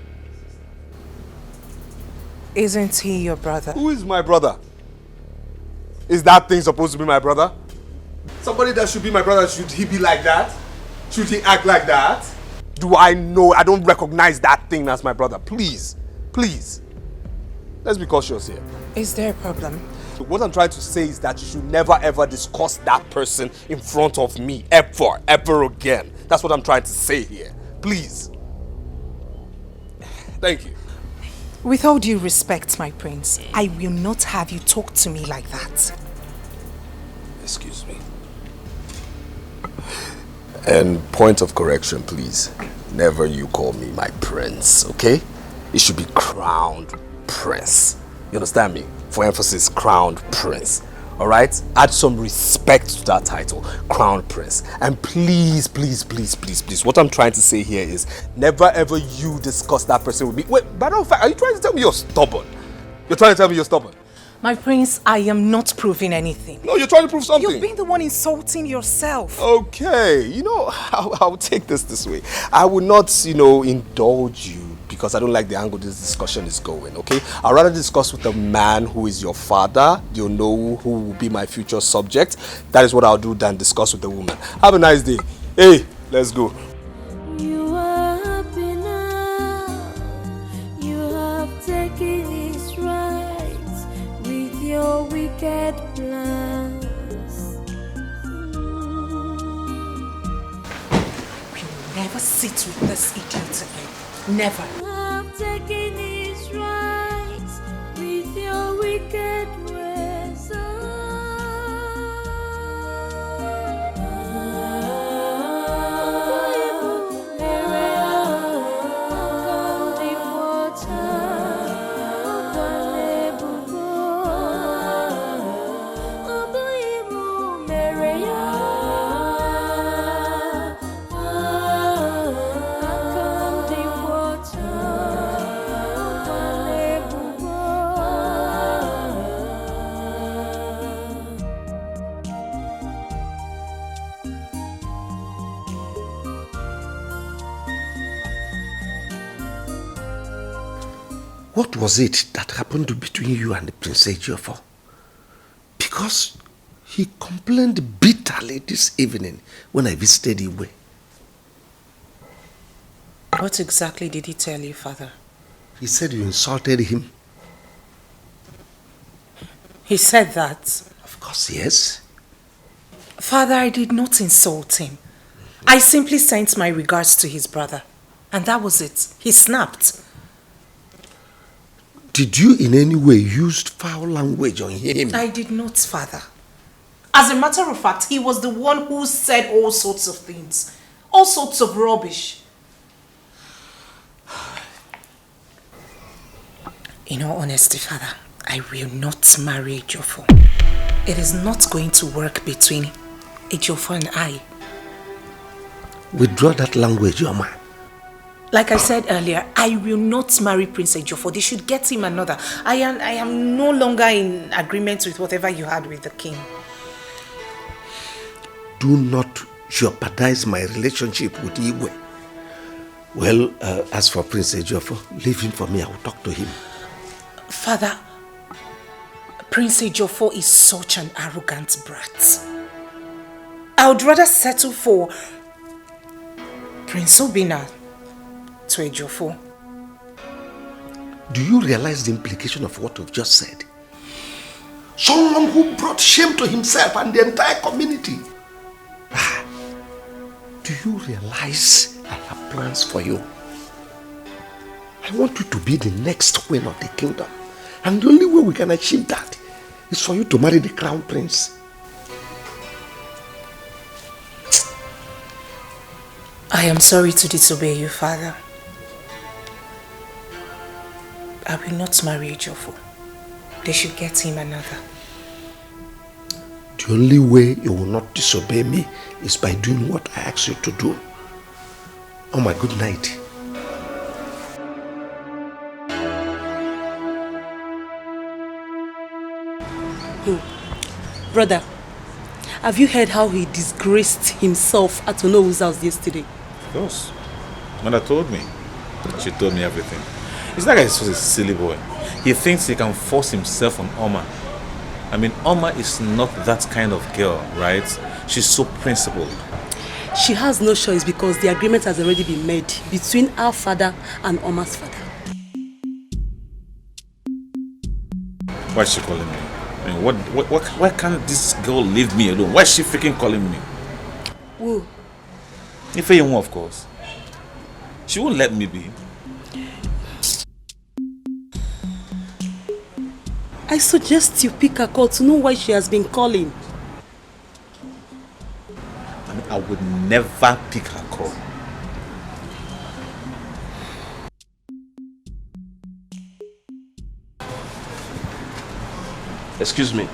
Isn't he your brother? Who is my brother? Is that thing supposed to be my brother? Somebody that should be my brother, should he be like that? Should he act like that? Do I know? I don't recognize that thing as my brother. Please, please. Let's be cautious here. Is there a problem? What I'm trying to say is that you should never ever discuss that person in front of me. Ever again. That's what I'm trying to say here. Please. Thank you. With all due respect, my prince, I will not have you talk to me like that. Excuse me. And point of correction, please. Never you call me my prince, okay? It should be crowned prince. You understand me? For emphasis, crowned prince. Alright? Add some respect to that title, crown prince. And please, please, please, please, please, what I'm trying to say here is never ever you discuss that person with me. Wait, matter of fact, are you trying to tell me you're stubborn? You're trying to tell me you're stubborn? My prince, I am not proving anything. No, you're trying to prove something. You've been the one insulting yourself. Okay, you know, I'll take this way. I will not, indulge you because I don't like the angle this discussion is going, okay? I'd rather discuss with the man who is your father. You'll know who will be my future subject. That is what I'll do than discuss with the woman. Have a nice day. Hey, let's go. You are happy wicked plans. Never sit with this idiot again. Never. I've taken his rights with your wicked ways. What was it that happened between you and the Prince Ejiofor? Because he complained bitterly this evening when I visited Iwe. What exactly did he tell you, Father? He said you insulted him. He said that? Of course, yes. Father, I did not insult him. I simply sent my regards to his brother. And that was it. He snapped. Did you in any way use foul language on him? I did not, Father. As a matter of fact, he was the one who said all sorts of things. All sorts of rubbish. In all honesty, Father, I will not marry Ejiofor. It is not going to work between Ejiofor and I. Withdraw that language, Yoma. Like I said earlier, I will not marry Prince Ejiofor. They should get him another. I am no longer in agreement with whatever you had with the king. Do not jeopardize my relationship with Igwe. Well, as for Prince Ejiofor, leave him for me. I will talk to him. Father, Prince Ejiofor is such an arrogant brat. I would rather settle for Prince Obina to Ejiofor. Do you realize the implication of what you've just said? Someone who brought shame to himself and the entire community. Do you realize I have plans for you? I want you to be the next queen of the kingdom. And the only way we can achieve that is for you to marry the crown prince. I am sorry to disobey you, Father. I will not marry Ejiofor. They should get him another. The only way you will not disobey me is by doing what I ask you to do. Oh my good night. Brother, have you heard how he disgraced himself at Onowu's house yesterday? Of course. Mother told me. She told me everything. This guy is such a silly boy. He thinks he can force himself on Oma. I mean, Oma is not that kind of girl, right? She's so principled. She has no choice because the agreement has already been made between our father and Oma's father. Why is she calling me? I mean, why can't this girl leave me alone? Why is she freaking calling me? Who? Ifeyinwa, of course. She won't let me be. I suggest you pick her call to know why she has been calling. I mean, I would never pick her call. Excuse me.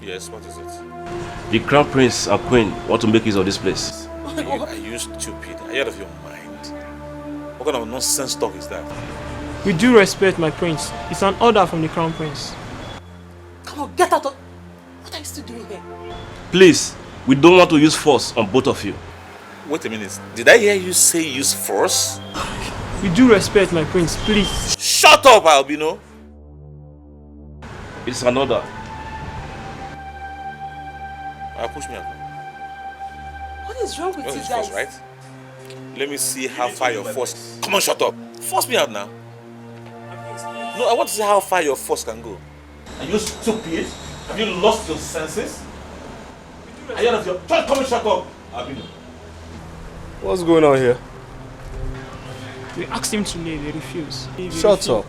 Yes, what is it? The crown prince and queen want to make use of this place. Are you stupid? Are you out of your mind? What kind of nonsense talk is that? With due respect, my prince, it's an order from the crown prince. Come on, get out of... What are you still doing here? Please, we don't want to use force on both of you. Wait a minute. Did I hear you say use force? With due respect, my prince, please. Shut up, Albino! It's an order. Push me out. What is wrong with you guys? Force, right? Let me see how far your force... Come on, shut up! Force me out now. No, I want to see how far your force can go. Are you stupid? Have you lost your senses? Are you out of your... Come and shut up, Abinu. What's going on here? We asked him to leave, he refused. Shut up.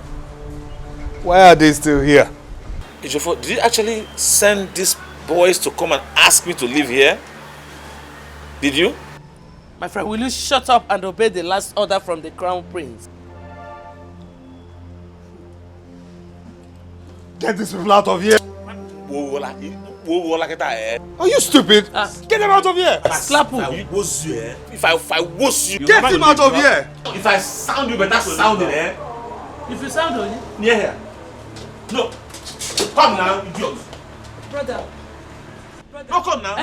Why are they still here? Ejiofor, did you actually send these boys to come and ask me to live here? Did you? My friend, will you shut up and obey the last order from the Crown Prince? Get these people out of here. Are you stupid? Get them out of here. Slap him. If I was you, get him out of here. If I sound you better sound it, eh? If you sound on it. Near here. No. Come now, idiot. Brother. No, come now.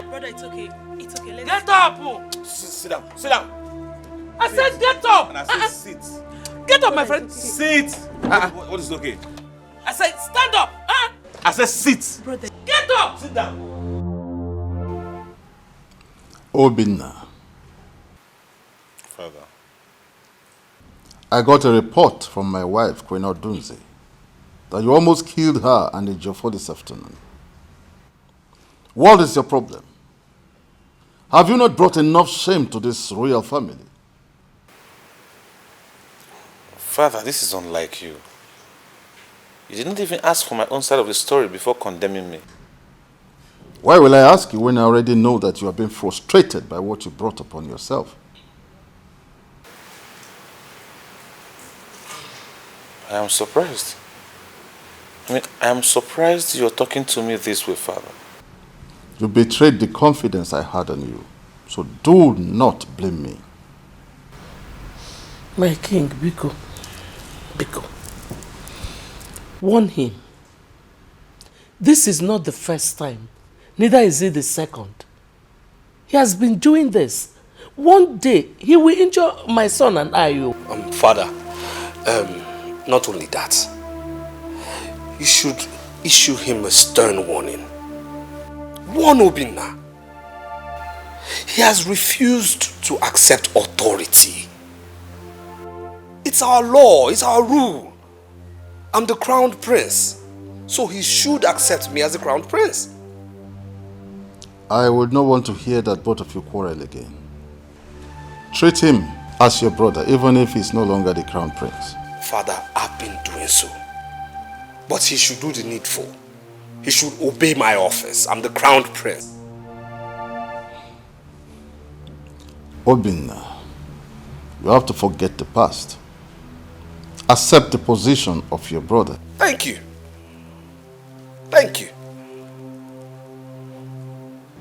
Brother, it's okay. It's okay. Let's get up. Sit down. Sit down. I said get up. And I said sit. Get up, my friend. Sit. What is okay? I said stand up. I said sit. Brother. Get up. Sit down. Obinna. Father. I got a report from my wife, Queen Odunze, that you almost killed her and Ejiofor this afternoon. What is your problem? Have you not brought enough shame to this royal family? Father, this is unlike you. You didn't even ask for my own side of the story before condemning me. Why will I ask you when I already know that you have been frustrated by what you brought upon yourself? I am surprised. I am surprised you're talking to me this way, Father. You betrayed the confidence I had on you, so do not blame me. My king, Biko. Warn him. This is not the first time, neither is it the second. He has been doing this. One day, he will injure my son and I. Father, not only that, you should issue him a stern warning. Warn Obinna. He has refused to accept authority. It's our law, it's our rule. I'm the crown prince, so he should accept me as the crown prince. I would not want to hear that both of you quarrel again. Treat him as your brother, even if he's no longer the crown prince. Father, I've been doing so. But he should do the needful. He should obey my office. I'm the crown prince. Obinna, you have to forget the past. Accept the position of your brother. Thank you. Thank you.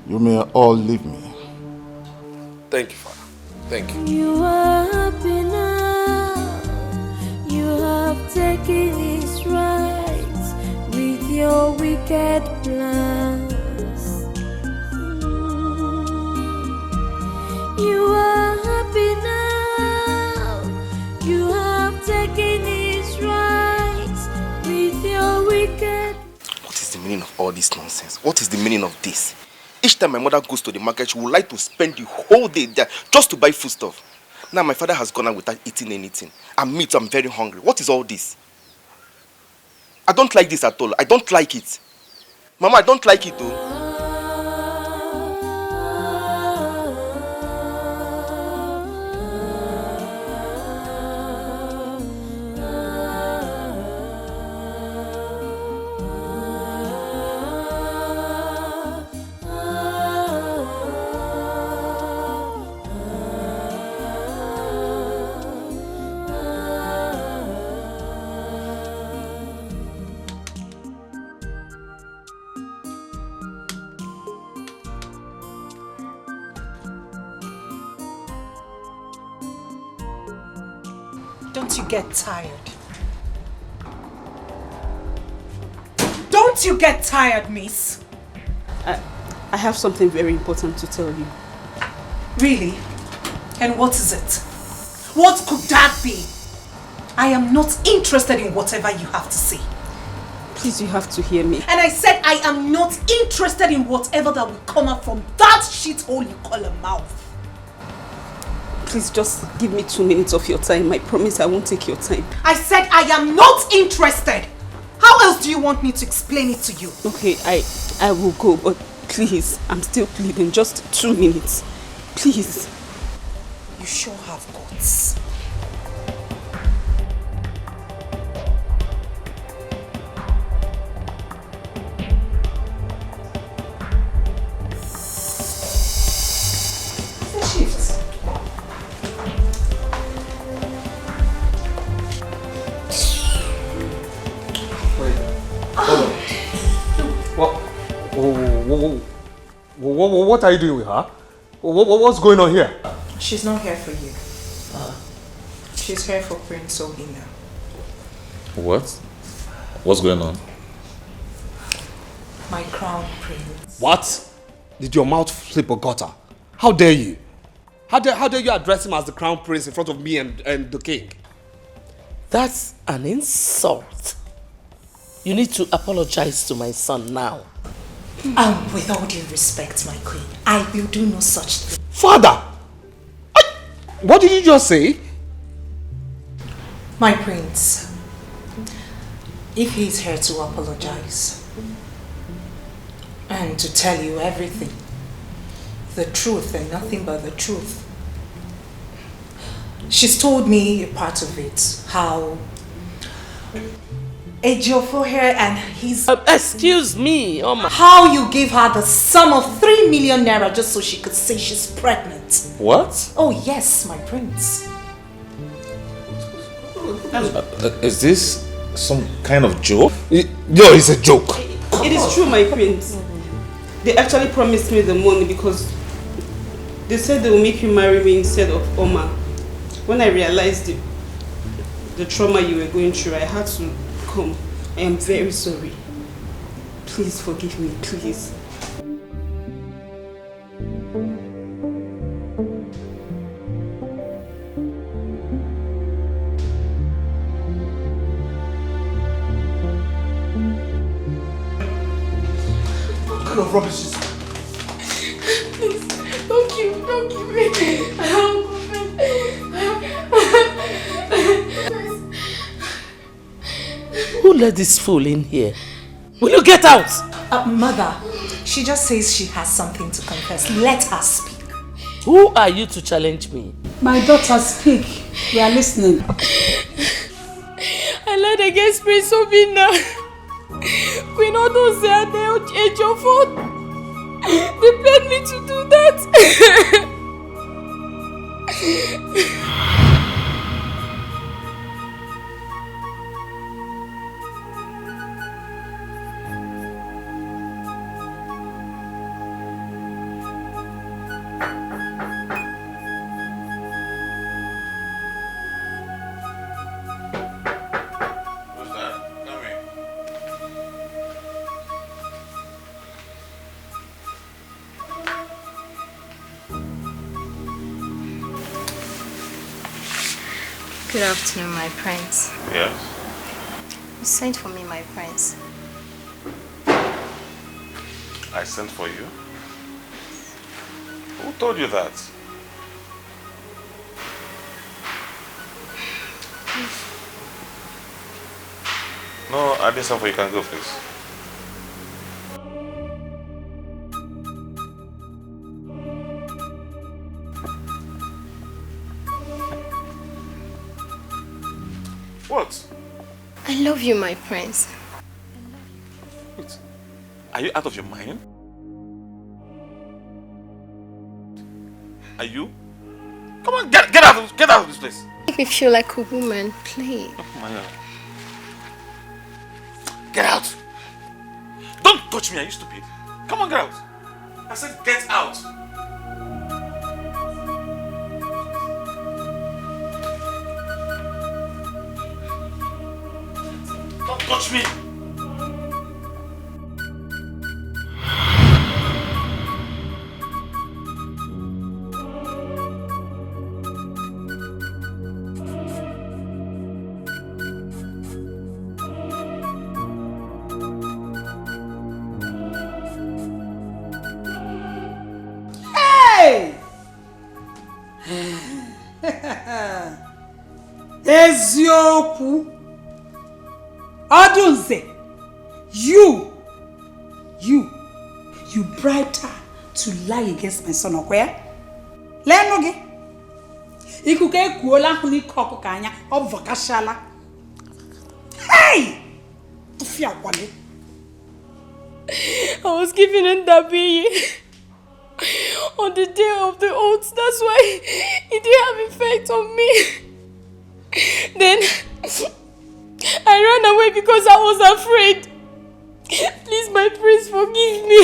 You may all leave me. Thank you, Father. Thank you. You are happy now. You have taken his rights with your wicked plans. You are happy now. You have taken his rights with your wicked. What is the meaning of all this nonsense? What is the meaning of this? Each time my mother goes to the market, she would like to spend the whole day there just to buy foodstuff. Now my father has gone out without eating anything. And me too, I'm very hungry. What is all this? I don't like this at all. I don't like it. Mama, I don't like it though. Don't you get tired? Don't you get tired, miss? I have something very important to tell you. Really? And what is it? What could that be? I am not interested in whatever you have to say. Please, you have to hear me. And I said I am not interested in whatever that will come up from that shithole you call a mouth. Please just give me 2 minutes of your time. I promise I won't take your time. I said I am not interested. How else do you want me to explain it to you? Okay, I will go, but please, I'm still pleading. Just 2 minutes. Please. You sure have guts. What are you doing with her? What's going on here? She's not here for you. She's here for Prince Obina. What? What's going on? My crown prince. What? Did your mouth flip a gutter? How dare you? How dare you address him as the crown prince in front of me and the king? That's an insult. You need to apologize to my son now. With all due respect, my queen, I will do no such thing. Father! What did you just say? My prince, if he is here to apologize and to tell you everything, the truth and nothing but the truth. She's told me a part of it, how Ejiofor here and his... excuse me, Oma. How you gave her the sum of 3 million naira just so she could say she's pregnant. What? Oh yes, my prince. Is this some kind of joke? No, it's a joke. It is true, my prince. They actually promised me the money because they said they will make you marry me instead of Oma. When I realized the trauma you were going through, I had to come. I am very sorry. Please forgive me, please. What kind of rubbish is this? Please, don't kill me. Who let this fool in here? Will you get out? Mother, she just says she has something to confess. Let her speak. Who are you to challenge me? My daughter, speak. We are listening. I lied against Prince Obina. Queen Odoze and Ejiofor. They begged me to do that. Good afternoon, my prince. Yes? You sent for me, my prince. I sent for you? Who told you that? No, I didn't send for you. You can go, please. What? I love you, my prince. Wait. Are you out of your mind? Are you? Come on, get out of this place. Make me feel like a woman, please. Oh my God. Get out! Don't touch me, are you stupid? Come on, get out! I said get out! Don't touch me! Eziokwu. Odunze, you bribed her to lie against my son, okay? Lenoge. Ikuke kuola huni koko kanya of vakashala. Hey! Ufia wale. I was given in Dabi on the day of the oath. That's why it didn't have effect on me. Then I ran away because I was afraid. Please, my prince, forgive me.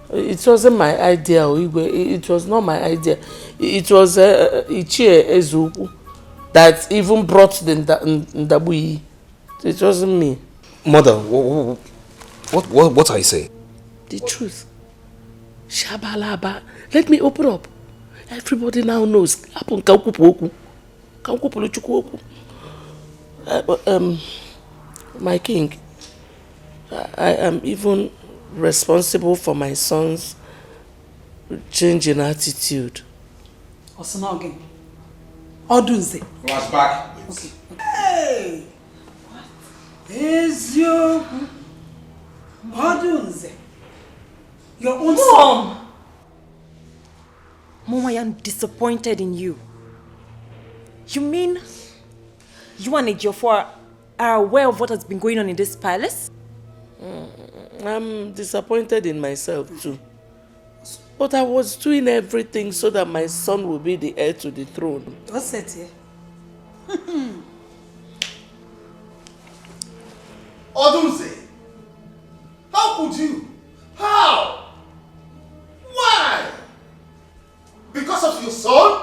It wasn't my idea, it was not my idea. It was Ichie Ezuku that even brought the Ndabui. It wasn't me. Mother, what are you saying? The truth. Shabalaba. Let me open up. Everybody now knows. My king, I am even responsible for my son's change in attitude. Osinoge. Odunze. Flashback. Okay. Hey! Is your Odunze? Your own son? Mom, I am disappointed in you. You mean you and Ejiofor are aware of what has been going on in this palace? I'm disappointed in myself too. But I was doing everything so that my son will be the heir to the throne. What's that here? Odunze, how could you? How? Why? Because of your son?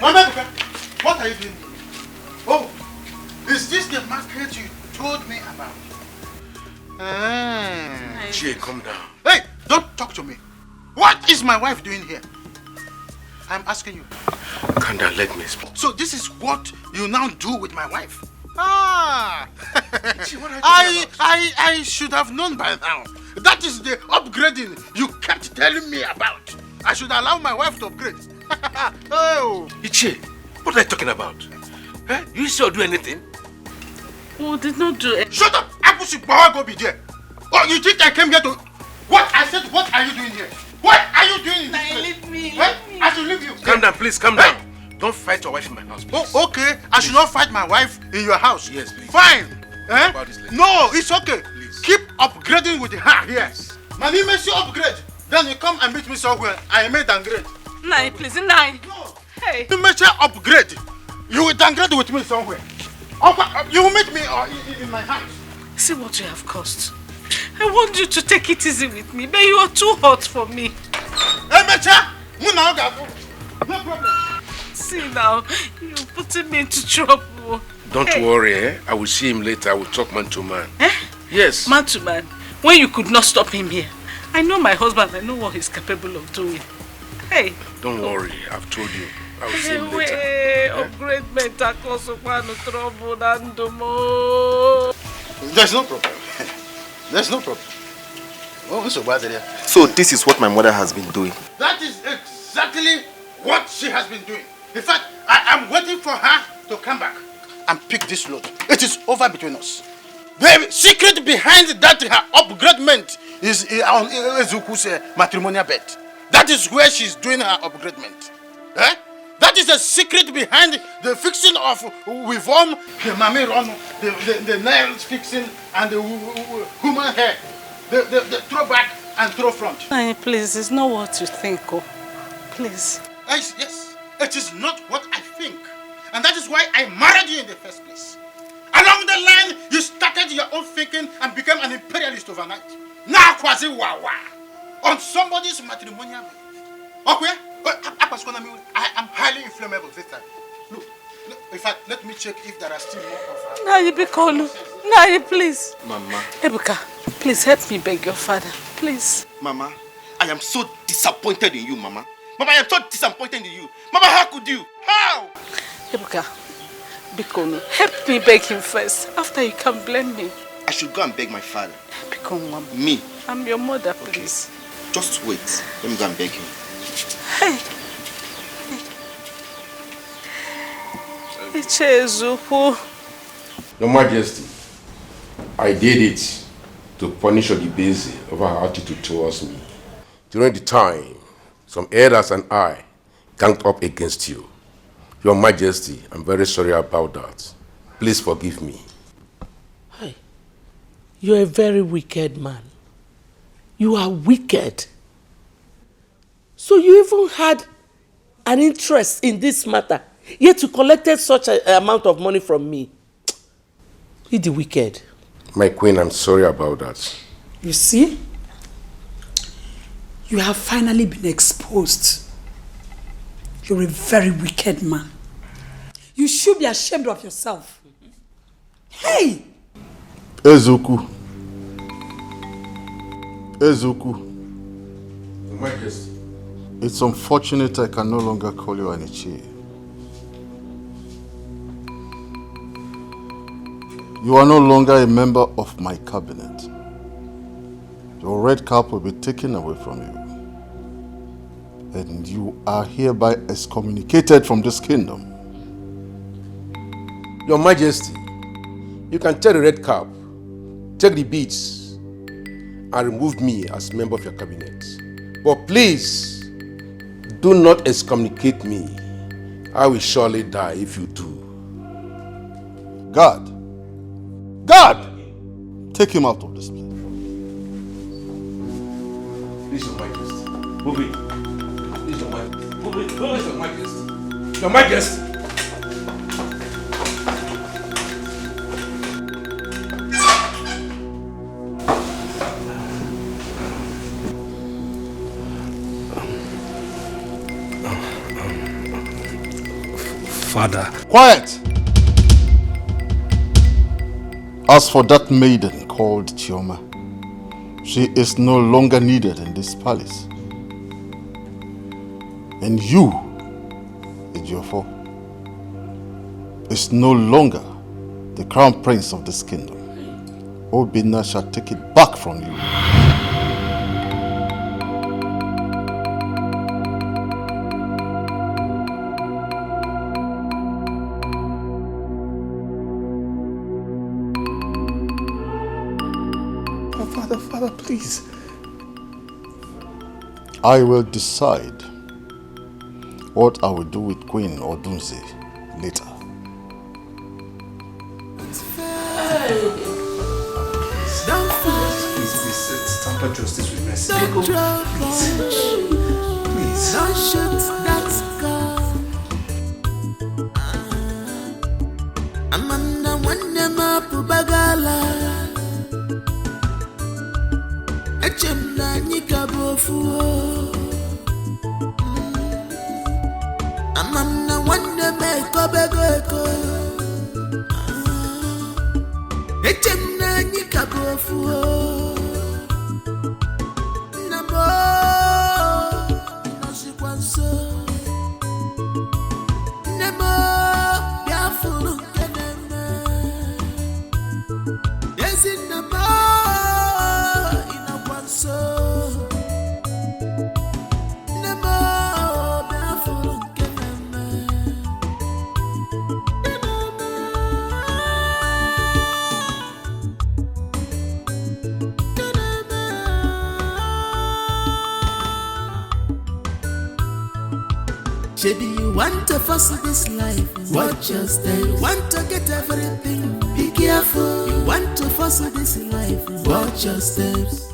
Mamebuka, what are you doing? Oh, is this the market you told me about? Jay, come down. Hey, don't talk to me. What is my wife doing here? I'm asking you. Calm down, let me speak. So this is what you now do with my wife? Ah! Gee, what are you talking about? I should have known by now. That is the upgrading you kept telling me about. I should allow my wife to upgrade. Oh! Ichie, what are you talking about? Eh? You sure do anything? We did not do it. Shut up! Abusi, go be there. Oh, you think I came here to... What? I said, what are you doing here? What are you doing in this place? Leave me. I should leave you. Calm down, please, calm down. Don't fight your wife in my house, please. Oh, okay. I should not fight my wife in your house. Yes, please. Fine. Eh? About this later. No, it's okay. Please. Keep upgrading with her here. Yes. My name is you upgrade. Then you come and meet me somewhere. I may downgrade. Nai, please, Nai. No. Hey. You make sure upgrade. You will downgrade with me somewhere. You will meet me in my house. See what you have caused. I want you to take it easy with me, but you are too hot for me. Hey, Mecha! No problem. See now, you're putting me into trouble. Don't worry, eh? I will see him later. I will talk man to man. Eh? Yes. Man to man. When you could not stop him here. I know my husband. I know what he's capable of doing. Hey. Don't worry. I've told you. I will see him later. Upgrade mental trouble and There's no problem. There's no problem. Oh, so bad there. So this is what my mother has been doing. That is exactly what she has been doing. In fact, I am waiting for her to come back and pick this load. It is over between us. The secret behind that her upgradement is on Ezuku's matrimonial bed. That is where she's doing her upgradement. Eh? That is the secret behind the fixing of reform, the mame run, the nails fixing, and the human hair, the throwback and throw front. Nani, please, it's not what you think, oh. Please. Yes, it is not what I think. And that is why I married you in the first place. Along the line, you started your own thinking and became an imperialist overnight. Now, Kwazi Wawa, on somebody's matrimonial bed. Okay? I am highly inflammable this time. Look, in fact, let me check if there are still more of her. Nani, Bikonu. Nani, please. Mama. Ebuka, please help me beg your father. Please. Mama, I am so disappointed in you, Mama. Mama, I am so disappointed in you. Mama, how could you? How? Ebuka, Bikonu, help me beg him first. After you can blame me. I should go and beg my father. Bikonu, me? I'm your mother, please. Okay. Just wait. Let me go and beg him. Hey. Your Majesty, I did it to punish Odibeze over her attitude towards me. During the time, some elders and I ganged up against you. Your Majesty, I'm very sorry about that. Please forgive me. Hey, you're a very wicked man. You are wicked. So you even had an interest in this matter, yet you collected such an amount of money from me. You're the wicked. My queen, I'm sorry about that. You see? You have finally been exposed. You're a very wicked man. You should be ashamed of yourself. Hey! Ezuku. Ezuku. Majesty. It's unfortunate I can no longer call you Anichi. You are no longer a member of my cabinet. Your red cap will be taken away from you. And you are hereby excommunicated from this kingdom. Your Majesty, you can take the red cap, take the beads, and remove me as member of your cabinet. But please, do not excommunicate me. I will surely die if you do. God! Take him out of this place. Please, Your Majesty. Move it. Please, Your Majesty. Move it. Please, Your Majesty. Your Majesty. Father. Quiet! As for that maiden called Chioma, she is no longer needed in this palace. And you, Ejiofor, is no longer the crown prince of this kingdom. Obinna shall take it back from you. Father, please. I will decide what I will do with Queen Odunze later. Please, tamper justice with mercy. Please. Don't shoot that gun. Amanda Wandema Pubagala. Chinenye kabofu. Amanda Wandema Kobego. Chinenye kabofu. Namo Nasikwanso. Nemo Biafulu Keneme. Yes in Namo. Maybe you want to fuss this life, watch your step. You want to get everything, be careful. You want to fuss this life, watch your steps.